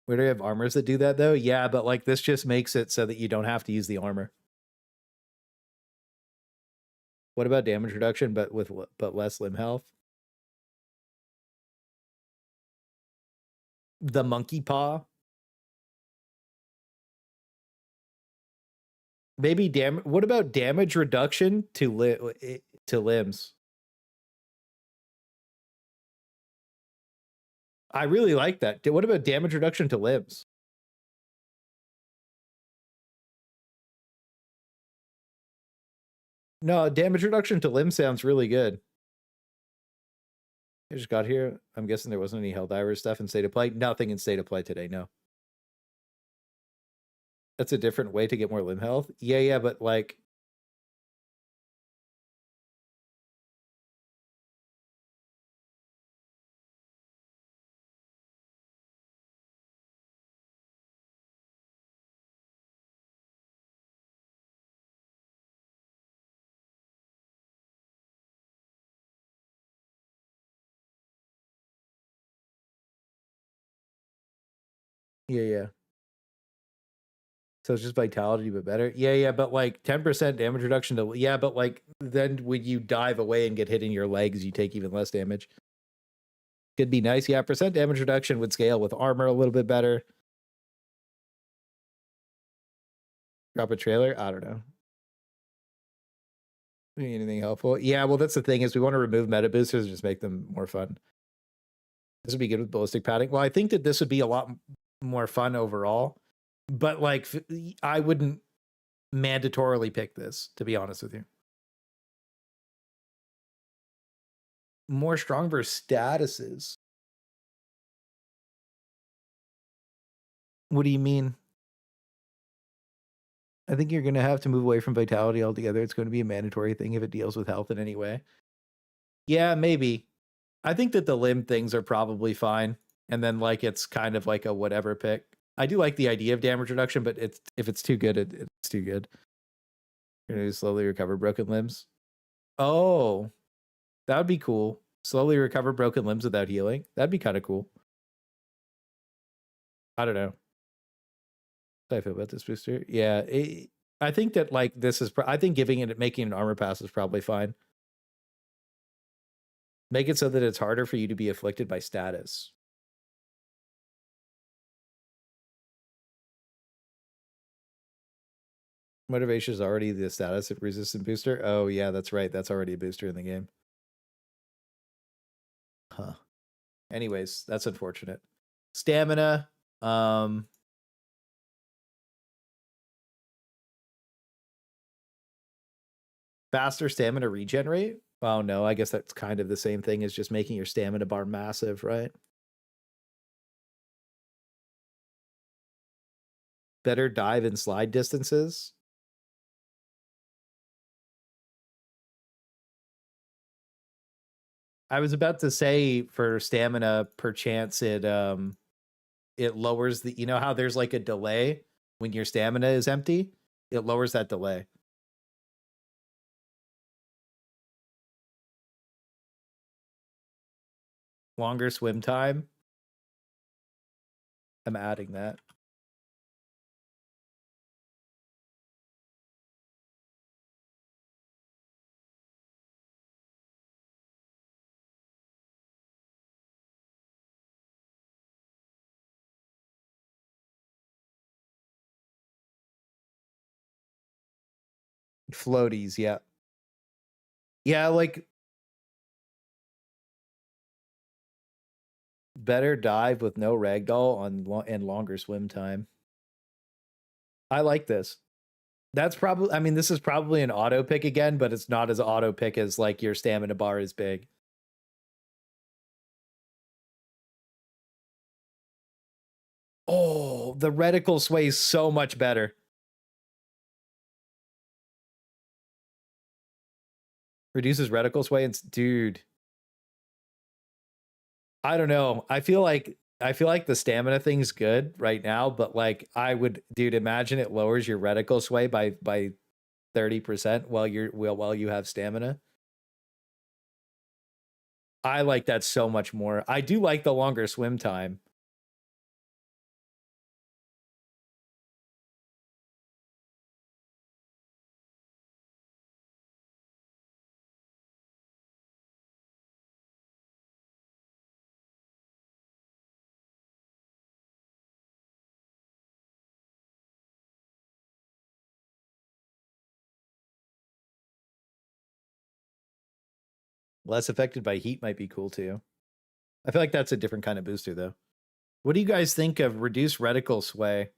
Where do we have armors that do that though? Yeah, but like this just makes it so that you don't have to use the armor. What about damage reduction, but less limb health? The monkey paw. Maybe what about damage reduction to limbs? I really like that. What about damage reduction to limbs? No, damage reduction to limbs sounds really good. I just got here. I'm guessing there wasn't any Helldivers stuff in State of Play. Nothing in State of Play today, no. That's a different way to get more limb health. Yeah, but like... Yeah. So it's just Vitality, but better. Yeah, but like 10% damage reduction to... Yeah, but like then when you dive away and get hit in your legs, you take even less damage. Could be nice. Yeah, percent damage reduction would scale with armor a little bit better. Drop a trailer? I don't know. Anything helpful? Yeah, well, that's the thing is we want to remove meta boosters and just make them more fun. This would be good with ballistic padding. Well, I think that this would be a lot more fun overall, but like I wouldn't mandatorily pick this, to be honest with you. More stronger statuses. What do you mean? I think you're going to have to move away from Vitality altogether. It's going to be a mandatory thing if it deals with health in any way. Yeah, maybe. I think that the limb things are probably fine. And then like it's kind of like a whatever pick. I do like the idea of damage reduction, but if it's too good, it's too good. You're going to slowly recover broken limbs. Oh, that would be cool. Slowly recover broken limbs without healing. That'd be kind of cool. I don't know. How I feel about this booster? Yeah, I think that like this is. I think making an armor pass is probably fine. Make it so that it's harder for you to be afflicted by status. Motivation is already the status resistant booster. Oh yeah, that's right. That's already a booster in the game. Huh. Anyways, that's unfortunate. Stamina. Faster stamina regenerate? Oh no, I guess that's kind of the same thing as just making your stamina bar massive, right? Better dive and slide distances. I was about to say for stamina, perchance it lowers the, you know how there's like a delay when your stamina is empty? It lowers that delay. Longer swim time. I'm adding that. Floaties, yeah. Yeah, like better dive with no ragdoll on and longer swim time. I like this. That's probably, I mean, this is probably an auto pick again, but it's not as auto pick as like your stamina bar is big. Oh, the reticle sways so much better. Reduces reticle sway and dude. I don't know. I feel like the stamina thing's good right now, but like I would, dude, imagine it lowers your reticle sway by 30% while you have stamina. I like that so much more. I do like the longer swim time. Less affected by heat might be cool too. I feel like that's a different kind of booster though. What do you guys think of reduced reticle sway?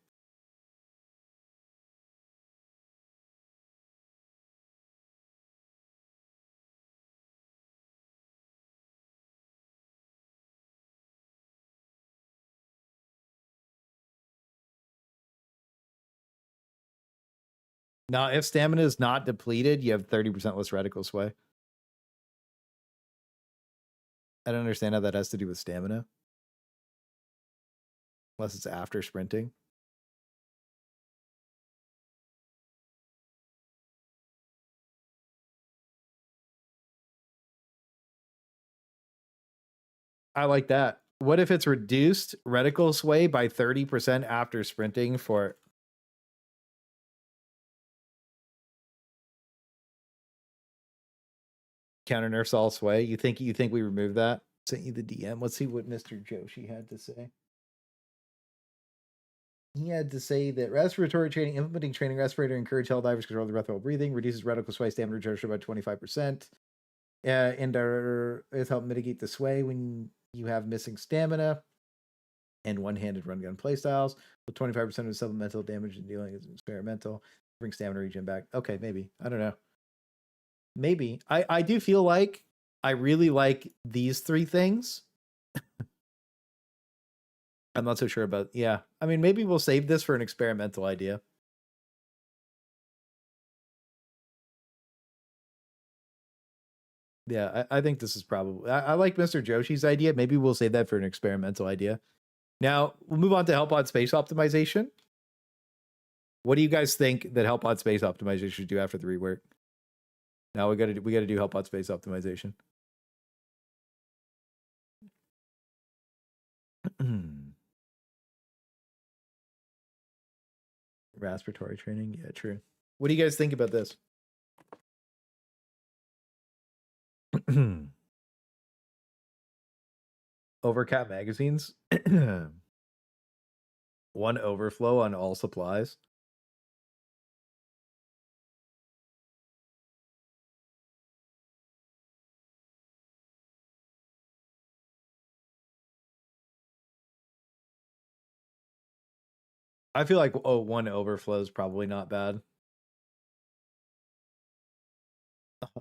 Now, if stamina is not depleted, you have 30% less reticle sway. I don't understand how that has to do with stamina. Unless it's after sprinting. I like that. What if it's reduced reticle sway by 30% after sprinting for... Counter nerfs all sway? You think we removed that? Sent you the DM. Let's see what Mr. Joshi had to say. He had to say that respiratory training, implementing training respirator, encourage Helldivers control the breath while breathing, reduces reticle sway stamina reduction by 25%. And it's help mitigate the sway when you have missing stamina. And one-handed run gun playstyles with 25% of supplemental damage and dealing is experimental. Bring stamina regen back. Okay, maybe. I don't know. Maybe. I do feel like I really like these three things. I'm not so sure about, yeah. I mean, maybe we'll save this for an experimental idea. Yeah, I think this is probably, I like Mr. Joshi's idea. Maybe we'll save that for an experimental idea. Now, we'll move on to help on space optimization. What do you guys think that help on space optimization should do after the rework? Now we gotta do help on space optimization. Respiratory training, yeah, true. What do you guys think about this? Overcap magazines. One overflow on all supplies. I feel like one overflow is probably not bad.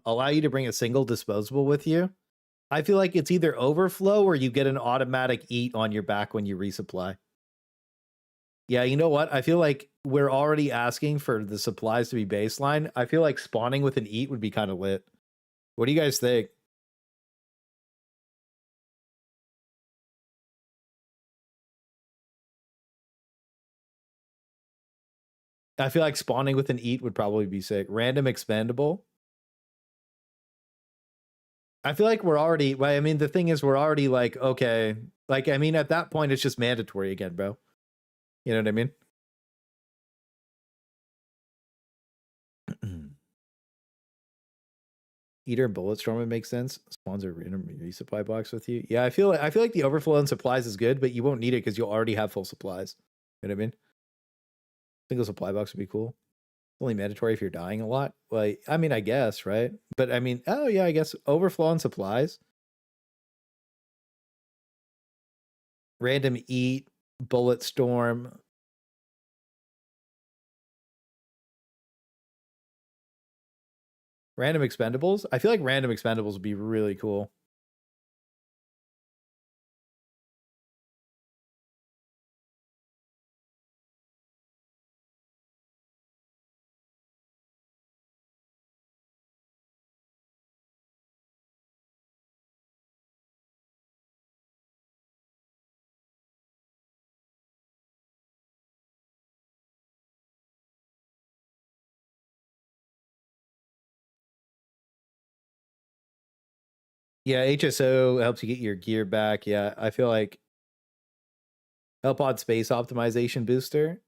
Allow you to bring a single disposable with you. I feel like it's either overflow or you get an automatic eat on your back when you resupply. Yeah, you know what? I feel like we're already asking for the supplies to be baseline. I feel like spawning with an eat would be kind of lit. What do you guys think? I feel like spawning with an eat would probably be sick. Random expendable. I feel like we're already, well, I mean, the thing is, we're already like, okay, like, I mean, at that point, it's just mandatory again, bro. You know what I mean? Eater and Bulletstorm would make sense. Spawns a random resupply box with you. Yeah, I feel like the overflow in supplies is good, but you won't need it because you'll already have full supplies. You know what I mean? Single supply box would be cool. Only mandatory if you're dying a lot. Well, I mean, I guess, right? But I mean, oh yeah, I guess overflow on supplies. Random eat, bullet storm. Random expendables? I feel like random expendables would be really cool. Yeah, HSO helps you get your gear back. Yeah, I feel like Hellpod Space Optimization Booster.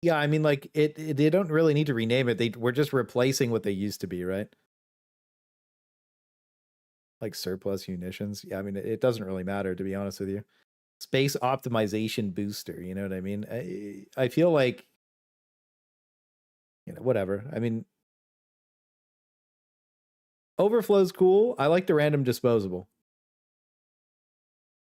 Yeah, I mean, like, they don't really need to rename it. We're just replacing what they used to be, right? Like surplus munitions. Yeah, I mean, it doesn't really matter, to be honest with you. Space Optimization Booster, you know what I mean? I feel like, you know, whatever. I mean, Overflow's cool. I like the random disposable.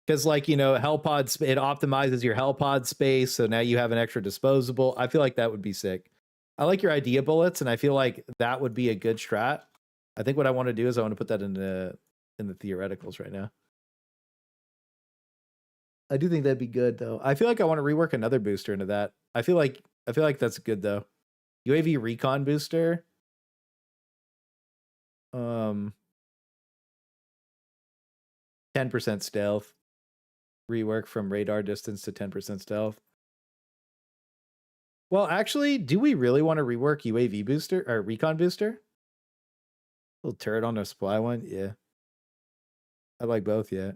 Because, like, you know, Hellpod, it optimizes your Hellpod space, so now you have an extra disposable. I feel like that would be sick. I like your idea bullets, and I feel like that would be a good strat. I think what I want to do is I want to put that in the theoreticals right now. I do think that'd be good, though. I feel like I want to rework another booster into that. I feel like that's good, though. UAV recon booster. 10% stealth. Rework from radar distance to 10% stealth. Well, actually, do we really want to rework UAV booster or recon booster? Little turret on the supply one? Yeah. I like both, yeah.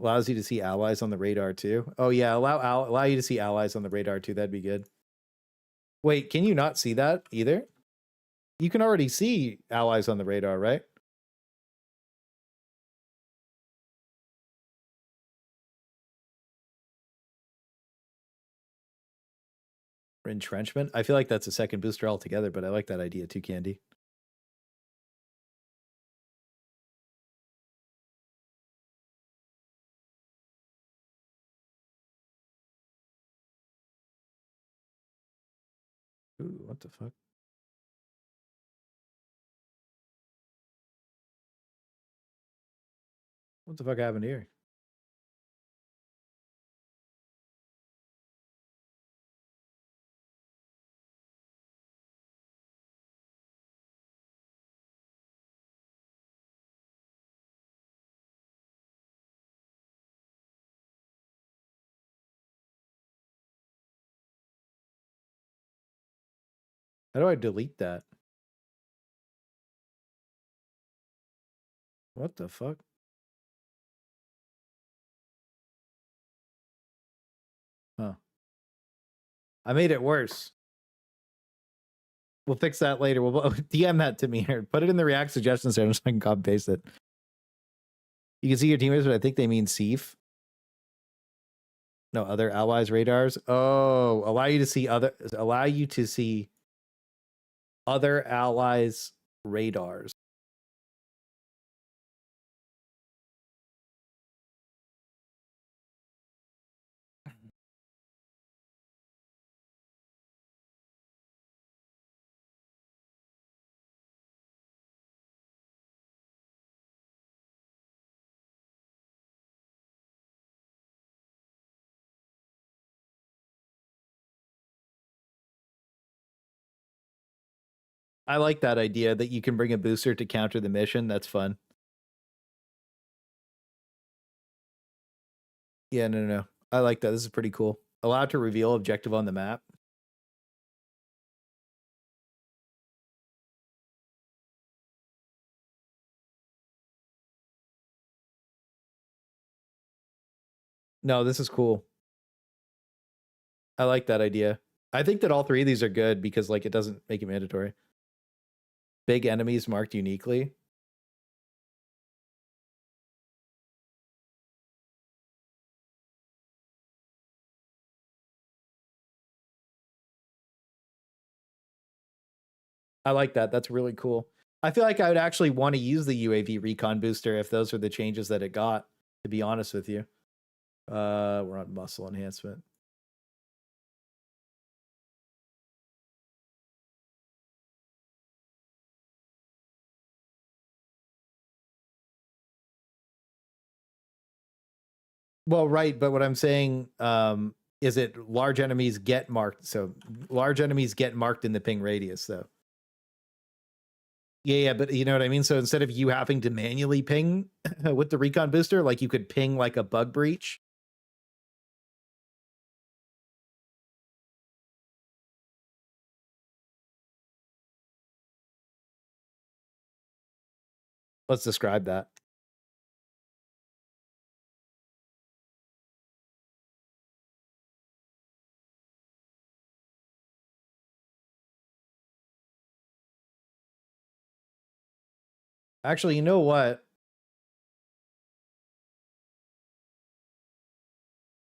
Allows you to see allies on the radar too. Oh yeah, allow you to see allies on the radar too. That'd be good. Wait, can you not see that either? You can already see allies on the radar, right? Entrenchment? I feel like that's a second booster altogether, but I like that idea too, Candy. Ooh, what the fuck? What the fuck happened here? How do I delete that? What the fuck? Huh. I made it worse. We'll fix that later. We'll DM that to me here. Put it in the React suggestions there so I can copy paste it. You can see your teammates, but I think they mean SEEF. No, other allies radars. Oh, allow you to see other allies radars. I like that idea that you can bring a booster to counter the mission. That's fun. Yeah, no. I like that. This is pretty cool. Allowed to reveal objective on the map. No, this is cool. I like that idea. I think that all three of these are good because, like, it doesn't make it mandatory. Big enemies marked uniquely. I like that. That's really cool. I feel like I would actually want to use the UAV recon booster if those are the changes that it got, to be honest with you. We're on muscle enhancement. Well, right, but what I'm saying is it large enemies get marked. So large enemies get marked in the ping radius, though. Yeah, but you know what I mean? So instead of you having to manually ping with the recon booster, like you could ping like a bug breach. Let's describe that. Actually, you know what?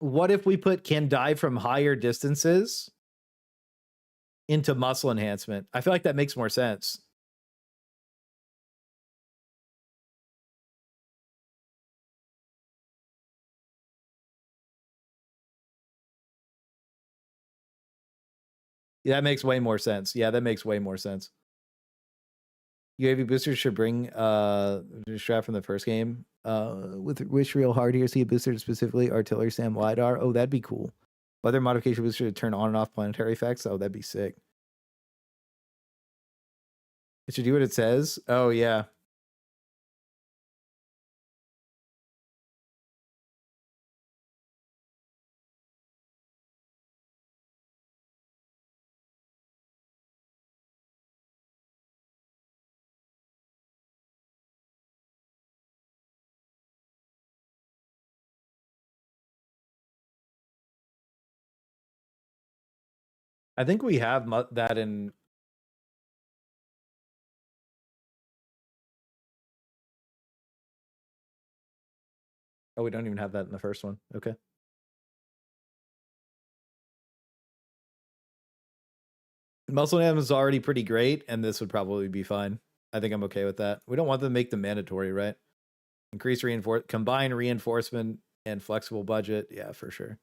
What if we put can die from higher distances into muscle enhancement? I feel like that makes more sense. Yeah, that makes way more sense. Yeah, that makes way more sense. UAV boosters should bring strat from the first game. With which real hard here, see a booster specifically artillery SAM LiDAR. Oh, that'd be cool. Weather modification booster to turn on and off planetary effects. Oh, that'd be sick. It should do what it says. Oh yeah. I think we have that in. Oh, we don't even have that in the first one. Okay. Muscle Nam is already pretty great, and this would probably be fine. I think I'm okay with that. We don't want them to make them mandatory, right? Increase combine reinforcement and flexible budget. Yeah, for sure.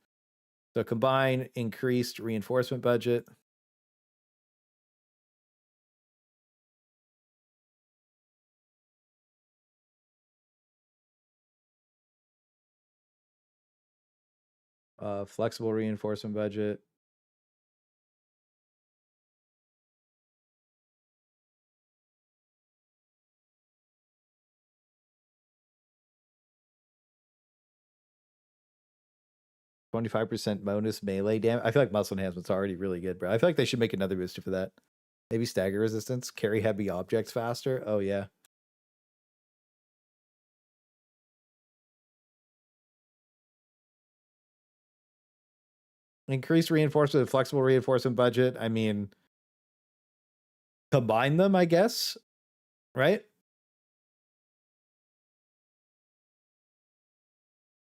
So combine increased reinforcement budget. Flexible reinforcement budget. %25 bonus melee damage. I feel like muscle enhancement's already really good, bro. I feel like they should make another booster for that. Maybe stagger resistance, carry heavy objects faster. Oh yeah. Increased reinforcement, flexible reinforcement budget. I mean, combine them, I guess. Right?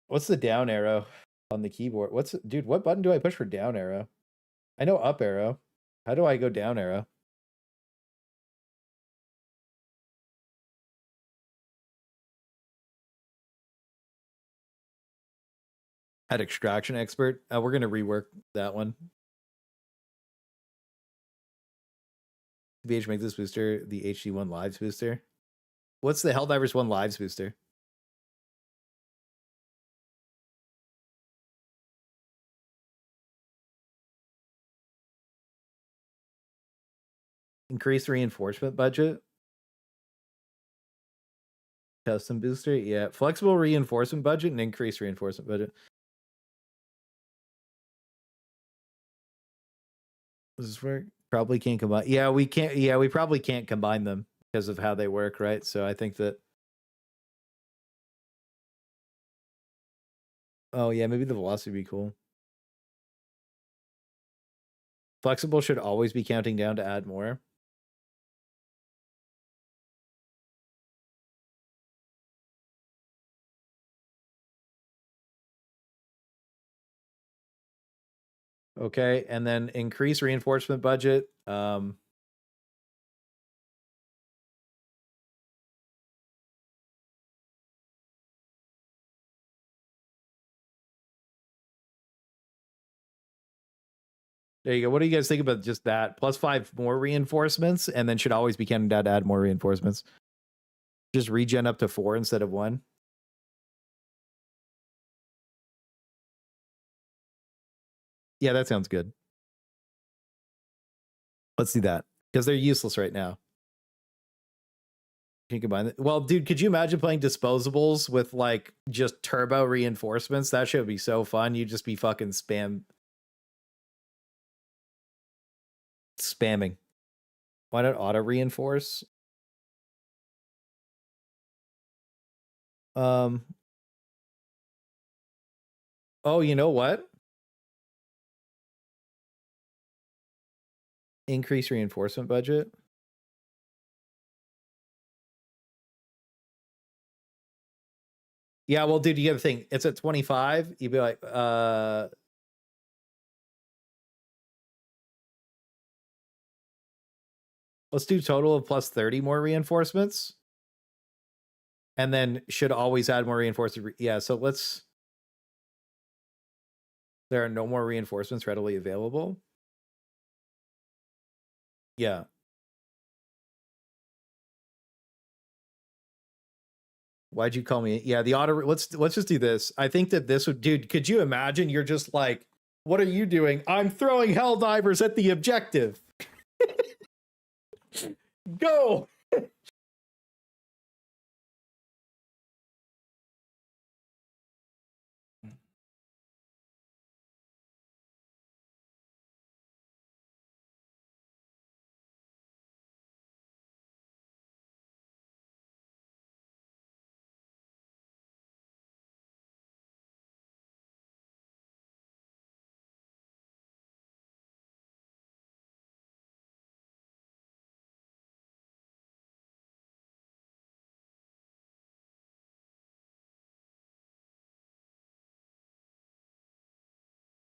What's the down arrow on the keyboard? Dude, what button do I push for down arrow? I know up arrow. How do I go down arrow? At extraction expert. We're gonna rework that one. BH make this booster the HD1 Lives booster. What's the Helldivers 1 Lives booster? Increased reinforcement budget. Custom booster. Yeah. Flexible reinforcement budget and increased reinforcement budget. Does this work? Probably can't combine. Yeah, we can't. Yeah, we probably can't combine them because of how they work, right? So I think that. Oh yeah, maybe the velocity would be cool. Flexible should always be counting down to add more. Okay, and then increase reinforcement budget. There you go. What do you guys think about just that? +5 more reinforcements, and then should always be cannon to add more reinforcements. Just regen up to 4 instead of 1. Yeah, that sounds good. Let's do that. Because they're useless right now. Can you combine it? Well, dude, could you imagine playing disposables with like just turbo reinforcements? That shit would be so fun. You'd just be fucking spamming. Why not auto reinforce? Oh, you know what? Increase reinforcement budget. Yeah, well, dude, you got to think. It's at 25. You'd be like, let's do total of +30 more reinforcements. And then should always add more reinforcements. Yeah, so let's... There are no more reinforcements readily available. Yeah. Why'd you call me? Yeah, the auto... Let's just do this. I think that this would... Dude, could you imagine? You're just like, what are you doing? I'm throwing Helldivers at the objective. Go!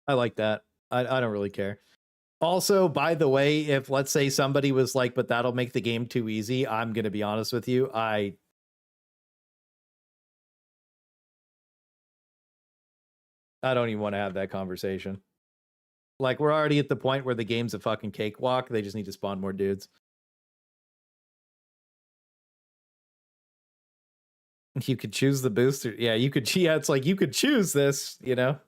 I like that. I don't really care. Also, by the way, if let's say somebody was like, but that'll make the game too easy, I'm going to be honest with you. I don't even want to have that conversation. Like, we're already at the point where the game's a fucking cakewalk. They just need to spawn more dudes. You could choose the booster. Yeah, you could. Yeah, it's like you could choose this, you know?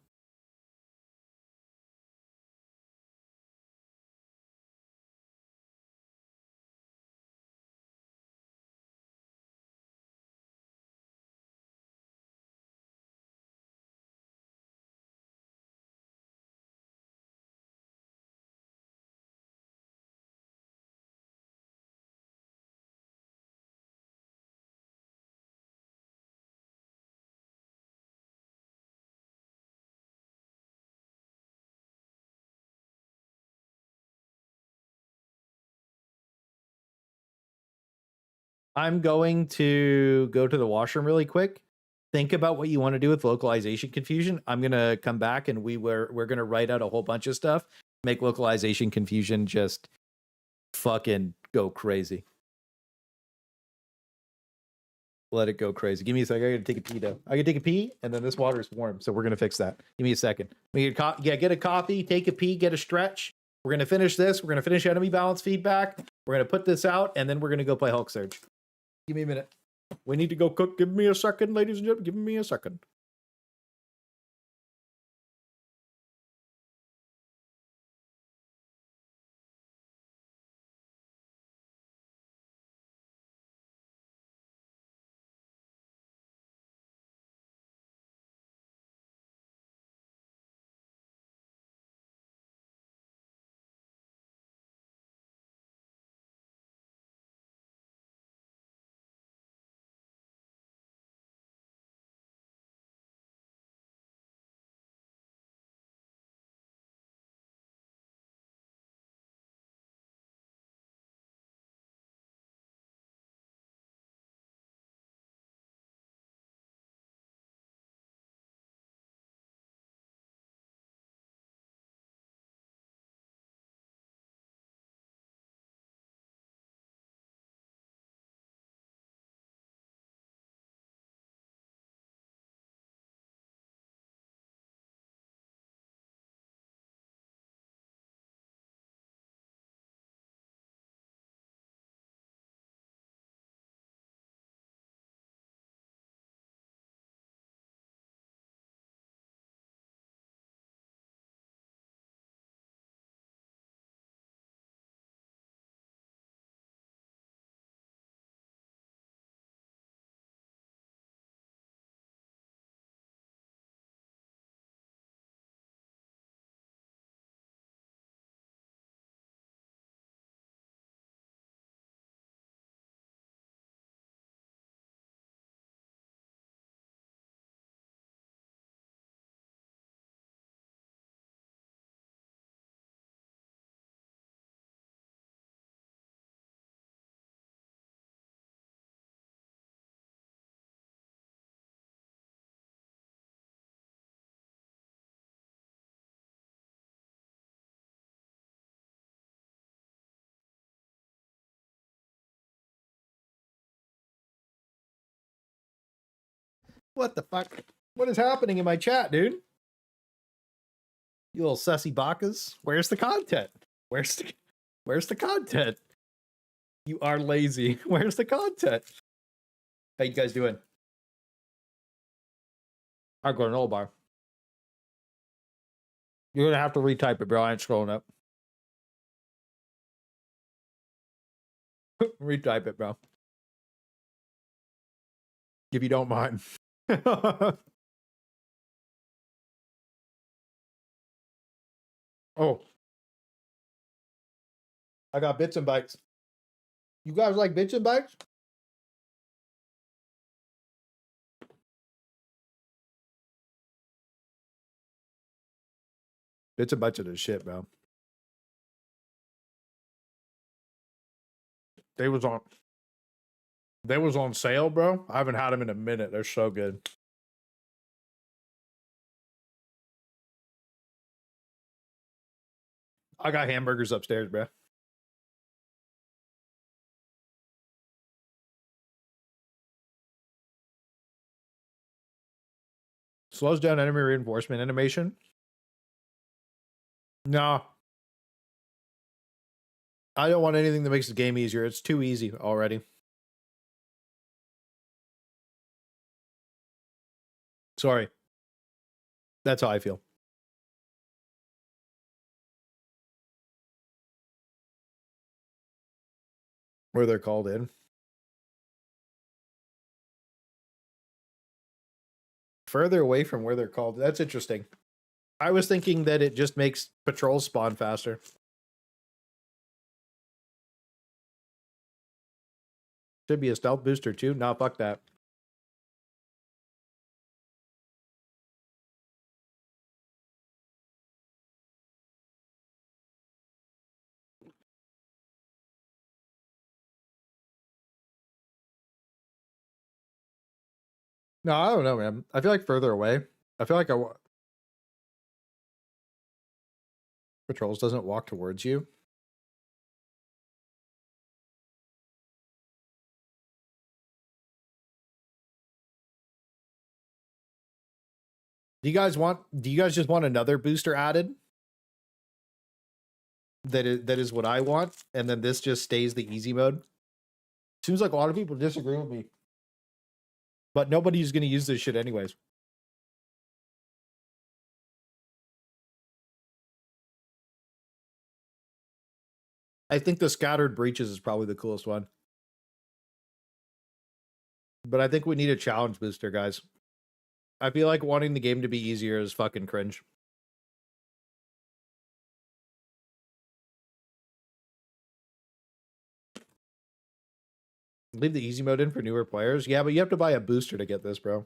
I'm going to go to the washroom really quick. Think about what you want to do with localization confusion. I'm gonna come back and we're gonna write out a whole bunch of stuff. Make localization confusion just fucking go crazy. Let it go crazy. Give me a second. I gotta take a pee though. I gotta take a pee, and then this water is warm, so we're gonna fix that. Give me a second. Get a coffee, take a pee, get a stretch. We're gonna finish this. We're gonna finish enemy balance feedback. We're gonna put this out, and then we're gonna go play Hulk Surge. Give me a minute. We need to go cook. Give me a second, ladies and gentlemen. Give me a second. What the fuck? What is happening in my chat, dude? You little sussy bakas. Where's the content? Where's the content? You are lazy. Where's the content? How you guys doing? I'm going to bar. You're gonna have to retype it, bro. I ain't scrolling up. Retype it, bro. If you don't mind. Oh. I got bits and bytes. You guys like bits and bytes? Bits and bytes are the shit, bro. They was on sale, bro. I haven't had them in a minute. They're so good. I got hamburgers upstairs, bro. Slows down enemy reinforcement animation. No. I don't want anything that makes the game easier. It's too easy already. Sorry. That's how I feel. Where they're called in. Further away from where they're called. That's interesting. I was thinking that it just makes patrols spawn faster. Should be a stealth booster too. Nah, fuck that. No, I don't know, man. I feel like further away. I feel like patrols doesn't walk towards you. Do you guys just want another booster added? That is what I want, and then this just stays the easy mode. Seems like a lot of people disagree with me. But nobody's gonna use this shit anyways. I think the scattered breaches is probably the coolest one. But I think we need a challenge booster, guys. I feel like wanting the game to be easier is fucking cringe. Leave the easy mode in for newer players. Yeah, but you have to buy a booster to get this, bro.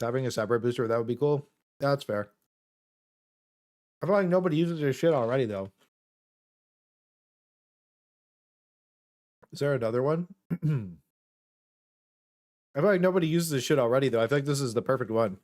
Having a separate booster, that would be cool. That's fair. I feel like nobody uses their shit already, though. Is there another one? I feel like nobody uses this shit already, though. I feel like this is the perfect one.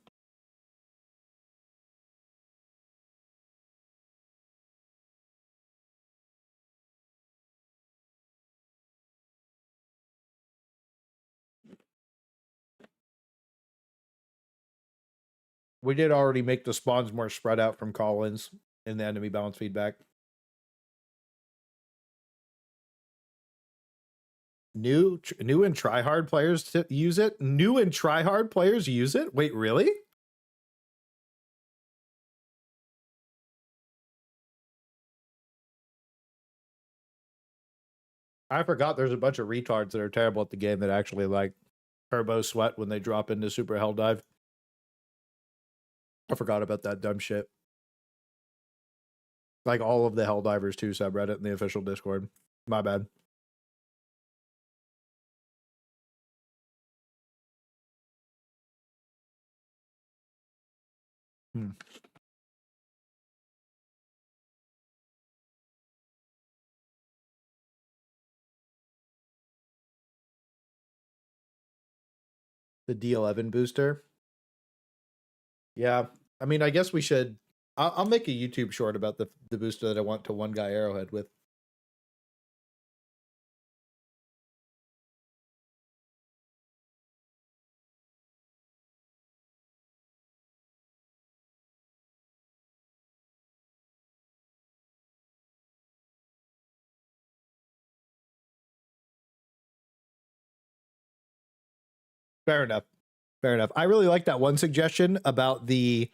We did already make the spawns more spread out from call-ins in the enemy balance feedback. New and tryhard players use it? New and tryhard players use it? Wait, really? I forgot there's a bunch of retards that are terrible at the game that actually like turbo sweat when they drop into Super Helldive. I forgot about that dumb shit. Like all of the Helldivers 2 subreddit in the official Discord. My bad. The D11 booster. Yeah. I mean, I guess we should... I'll make a YouTube short about the booster that I want to one guy arrowhead with. Fair enough. Fair enough. I really like that one suggestion about the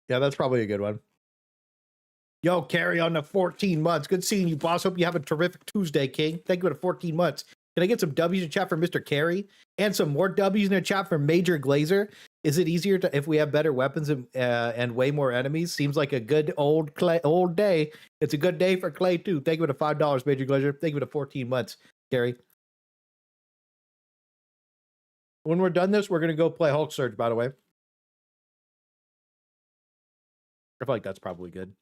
yeah, that's probably a good one. Yo, carry on the 14 months. Good seeing you, boss. Hope you have a terrific Tuesday, King. Thank you for the 14 months. Can I get some W's in chat for Mr. Carey and some more W's in the chat for Major Glazer? Is it easier to if we have better weapons and way more enemies? Seems like a good old day. It's a good day for Clay too. Thank you for the $5, Major Glazer. Thank you for the 14 months, Carey. When we're done this, we're gonna go play Hulk Surge. By the way, I feel like that's probably good.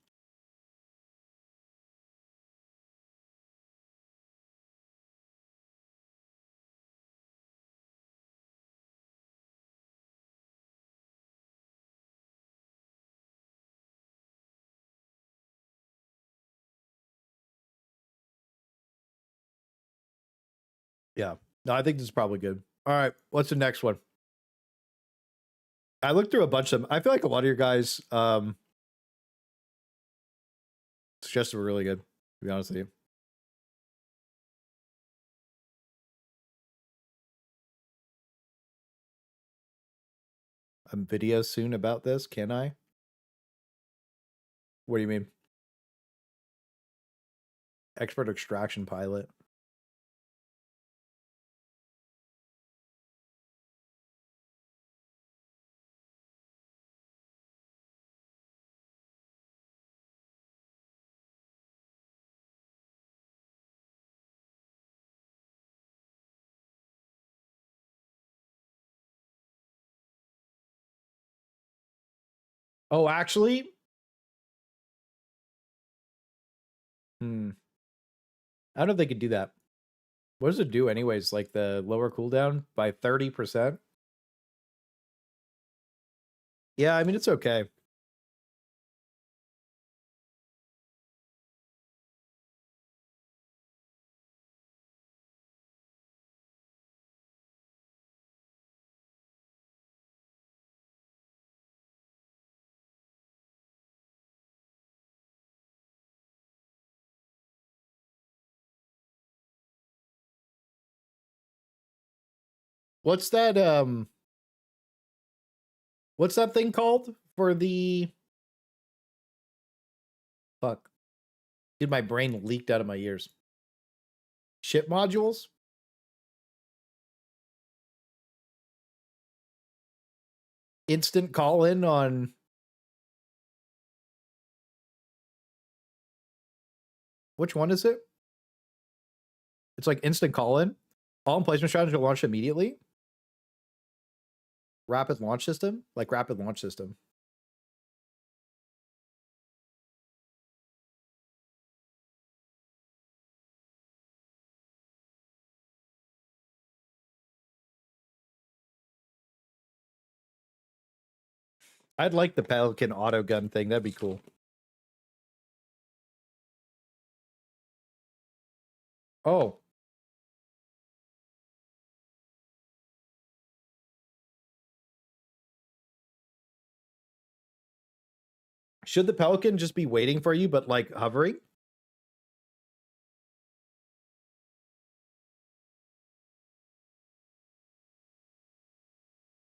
Yeah. No, I think this is probably good. All right. What's the next one? I looked through a bunch of them. I feel like a lot of your guys suggested were really good, to be honest with you. A video soon about this, can I? What do you mean? Expert extraction pilot. Oh, actually? I don't know if they could do that. What does it do anyways? Like the lower cooldown by 30%? Yeah, I mean, it's okay. What's that thing called for the fuck? Did my brain leaked out of my ears? Ship modules? Instant call in on which one is it? It's like instant call in. All emplacement strategies will launch immediately. Rapid launch system? Like rapid launch system. I'd like the Pelican auto gun thing. That'd be cool. Oh. Should the Pelican just be waiting for you, but like hovering?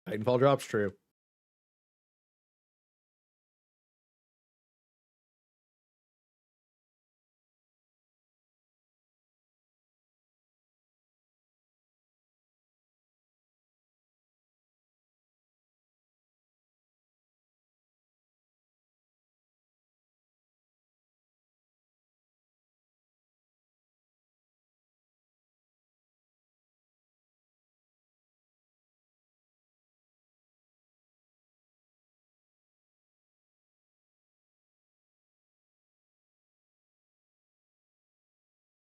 Titanfall drops, true.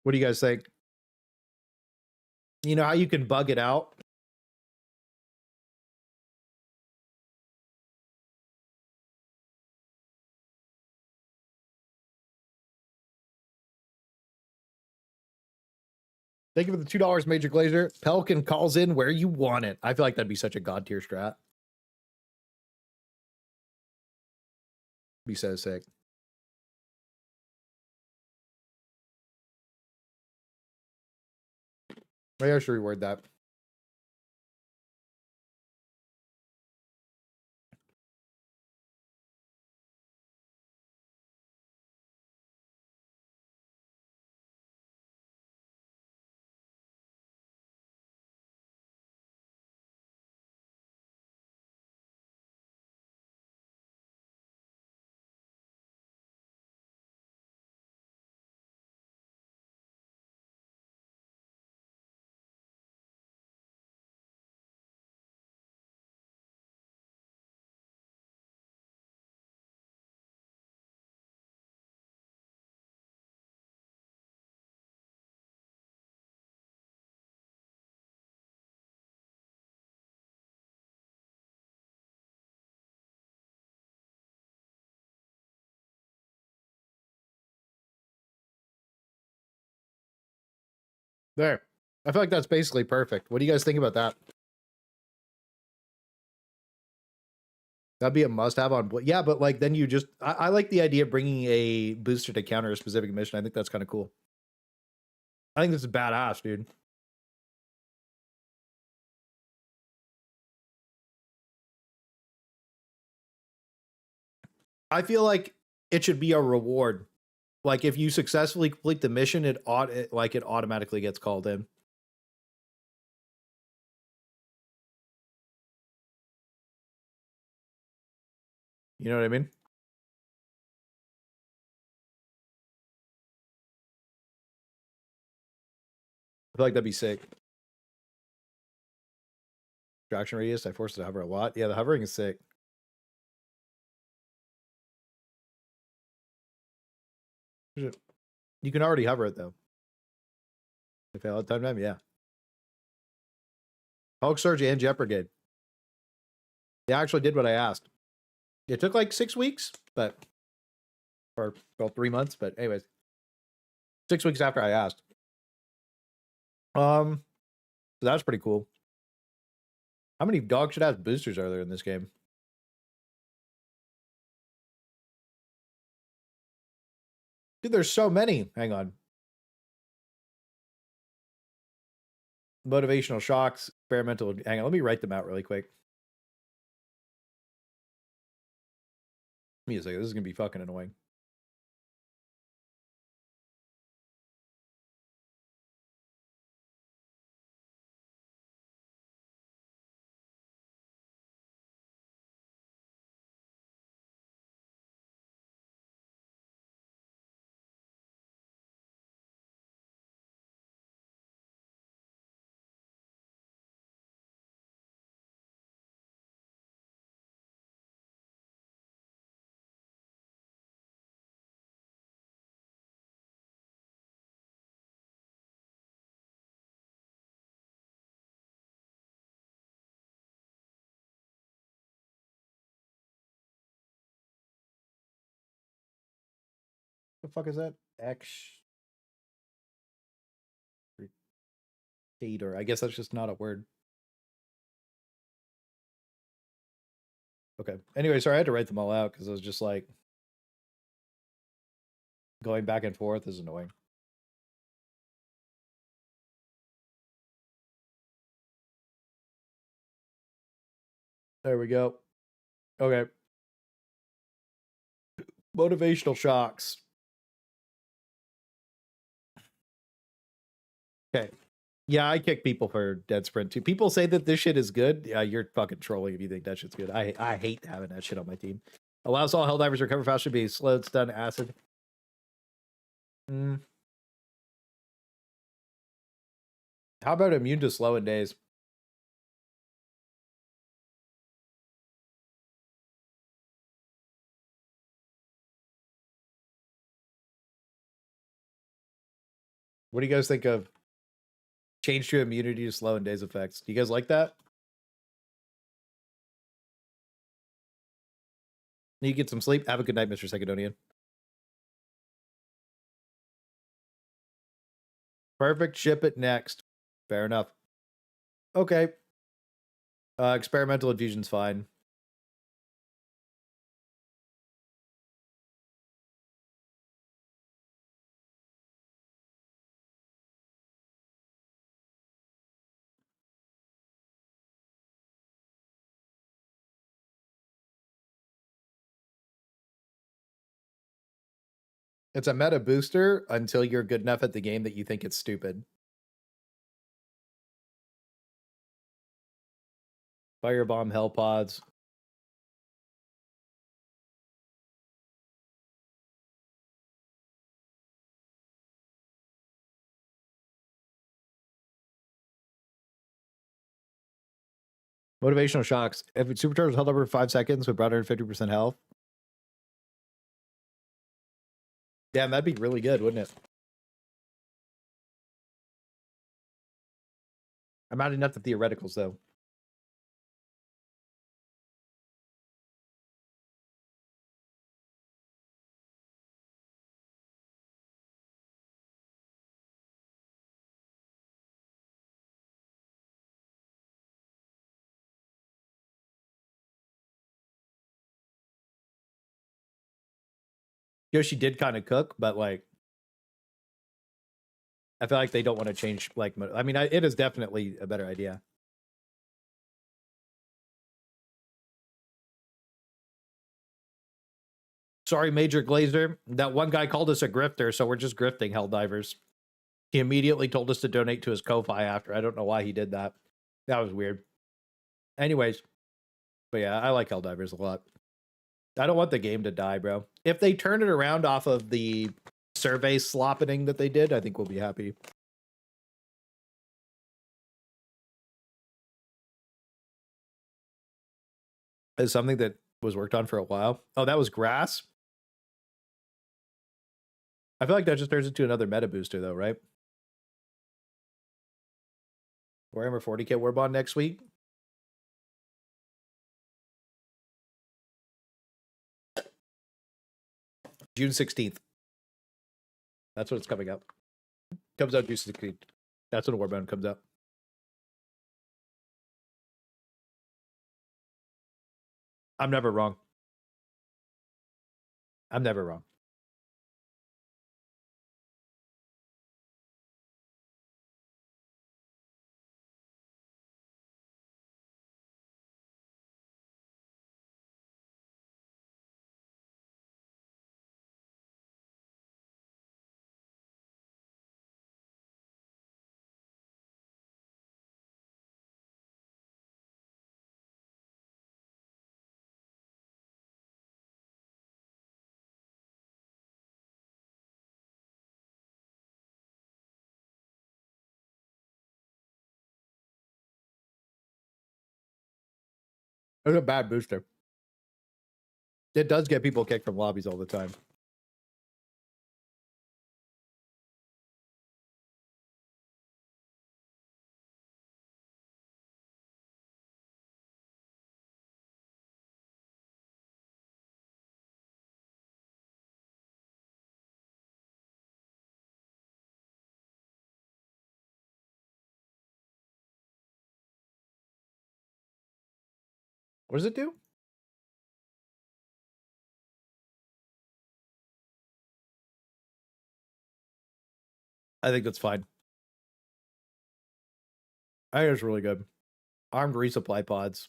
What do you guys think? You know how you can bug it out? Thank you for the $2, Major Glazer. Pelican calls in where you want it. I feel like that'd be such a god tier strat. Be so sick. Maybe I should reword that. There. I feel like that's basically perfect. What do you guys think about that? That'd be a must-have on. Yeah, but like then you just. I like the idea of bringing a booster to counter a specific mission. I think that's kind of cool. I think this is badass, dude. I feel like it should be a reward. Like if you successfully complete the mission, it automatically gets called in. You know what I mean? I feel like that'd be sick. Traction radius, I forced it to hover a lot. Yeah, the hovering is sick. You can already hover it though. If I had time, yeah. Hulk Surge and Jet Brigade. They actually did what I asked. It took like 6 weeks, but or well 3 months, but anyways. 6 weeks after I asked. So that's pretty cool. How many dog shit ass boosters are there in this game? Dude, there's so many. Hang on. Motivational shocks, experimental. Hang on, let me write them out really quick. Give me a second. This is gonna be fucking annoying. The fuck is that? Extricator. I guess that's just not a word. Okay. Anyway, sorry, I had to write them all out because I was just like going back and forth is annoying. There we go. Okay. Motivational shocks. Okay. Yeah, I kick people for dead sprint too. People say that this shit is good. Yeah, you're fucking trolling if you think that shit's good. I hate having that shit on my team. Allows all Helldivers to recover faster, be slowed, stun, acid. How about immune to slow in days? What do you guys think of change to immunity to slow in days effects? Do you guys like that? You get some sleep. Have a good night, Mr. Secondonian. Perfect. Ship it next. Fair enough. Okay. Experimental infusion's fine. It's a meta booster until you're good enough at the game that you think it's stupid. Firebomb, Hell Pods. Motivational shocks. If it supercharges held over 5 seconds with 150% health. Damn, that'd be really good, wouldn't it? I'm adding up the theoreticals, though. Yoshi did kind of cook, but like, I feel like they don't want to change. Like, I mean, it is definitely a better idea. Sorry, Major Glazer. That one guy called us a grifter, so we're just grifting Helldivers. He immediately told us to donate to his Ko-Fi after. I don't know why he did that. That was weird. Anyways, but yeah, I like Helldivers a lot. I don't want the game to die, bro. If they turn it around off of the survey sloppening that they did, I think we'll be happy. Is something that was worked on for a while. Oh, that was grass? I feel like that just turns into another meta booster, though, right? Warhammer 40k Warbond next week. June 16th. That's when it's coming up. Comes out June 16th. That's when Warbond comes out. I'm never wrong. I'm never wrong. It's a bad booster. It does get people kicked from lobbies all the time. What does it do? I think that's fine. I think it's really good. Armed resupply pods.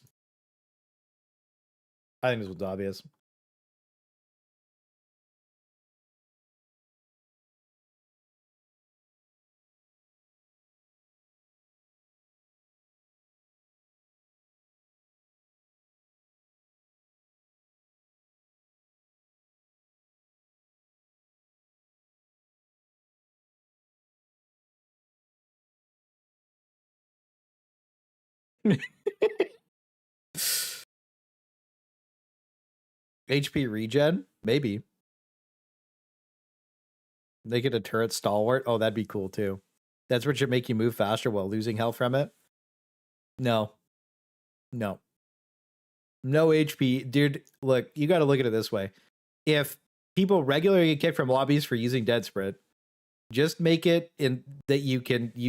I think this one's obvious. HP regen? Maybe. Make it a turret stalwart? Oh, that'd be cool too. That's what should make you move faster while losing health from it? No. No. No HP. Dude, look, you got to look at it this way. If people regularly get kicked from lobbies for using dead sprint, Just make it in that you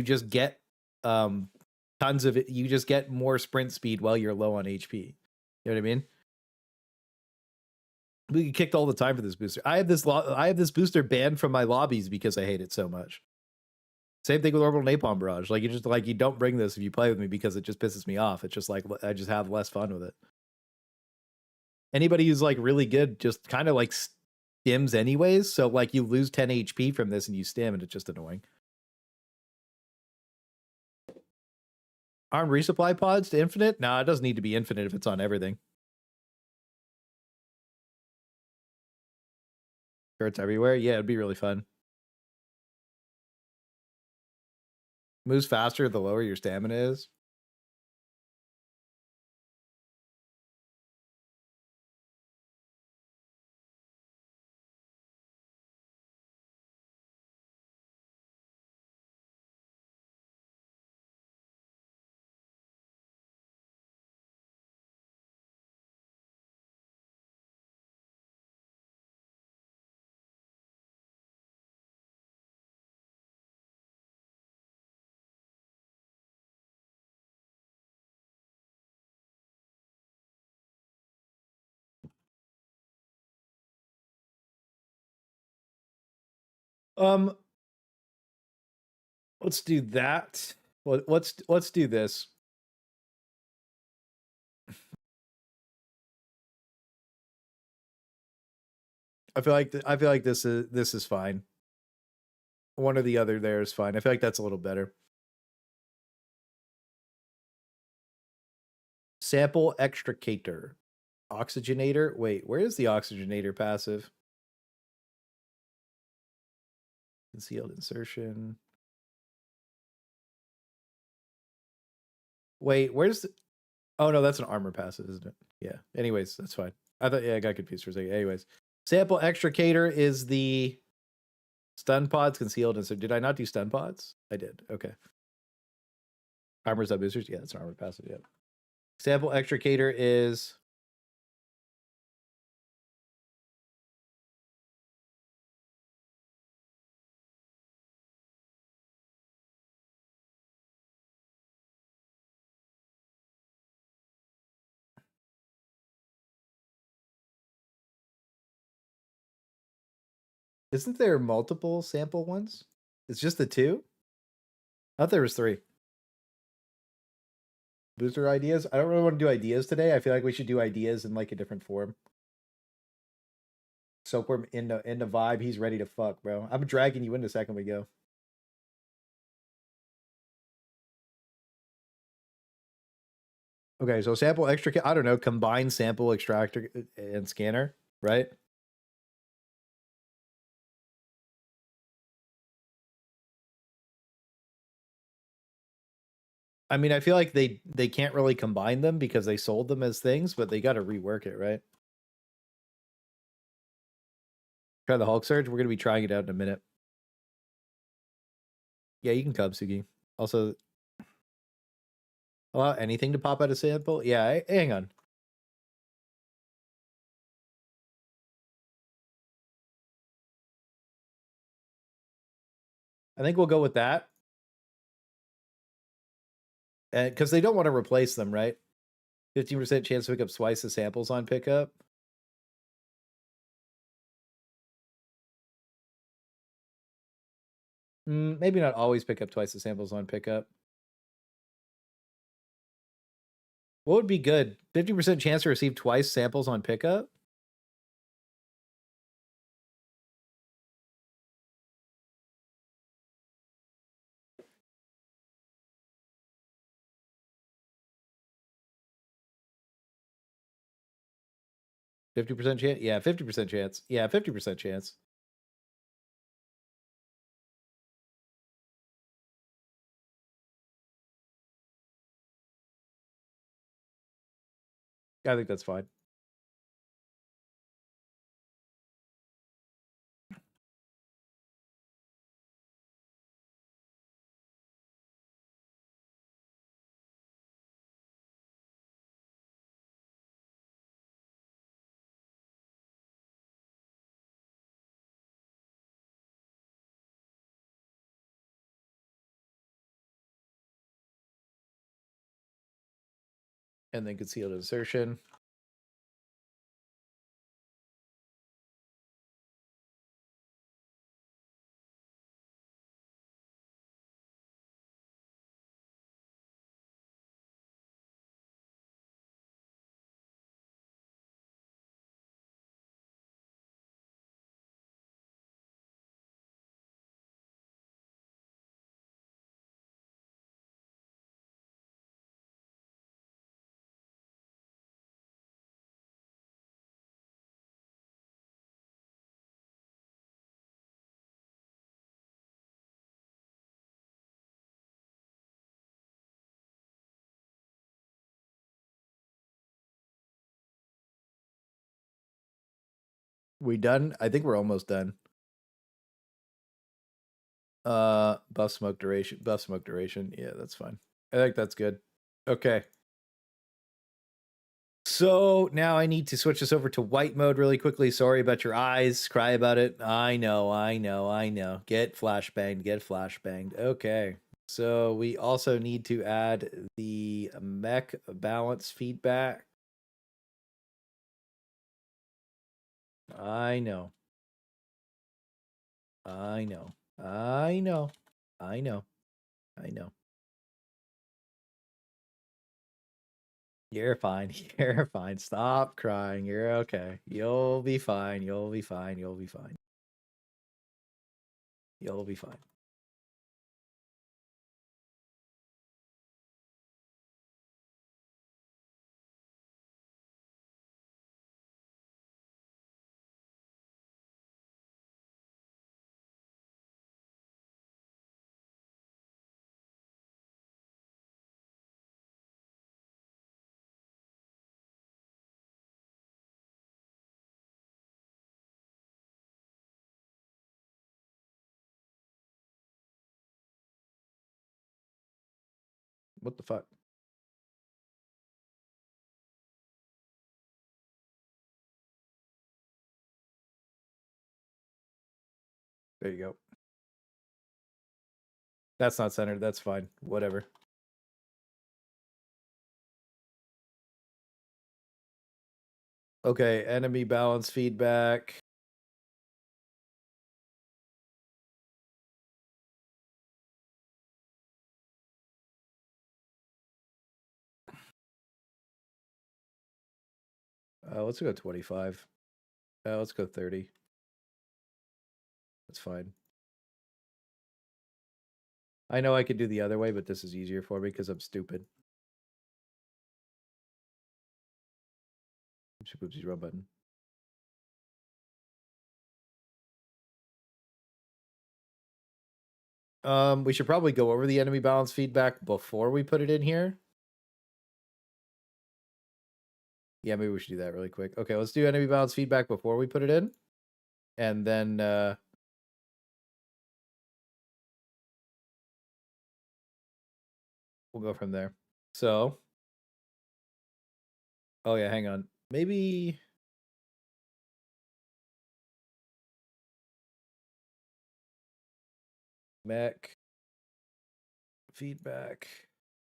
just get tons of it. You just get more sprint speed while you're low on HP. You know what I mean? We get kicked all the time for this booster. I have this booster banned from my lobbies because I hate it so much. Same thing with Orbital Napalm Barrage. Like, you don't bring this if you play with me because it just pisses me off. It's just like I just have less fun with it. Anybody who's like really good just kind of like stims anyways. So like you lose 10 HP from this and you stim and it's just annoying. Armed resupply pods to infinite? Nah, it doesn't need to be infinite if it's on everything. Turrets everywhere? Yeah, it'd be really fun. Moves faster the lower your stamina is. Let's do that. Well, let's do this. I feel like this is fine. One or the other there is fine. I feel like that's a little better. Sample extricator. Oxygenator. Wait, where is the oxygenator passive? Concealed insertion. Wait, where's the... Oh no, that's an armor passive, isn't it? Yeah. Anyways, that's fine. I thought, yeah, I got confused for a second. Anyways, sample extricator is the stun pods, concealed insert. Did I not do stun pods? I did. Okay. Armor's up boosters. Yeah, that's an armor passive. Yeah. Sample extricator is... Isn't there multiple sample ones? It's just the two? I thought there was three. Booster ideas? I don't really want to do ideas today. I feel like we should do ideas in like a different form. Soapworm in the vibe. He's ready to fuck, bro. I'm dragging you in the second we go. Okay, so sample extra, I don't know, combine sample extractor and scanner, right? I mean, I feel like they can't really combine them because they sold them as things, but they got to rework it, right? Try the Hulk Surge. We're going to be trying it out in a minute. Yeah, you can cub, Sugi. Also, allow anything to pop out of sample? Yeah, hang on. I think we'll go with that. Because they don't want to replace them, right? 15% chance to pick up twice the samples on pickup. Maybe not always pick up twice the samples on pickup. What would be good? 50% chance to receive twice samples on pickup? %50 chance? Yeah, 50% chance. Yeah, 50% chance. I think that's fine. And then concealed insertion. We done? I think we're almost done. Buff smoke duration. Buff smoke duration. Yeah, that's fine. I think that's good. Okay. So now I need to switch this over to white mode really quickly. Sorry about your eyes. Cry about it. I know. Get flashbanged. Get flashbanged. Okay. So we also need to add the mech balance feedback. I know. You're fine. You're fine. Stop crying. You're okay. You'll be fine. You'll be fine. You'll be fine. You'll be fine. What the fuck? There you go. That's not centered. That's fine. Whatever. Okay, enemy balance feedback. Let's go 25. Let's go 30. That's fine. I know I could do the other way, but this is easier for me because I'm stupid. Oopsies, run button. We should probably go over the enemy balance feedback before we put it in here. Yeah, maybe we should do that really quick. Okay, let's do enemy balance feedback before we put it in. And then we'll go from there. So, oh yeah, hang on. Maybe mech feedback.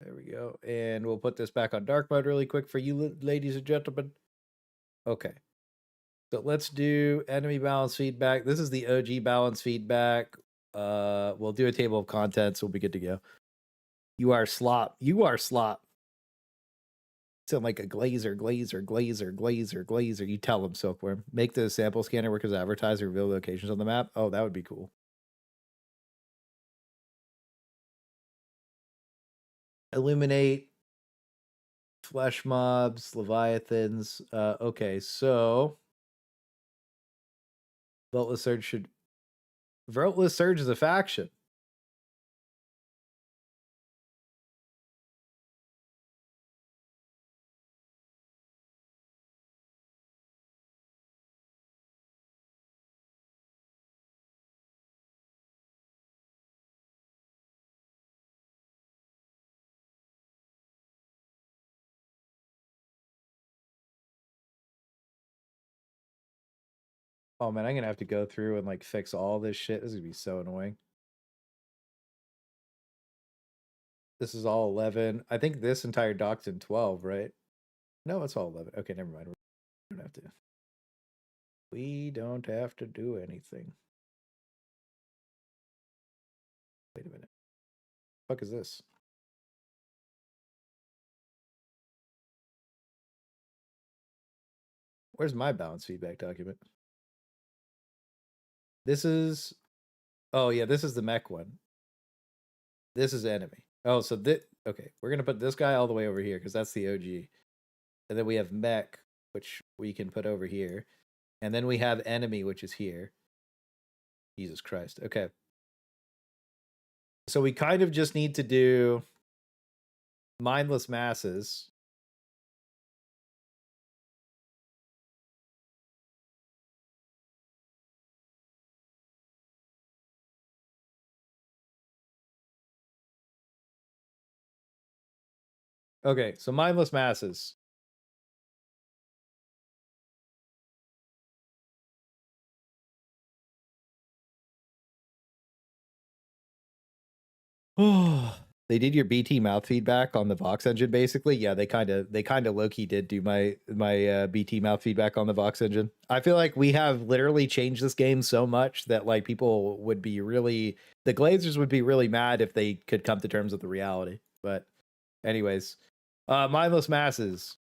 There we go. And we'll put this back on dark mode really quick for you ladies and gentlemen. Okay. So let's do enemy balance feedback. This is the OG balance feedback. We'll do a table of contents. We'll be good to go. You are slop. You are slop. Sound like a glazer. You tell them, Silkworm. Make the sample scanner work as advertised, reveal locations on the map. Oh, that would be cool. Illuminate. Flesh mobs, leviathans. Okay, so Voteless Surge should... Voteless Surge is a faction. Oh man, I'm gonna have to go through and like fix all this shit. This is gonna be so annoying. This is all 11. I think this entire doc's in 12, right? No, it's all 11. Okay, never mind. We don't have to. We don't have to do anything. Wait a minute. What the fuck is this? Where's my balance feedback document? This is... Oh, yeah, this is the mech one. This is enemy. Oh, so this... Okay, we're going to put this guy all the way over here because that's the OG. And then we have mech, which we can put over here. And then we have enemy, which is here. Jesus Christ. Okay. So we kind of just need to do mindless masses. Okay, so mindless masses. They did your BT mouth feedback on the Vox engine, basically. Yeah, they kind of low-key did do my BT mouth feedback on the Vox engine. I feel like we have literally changed this game so much that like people would be really, the Glazers would be really mad if they could come to terms with the reality. But anyways, mindless masses.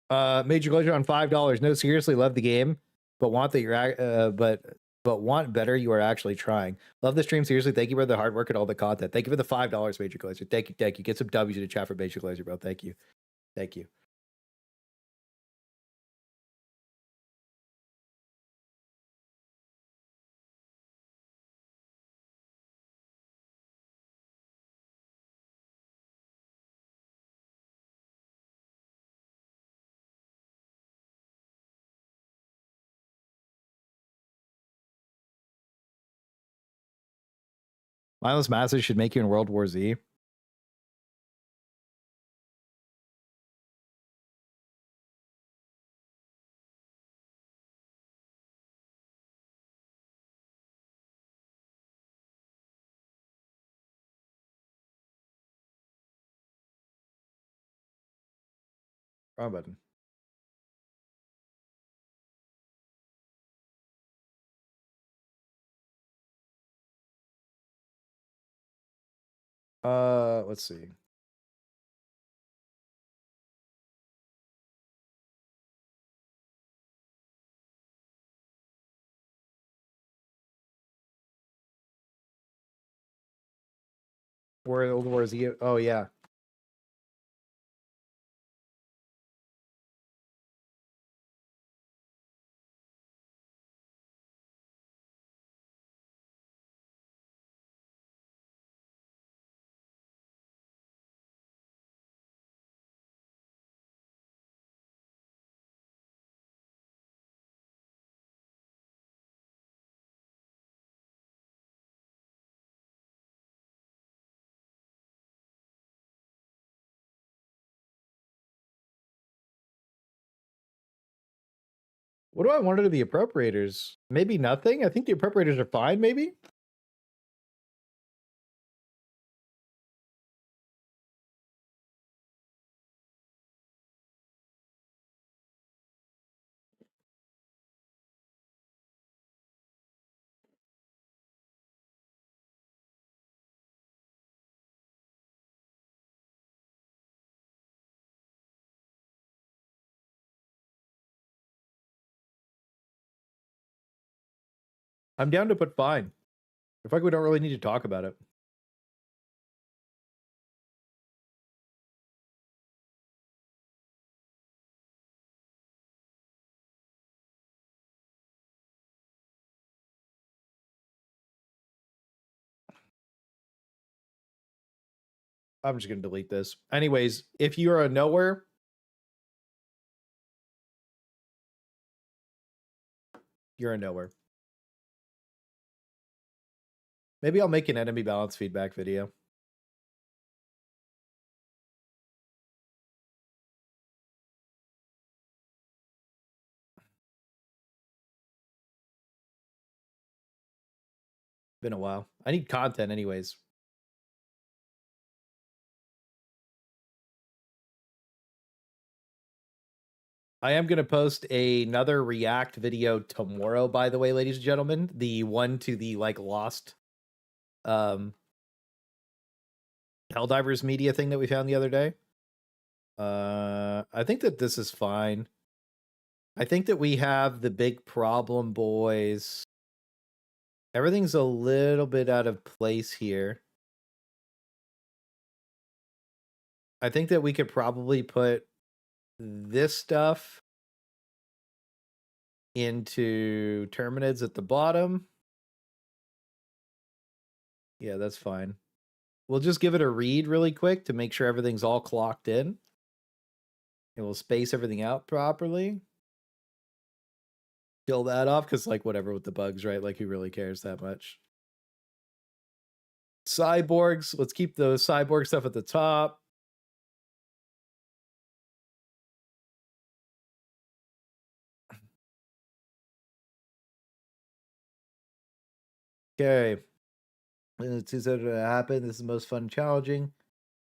Major Glacier on $5. No, seriously, love the game, but want that you're but want better. You are actually trying. Love the stream. Seriously, thank you for the hard work and all the content. Thank you for the $5, Major Glacier. Thank you, thank you. Get some W's in the chat for Major Glacier, bro. Thank you, thank you. Mindless masses should make you in World War Z. Wrong button. Let's see. World War Z. Oh yeah. What do I want to do the appropriators? Maybe nothing? I think the appropriators are fine, maybe? I'm down to put fine. I feel like we don't really need to talk about it. I'm just going to delete this. Anyways, if you're a nowhere, you're a nowhere. Maybe I'll make an enemy balance feedback video. Been a while. I need content anyways. I am going to post another React video tomorrow, by the way, ladies and gentlemen. The one to the like lost Helldivers media thing that we found the other day. I think that this is fine. I think that we have the big problem, boys. Everything's a little bit out of place here. I think that we could probably put this stuff into Terminids at the bottom. Yeah, that's fine. We'll just give it a read really quick to make sure everything's all clocked in. And we'll space everything out properly. Kill that off, because like whatever with the bugs, right? Like who really cares that much? Cyborgs, let's keep the cyborg stuff at the top. Okay. It's easier to happen. This is the most fun and challenging.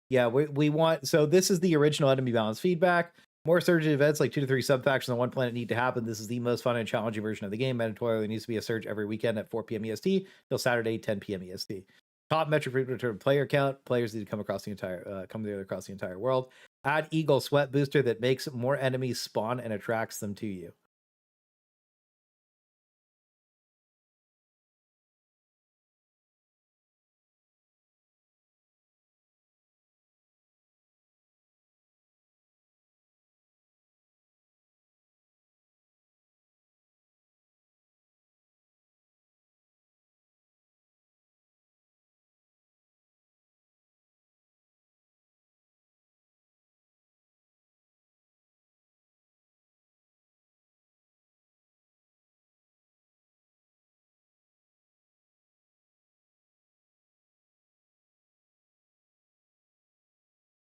Yeah, we want, so this is the original enemy balance feedback. More surge events like 2 to 3 sub-factions on one planet need to happen. This is the most fun and challenging version of the game. Mandatory, there needs to be a surge every weekend at 4 p.m. EST till Saturday, 10 p.m. EST. Top metric for return player count. Players need to come across the entire come together across the entire world. Add Eagle Sweat Booster that makes more enemies spawn and attracts them to you.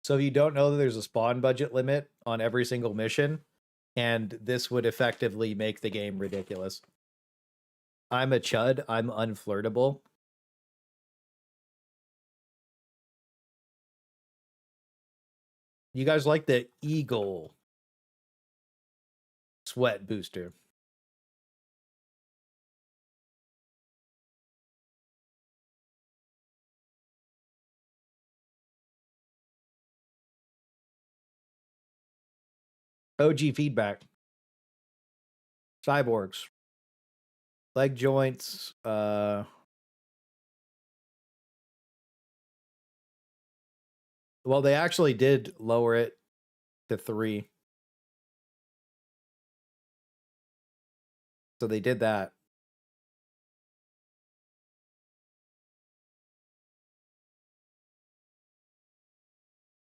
So if you don't know that there's a spawn budget limit on every single mission, and this would effectively make the game ridiculous. I'm a chud. I'm unflirtable. You guys like the Eagle Sweat Booster? OG feedback. Cyborgs. Leg joints. Well, they actually did lower it to 3. So they did that.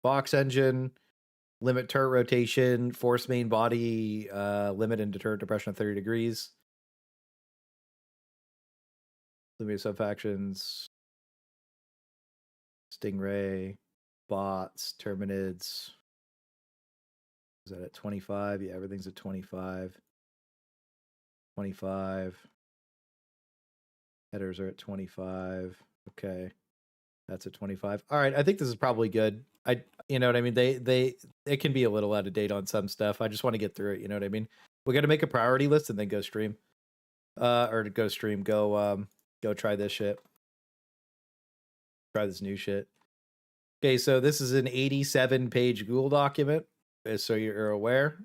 Box engine, limit turret rotation, force main body, limit and deterrent depression of 30 degrees. Limit sub-factions. Stingray, bots, Terminids. Is that at 25? Yeah, everything's at 25. 25. Headers are at 25. Okay. That's at 25. All right, I think this is probably good. You know what I mean? It can be a little out of date on some stuff. I just want to get through it, you know what I mean? We got to make a priority list and then go stream. Or go stream, go try this shit. Try this new shit. Okay, so this is an 87-page Google document, so you're aware.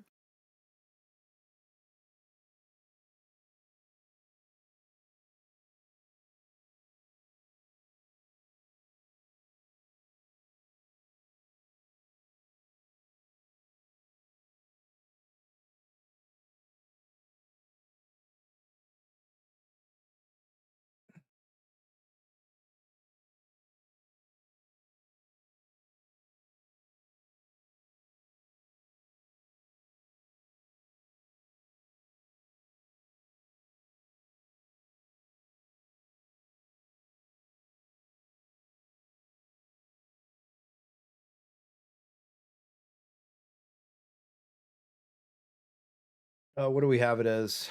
What do we have it as?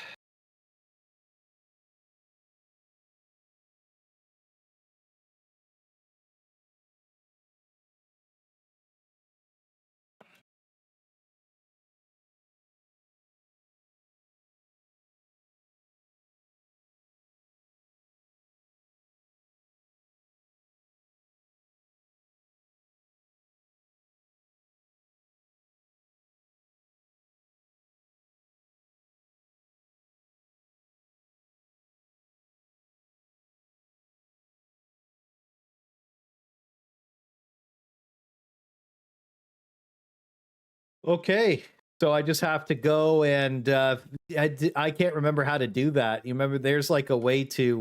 Okay, so I just have to go and I can't remember how to do that. You remember there's like a way to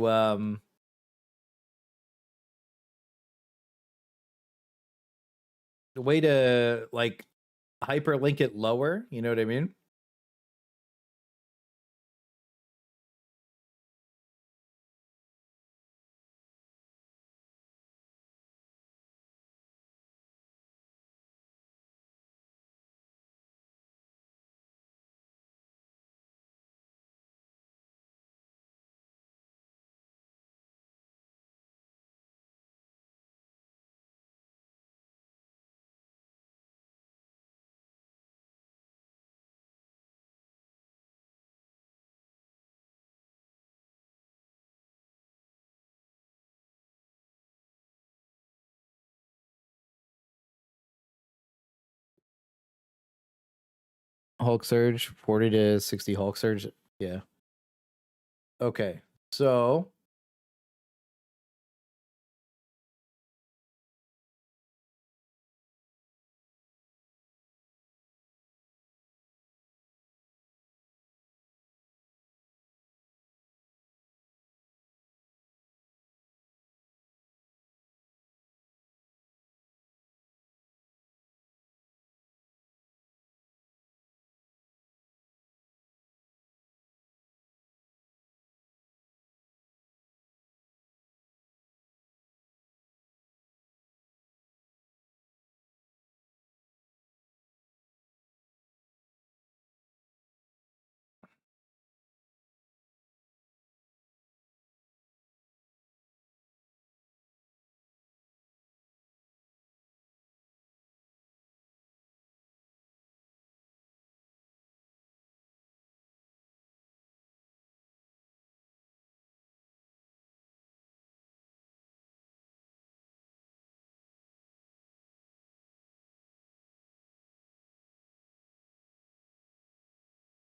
the way to like hyperlink it lower, you know what I mean? Hulk Surge, 40 to 60 Hulk Surge. Yeah. Okay. So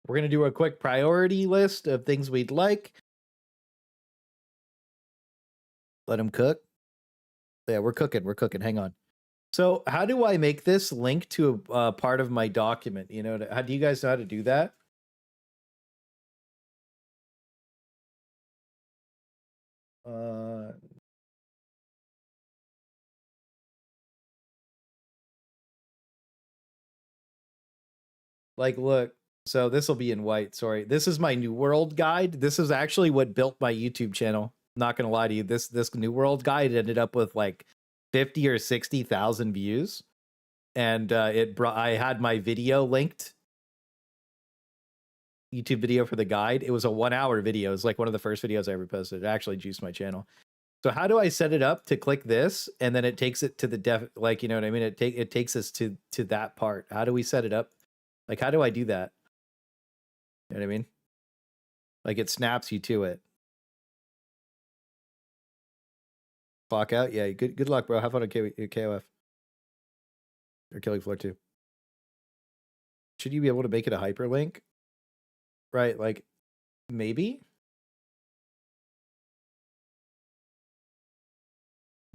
we're going to do a quick priority list of things we'd like. Let them cook. Yeah, we're cooking. We're cooking. Hang on. So how do I make this link to a part of my document? You know, how do you guys know how to do that? Like, look, so this will be in white. Sorry. This is my New World guide. This is actually what built my YouTube channel. Not going to lie to you. This New World guide ended up with like 50 or 60,000 views. And I had my video linked. YouTube video for the guide. It was a 1-hour video. It was like one of the first videos I ever posted. It actually juiced my channel. So how do I set it up to click this and then it takes it to the like, you know what I mean? It takes us to that part. How do we set it up? Like, how do I do that? You know what I mean? Like it snaps you to it. Clock out. Yeah. Good luck, bro. Have fun on KOF or Killing Floor 2. Should you be able to make it a hyperlink? Right. Like maybe.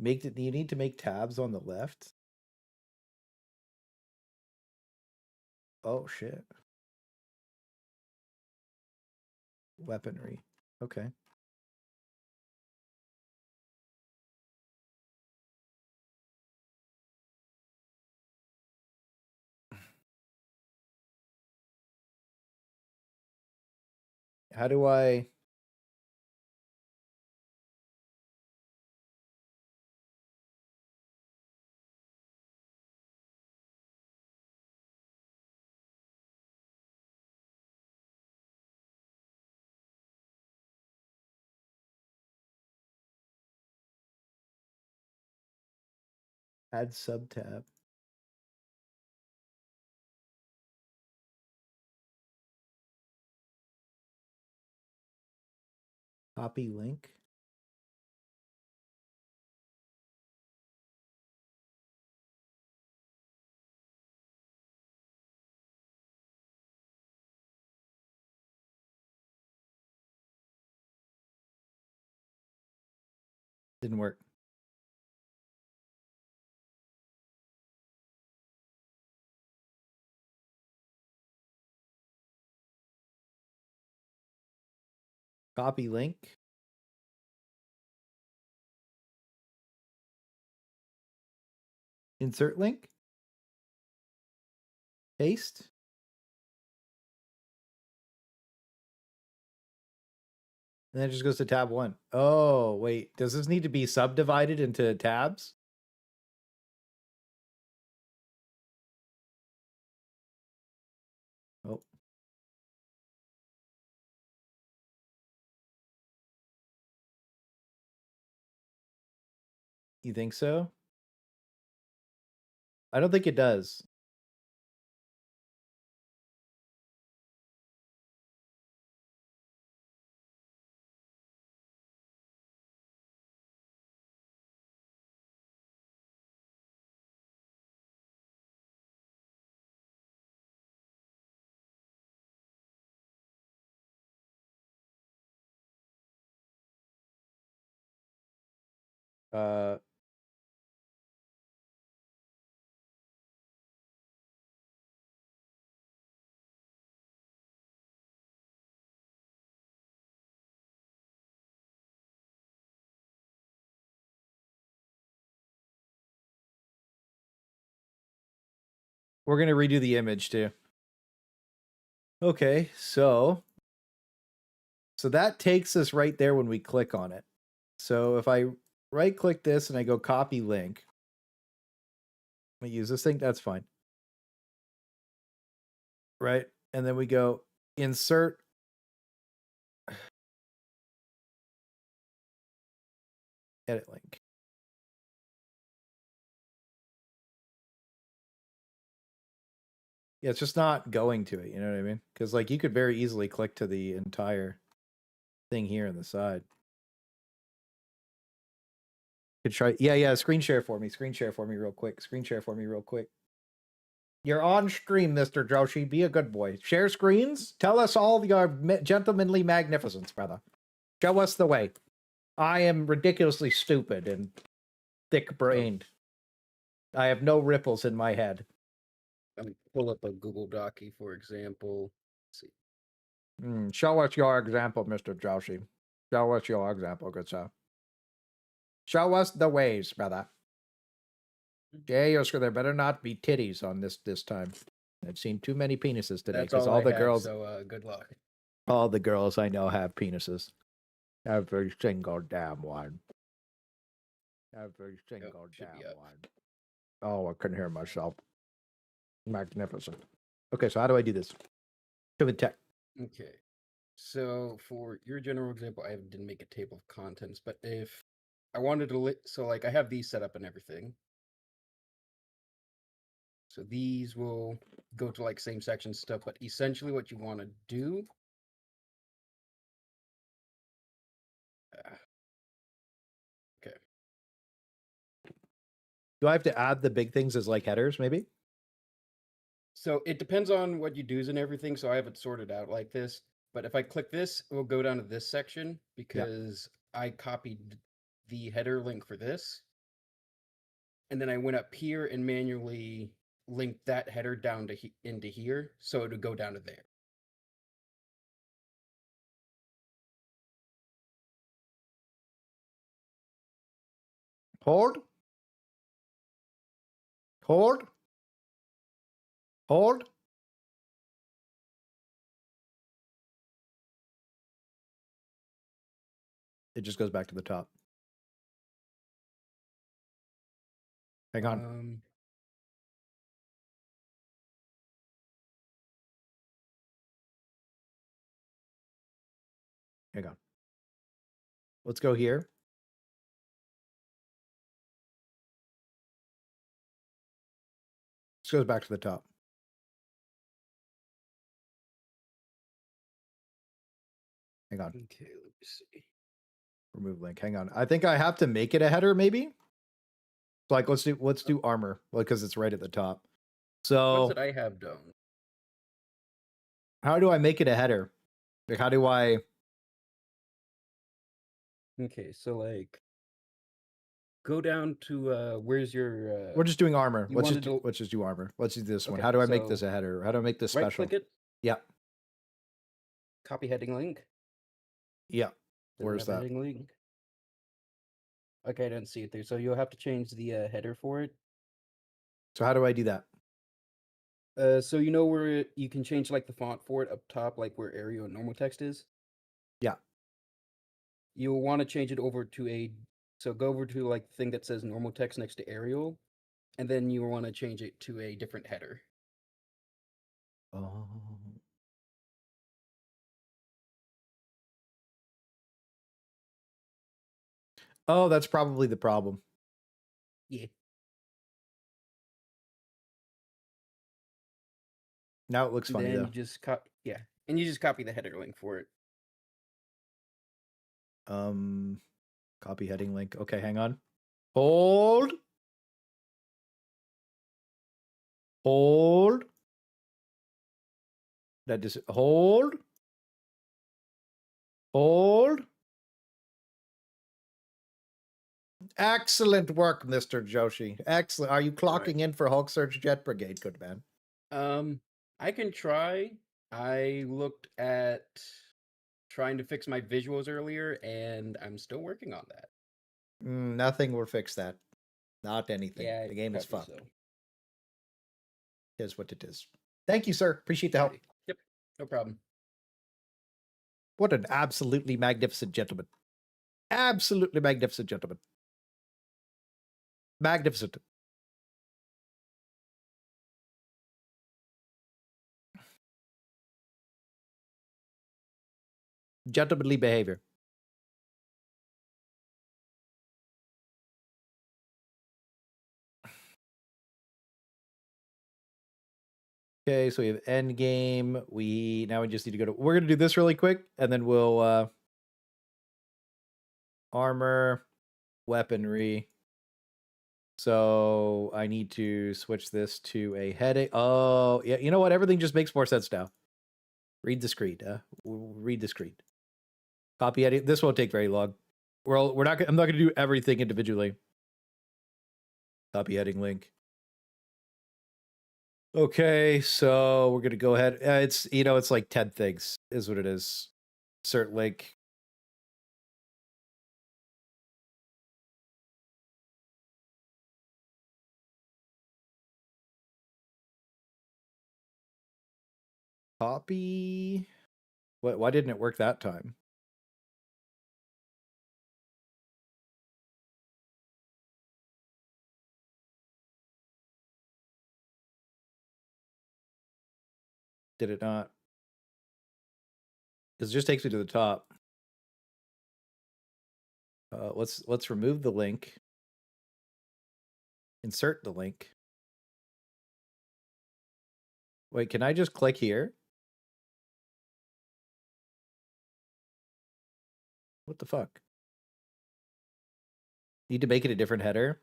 You need to make tabs on the left. Oh shit. Weaponry. Okay. How do I add sub tab? Copy link. Didn't work. Copy link. Insert link. Paste. And then it just goes to tab 1. Oh, wait. Does this need to be subdivided into tabs? Oh. You think so? I don't think it does. Uh, we're going to redo the image too. Okay, so that takes us right there when we click on it. So if I right click this and I go copy link, let me use this thing, that's fine. Right? And then we go insert edit link. Yeah, it's just not going to it, you know what I mean? Because like you could very easily click to the entire thing here on the side. Could try, yeah, screen share for me real quick. Screen share for me real quick. You're on stream, Mr. Joshi. Be a good boy. Share screens. Tell us all your gentlemanly magnificence, brother. Show us the way. I am ridiculously stupid and thick-brained. I have no ripples in my head. Let me pull up a Google Docy, for example. Let's see. Show us your example, Mr. Joshi. Show us your example, good sir. Show us the ways, brother. Jay, there better not be titties on this time. I've seen too many penises today because all the girls. So good luck. All the girls I know have penises. Every single damn one. Every single damn one. Oh, I couldn't hear myself. Magnificent. Okay, so how do I do this? Show me tech. Okay. So for your general example, I didn't make a table of contents, but if I wanted to so like I have these set up and everything. So these will go to like same section stuff, but essentially what you want to do. Okay. Do I have to add the big things as like headers, maybe? So it depends on what you do and everything. So I have it sorted out like this. But if I click this, it will go down to this section because I copied the header link for this. And then I went up here and manually linked that header down to into here. So it would go down to there. Hold. Hold. Hold. It just goes back to the top. Hang on. Hang on. Let's go here. This goes back to the top. Hang on. Okay, let me see. Remove link. Hang on. I think I have to make it a header, maybe. Like let's do armor, because it's right at the top. So What's that I have done? how do I make it a header? Like how do I? Okay, so like go down to where's your We're just doing armor. you Let's wanted just do armor. Let's do this one. Okay, How do I make so this a header? How do I make this right special? click it, Yeah. copy heading link. Yeah. Doesn't Where's have that? heading link. Okay, I didn't see it there. So you'll have to change the header for it. So how do I do that? So you know where you can change like the font for it up top, like where Arial and normal text is? Yeah. You'll want to change it over to so go over to like the thing that says normal text next to Arial, and then you want to change it to a different header. Oh. Oh, that's probably the problem. Yeah. Now it looks funny Then though. you just and you just copy the header link for it. Copy heading link. Okay, hang on. Hold. Hold. That just hold. Hold. Excellent work, Mr. Joshi. Excellent. Are you clocking in for Hulk Surge Jet Brigade, good man? I can try. I looked at trying to fix my visuals earlier, and I'm still working on that. Nothing will fix that. Not anything. Yeah, the game is probably fucked. so. Here's what it is. Thank you, sir. Appreciate the help. Yep, no problem. What an absolutely magnificent gentleman. Absolutely magnificent gentleman. Magnificent. Gentlemanly behavior. Okay, so we have end game. Now we just need to go to. We're gonna do this really quick, and then we'll armor, weaponry. So I need to switch this to a headache. Oh, yeah. You know what? Everything just makes more sense now. Read the screen. Read the screen. Copy edit. This won't take very long. We're not. I'm not going to do everything individually. Copy heading link. Okay, so we're gonna go ahead. It's like 10 things is what it is. Cert link. Copy. What? Why didn't it work that time? Did it not? Because it just takes me to the top. Let's remove the link. Insert the link. Wait, can I just click here? What the fuck? Need to make it a different header?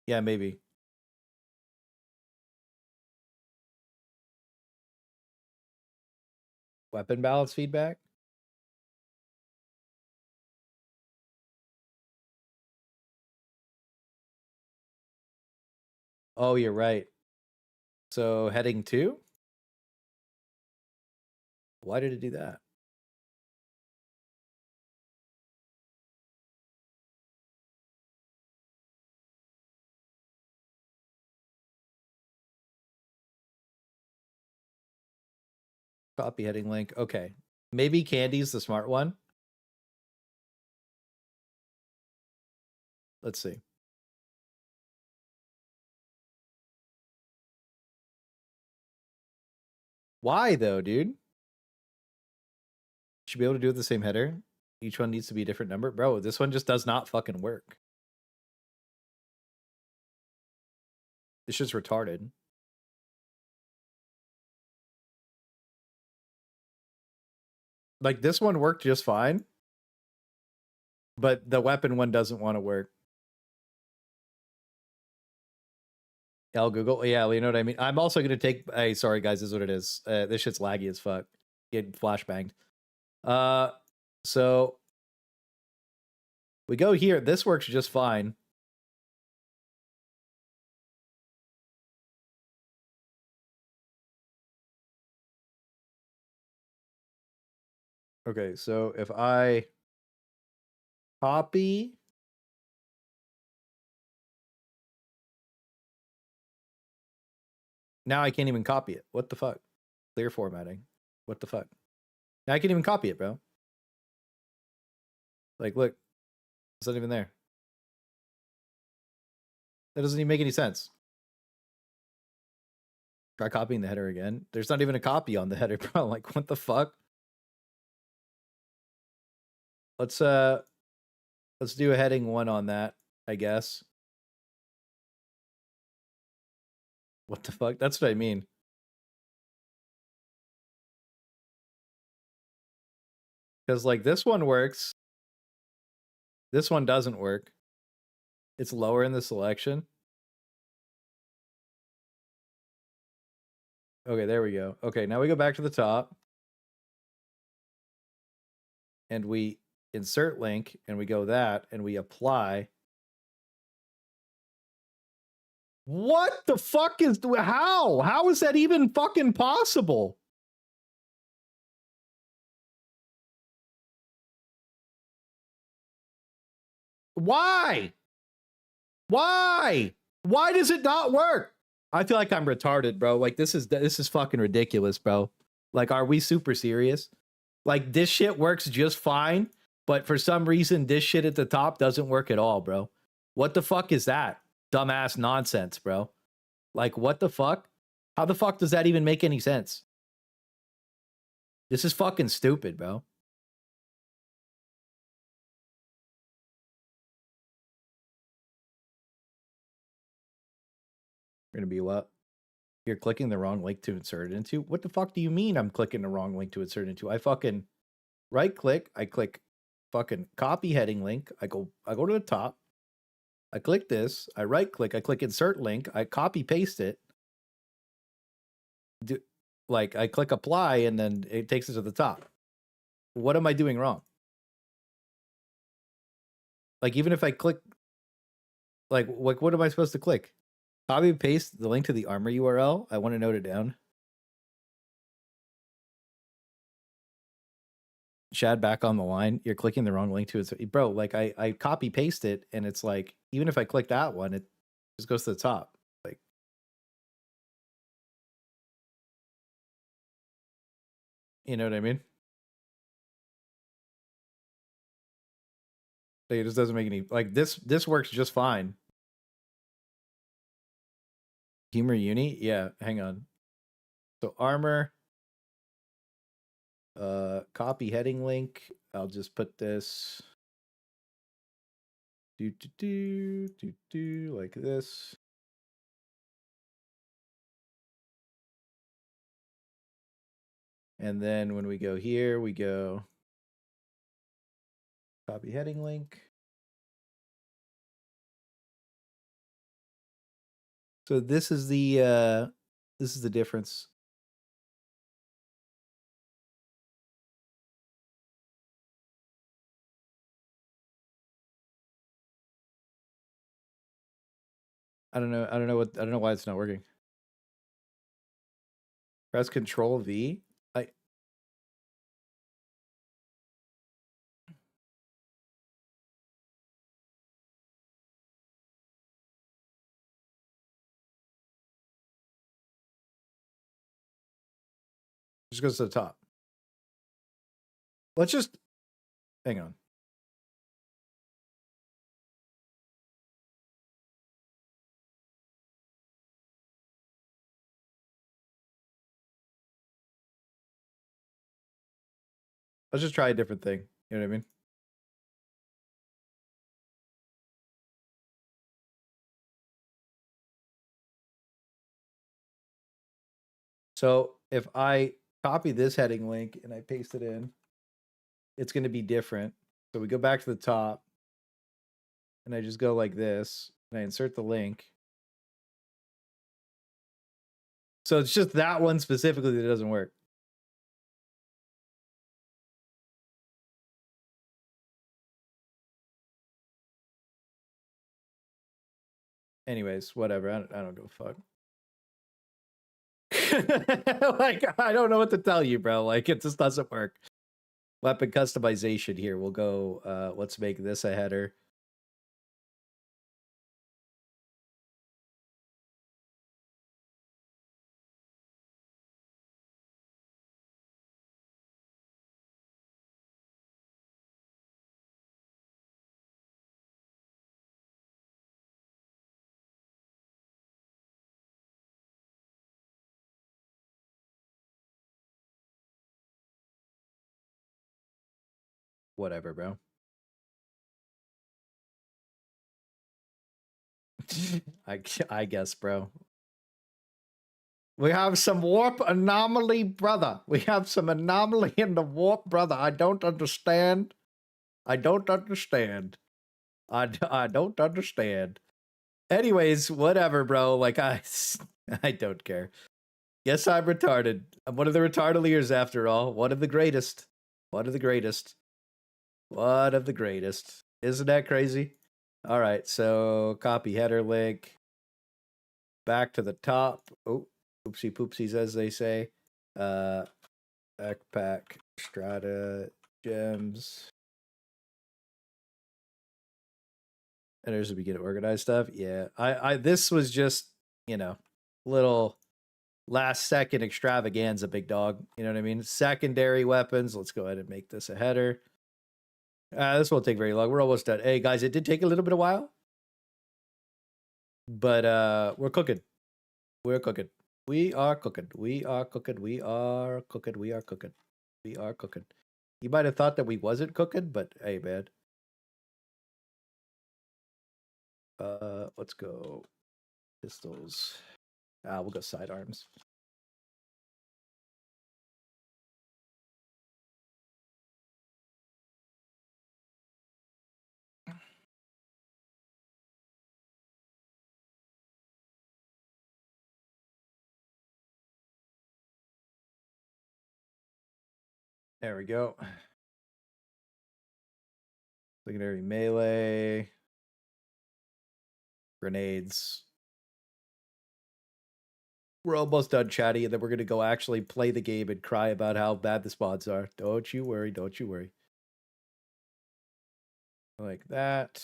Yeah, maybe. Weapon balance feedback? Oh, you're right. So heading 2? Why did it do that? Copy heading link. Okay. Maybe Candy's the smart one. Let's see. Why though, dude? Should be able to do it the same header. Each one needs to be a different number. Bro, this one just does not fucking work. It's just retarded. Like this one worked just fine. But the weapon one doesn't want to work. I'll Google. Yeah, you know what I mean? I'm also going to take... Hey, sorry, guys. This is what it is. This shit's laggy as fuck. Get flashbanged. So... we go here. This works just fine. Okay, so if I... copy... now I can't even copy it. What the fuck? Clear formatting. What the fuck? Now I can't even copy it, bro. Like, look. It's not even there. That doesn't even make any sense. Try copying the header again. There's not even a copy on the header, bro. Like, what the fuck? Let's do a heading 1 on that, I guess. What the fuck? That's what I mean. Because, like, this one works. This one doesn't work. It's lower in the selection. Okay, there we go. Okay, now we go back to the top. And we insert link, and we go that, and we apply. What the fuck is... how? How is that even fucking possible? Why? Why? Why does it not work? I feel like I'm retarded, bro. Like, this is fucking ridiculous, bro. Like, are we super serious? Like, this shit works just fine, but for some reason, this shit at the top doesn't work at all, bro. What the fuck is that? Dumbass nonsense, bro. Like, what the fuck? How the fuck does that even make any sense? This is fucking stupid, bro. We're gonna be what? You're clicking the wrong link to insert it into? What the fuck do you mean I'm clicking the wrong link to insert it into? I fucking right click, I click fucking copy heading link, I go to the top, I click this, I right click, I click insert link, I copy paste it. Like I click apply and then it takes it to the top. What am I doing wrong? Like even if I click like what am I supposed to click? Copy paste the link to the armor URL. I want to note it down. Shad back on the line. You're clicking the wrong link to it. Bro, like I copy paste it and it's like, even if I click that one, it just goes to the top. Like, you know what I mean? Like, it just doesn't make any, like this works just fine. Humor uni? Yeah, hang on. So armor. Copy heading link. I'll just put this like this. And then when we go here, we go copy heading link. So this is the difference. I don't know why it's not working. Press Control V. Just goes to the top. Let's just hang on. Let's just try a different thing. You know what I mean? So if I copy this heading link and I paste it in, it's going to be different. So we go back to the top and I just go like this and I insert the link. So it's just that one specifically that doesn't work. Anyways, whatever. I don't give a fuck. Like, I don't know what to tell you, bro. Like, it just doesn't work. Weapon customization here. We'll go, let's make this a header. Whatever, bro. I guess, bro. We have some warp anomaly, brother. We have some anomaly in the warp, brother. I don't understand. I don't understand. I don't understand. Anyways, whatever, bro. Like, I don't care. Yes, I'm retarded. I'm one of the retardaliers after all. One of the greatest. One of the greatest. One of the greatest. Isn't that crazy? All right, so copy header link. Back to the top. Oh, oopsie poopsies, as they say. Backpack stratagems. And there's the begin to organize stuff. Yeah, I this was just, you know, little last second extravaganza, big dog. You know what I mean? Secondary weapons. Let's go ahead and make this a header. This won't take very long. We're almost done. Hey guys, it did take a little bit of while, but we're cooking. We're cooking. We are cooking. We are cooking. We are cooking. We are cooking. We are cooking. You might have thought that we wasn't cooking, but hey, man. Let's go pistols. We'll go sidearms. There we go. Secondary melee. Grenades. We're almost done, chatty, and then we're going to go actually play the game and cry about how bad the spawns are. Don't you worry. Don't you worry. Like that.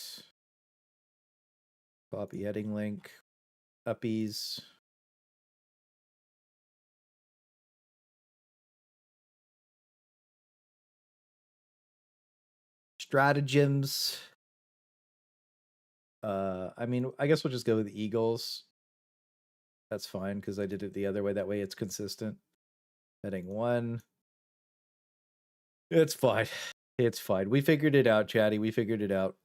Copy heading link. Uppies. Stratagems. I mean, I guess we'll just go with the Eagles. That's fine, because I did it the other way. That way it's consistent. Heading 1. It's fine. It's fine. We figured it out, Chatty. We figured it out.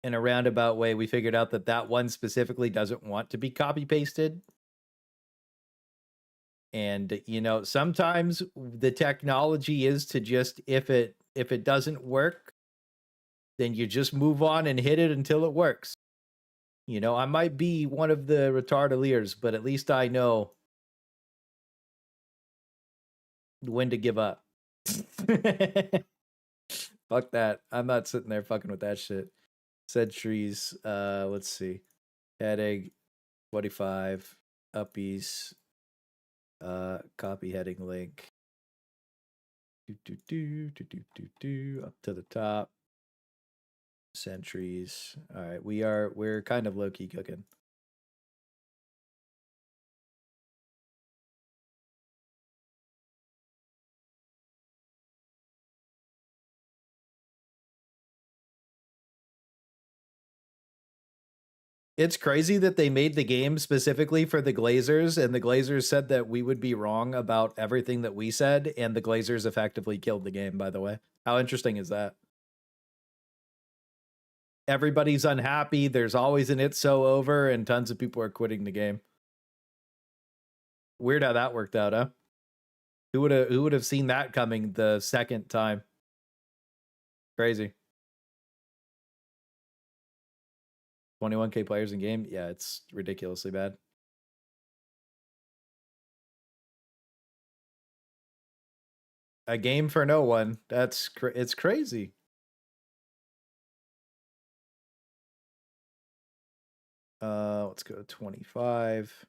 In a roundabout way, we figured out that that one specifically doesn't want to be copy pasted. And, you know, sometimes the technology is to just, if it doesn't work, then you just move on and hit it until it works. You know, I might be one of the retardaliers, but at least I know when to give up. Fuck that. I'm not sitting there fucking with that shit. Said trees. Let's see. Heading 25. Uppies. Copy heading link. Up to the top. Sentries. All right, we're kind of low-key cooking. It's crazy that they made the game specifically for the Glazers, and the Glazers said that we would be wrong about everything that we said, and the Glazers effectively killed the game, by the way. How interesting is that? Everybody's unhappy, there's always an it's so over, and tons of people are quitting the game. Weird how that worked out, huh? Who would have seen that coming the second time? Crazy. 21K players in game? Yeah, it's ridiculously bad. A game for no one. It's crazy. Let's go 25.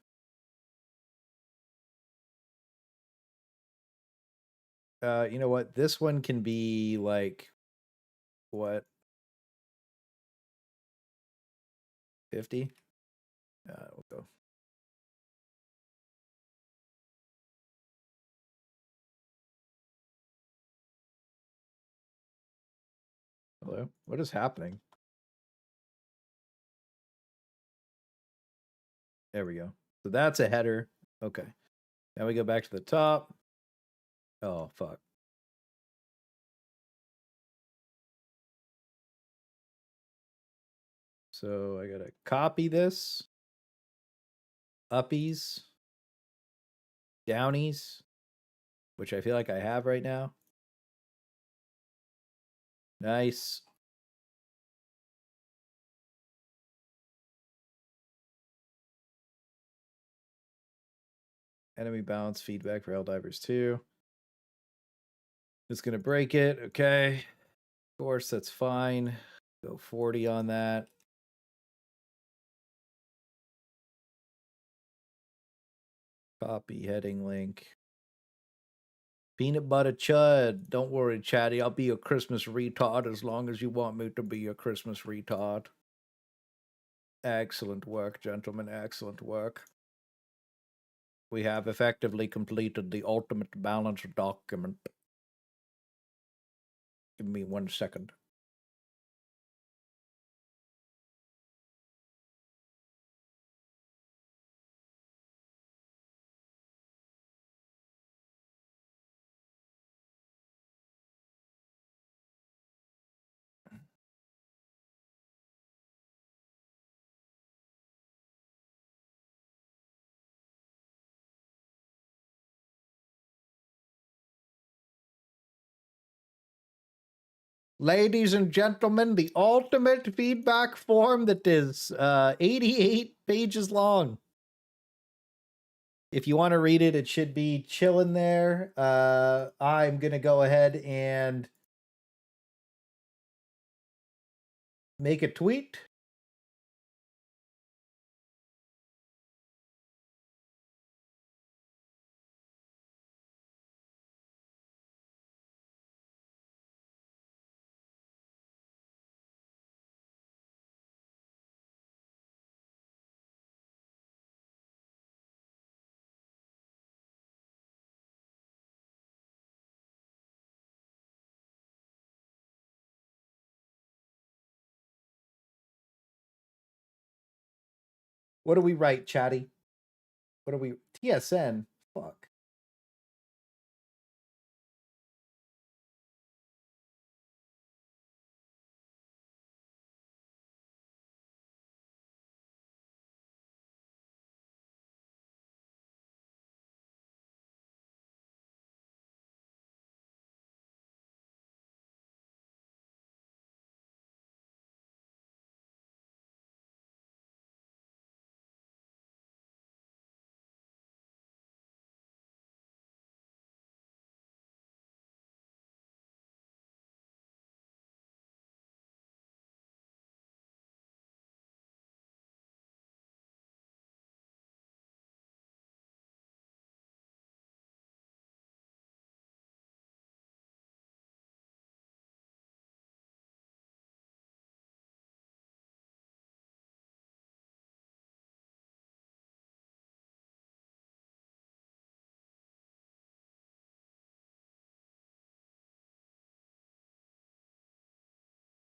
You know what? This one can be like what? 50? We'll go. Hello? What is happening? There we go. So that's a header. Okay. Now we go back to the top. Oh, fuck. So I gotta copy this. Uppies. Downies. Which I feel like I have right now. Nice. Enemy balance feedback for Helldivers 2. It's going to break it. Okay. Of course, that's fine. Go 40 on that. Copy heading link. Peanut butter chud. Don't worry, Chatty. I'll be a Christmas retard as long as you want me to be a Christmas retard. Excellent work, gentlemen. Excellent work. We have effectively completed the ultimate balance document. Give me 1 second. Ladies and gentlemen, the ultimate feedback form that is 88 pages long. If you want to read it, it should be chilling there. I'm going to go ahead and make a tweet. What do we write, Chatty? What do we... TSN? Fuck.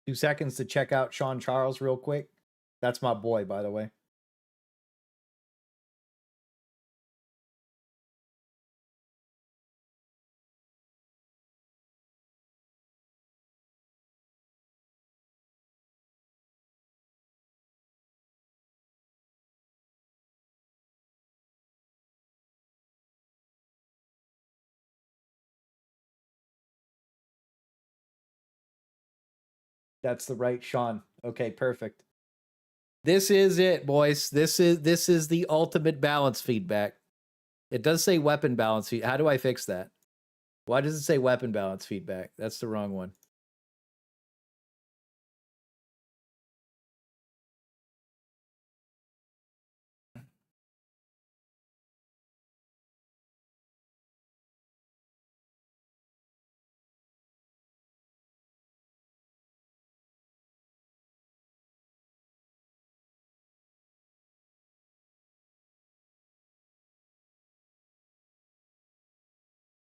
2 seconds to check out Sean Charles real quick. That's my boy, by the way. That's the right Sean. Okay, perfect. This is it, boys. This is the ultimate balance feedback. It does say weapon balance feed. How do I fix that? Why does it say weapon balance feedback? That's the wrong one.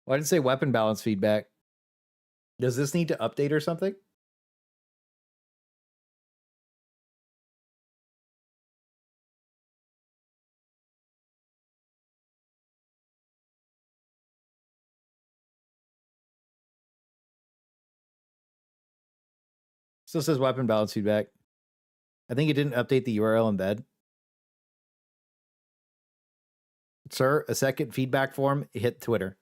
Why did it say weapon balance feedback? Does this need to update or something? Still says weapon balance feedback. I think it didn't update the URL embed. Sir, a second feedback form hit Twitter.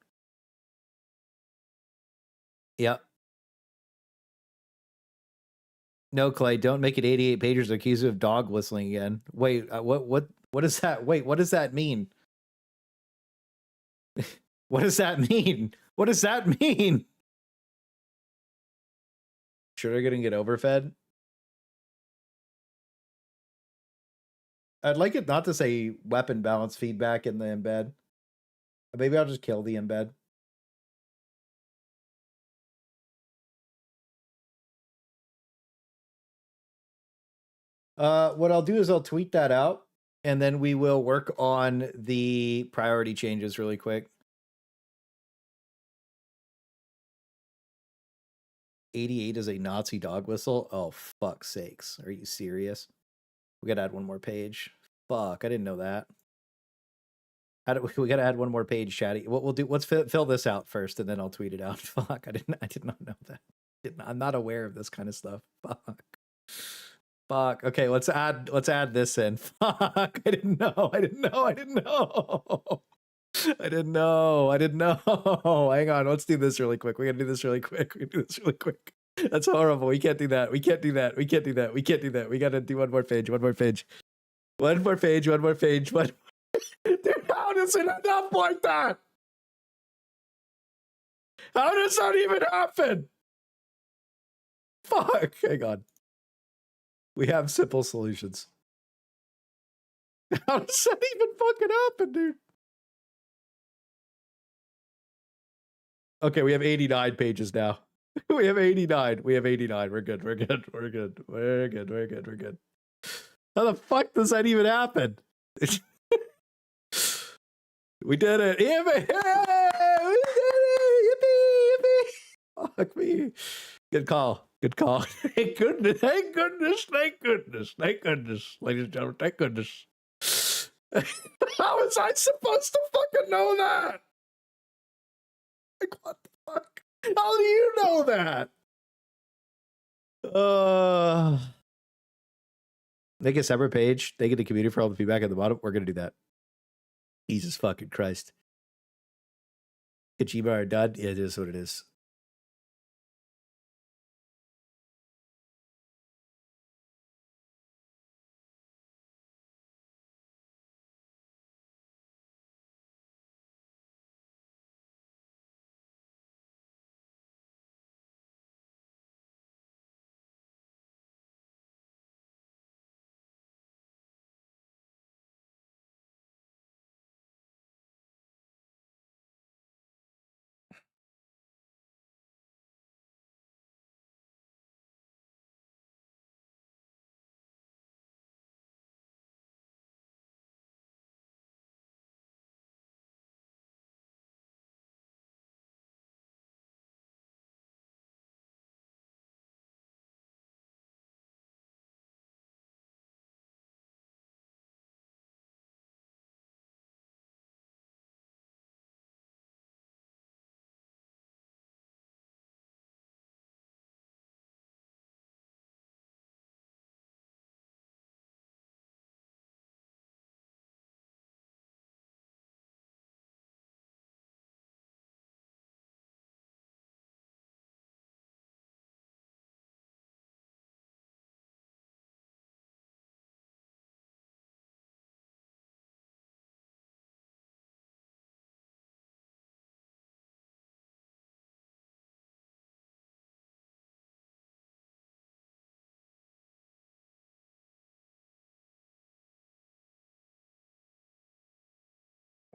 Yep. No, Clay, don't make it 88 pages accused of dog whistling again. Wait, what is that? Wait, what does that mean? What does that mean? What does that mean? Sure they're gonna get overfed? I'd like it not to say weapon balance feedback in the embed. Maybe I'll just kill the embed. What I'll do is I'll tweet that out, and then we will work on the priority changes really quick. 88 is a Nazi dog whistle? Oh, fuck's sakes. Are you serious? We gotta add one more page. Fuck, I didn't know that. We gotta add one more page, chatty. What we'll do, let's fill this out first, and then I'll tweet it out. Fuck, I did not know that. I'm not aware of this kind of stuff. Fuck. Fuck. Okay, let's add this in. Fuck. I didn't know. I didn't know. Hang on. Let's do this really quick. We gotta do this really quick. That's horrible. We can't do that. We gotta do one more page. Dude, how does it end up like that? How does that even happen? Fuck. Hang on. We have simple solutions. How does that even fucking happen, dude? Okay, we have 89 pages now. We have 89. We're good. How the fuck does that even happen? We did it. Yippee! We did it! Yippee! Fuck me. Good call. Thank goodness. Ladies and gentlemen, thank goodness. How was I supposed to fucking know that? Like, what the fuck? How do you know that? Make a separate page. They get the community for all the feedback at the bottom. We're gonna do that. Jesus fucking Christ. Kojima are done. Yeah, it is what it is.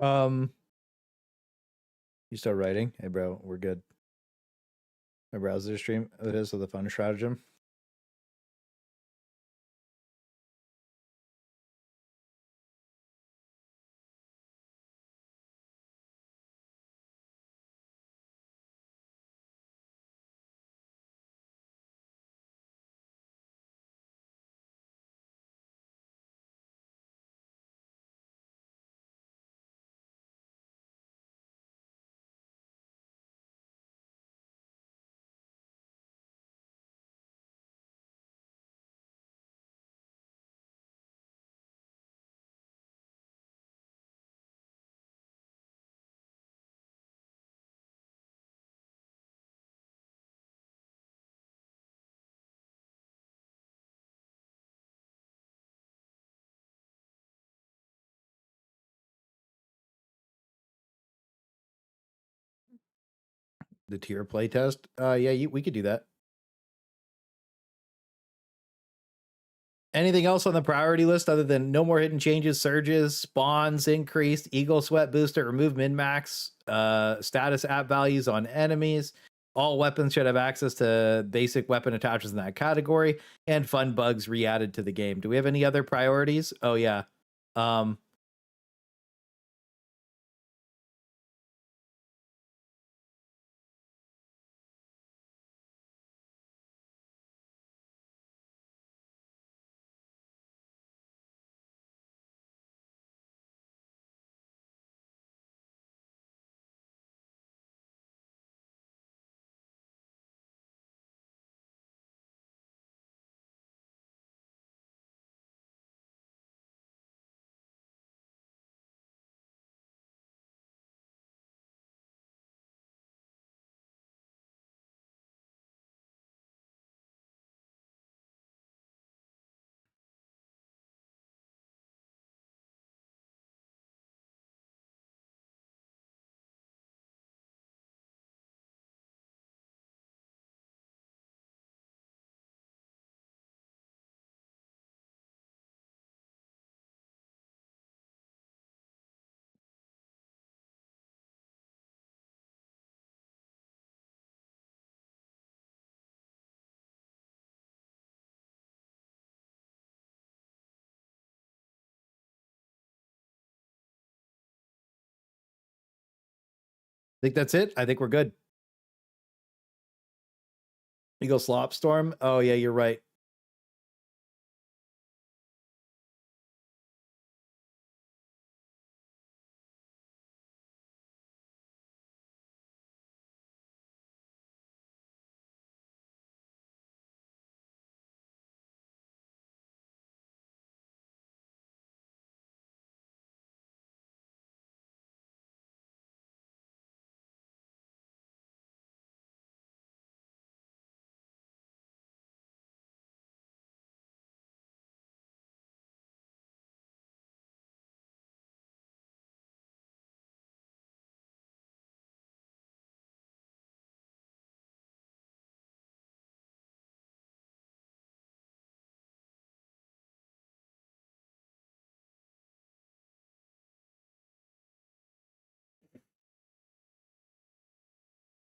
You start writing? Hey, bro, we're good. My browser stream. It is with a fun stratagem. The tier playtest. Yeah, we could do that. Anything else on the priority list other than no more hidden changes, surges, spawns increased, eagle sweat booster, remove min max, status app values on enemies. All weapons should have access to basic weapon attachments in that category, and fun bugs re-added to the game. Do we have any other priorities? Oh yeah. I think that's it. I think we're good. Eagle Slop Storm. Oh yeah, you're right.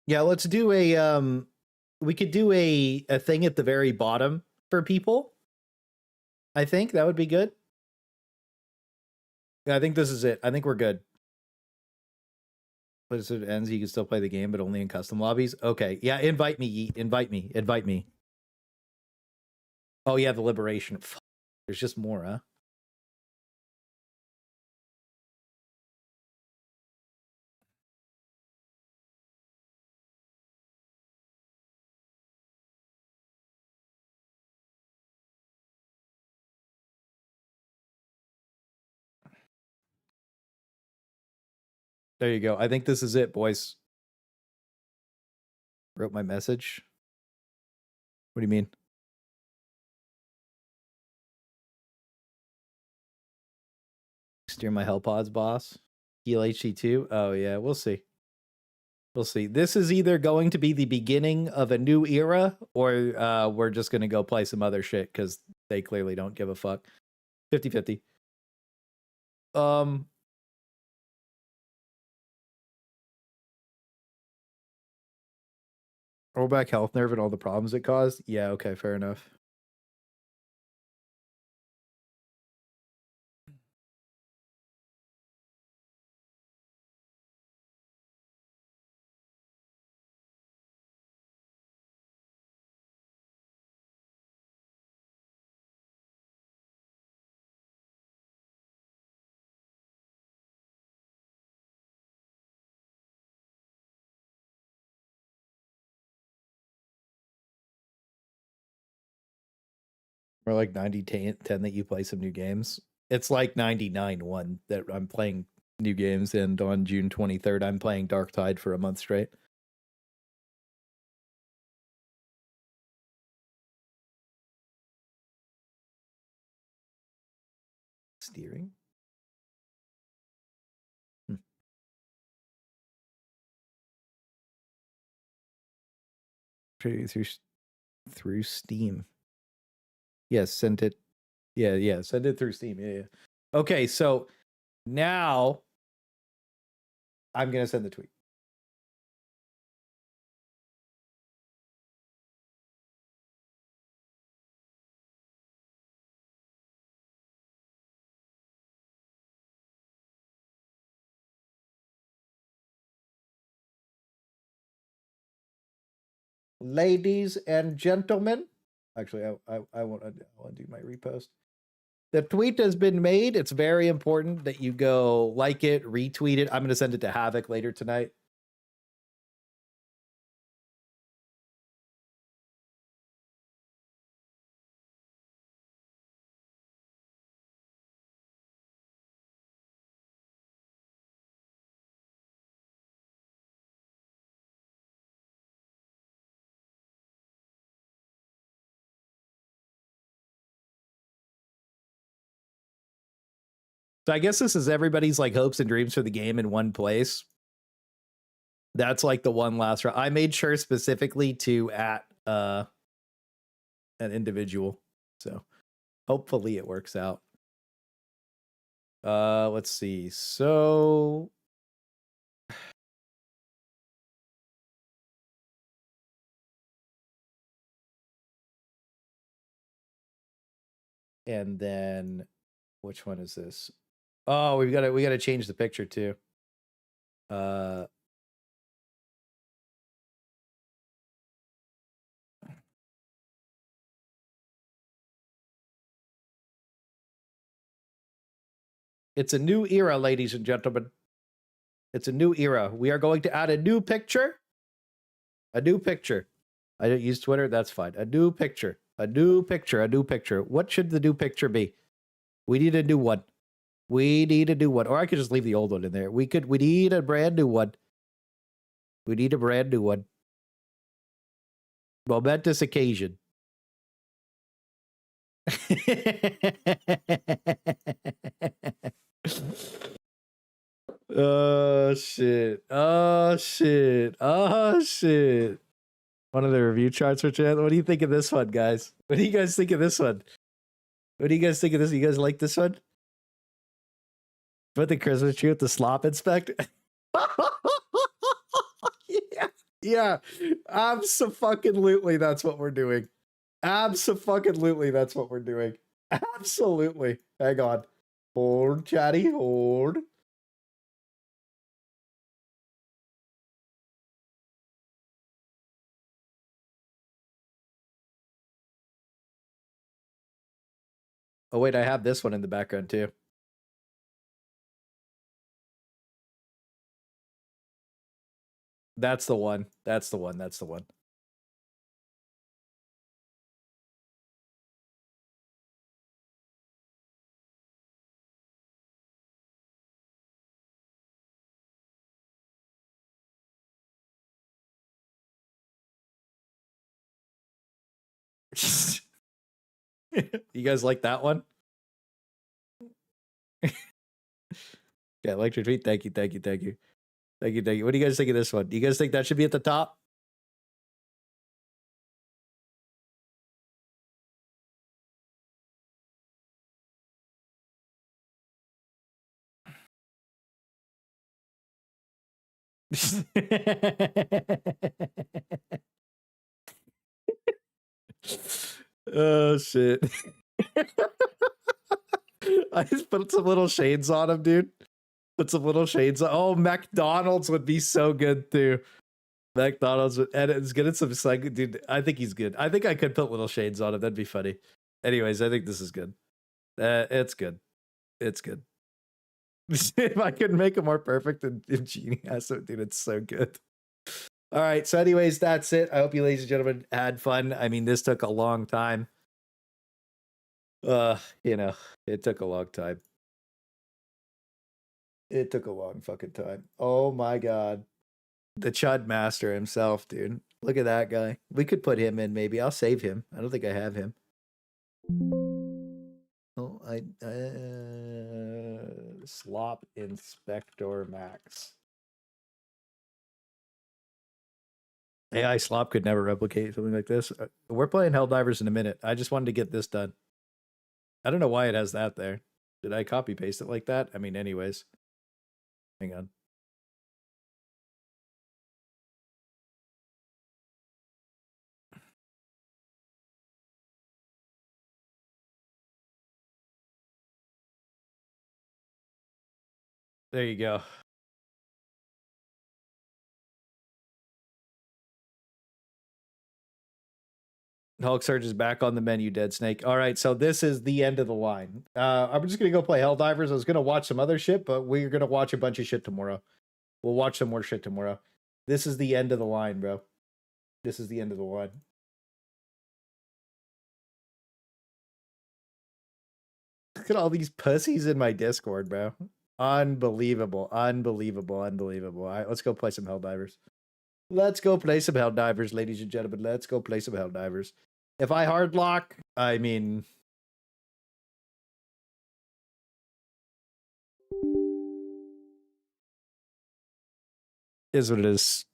Yeah, let's do a we could do a thing at the very bottom for people. I think that would be good. Yeah, I think this is it. I think we're good. But as it ends, you can still play the game, but only in custom lobbies. Okay. Yeah, invite me, Yeet. Invite me. Invite me. Oh yeah, the liberation. Fuck. There's just more, huh? There you go. I think this is it, boys. Wrote my message. What do you mean? Steer my hell pods, boss. Heal HC2. Oh yeah, we'll see. We'll see. This is either going to be the beginning of a new era, or we're just going to go play some other shit because they clearly don't give a fuck. 50-50. Rollback health nerve and all the problems it caused. Yeah, okay, fair enough. Or like 90-10 that you play some new games. It's like 99-1 that I'm playing new games, and on June 23rd, I'm playing Dark Tide for a month straight. Steering? Through Steam. Yes, send it. Yeah, send it through Steam. Yeah. Okay, so now I'm gonna send the tweet. Ladies and gentlemen, actually, I want to do my repost. The tweet has been made. It's very important that you go like it, retweet it. I'm going to send it to Havoc later tonight. So I guess this is everybody's like hopes and dreams for the game in one place. That's like the one last round. I made sure specifically to at an individual. So hopefully it works out. Let's see. So and then which one is this? Oh, we got to change the picture too. It's a new era, ladies and gentlemen. It's a new era. We are going to add a new picture. A new picture. I don't use Twitter. That's fine. A new picture. A new picture. A new picture. What should the new picture be? We need a new one. We need a new one. Or I could just leave the old one in there. We need a brand new one. We need a brand new one. Momentous occasion. Oh shit. Oh shit. Oh shit. One of the review charts for chat. What do you think of this one, guys? What do you guys think of this one? What do you guys think of this? You guys like this one? Put the Christmas tree with the slop inspector. Yeah. Absolutely, that's what we're doing. Absolutely, that's what we're doing. Absolutely. Hang on. Hold, chatty, hold. Oh, wait, I have this one in the background, too. That's the one. That's the one. That's the one. You guys like that one? Yeah, like your tweet. Thank you. Thank you. Thank you. Thank you. Thank you. What do you guys think of this one? Do you guys think that should be at the top? Oh shit. I just put some little shades on him, dude. Put some little shades on. Oh, McDonald's would be so good too. McDonald's and it's getting some like, dude. I think he's good. I think I could put little shades on him. That'd be funny. Anyways, I think this is good. It's good. It's good. If I could make it more perfect than Genie has it, dude, it's so good. All right. So, anyways, that's it. I hope you, ladies and gentlemen, had fun. I mean, this took a long time. You know, it took a long time. It took a long fucking time. Oh my god. The Chud Master himself, dude. Look at that guy. We could put him in, maybe. I'll save him. I don't think I have him. Oh, Slop Inspector Max. AI Slop could never replicate something like this. We're playing Helldivers in a minute. I just wanted to get this done. I don't know why it has that there. Did I copy paste it like that? I mean, anyways. Hang on. There you go. Hulk Surge is back on the menu, Dead Snake. All right, so this is the end of the line. I'm just going to go play Helldivers. I was going to watch some other shit, but we're going to watch a bunch of shit tomorrow. We'll watch some more shit tomorrow. This is the end of the line, bro. This is the end of the line. Look at all these pussies in my Discord, bro. Unbelievable. Unbelievable. Unbelievable. All right, let's go play some Helldivers. Let's go play some Helldivers, ladies and gentlemen. Let's go play some Helldivers. If I hard lock, I mean... Is what it is.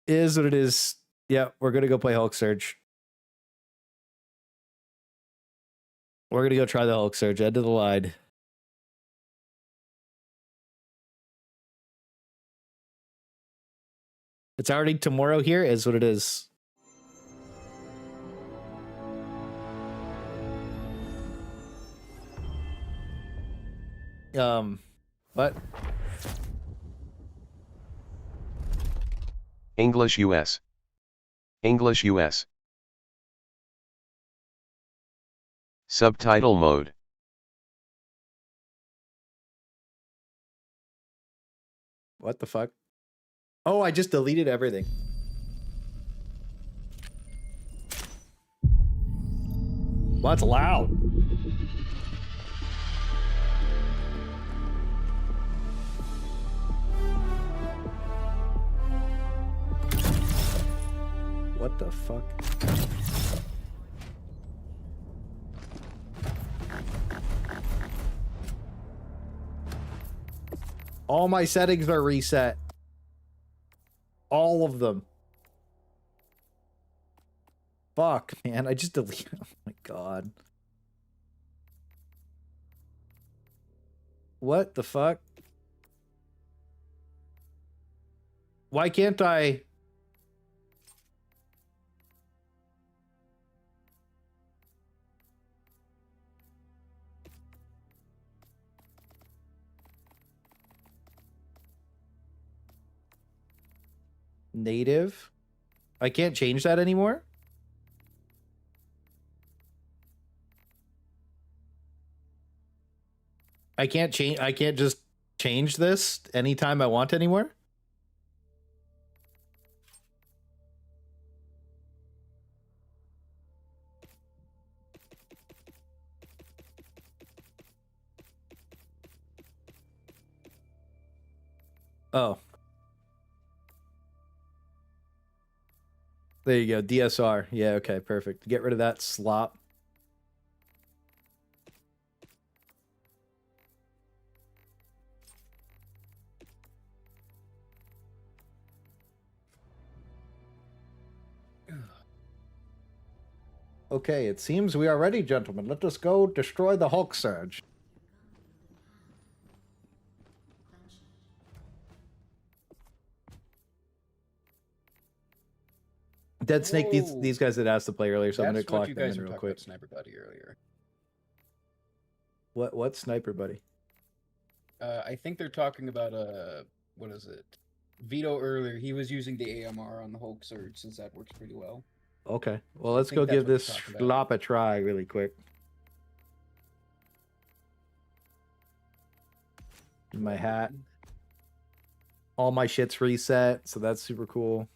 Is what it is. Yeah, we're going to go play Hulk Surge. We're going to go try the Hulk Surge. End of the line. It's already tomorrow here, is what it is. What? English US. English US. Subtitle mode. What the fuck? Oh, I just deleted everything. Well, that's loud. What the fuck? All my settings are reset. All of them. Fuck, man. I just deleted. Oh my god. What the fuck? Why can't I? Native? I can't change that anymore? I can't just change this anytime I want anymore? Oh. There you go, DSR. Yeah, okay, perfect. Get rid of that slop. Okay, it seems we are ready, gentlemen. Let us go destroy the Hulk Surge. Dead Snake, Whoa. these guys had asked to play earlier, so I'm That's gonna what clock you them guys in were real talking quick. about Sniper Buddy earlier. What Sniper Buddy? I think they're talking about what is it? Vito earlier. He was using the AMR on the Hulk Surge since that works pretty well. Okay. Well, I let's think go that's give what they're this talking about. slop a try really quick. My hat. All my shit's reset, so that's super cool.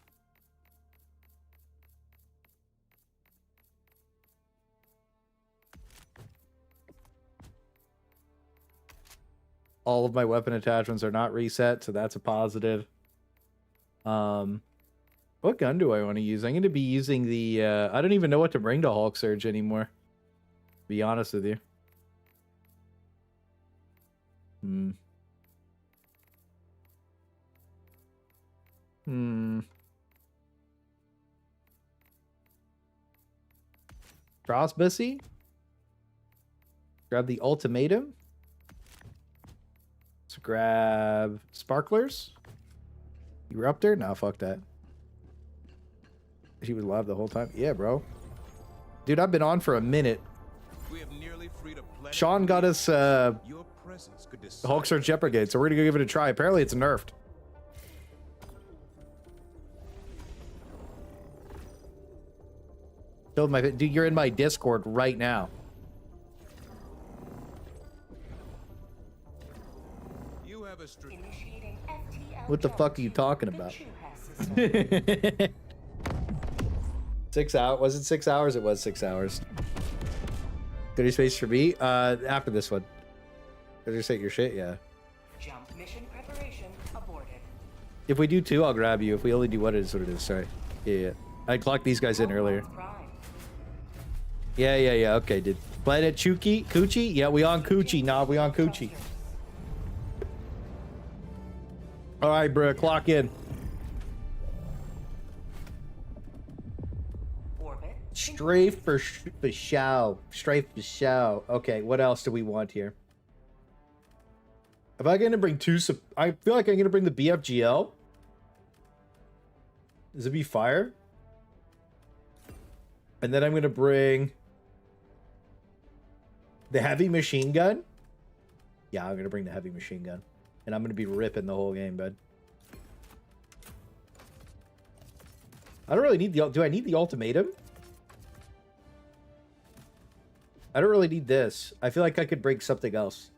All of my weapon attachments are not reset, so that's a positive. What gun do I want to use? I'm going to be using the, I don't even know what to bring to Hulk Surge anymore. To be honest with you. Crossbussy? Grab the ultimatum. Let's grab sparklers. You were up there? Nah, fuck that. She was live the whole time. Yeah, bro. Dude, I've been on for a minute. Sean got us Hulk Surge Jet Brigade, so we're gonna go give it a try. Apparently it's nerfed. Dude, you're in my Discord right now. What the fuck are you talking about? 6 hours? Was it 6 hours? It was 6 hours. Good your space for me? After this one. Did you say your shit? Yeah. Jump mission preparation aborted. If we do 2, I'll grab you. If we only do 1, it is what it is. Sorry. Yeah. I clocked these guys in earlier. Yeah. Okay, dude. Planet Chuki? Coochie? Yeah, we on Coochie. Nah, we on Coochie. Alright, bro. Clock in. Strafe for show. Strafe for show. Okay, what else do we want here? Am I going to bring 2? I feel like I'm going to bring the BFGL. Does it be fire? And then I'm going to bring the heavy machine gun. Yeah, I'm going to bring the heavy machine gun. And I'm going to be ripping the whole game, bud. I don't really need the... Do I need the ultimatum? I don't really need this. I feel like I could bring something else.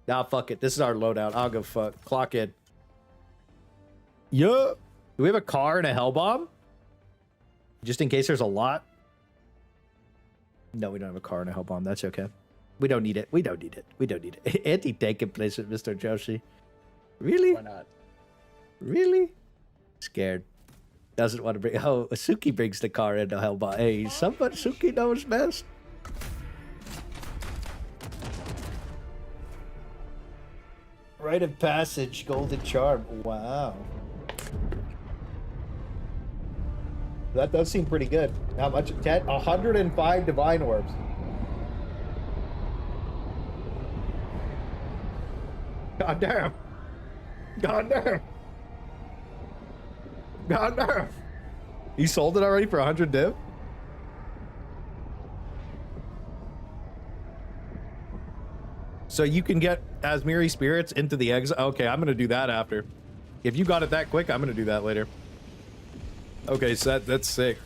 Nah, fuck it. This is our loadout. I'll go fuck. Clock in. Yeah. Do we have a car and a hell bomb? Just in case there's a lot? No, we don't have a car and a hell bomb. That's okay. We don't need it. We don't need it. We don't need it. Anti-tank in place with Mr. Joshi. Really? Why not? Really? Scared. Doesn't want to bring... Oh, Suki brings the car and the hell bomb. Hey, somebody Suki knows best. Rite of passage, golden charm. Wow. That does seem pretty good. How much? 105 divine orbs. God damn. God damn. God damn. You sold it already for 100 div? So you can get Asmiri spirits into the exile. Okay, I'm gonna do that after. If you got it that quick, I'm gonna do that later. Okay, so that's sick.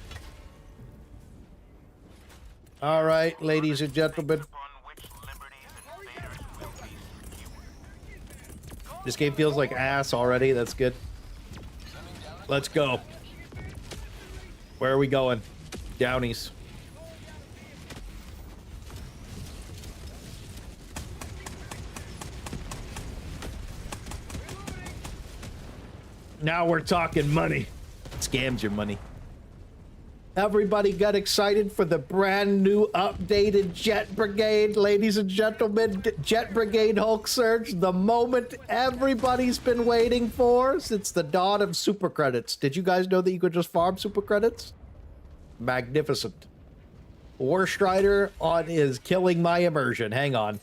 All right, ladies and gentlemen. This game feels like ass already. That's good. Let's go. Where are we going? Downies. Now we're talking money. Scams your money. Everybody got excited for the brand new updated Jet Brigade, ladies and gentlemen. Jet Brigade Hulk Surge, the moment everybody's been waiting for since the dawn of super credits. Did you guys know that you could just farm super credits? Magnificent. War Strider on is killing my immersion. Hang on.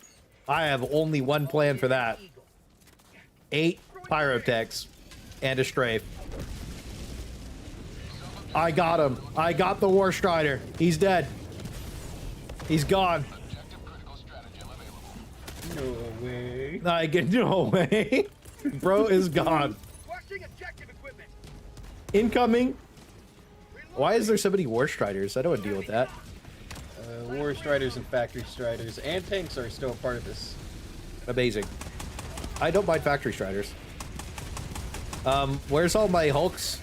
I have only one plan for that. 8 pyrotechs and a strafe. I got him. I got the War Strider. He's dead. He's gone. No way. I get no way. Bro is gone. Incoming. Why is there so many War Striders? I don't want to deal with that. War Striders and Factory Striders and tanks are still a part of this. Amazing. I don't mind Factory Striders. Where's all my Hulks?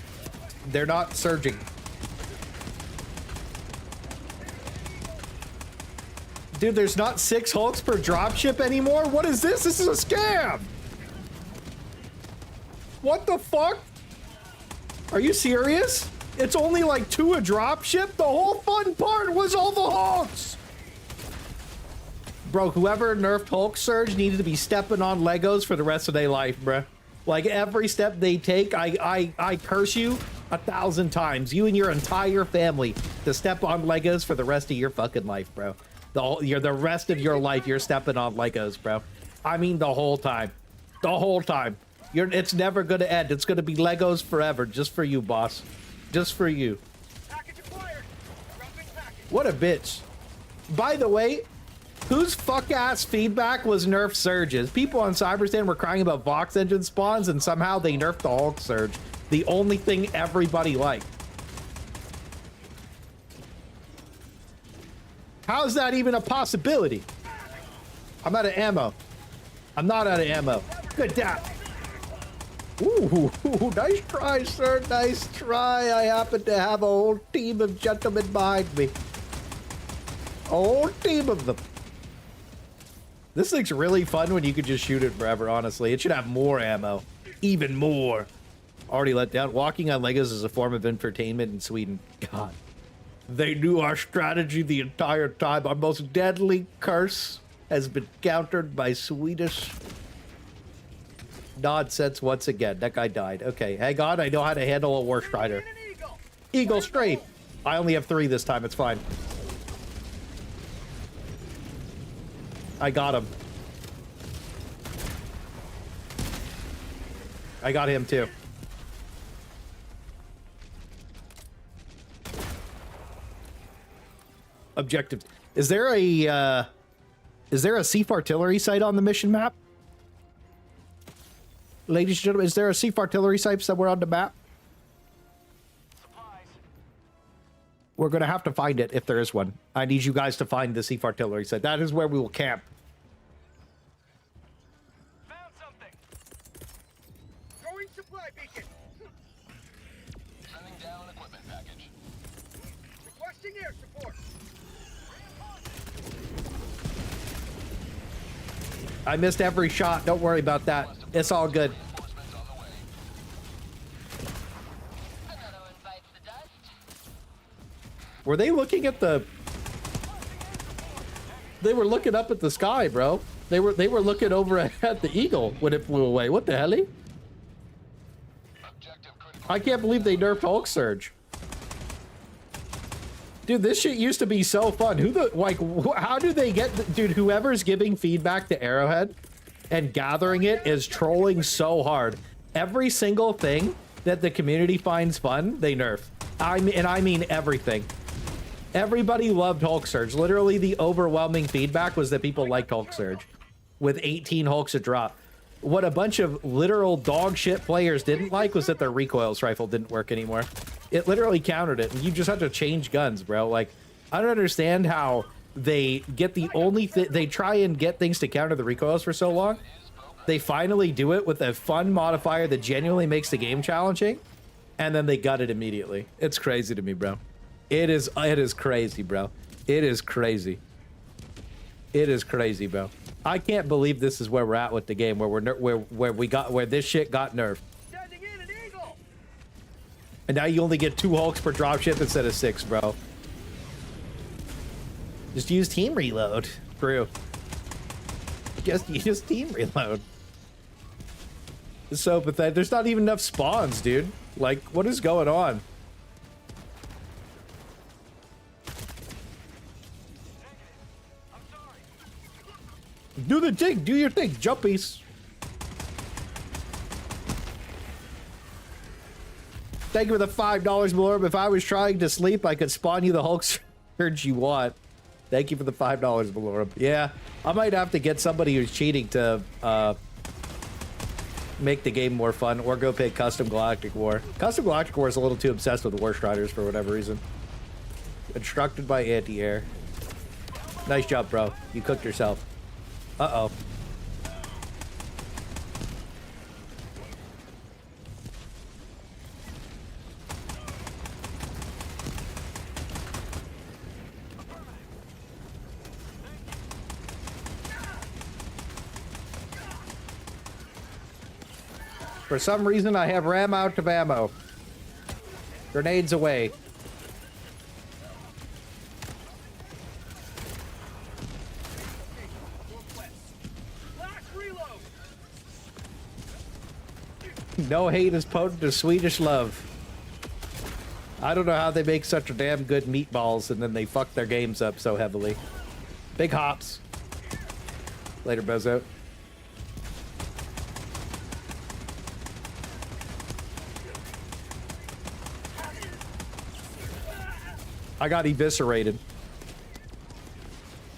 They're not surging. Dude, there's not 6 Hulks per dropship anymore? What is this? This is a scam! What the fuck? Are you serious? It's only like 2 a dropship? The whole fun part was all the Hulks! Bro, whoever nerfed Hulk Surge needed to be stepping on Legos for the rest of their life, bro. Like, every step they take, I curse you 1,000 times. You and your entire family to step on Legos for the rest of your fucking life, bro. The rest of your life, you're stepping on Legos, bro. I mean, the whole time. The whole time. It's never gonna end. It's gonna be Legos forever, just for you, boss. Just for you. What a bitch. By the way, whose fuck-ass feedback was nerf surges? People on Cyberstand were crying about Vox engine spawns, and somehow they nerfed the Hulk Surge. The only thing everybody liked. How's that even a possibility? I'm out of ammo. I'm not out of ammo. Good dap. Ooh, nice try, sir. Nice try. I happen to have a whole team of gentlemen behind me. A whole team of them. This thing's really fun when you could just shoot it forever, honestly. It should have more ammo. Even more. Already let down. Walking on Legos is a form of entertainment in Sweden. God. They knew our strategy the entire time. Our most deadly curse has been countered by Swedish nonsense once again. That guy died. Okay, hang on. I know how to handle a War Strider. Eagle strafe. I only have 3 this time. It's fine. I got him. I got him too. Objective. Is there a Seaf artillery site on the mission map? Ladies and gentlemen, is there a Seaf artillery site somewhere on the map? Supplies. We're gonna have to find it if there is one. I need you guys to find the Seaf artillery site. That is where we will camp. Found something. Throwing supply beacon. Sending down equipment package. Requesting air support. I missed every shot. Don't worry about that. It's all good. Were they looking at the... They were looking up at the sky, bro. They were looking over at the Eagle when it flew away. What the hell? I can't believe they nerfed Hulk Surge. Dude, this shit used to be so fun. How do they get... Dude, whoever's giving feedback to Arrowhead and gathering it is trolling so hard. Every single thing that the community finds fun, they nerf. I mean everything. Everybody loved Hulk Surge. Literally, the overwhelming feedback was that people liked Hulk Surge. With 18 Hulks a drop. What a bunch of literal dog shit players didn't like was that their recoils rifle didn't work anymore. It literally countered it, and you just have to change guns, bro. Like, I don't understand how they get the only thing... They try and get things to counter the recoils for so long. They finally do it with a fun modifier that genuinely makes the game challenging, and then they gut it immediately. It's crazy to me, bro. It is crazy, bro. It is crazy. It is crazy, bro. I can't believe this is where we're at with the game, where this shit got nerfed. And now you only get 2 Hulks per dropship instead of 6, bro. Just use team reload. True. Just team reload. It's so pathetic. There's not even enough spawns, dude. Like, what is going on? Do the thing. Do your thing. Jumpies. Thank you for the $5 more. If I was trying to sleep, I could spawn you the Hulk surge you want. Thank you for the $5, Malora. Yeah, I might have to get somebody who's cheating to make the game more fun, or go pick Custom Galactic War. Custom Galactic War is a little too obsessed with the War Striders for whatever reason. Instructed by anti-air. Nice job, bro. You cooked yourself. Uh-oh. For some reason, I have ram out of ammo. Grenades away. No hate is potent as Swedish love. I don't know how they make such a damn good meatballs and then they fuck their games up so heavily. Big hops. Later, Bozo. I got eviscerated.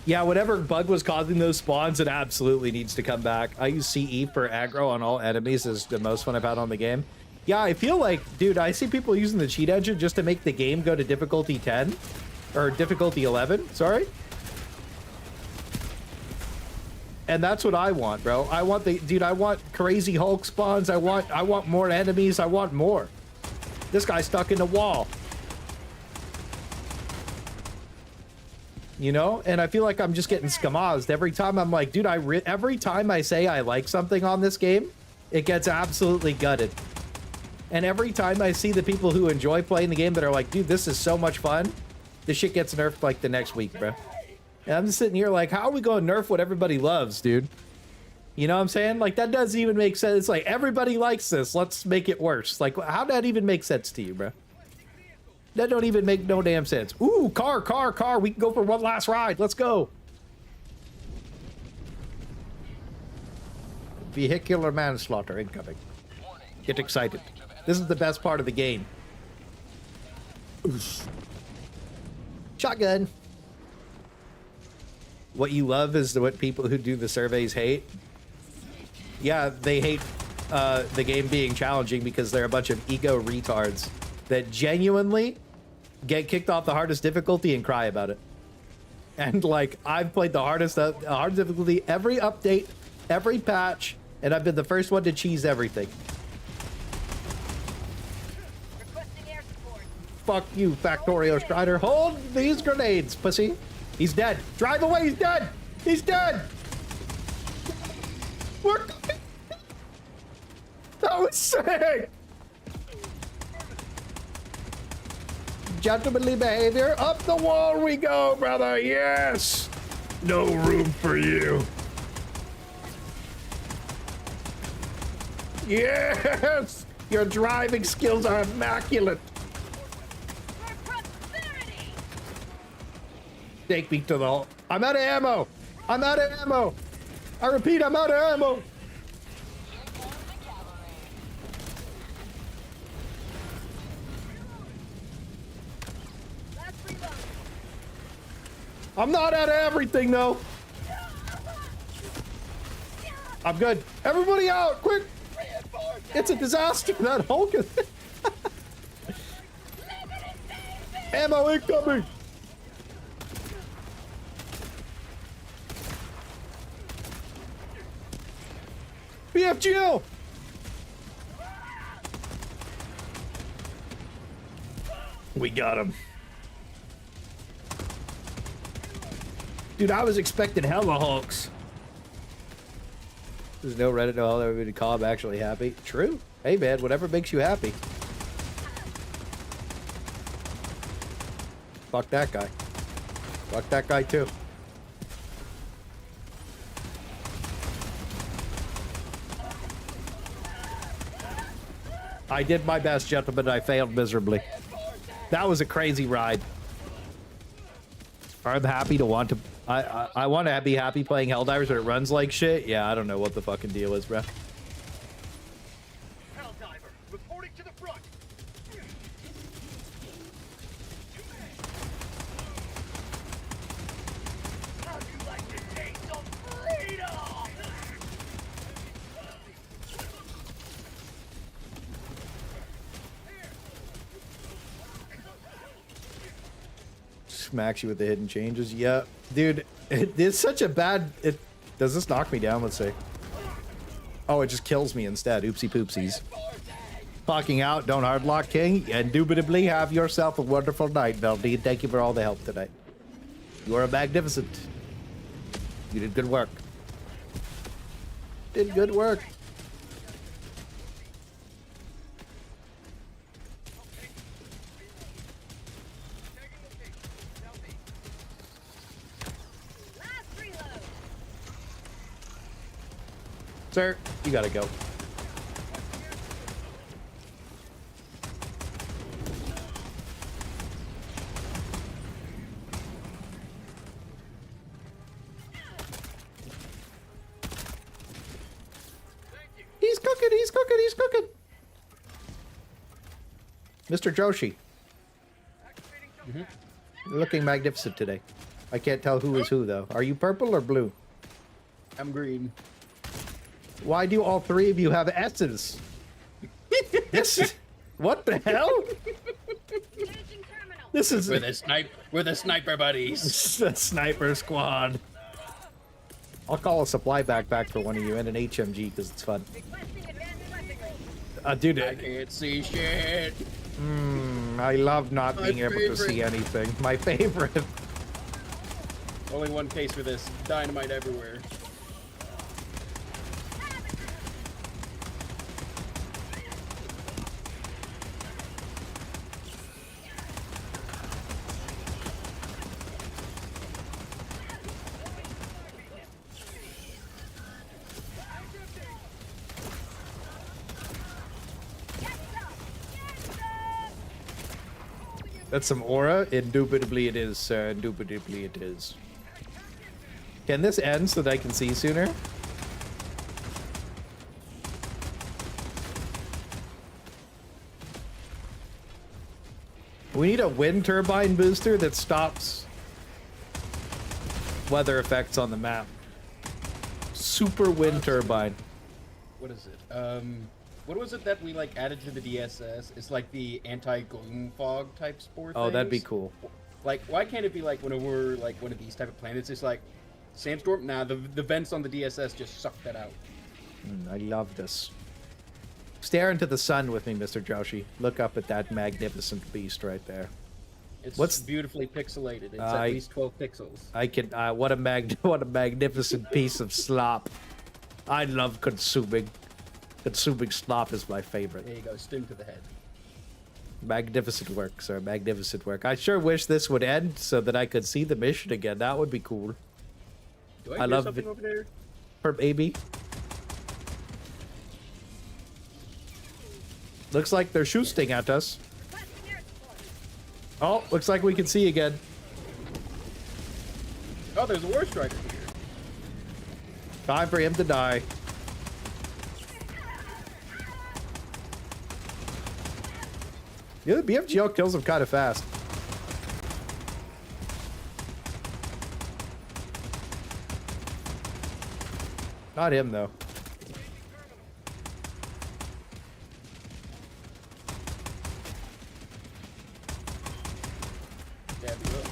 Yeah, whatever bug was causing those spawns, it absolutely needs to come back. I use CE for aggro on all enemies is the most fun I've had on the game. Yeah, I feel like, dude, I see people using the cheat engine just to make the game go to difficulty 10. Or difficulty 11, sorry. And that's what I want, bro. I want the, dude, I want crazy Hulk spawns. I want more enemies. I want more. This guy's stuck in the wall. You know, and I feel like I'm just getting skamazed every time. I'm like, dude, every time I say I like something on this game, it gets absolutely gutted. And every time I see the people who enjoy playing the game that are like, dude, this is so much fun, this shit gets nerfed like the next week, bro. And I'm just sitting here like, how are we going to nerf what everybody loves, dude? You know what I'm saying? Like, that doesn't even make sense. It's like, everybody likes this, let's make it worse. Like, how did that even make sense to you, bro? That don't even make no damn sense. Ooh, car. We can go for one last ride. Let's go. Vehicular manslaughter incoming. Get excited. This is the best part of the game. Oosh. Shotgun. What you love is what people who do the surveys hate. Yeah, they hate the game being challenging because they're a bunch of ego retards that genuinely get kicked off the hardest difficulty and cry about it. And like, I've played the hardest difficulty every update, every patch, and I've been the first one to cheese everything. Fuck you, Factorio Strider. Hold these grenades, pussy. He's dead. Drive away, he's dead. He's dead. What? That was sick. Gentlemanly behavior. Up the wall we go, brother. Yes. No room for you. Yes. Your driving skills are immaculate. Take me to the hole. I'm out of ammo. I'm out of ammo. I repeat, I'm out of ammo. I'm not out of everything, though. I'm good. Everybody out, quick. It's a disaster. That Hulk is... Ammo incoming. BFGL. We got him. Dude, I was expecting hella Hulks. There's no Reddit, no all everybody call him actually happy. True. Hey man, whatever makes you happy. Fuck that guy. Fuck that guy too. I did my best, gentlemen. I failed miserably. That was a crazy ride. I'm happy to want to... I want to be happy playing Helldivers, but it runs like shit. Yeah, I don't know what the fucking deal is, bro. Helldiver, reporting to the front. Smacks you with the hidden changes. Yeah, dude, it's such a bad. Does this knock me down? Let's see. Oh, it just kills me instead. Oopsie poopsies. Clocking out. Don't hardlock, King. Indubitably have yourself a wonderful night, Veldy. Thank you for all the help tonight. You are magnificent. You did good work. Did good work. Sir, you gotta go. He's cooking, he's cooking, he's cooking. Mr. Joshi. You're looking magnificent today. I can't tell who is who, though. Are you purple or blue? I'm green. Why do all three of you have S's? This, what the hell? This is we're the sniper buddies. The sniper squad. I'll call a supply backpack for one of you and an HMG because it's fun. Dude, I can't see shit. I love not being able to see anything. My favorite. Only one case for this. Dynamite everywhere. That's some aura. Indubitably it is, sir. Indubitably it is. Can this end so that I can see sooner? We need a wind turbine booster that stops weather effects on the map. Super wind turbine. What is it? What was it that we like added to the DSS? It's like the anti-gloom fog type spore Oh, that'd be things. cool. Like, why can't it be like when we're like one of these type of planets? It's like sandstorm. Nah, the vents on the DSS just suck that out. I love this. Stare into the sun with me, Mr. Joshi. Look up at that magnificent beast right there. It's beautifully pixelated. It's at least 12 pixels. I can. What a magnificent piece of slop. I love consuming. Consuming slop is my favorite. There you go, sting to the head. Magnificent work, sir. Magnificent work. I sure wish this would end so that I could see the mission again. That would be cool. Do I hear love something over there? For baby. Looks like they're shooting at us. Oh, looks like we can see again. Oh, there's a war striker here. Time for him to die. Yeah, the BFGL kills him kind of fast. Not him, though. Yeah, we will.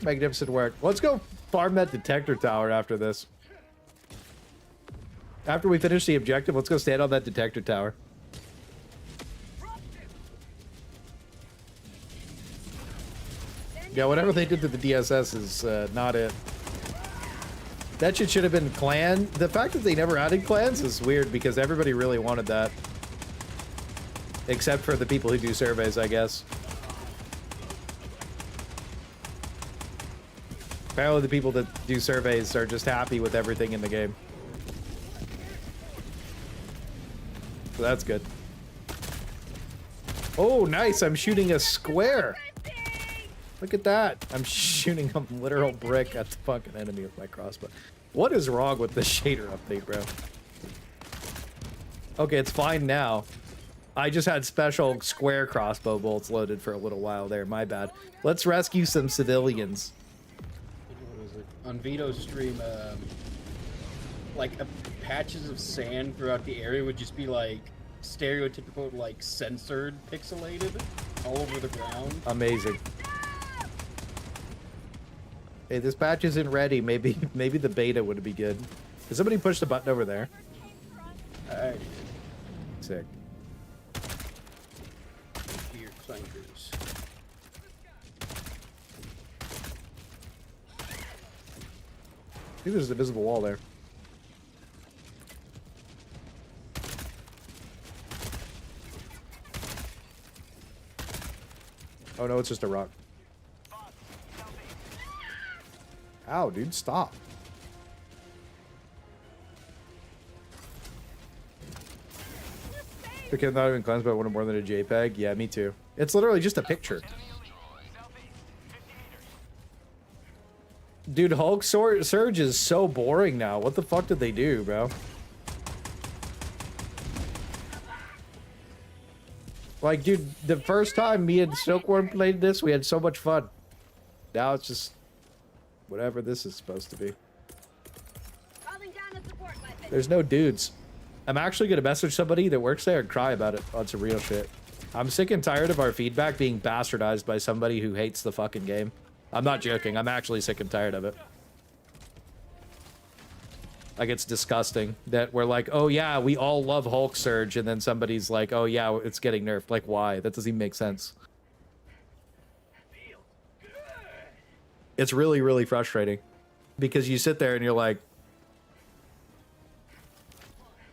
Magnificent work. Let's go farm that detector tower after this. After we finish the objective, let's go stand on that detector tower. Yeah, whatever they did to the DSS is not it. That shit should have been clan. The fact that they never added clans is weird because everybody really wanted that. Except for the people who do surveys, I guess. Apparently the people that do surveys are just happy with everything in the game. So that's good. Oh, nice. I'm shooting a square. Look at that. I'm shooting a literal brick at the fucking enemy with my crossbow. What is wrong with the shader update, bro? Okay, it's fine now. I just had special square crossbow bolts loaded for a little while there. My bad. Let's rescue some civilians. What was it? On Vito's stream, like patches of sand throughout the area would just be like stereotypical, like censored, pixelated all over the ground. Amazing. Hey, this patch isn't ready. Maybe the beta would be good. Did somebody push the button over there? Alright. Sick. Here, clankers. I think there's a visible wall there. Oh no, it's just a rock. Ow, dude, stop. The kid not even cleansed, but I wanted more than a JPEG. Yeah, me too. It's literally just a picture. Dude, Hulk Surge is so boring now. What the fuck did they do, bro? Like, dude, the first time me and Silkworm played this, we had so much fun. Now it's just whatever this is supposed to be. There's no dudes. I'm actually gonna message somebody that works there and cry about it on some real shit. I'm sick and tired of our feedback being bastardized by somebody who hates the fucking game. I'm not joking. I'm actually sick and tired of it. Like, it's disgusting that we're like, oh yeah, we all love Hulk Surge, and then somebody's like, oh yeah, it's getting nerfed. Like, why? That doesn't even make sense. It's really, really frustrating. Because you sit there and you're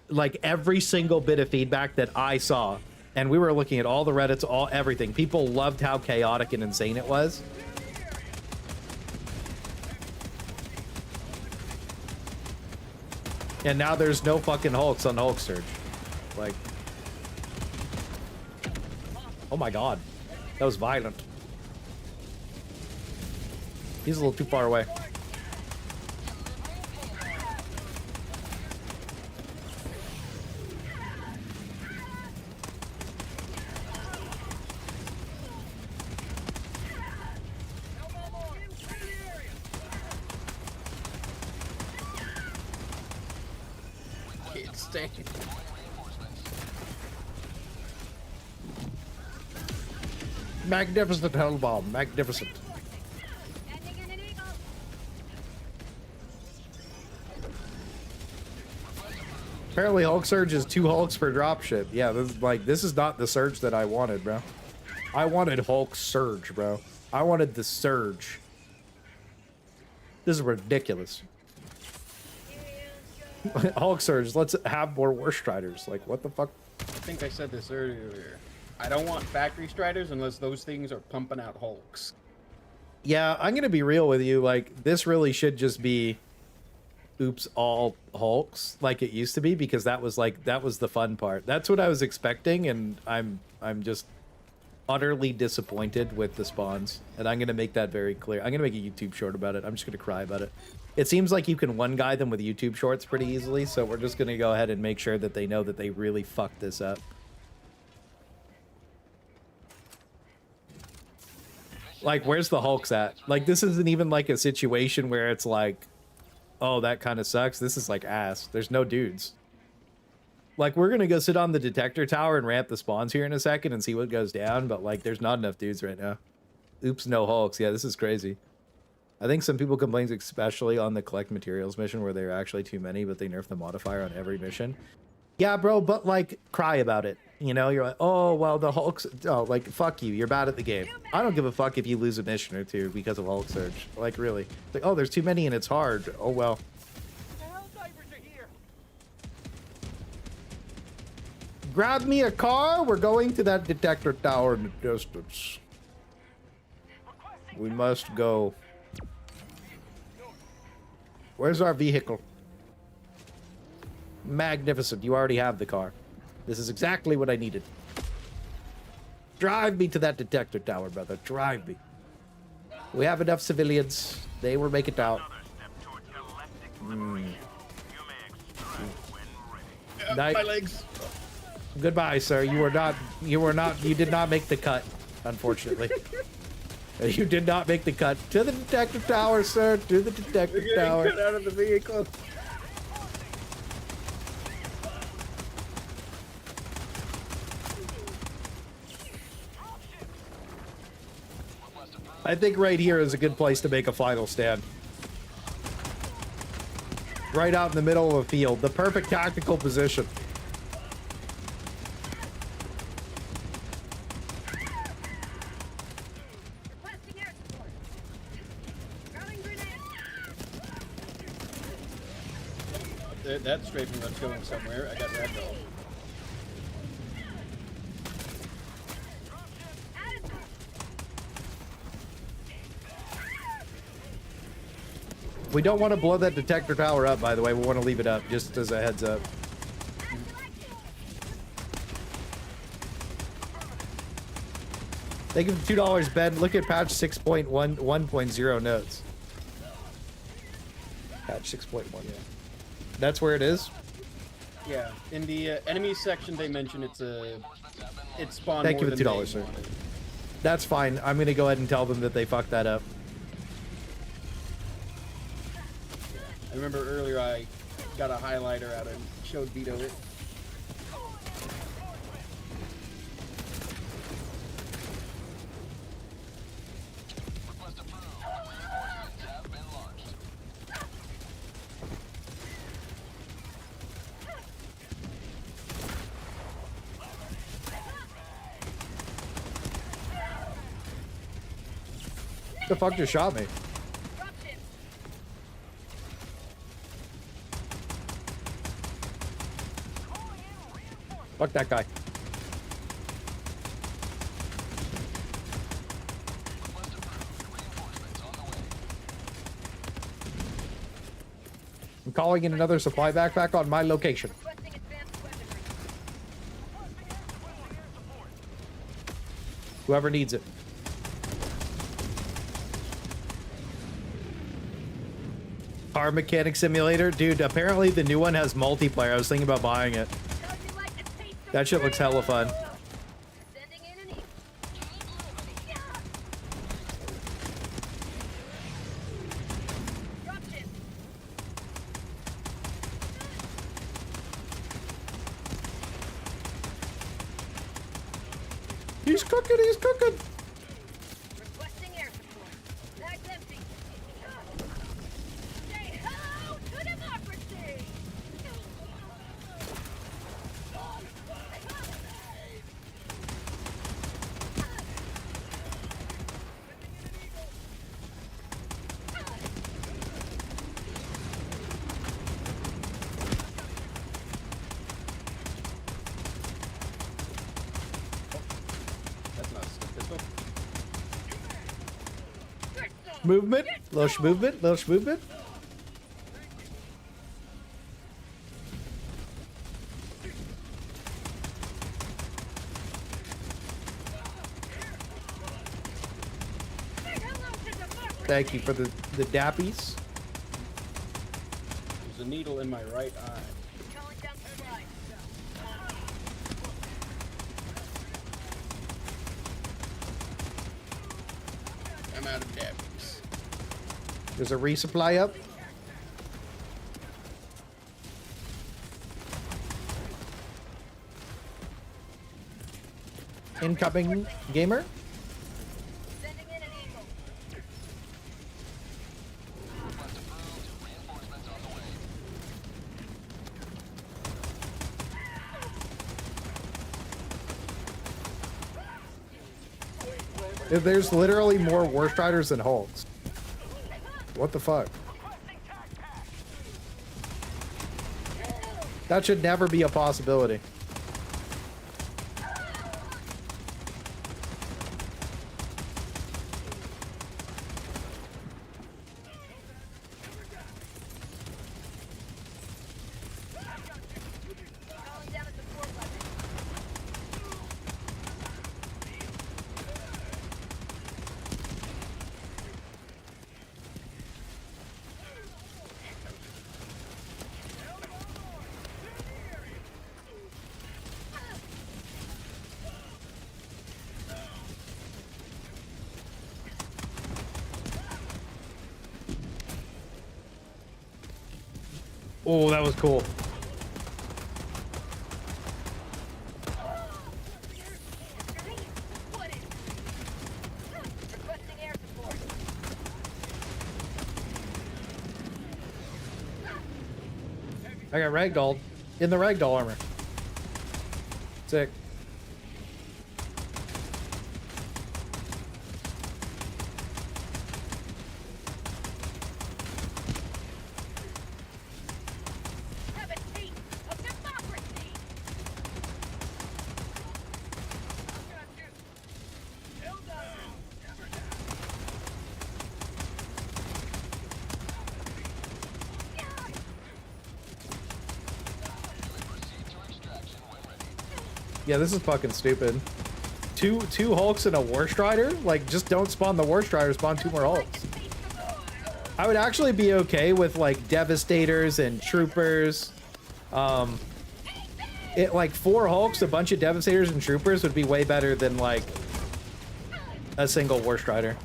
like every single bit of feedback that I saw, and we were looking at all the Reddits, everything. People loved how chaotic and insane it was. And now there's no fucking Hulks on Hulk Surge. Like, oh my god, that was violent. He's a little too far away. Magnificent hell bomb, magnificent. Apparently Hulk Surge is 2 Hulks per dropship. Yeah, this is not the Surge that I wanted, bro. I wanted Hulk Surge, bro. I wanted the Surge. This is ridiculous. Hulk Surge, let's have more War Striders. Like, what the fuck? I think I said this earlier. I don't want factory striders unless those things are pumping out Hulks. Yeah, I'm gonna be real with you. Like, this really should just be oops all Hulks like it used to be, because that was the fun part. That's what I was expecting, and I'm just utterly disappointed with the spawns, and I'm gonna make that very clear. I'm gonna make a YouTube short about it. I'm just gonna cry about it. It seems like you can one guy them with YouTube shorts pretty easily, so we're just gonna go ahead and make sure that they know that they really fucked this up. Like, where's the Hulks at? Like, this isn't even like a situation where it's like, oh, that kind of sucks. This is like ass. There's no dudes. Like, we're gonna go sit on the detector tower and ramp the spawns here in a second and see what goes down, but like, there's not enough dudes right now. Oops, no Hulks. Yeah, this is crazy. I think some people complain, especially on the collect materials mission, where there are actually too many, but they nerf the modifier on every mission. Yeah, bro, but like, cry about it. You know, you're like, oh, well, the Hulks, oh, like, fuck you, you're bad at the game. I don't give a fuck if you lose a mission or two because of Hulk Surge. Like, really. It's like, oh, there's too many and it's hard. Oh, well. The Helldivers are here. Grab me a car. We're going to that detector tower in the distance. We must go. Where's our vehicle? Magnificent. You already have the car. This is exactly what I needed. Drive me to that detector tower, brother. Drive me. We have enough civilians. They will make it out. My legs. Goodbye, sir. You did not make the cut, unfortunately. You did not make the cut. To the detector tower, sir. To the detector tower. Cut out of the vehicle. I think right here is a good place to make a final stand. Right out in the middle of a field. The perfect tactical position. That strafing that's going somewhere. I got ragdoll. We don't want to blow that detector tower up, by the way. We want to leave it up, just as a heads up. Thank you for $2, Ben. Look at patch 6.1.0 notes. Patch 6.1, yeah. That's where it is? Yeah, in the enemies section, they mention it's spawned. Thank you more for than $2, they sir. wanted. That's fine. I'm going to go ahead and tell them that they fucked that up. I remember earlier I got a highlighter out and showed Vito it. The fuck just shot me? Fuck that guy. I'm calling in another supply backpack on my location. Whoever needs it. Car mechanic simulator? Dude, apparently the new one has multiplayer. I was thinking about buying it. That shit looks hella fun. He's cooking, he's cooking. Movement, little movement, little movement. Thank you for the dappies. There's a needle in my right eye. I'm out of depth. There's a resupply up. Incoming gamer. There's literally more Worst Riders than Hulks. What the fuck? That should never be a possibility. Oh, that was cool. I got ragdolled in the ragdoll armor. Sick. Yeah, this is fucking stupid. Two Hulks and a War Strider? Like, just don't spawn the War Strider, spawn 2 more Hulks. I would actually be okay with, like, Devastators and Troopers. Like, 4 Hulks, a bunch of Devastators and Troopers would be way better than, like, a single War Strider.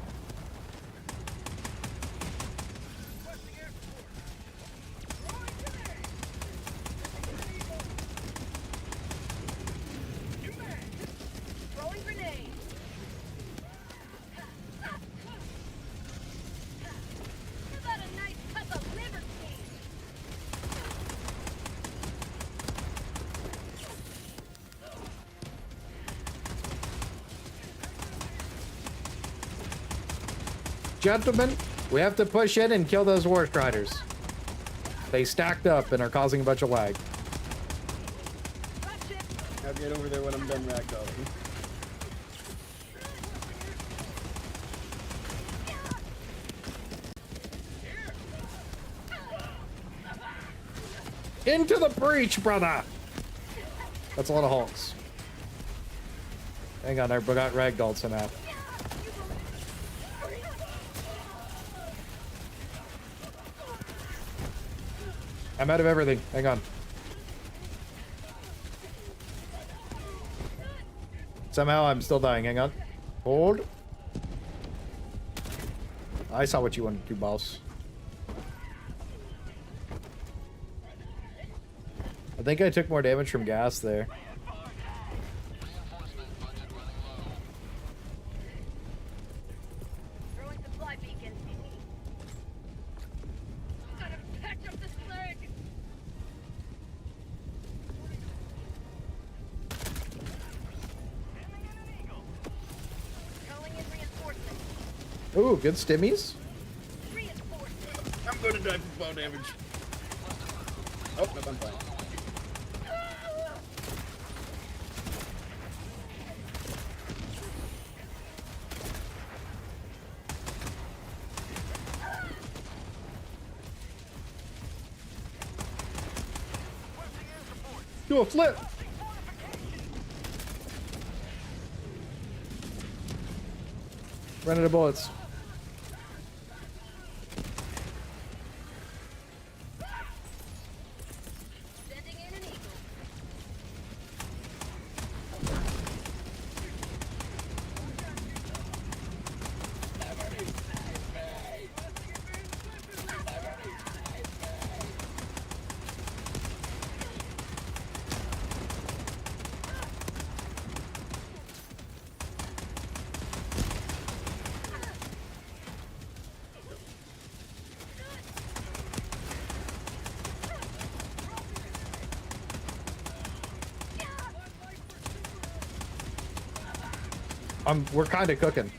Gentlemen, we have to push in and kill those War Striders. They stacked up and are causing a bunch of lag. I'll get over there when I'm done ragdolling. Into the breach, brother! That's a lot of Hulks. Hang on, I got ragdolled somehow. I'm out of everything. Hang on. Somehow I'm still dying. Hang on. Hold. I saw what you wanted to do, boss. I think I took more damage from gas there. Ooh, good stimmies. I'm gonna die from fall damage. Oh, no, I'm fine. Do a flip. Run out of bullets. We're kind of cooking.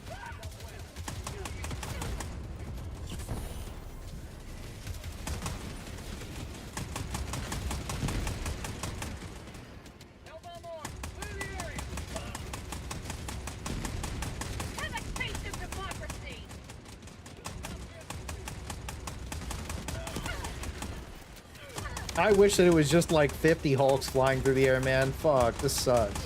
I wish that it was just like 50 Hulks flying through the air, man. Fuck, this sucks.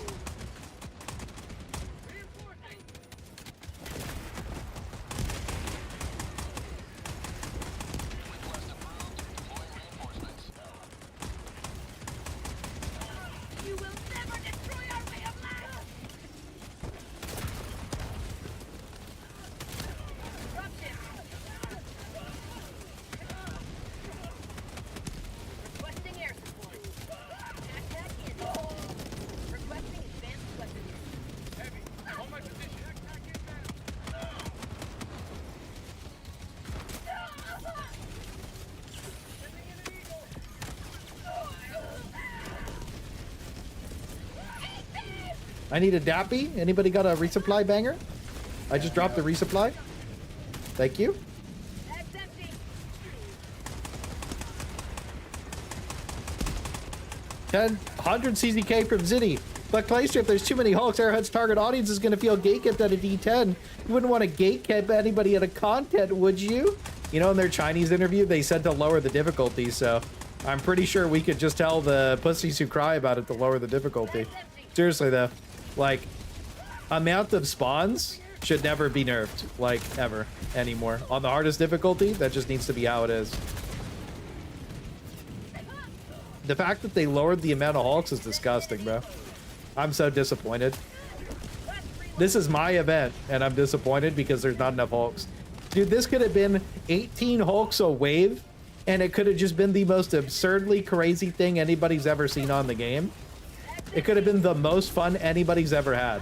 I need a dappy. Anybody got a resupply banger? I just dropped the resupply. Thank you. 100 CZK from Zitty. But Clayster, if there's too many Hulks, Arrowhead's target audience is going to feel gatekept at a D10. You wouldn't want to gatekeep anybody at a content, would you? You know, in their Chinese interview, they said to lower the difficulty, so I'm pretty sure we could just tell the pussies who cry about it to lower the difficulty. Seriously, though, like, amount of spawns should never be nerfed, like, ever, anymore. On the hardest difficulty, that just needs to be how it is. The fact that they lowered the amount of Hulks is disgusting, bro. I'm so disappointed. This is my event, and I'm disappointed because there's not enough Hulks. Dude, this could have been 18 Hulks a wave, and it could have just been the most absurdly crazy thing anybody's ever seen on the game. It could have been the most fun anybody's ever had.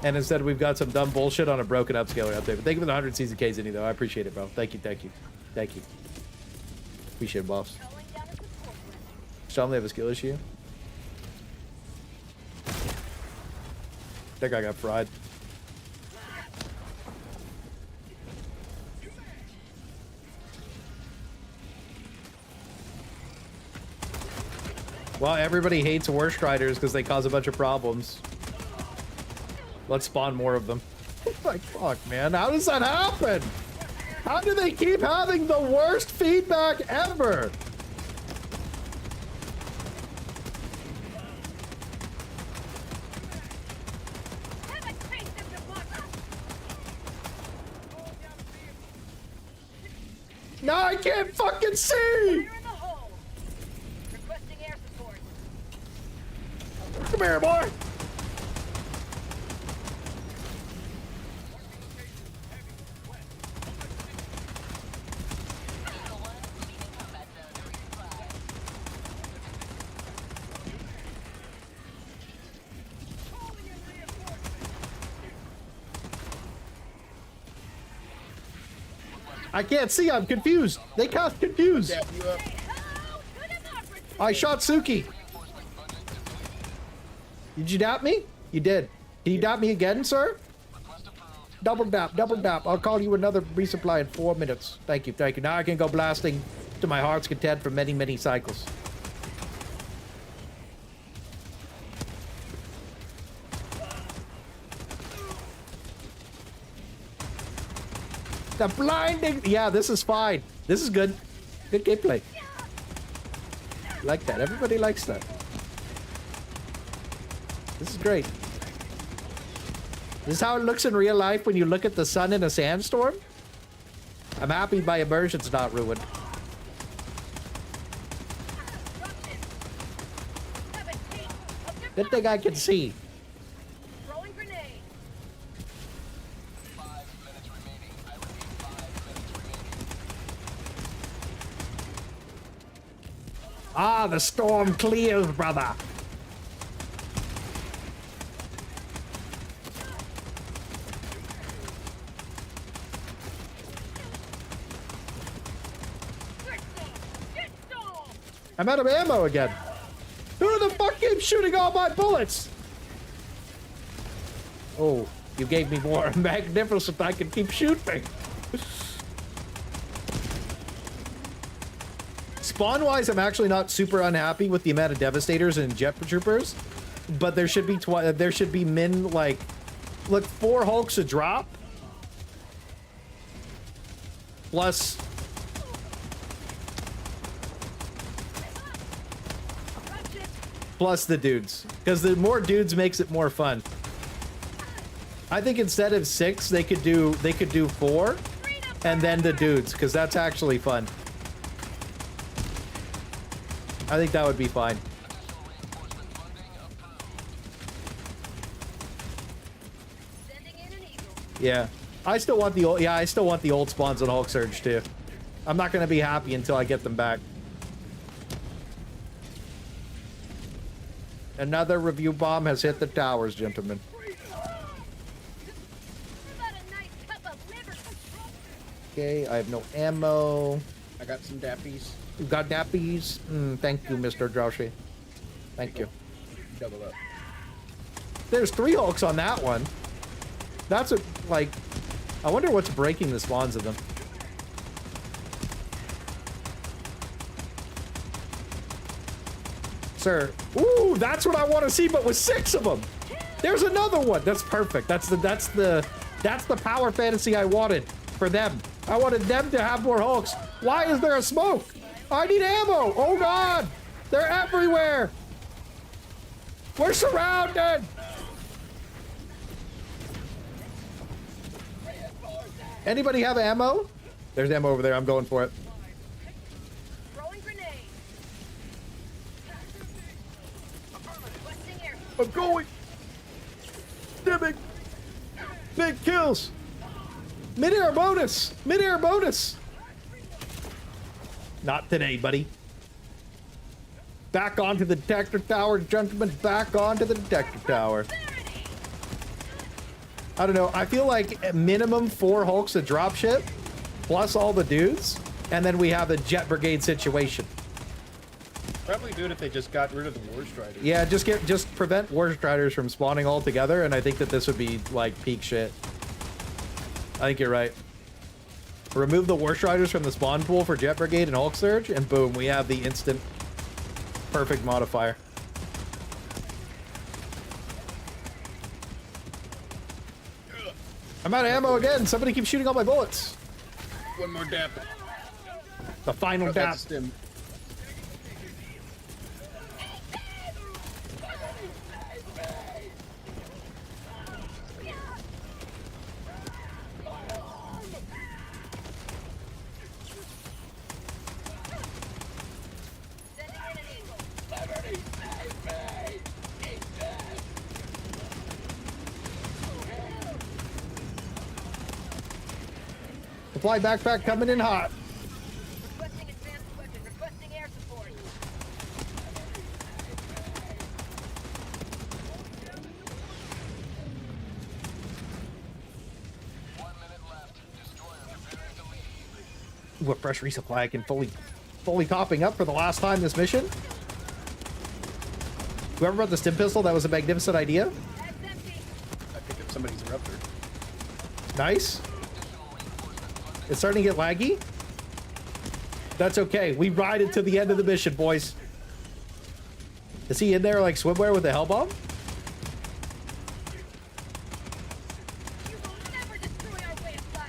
And instead, we've got some dumb bullshit on a broken upscaler update. But thank you for the 100 CZKs, Zinni, though. I appreciate it, bro. Thank you, thank you. Thank you. Appreciate it, boss. Sean, they have a skill issue. That guy got fried. Well, everybody hates War Striders because they cause a bunch of problems. Let's spawn more of them. Like, fuck, man. How does that happen? How do they keep having the worst feedback ever? No, I can't fucking see! Come here, boy! I can't see, I'm confused. They cast confused. I shot Suki. Did you dap me? You did. Can you dap me again, sir? Double dap, double dap. I'll call you another resupply in 4 minutes. Thank you, thank you. Now I can go blasting to my heart's content for many, many cycles. The blinding. Yeah, this is fine. This is good. Good gameplay. Like that. Everybody likes that. This is great. This is how it looks in real life when you look at the sun in a sandstorm. I'm happy my immersion's not ruined. Good thing I can see. Ah, the storm clears, brother. I'm out of ammo again. Who the fuck keeps shooting all my bullets? Oh, you gave me more magnificent. I can keep shooting. Spawn-wise, I'm actually not super unhappy with the amount of Devastators and Jet Troopers, but there should be min, like, look, 4 Hulks a drop, plus the dudes, because the more dudes makes it more fun. I think instead of 6, they could do 4, and then the dudes, because that's actually fun. I think that would be fine. Yeah. I still want the old spawns on Hulk Surge too. I'm not gonna be happy until I get them back. Another review bomb has hit the towers, gentlemen. Okay, I have no ammo. I got some dappies. You got dappies? Thank you, Mr. Drowsy. Thank you. Double up. There's 3 Hulks on that one. That's what, like, I wonder what's breaking the spawns of them. Sir, ooh, that's what I want to see, but with 6 of them. There's another one. That's perfect. That's the power fantasy I wanted for them. I wanted them to have more Hulks. Why is there a smoke? I need ammo. Oh God, they're everywhere. We're surrounded. Anybody have ammo? There's ammo over there. I'm going for it. I'm going. Dimming. Big kills. Mid-air bonus. Mid-air bonus. Not today, buddy. Back onto the detector tower, gentlemen. Back onto the detector tower. I don't know. I feel like minimum 4 Hulks a dropship, plus all the dudes, and then we have a jet brigade situation. Probably do it if they just got rid of the War Striders. Yeah, just prevent War Striders from spawning altogether, and I think that this would be like peak shit. I think you're right. Remove the War Striders from the spawn pool for Jet Brigade and Hulk Surge, and boom, we have the instant perfect modifier. I'm out of ammo again. Somebody keeps shooting all my bullets. One more dap. The final dap. Supply backpack coming in hot. Requesting advanced weapon. Requesting air support. Ooh, a fresh resupply. I can fully topping up for the last time this mission. Whoever brought the stim pistol, that was a magnificent idea. I picked up somebody's eruptor. Nice. It's starting to get laggy. That's okay. We ride it to the end of the mission, boys. Is he in there like swimwear with a hell bomb?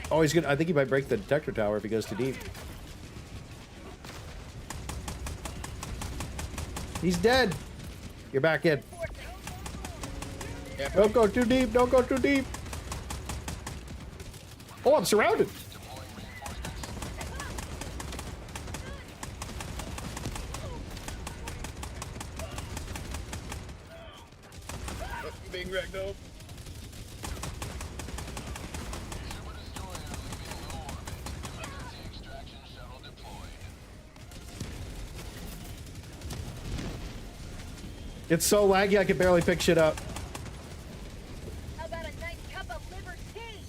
Oh, he's good. I think he might break the detector tower if he goes too deep. He's dead. You're back in. Don't go too deep. Don't go too deep. Oh, I'm surrounded. Being wrecked up. It's so laggy I can barely pick shit up. How about a nice cup of liver tea?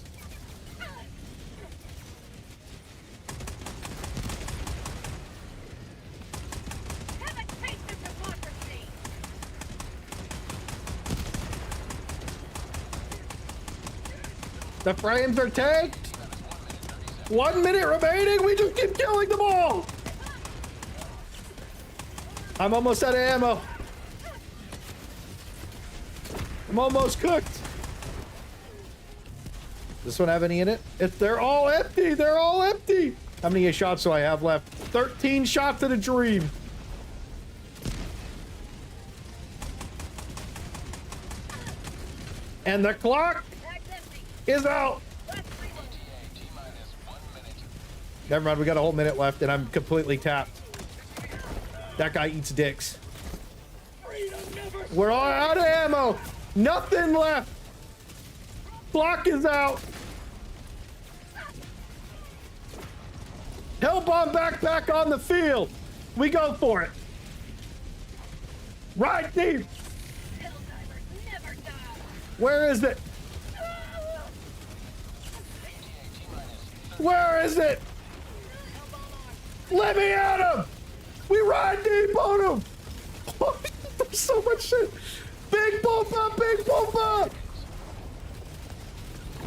Have a taste of democracy. The frames are tanked. 1 minute remaining. We just keep killing them all. I'm almost out of ammo. I'm almost cooked. Does this one have any in it? They're all empty. They're all empty. How many shots do I have left? 13 shots in a dream. And the clock is out. Never mind, we got a whole minute left and I'm completely tapped. That guy eats dicks. We're all out of ammo. Nothing left. Block is out. Hellbomb backpack on the field. We go for it. Right deep. Where is it? Where is it? Let me at him. We ride deep on him. There's so much shit. Big bump up, big bump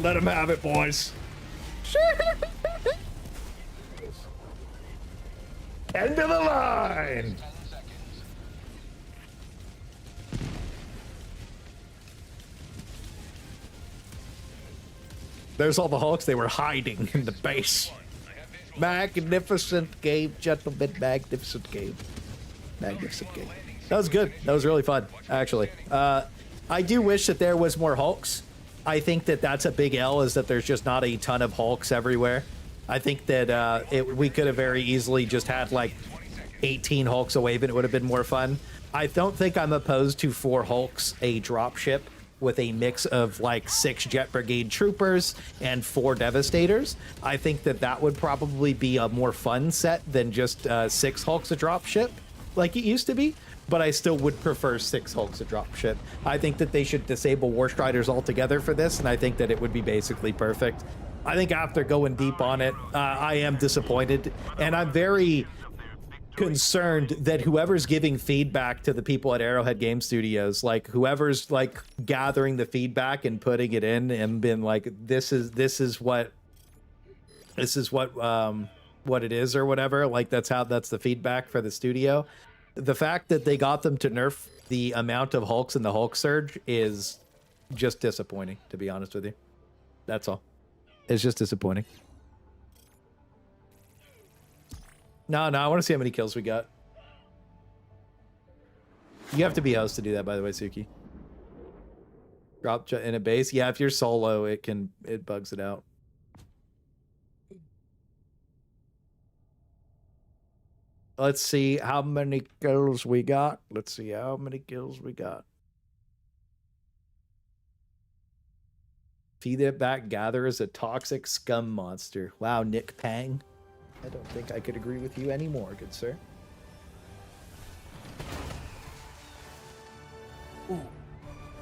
Let him have it, boys. End of the line. There's all the Hulks. They were hiding in the base. Magnificent game, gentlemen. Magnificent game. Magnificent game. That was good. That was really fun, actually. I do wish that there was more Hulks. I think that that's a big L, is that there's just not a ton of Hulks everywhere. I think that we could have very easily just had like 18 Hulks a wave and it would have been more fun. I don't think I'm opposed to 4 Hulks a dropship with a mix of like 6 Jet Brigade troopers and 4 Devastators. I think that that would probably be a more fun set than just 6 Hulks a dropship like it used to be. But I still would prefer 6 Hulks a dropship. I think that they should disable War Striders altogether for this, and I think that it would be basically perfect. I think after going deep on it, I am disappointed, and I'm very concerned that whoever's giving feedback to the people at Arrowhead Game Studios, like whoever's like gathering the feedback and putting it in and been like, this is what it is or whatever, like that's the feedback for the studio. The fact that they got them to nerf the amount of Hulks in the Hulk Surge is just disappointing, to be honest with you. That's all. It's just disappointing. No, I want to see how many kills we got. You have to be host to do that, by the way, Suki. Drop in a base. Yeah, if you're solo, it bugs it out. Let's see how many kills we got. Feed it back. Gather is a toxic scum monster. Wow, Nick Pang. I don't think I could agree with you anymore, good sir. Ooh.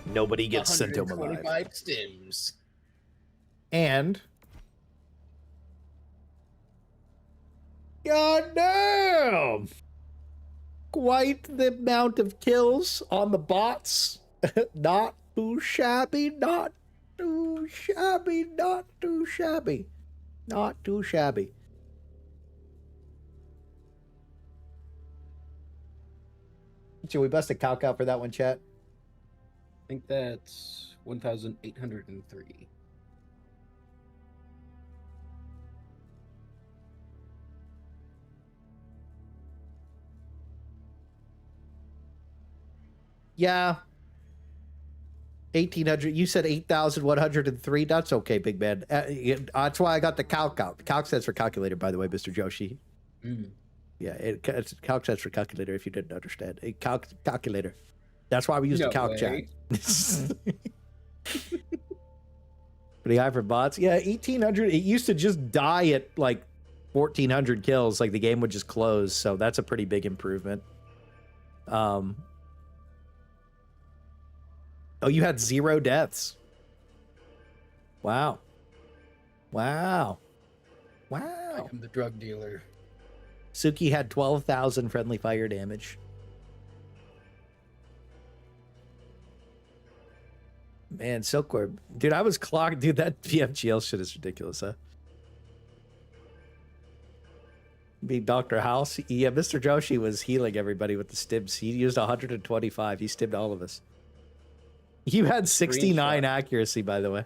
Nobody gets sent home alive. 125 stims. And God damn! Quite the amount of kills on the bots. Not too shabby, not too shabby, not too shabby. Not too shabby. Should we bust a calc out for that one, chat? I think that's 1,803. Yeah. 1,800. You said 8,103. That's okay, big man. That's why I got the calc out. The calc stands for calculator, by the way, Mr. Joshi. Mm. Yeah, it's calc stands for calculator, if you didn't understand. A calculator. That's why we use the calc chat. Pretty high for bots. Yeah, 1,800. It used to just die at like 1,400 kills. Like the game would just close. So that's a pretty big improvement. Oh, you had 0 deaths. Wow. Wow. Wow. I'm the drug dealer. Suki had 12,000 friendly fire damage. Man, Silkworm. Dude, I was clocked. Dude, that PFGL shit is ridiculous, huh? Be Dr. House. Yeah, Mr. Joshi was healing everybody with the stims. He used 125. He stibbed all of us. You had 69 accuracy, by the way.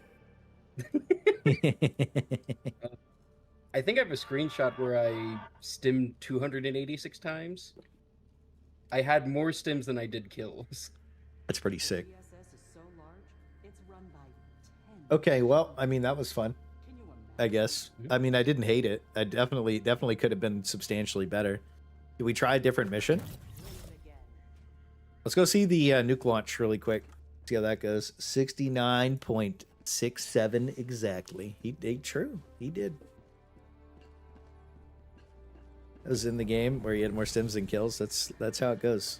I think I have a screenshot where I stimmed 286 times. I had more stims than I did kills. That's pretty sick. Okay, well, I mean, that was fun, I guess. I mean, I didn't hate it. I definitely could have been substantially better. Did we try a different mission? Let's go see the nuke launch really quick. See how that goes. 69.67 exactly. He did. True. He did. That was in the game where he had more stims than kills. That's how it goes.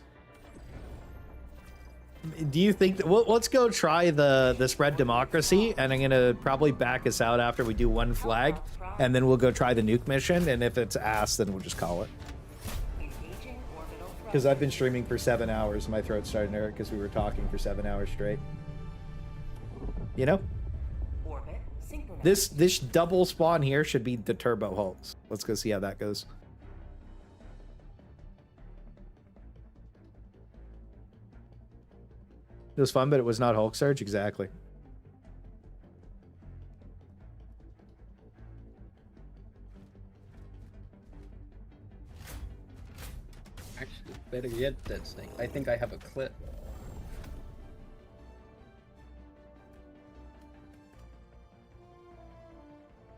Do you think that, well, let's go try the spread democracy, and I'm gonna probably back us out after we do one flag, and then we'll go try the nuke mission, and if it's ass, then we'll just call it. Because I've been streaming for 7 hours. My throat's starting to hurt because we were talking for 7 hours straight. You know? This double spawn here should be the Turbo Hulks. Let's go see how that goes. It was fun, but it was not Hulk Surge. Exactly. Actually, better yet, that thing. I think I have a clip.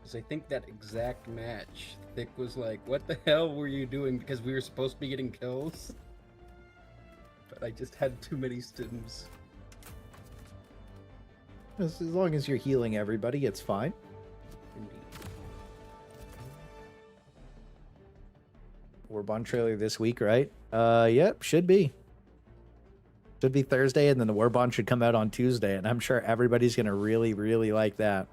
Because I think that exact match, Thick was like, what the hell were you doing? Because we were supposed to be getting kills. But I just had too many stims. As long as you're healing everybody, it's fine. Warbond trailer this week, right? Yep, should be. Should be Thursday, and then the Warbond should come out on Tuesday, and I'm sure everybody's gonna really, really like that.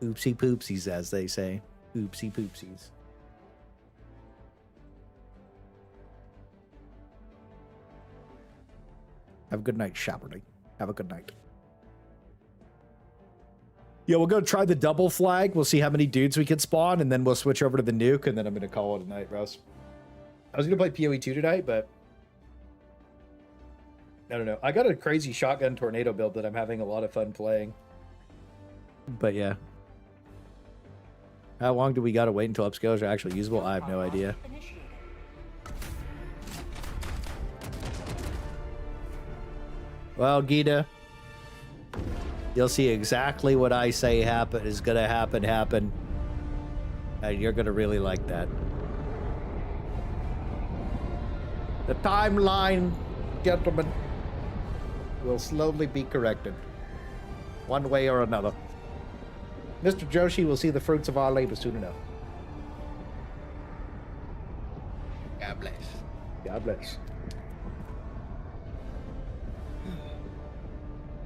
Oopsie poopsies, as they say. Oopsie poopsies. Have a good night, Shaberly. Have a good night. Yeah, we'll go try the double flag. We'll see how many dudes we can spawn, and then we'll switch over to the nuke, and then I'm going to call it a night, Russ. I was going to play PoE 2 tonight, but I don't know. I got a crazy shotgun tornado build that I'm having a lot of fun playing. But yeah. How long do we got to wait until upscales are actually usable? I have no idea. Well, Gita, you'll see exactly what I say is going to happen. And you're going to really like that. The timeline, gentlemen, will slowly be corrected. One way or another. Mr. Joshi will see the fruits of our labor soon enough. God bless. God bless.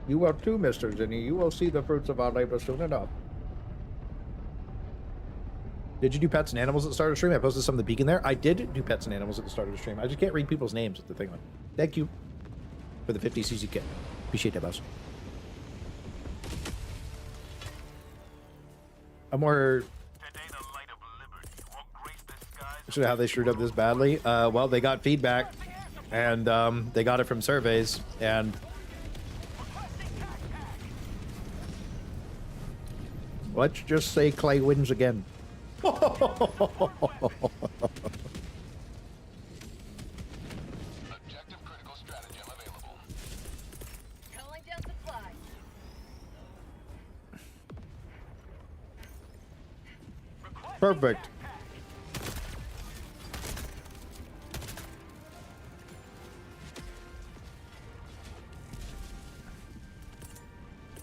You will too, Mr. Zinni. You will see the fruits of our labor soon enough. Did you do pets and animals at the start of the stream? I posted some of the beacon there. I did do pets and animals at the start of the stream. I just can't read people's names at the thing. Thank you for the 50 CC kit. Appreciate that, boss. I'm more... So how they screwed up this badly? Well, they got feedback, and they got it from surveys, and... Let's just say Clay wins again. Objective critical stratagem available. Calling down supplies. Perfect.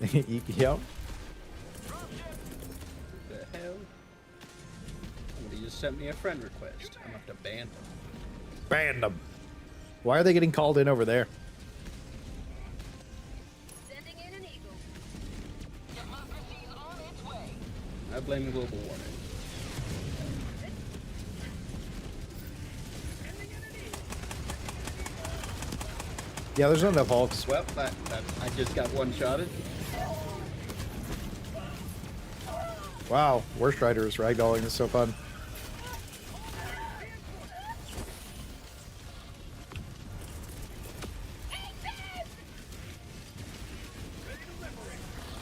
Yep. The hell? Somebody just sent me a friend request. I'm gonna have to ban them. Ban them. Why are they getting called in over there? Sending in an eagle. Democracy's on its way. I blame global warming. Yeah, there's not enough Hulks. Well, I just got one-shotted. Wow, Worst Rider is ragdolling. This is so fun.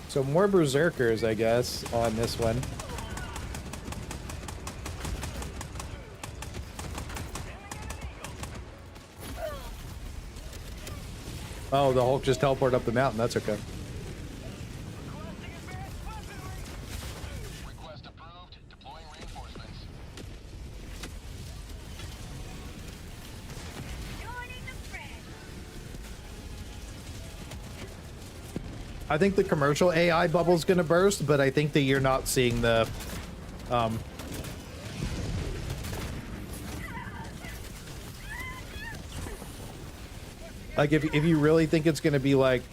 So more berserkers, I guess, on this one. Oh, the Hulk just teleported up the mountain. That's okay. Request approved. Deploying reinforcements. Joining the fray. I think the commercial AI bubble's gonna burst, but I think that you're not seeing the like if you really think it's gonna be like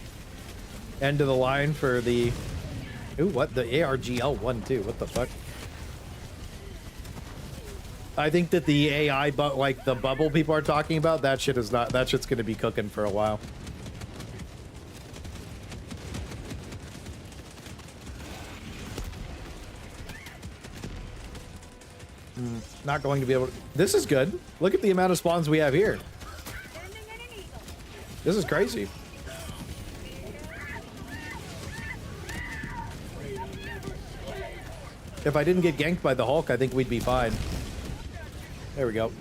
end of the line for the what the ARGL1 too, what the fuck? I think that the AI but like the bubble people are talking about, that shit's gonna be cooking for a while. Not going to be able to... This is good. Look at the amount of spawns we have here. This is crazy. If I didn't get ganked by the Hulk, I think we'd be fine. There we go.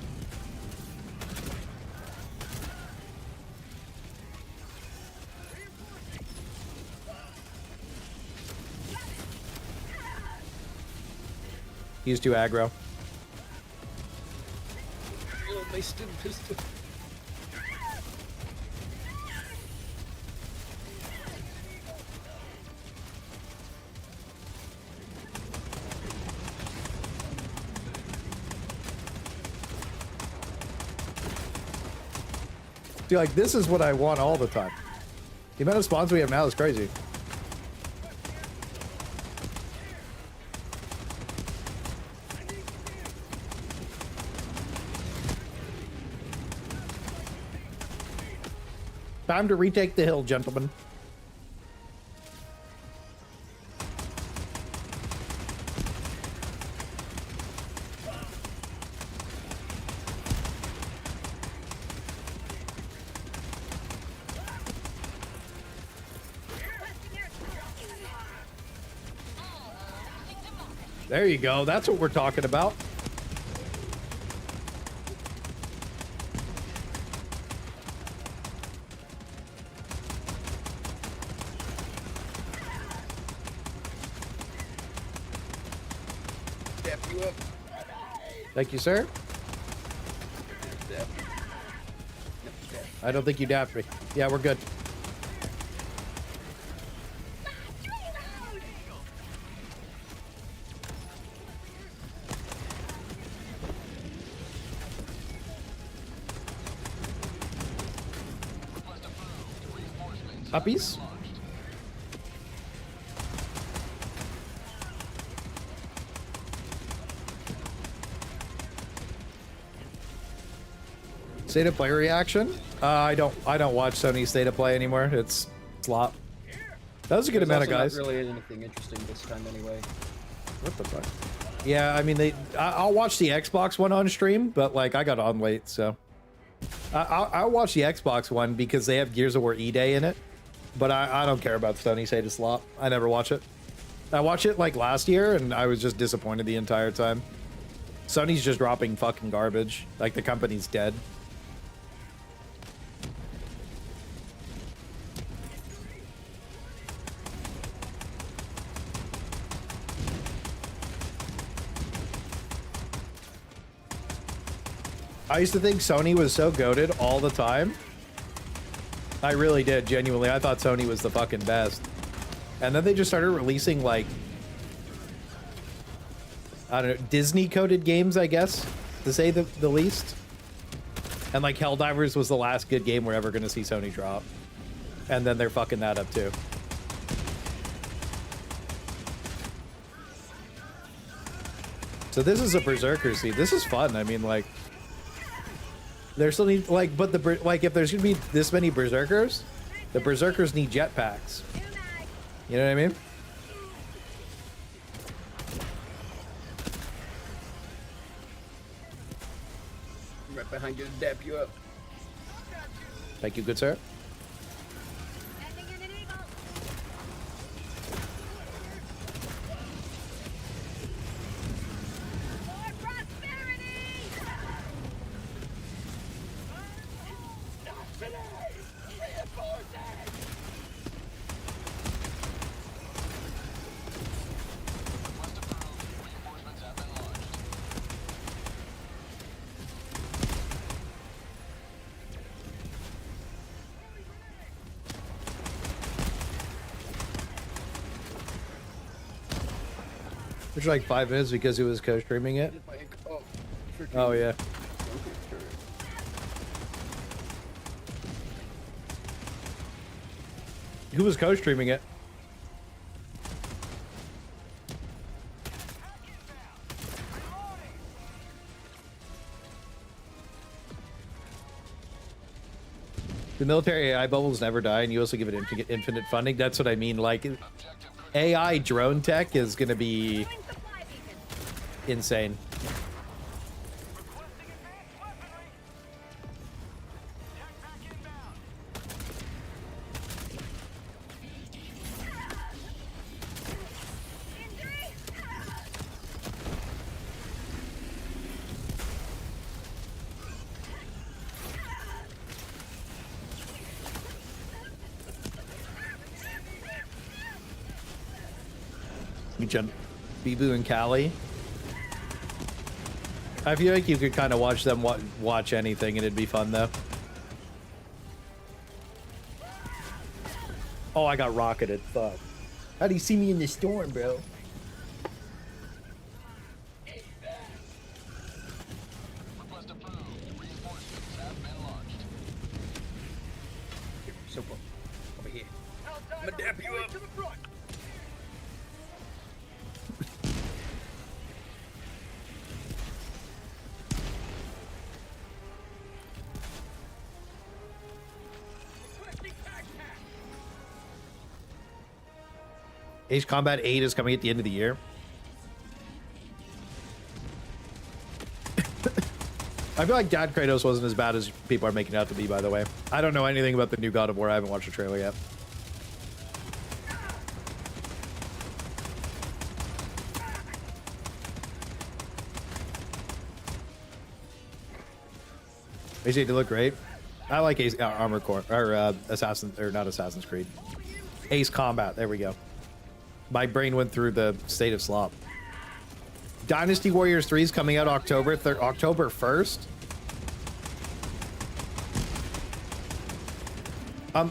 He's too aggro. Oh, they stood. See, like, this is what I want all the time. The amount of spawns we have now is crazy. Time to retake the hill, gentlemen. There you go. That's what we're talking about. Thank you, sir. I don't think you dapped me. Yeah, we're good. Puppies? State of play reaction? I don't watch Sony's state of play anymore. It's slop. That was a good amount of guys. Not really anything interesting this time, anyway. What the fuck? Yeah, I mean I'll watch the Xbox one on stream, but like I got on late, so I'll watch the Xbox one because they have Gears of War E-Day in it. But I don't care about Sony state of slop. I never watch it. I watched it like last year, and I was just disappointed the entire time. Sony's just dropping fucking garbage. Like the company's dead. I used to think Sony was so goated all the time. I really did, genuinely. I thought Sony was the fucking best. And then they just started releasing, like, I don't know, Disney-coded games, I guess, to say the least. And, like, Helldivers was the last good game we're ever going to see Sony drop. And then they're fucking that up, too. So this is a Berserker seed. This is fun. I mean, like... There still need, like, but the, like, if there's gonna be this many Berserkers, the Berserkers need jetpacks. You know what I mean? I'm right behind you to dap you up. Thank you, good sir. Which like 5 minutes because he was co-streaming it. Oh yeah. Who was co-streaming it? The military AI bubbles never die, and you also give it infinite funding. That's what I mean. Like, AI drone tech is going to be insane. Bibu and Callie. I feel like you could kind of watch them watch anything and it'd be fun though. Oh, I got rocketed. Fuck. How do you see me in the storm, bro? So over here. I'm gonna dap you up. Ace Combat 8 is coming at the end of the year. I feel like Dad Kratos wasn't as bad as people are making it out to be, by the way. I don't know anything about the new God of War. I haven't watched the trailer yet. Ace 8 to look great. I like Ace Armor Core or not Assassin's Creed. Ace Combat. There we go. My brain went through the state of slop. Dynasty Warriors 3 is coming out October 1st.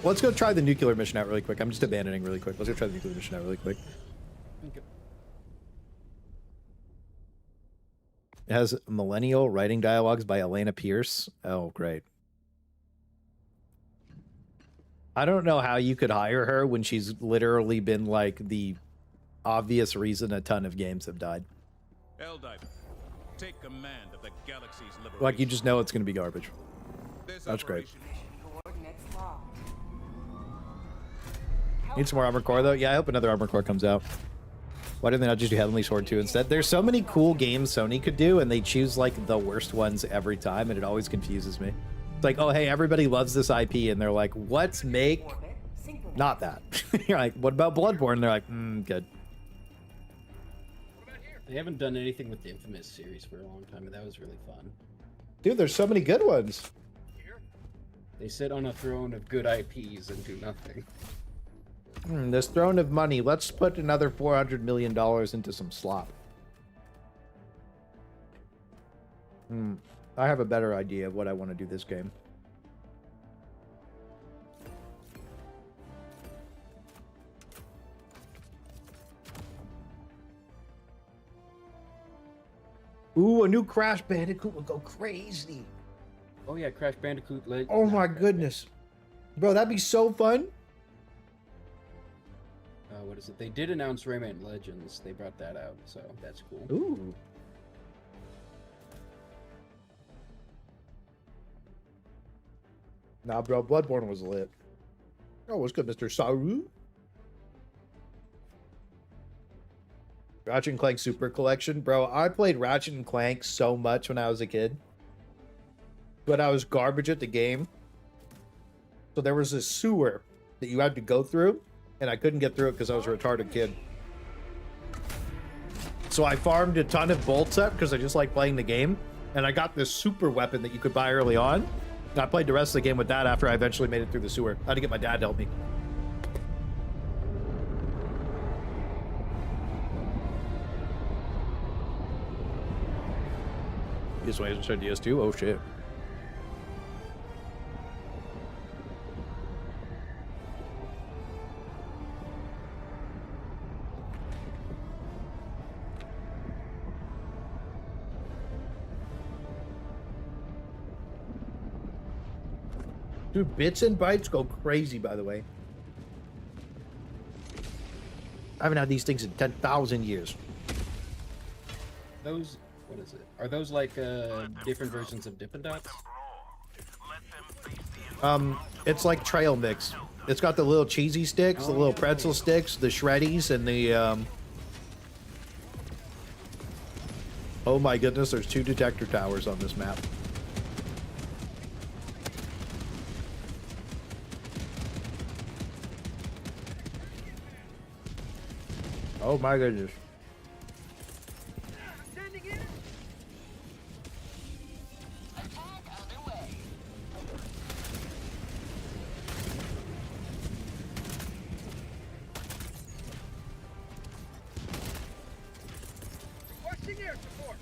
Let's go try the nuclear mission out really quick. I'm just abandoning really quick. Let's go try the nuclear mission out really quick. Okay. It has millennial writing dialogues by Elena Pierce. Oh, great. I don't know how you could hire her when she's literally been like the obvious reason a ton of games have died. Helldiver, take command of the galaxy's liberation. Like, you just know it's going to be garbage. That's great. Need some more Armor Core, though? Yeah, I hope another Armor Core comes out. Why didn't they not just do Heavenly Sword 2 instead? There's so many cool games Sony could do, and they choose, like, the worst ones every time, and it always confuses me. It's like, oh, hey, everybody loves this IP, and they're like, let's make... not that. You're like, what about Bloodborne? And they're like, good. They haven't done anything with the Infamous series for a long time, and that was really fun. Dude, there's so many good ones. They sit on a throne of good IPs and do nothing. This throne of money. Let's put another $400 million into some slop. I have a better idea of what I want to do this game. Ooh, a new Crash Bandicoot would go crazy. Oh yeah, Crash Bandicoot. Oh my goodness. Bro, that'd be so fun. What is it? They did announce Rayman Legends. They brought that out, so that's cool. Ooh. Nah, bro, Bloodborne was lit. Oh, what's good, Mr. Saru? Ratchet and Clank Super Collection. Bro, I played Ratchet and Clank so much when I was a kid. But I was garbage at the game. So there was this sewer that you had to go through, and I couldn't get through it because I was a retarded kid. So I farmed a ton of bolts up because I just like playing the game. And I got this super weapon that you could buy early on. And I played the rest of the game with that after I eventually made it through the sewer. I had to get my dad to help me. This way is DS2? Oh shit. Dude, Bits and Bytes go crazy, by the way. I haven't had these things in 10,000 years. Those, what is it? Are those like different versions of Dippin' Dots? It's like trail mix. It's got the little cheesy sticks, the little pretzel sticks, the shreddies, and the oh my goodness, there's 2 detector towers on this map. Oh my goodness. Requesting air support.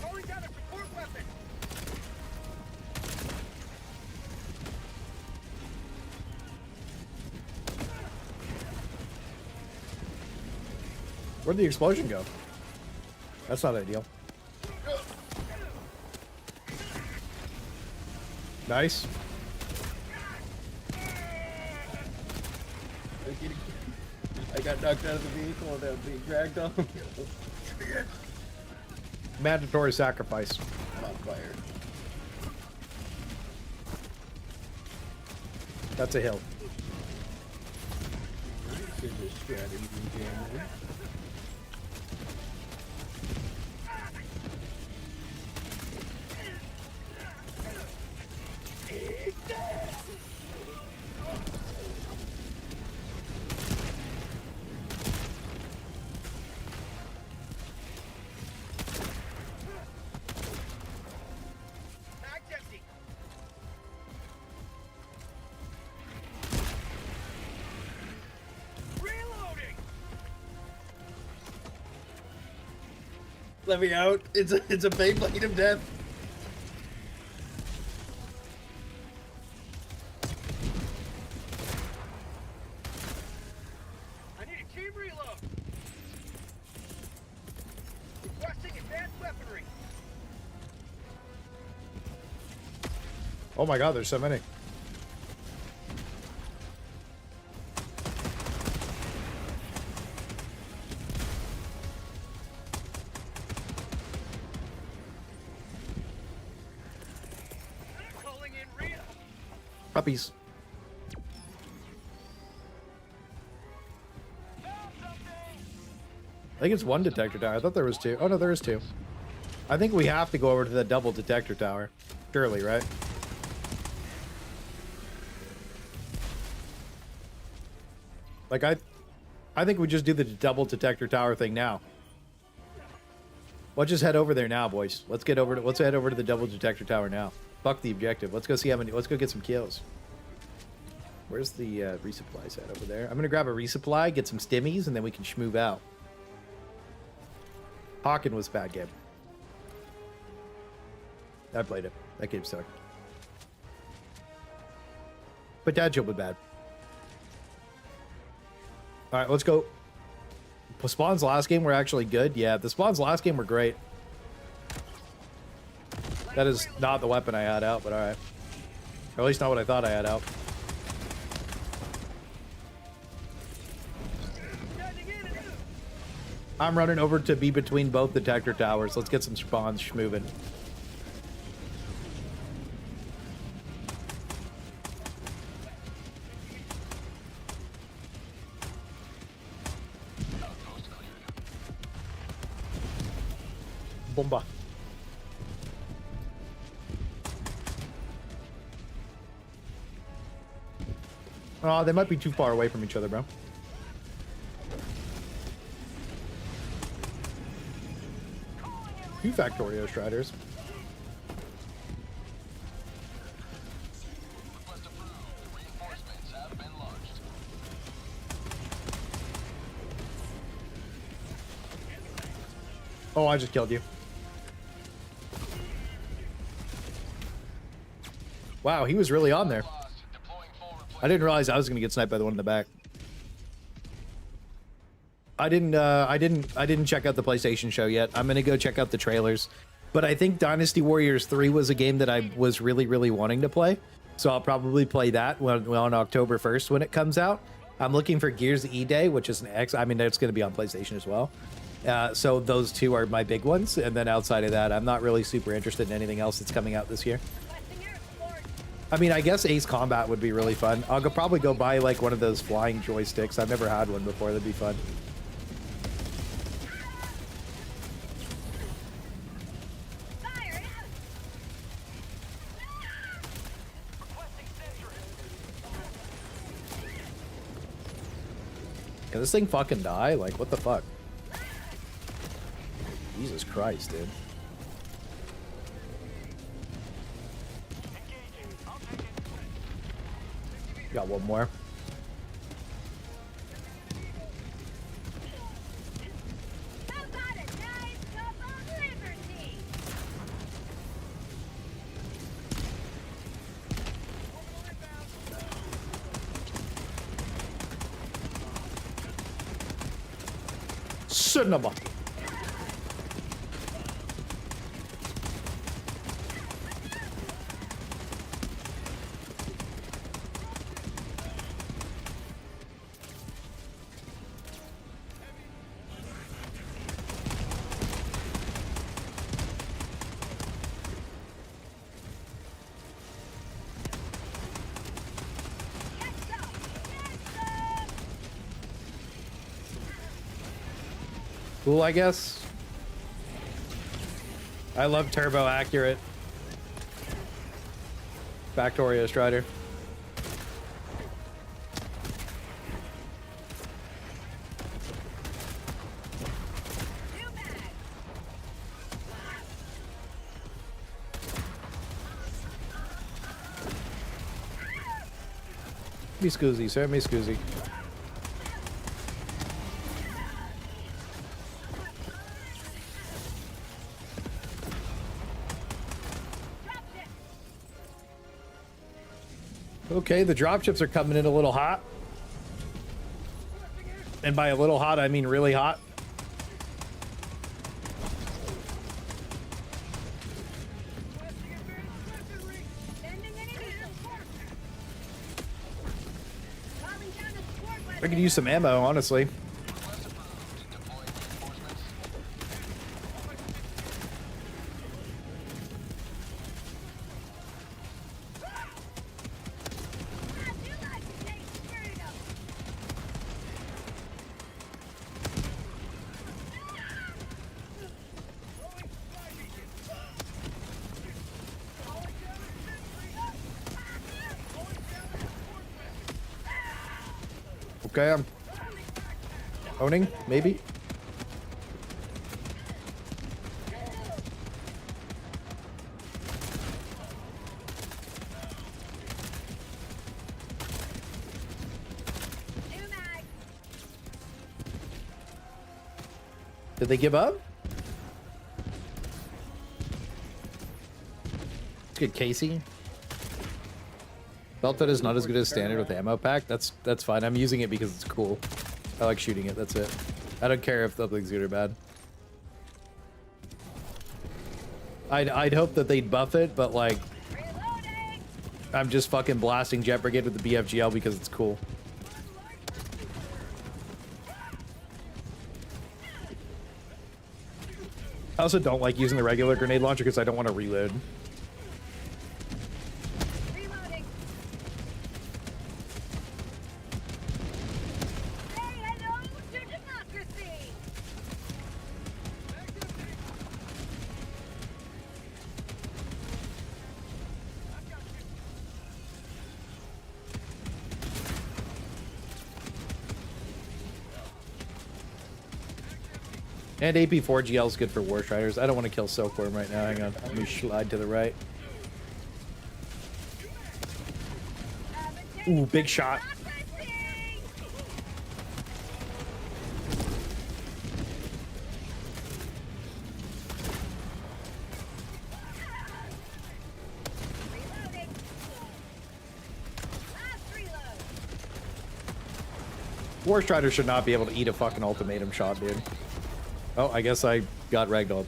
Calling down a support weapon. Where'd the explosion go? That's not ideal. Nice. I got knocked out of the vehicle and I'm being dragged off. Mandatory sacrifice. I'm on fire. That's a hill. There's a strategy jam there. Let me out. It's a Beyblade of death. I need a team reload. Requesting advanced weaponry. Oh my god, there's so many. Calling in Rio. Puppies. I think it's one detector tower. I thought there was two. Oh no, there is two. I think we have to go over to the double detector tower. Surely, right? Like I think we just do the double detector tower thing now. Let's just head over there now, boys. Let's head over to the double detector tower now. Fuck the objective. Let's go see how many. Let's go get some kills. Where's the resupply set over there? I'm gonna grab a resupply, get some stimmies, and then we can schmove out. Hawken was a bad game. I played it. That game sucked. Potential but bad. All right, let's go. Spawn's last game were actually good. Yeah, the Spawn's last game were great. That is not the weapon I had out, but all right. Or at least not what I thought I had out. I'm running over to be between both detector towers. Let's get some spawns schmoving. Bomba. Oh, they might be too far away from each other, bro. Two Factorio Striders. Oh, I just killed you. Wow, he was really on there. I didn't realize I was going to get sniped by the one in the back. I didn't check out the PlayStation show yet. I'm going to go check out the trailers. But I think Dynasty Warriors 3 was a game that I was really, really wanting to play. So I'll probably play that on October 1st when it comes out. I'm looking for Gears E-Day, which is an I mean, it's going to be on PlayStation as well. So those two are my big ones. And then outside of that, I'm not really super interested in anything else that's coming out this year. I mean, I guess Ace Combat would be really fun. I'll probably go buy like one of those flying joysticks. I've never had one before. That'd be fun. Can this thing fucking die? Like, what the fuck? Jesus Christ, dude. Got one more. How about a nice cup of liberty? Cinema. Cool, I guess. I love turbo accurate. Factorio Strider. Me scoozy, sir, me scoozy. Okay, the dropships are coming in a little hot. And by a little hot, I mean really hot. I could use some ammo, honestly. Okay, I'm owning, maybe. Did they give up? Good, Casey. Belted is not as good as standard with ammo pack. That's fine. I'm using it because it's cool. I like shooting it. That's it. I don't care if something's good or bad. I'd hope that they'd buff it, but like, I'm just fucking blasting Jet Brigade with the BFGL because it's cool. I also don't like using the regular grenade launcher because I don't want to reload. And AP4GL is good for War Striders. I don't want to kill Silkworm right now. Hang on. Let me slide to the right. Ooh, big shot. War Strider should not be able to eat a fucking ultimatum shot, dude. Oh, I guess I got ragdolled.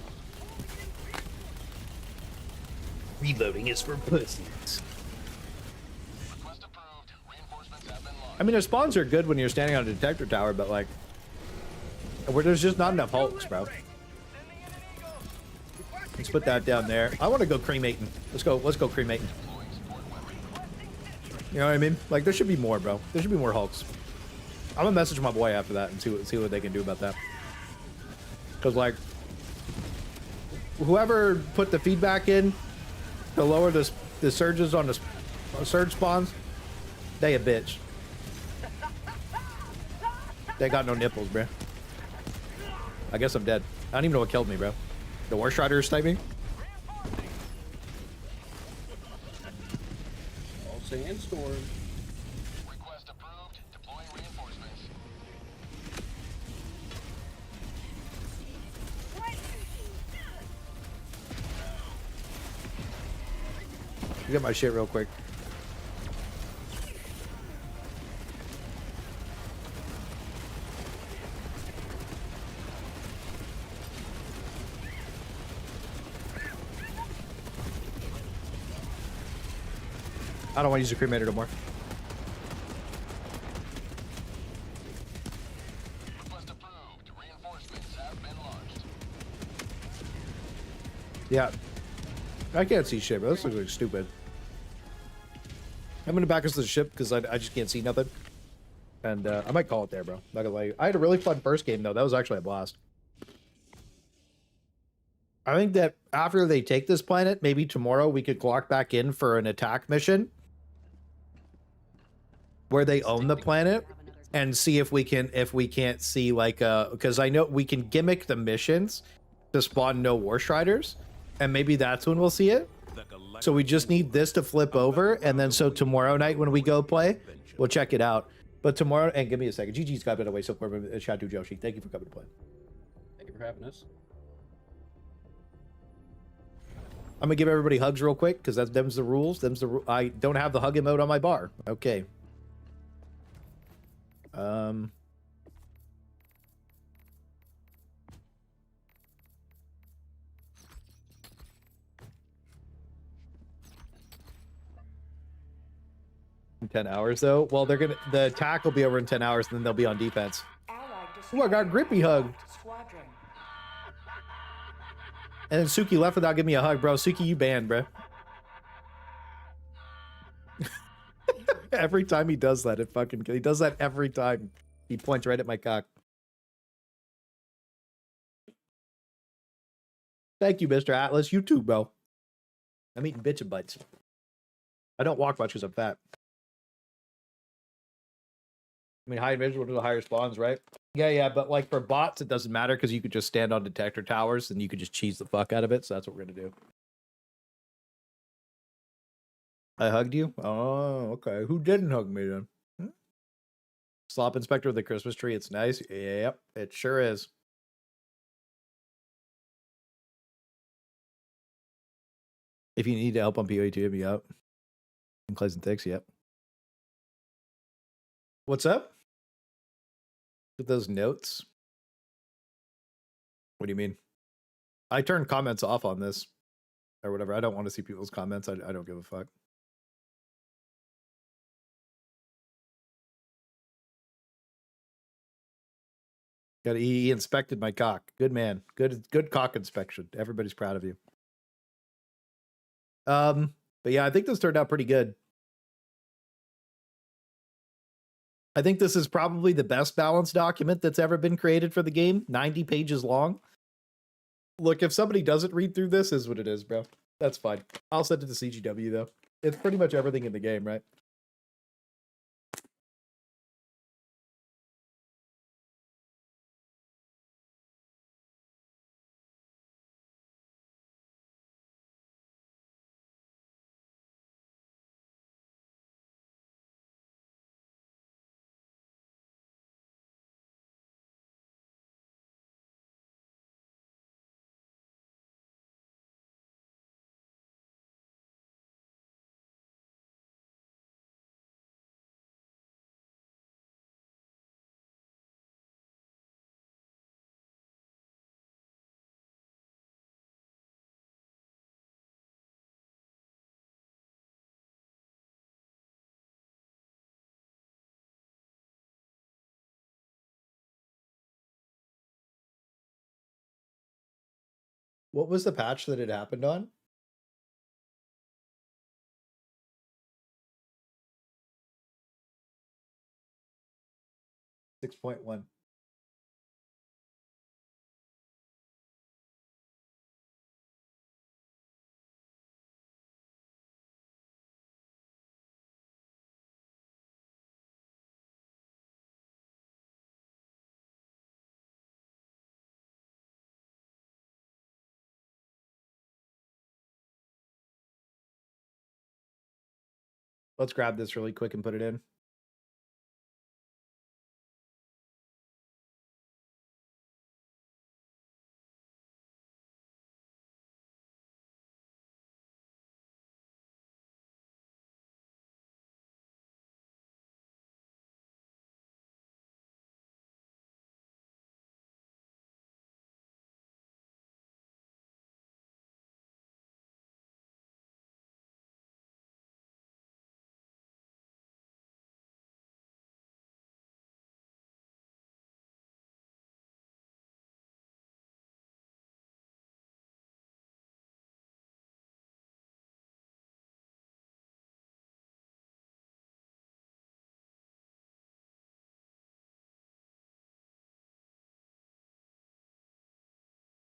Reloading is for pussies. I mean, their spawns are good when you're standing on a detector tower, but like, there's just not enough hulks, bro. Let's put that down there. I want to go cremating. Let's go cremating. You know what I mean? Like, there should be more, bro. There should be more hulks. I'm gonna message my boy after that and see what they can do about that. Because, like, whoever put the feedback in to lower the surges on the surge spawns, they a bitch. They got no nipples, bro. I guess I'm dead. I don't even know what killed me, bro. The War Strider is sniping? All sandstorm. Get my shit real quick. I don't want to use a cremator no more. Yeah. I can't see shit, but this looks like stupid. I'm gonna back us to the ship because I just can't see nothing. And I might call it there, bro. Not gonna lie. I had a really fun first game, though. That was actually a blast. I think that after they take this planet, maybe tomorrow we could clock back in for an attack mission where they own the planet and see if we can't see like because I know we can gimmick the missions to spawn no war striders, and maybe that's when we'll see it. So we just need this to flip over, and then so tomorrow night when we go play, we'll check it out. But tomorrow, and give me a second. GG's got been away so far. Shadu Joshi, thank you for coming to play. Thank you for having us. I'm gonna give everybody hugs real quick because them's the rules. I don't have the hug emote on my bar. Okay. 10 hours though. Well, the attack will be over in 10 hours, and then they'll be on defense. Oh, I got Grippy hug. And then Suki left without giving me a hug, bro. Suki, you banned, bro. Every time he does that, he does that every time. He points right at my cock. Thank you, Mr. Atlas. You too, bro. I'm eating bitch and bites. I don't walk much because I'm fat. I mean, high invisible to the higher spawns, right? Yeah, but like for bots, it doesn't matter because you could just stand on detector towers and you could just cheese the fuck out of it. So that's what we're gonna do. I hugged you? Oh, okay. Who didn't hug me then? Slop Inspector of the Christmas tree. It's nice. Yep, it sure is. If you need help on PoE2, hit me up. And Claysthetics, yep. What's up? With those notes? What do you mean? I turned comments off on this. Or whatever. I don't want to see people's comments. I don't give a fuck. He inspected my cock. Good man. Good cock inspection. Everybody's proud of you. But yeah, I think this turned out pretty good. I think this is probably the best balanced document that's ever been created for the game. 90 pages long. Look, if somebody doesn't read through this, is what it is, bro. That's fine. I'll send it to CGW, though. It's pretty much everything in the game, right? What was the patch that it happened on? Six 6.1. Let's grab this really quick and put it in.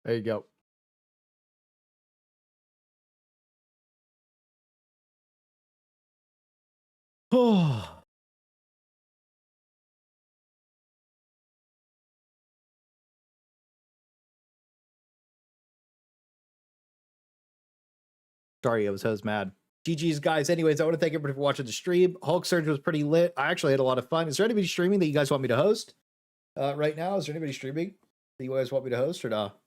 There you go. Oh. Sorry, I was mad. GG's, guys. Anyways, I want to thank everybody for watching the stream. Hulk Surge was pretty lit. I actually had a lot of fun. Is there anybody streaming that you guys want me to host right now? Is there anybody streaming that you guys want me to host or not?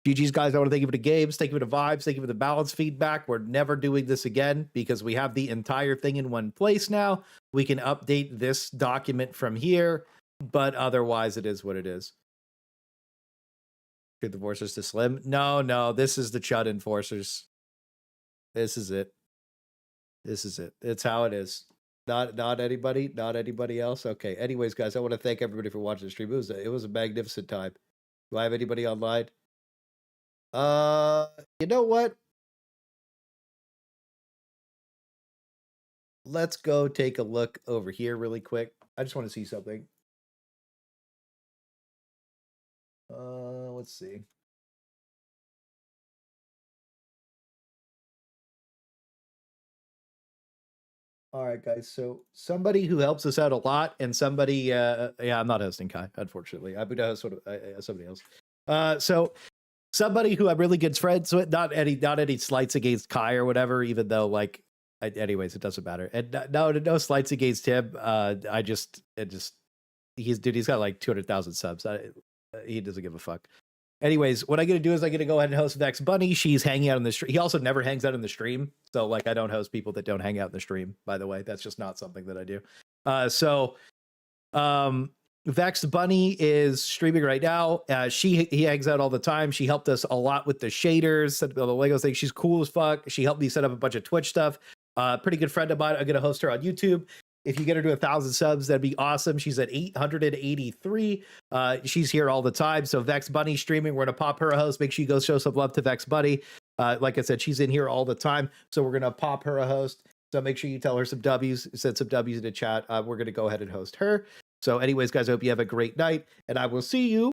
GG's, guys. I want to thank you for the games. Thank you for the vibes. Thank you for the balance feedback. We're never doing this again because we have the entire thing in one place now. We can update this document from here, but otherwise it is what it is. Should the Enforcers to Slim? No. This is the Chud Enforcers. This is it. This is it. It's how it is. Not anybody else. Okay. Anyways, guys, I want to thank everybody for watching the stream. It was a magnificent time. Do I have anybody online? You know what? Let's go take a look over here really quick. I just want to see something. Let's see. All right, guys. So somebody who helps us out a lot, and somebody, yeah, I'm not hosting Kai, unfortunately. I'm gonna host somebody else. So somebody who I'm really good friends with, not any slights against Kai or whatever, even though like, anyways, it doesn't matter. And no slights against him. He's got like 200,000 subs. He doesn't give a fuck. Anyways, what I'm going to do is I'm going to go ahead and host Vex Bunny. She's hanging out in the stream. He also never hangs out in the stream. So, like, I don't host people that don't hang out in the stream, by the way. That's just not something that I do. Vex Bunny is streaming right now. He hangs out all the time. She helped us a lot with the shaders, the Lego thing. She's cool as fuck. She helped me set up a bunch of Twitch stuff. Pretty good friend of mine. I'm going to host her on YouTube. If you get her to 1,000 subs, that'd be awesome. She's at 883. She's here all the time. So Vex Bunny streaming. We're going to pop her a host. Make sure you go show some love to Vex Bunny. Like I said, she's in here all the time. So we're going to pop her a host. So make sure you tell her some W's, send some W's in the chat. We're going to go ahead and host her. So anyways, guys, I hope you have a great night. And I will see you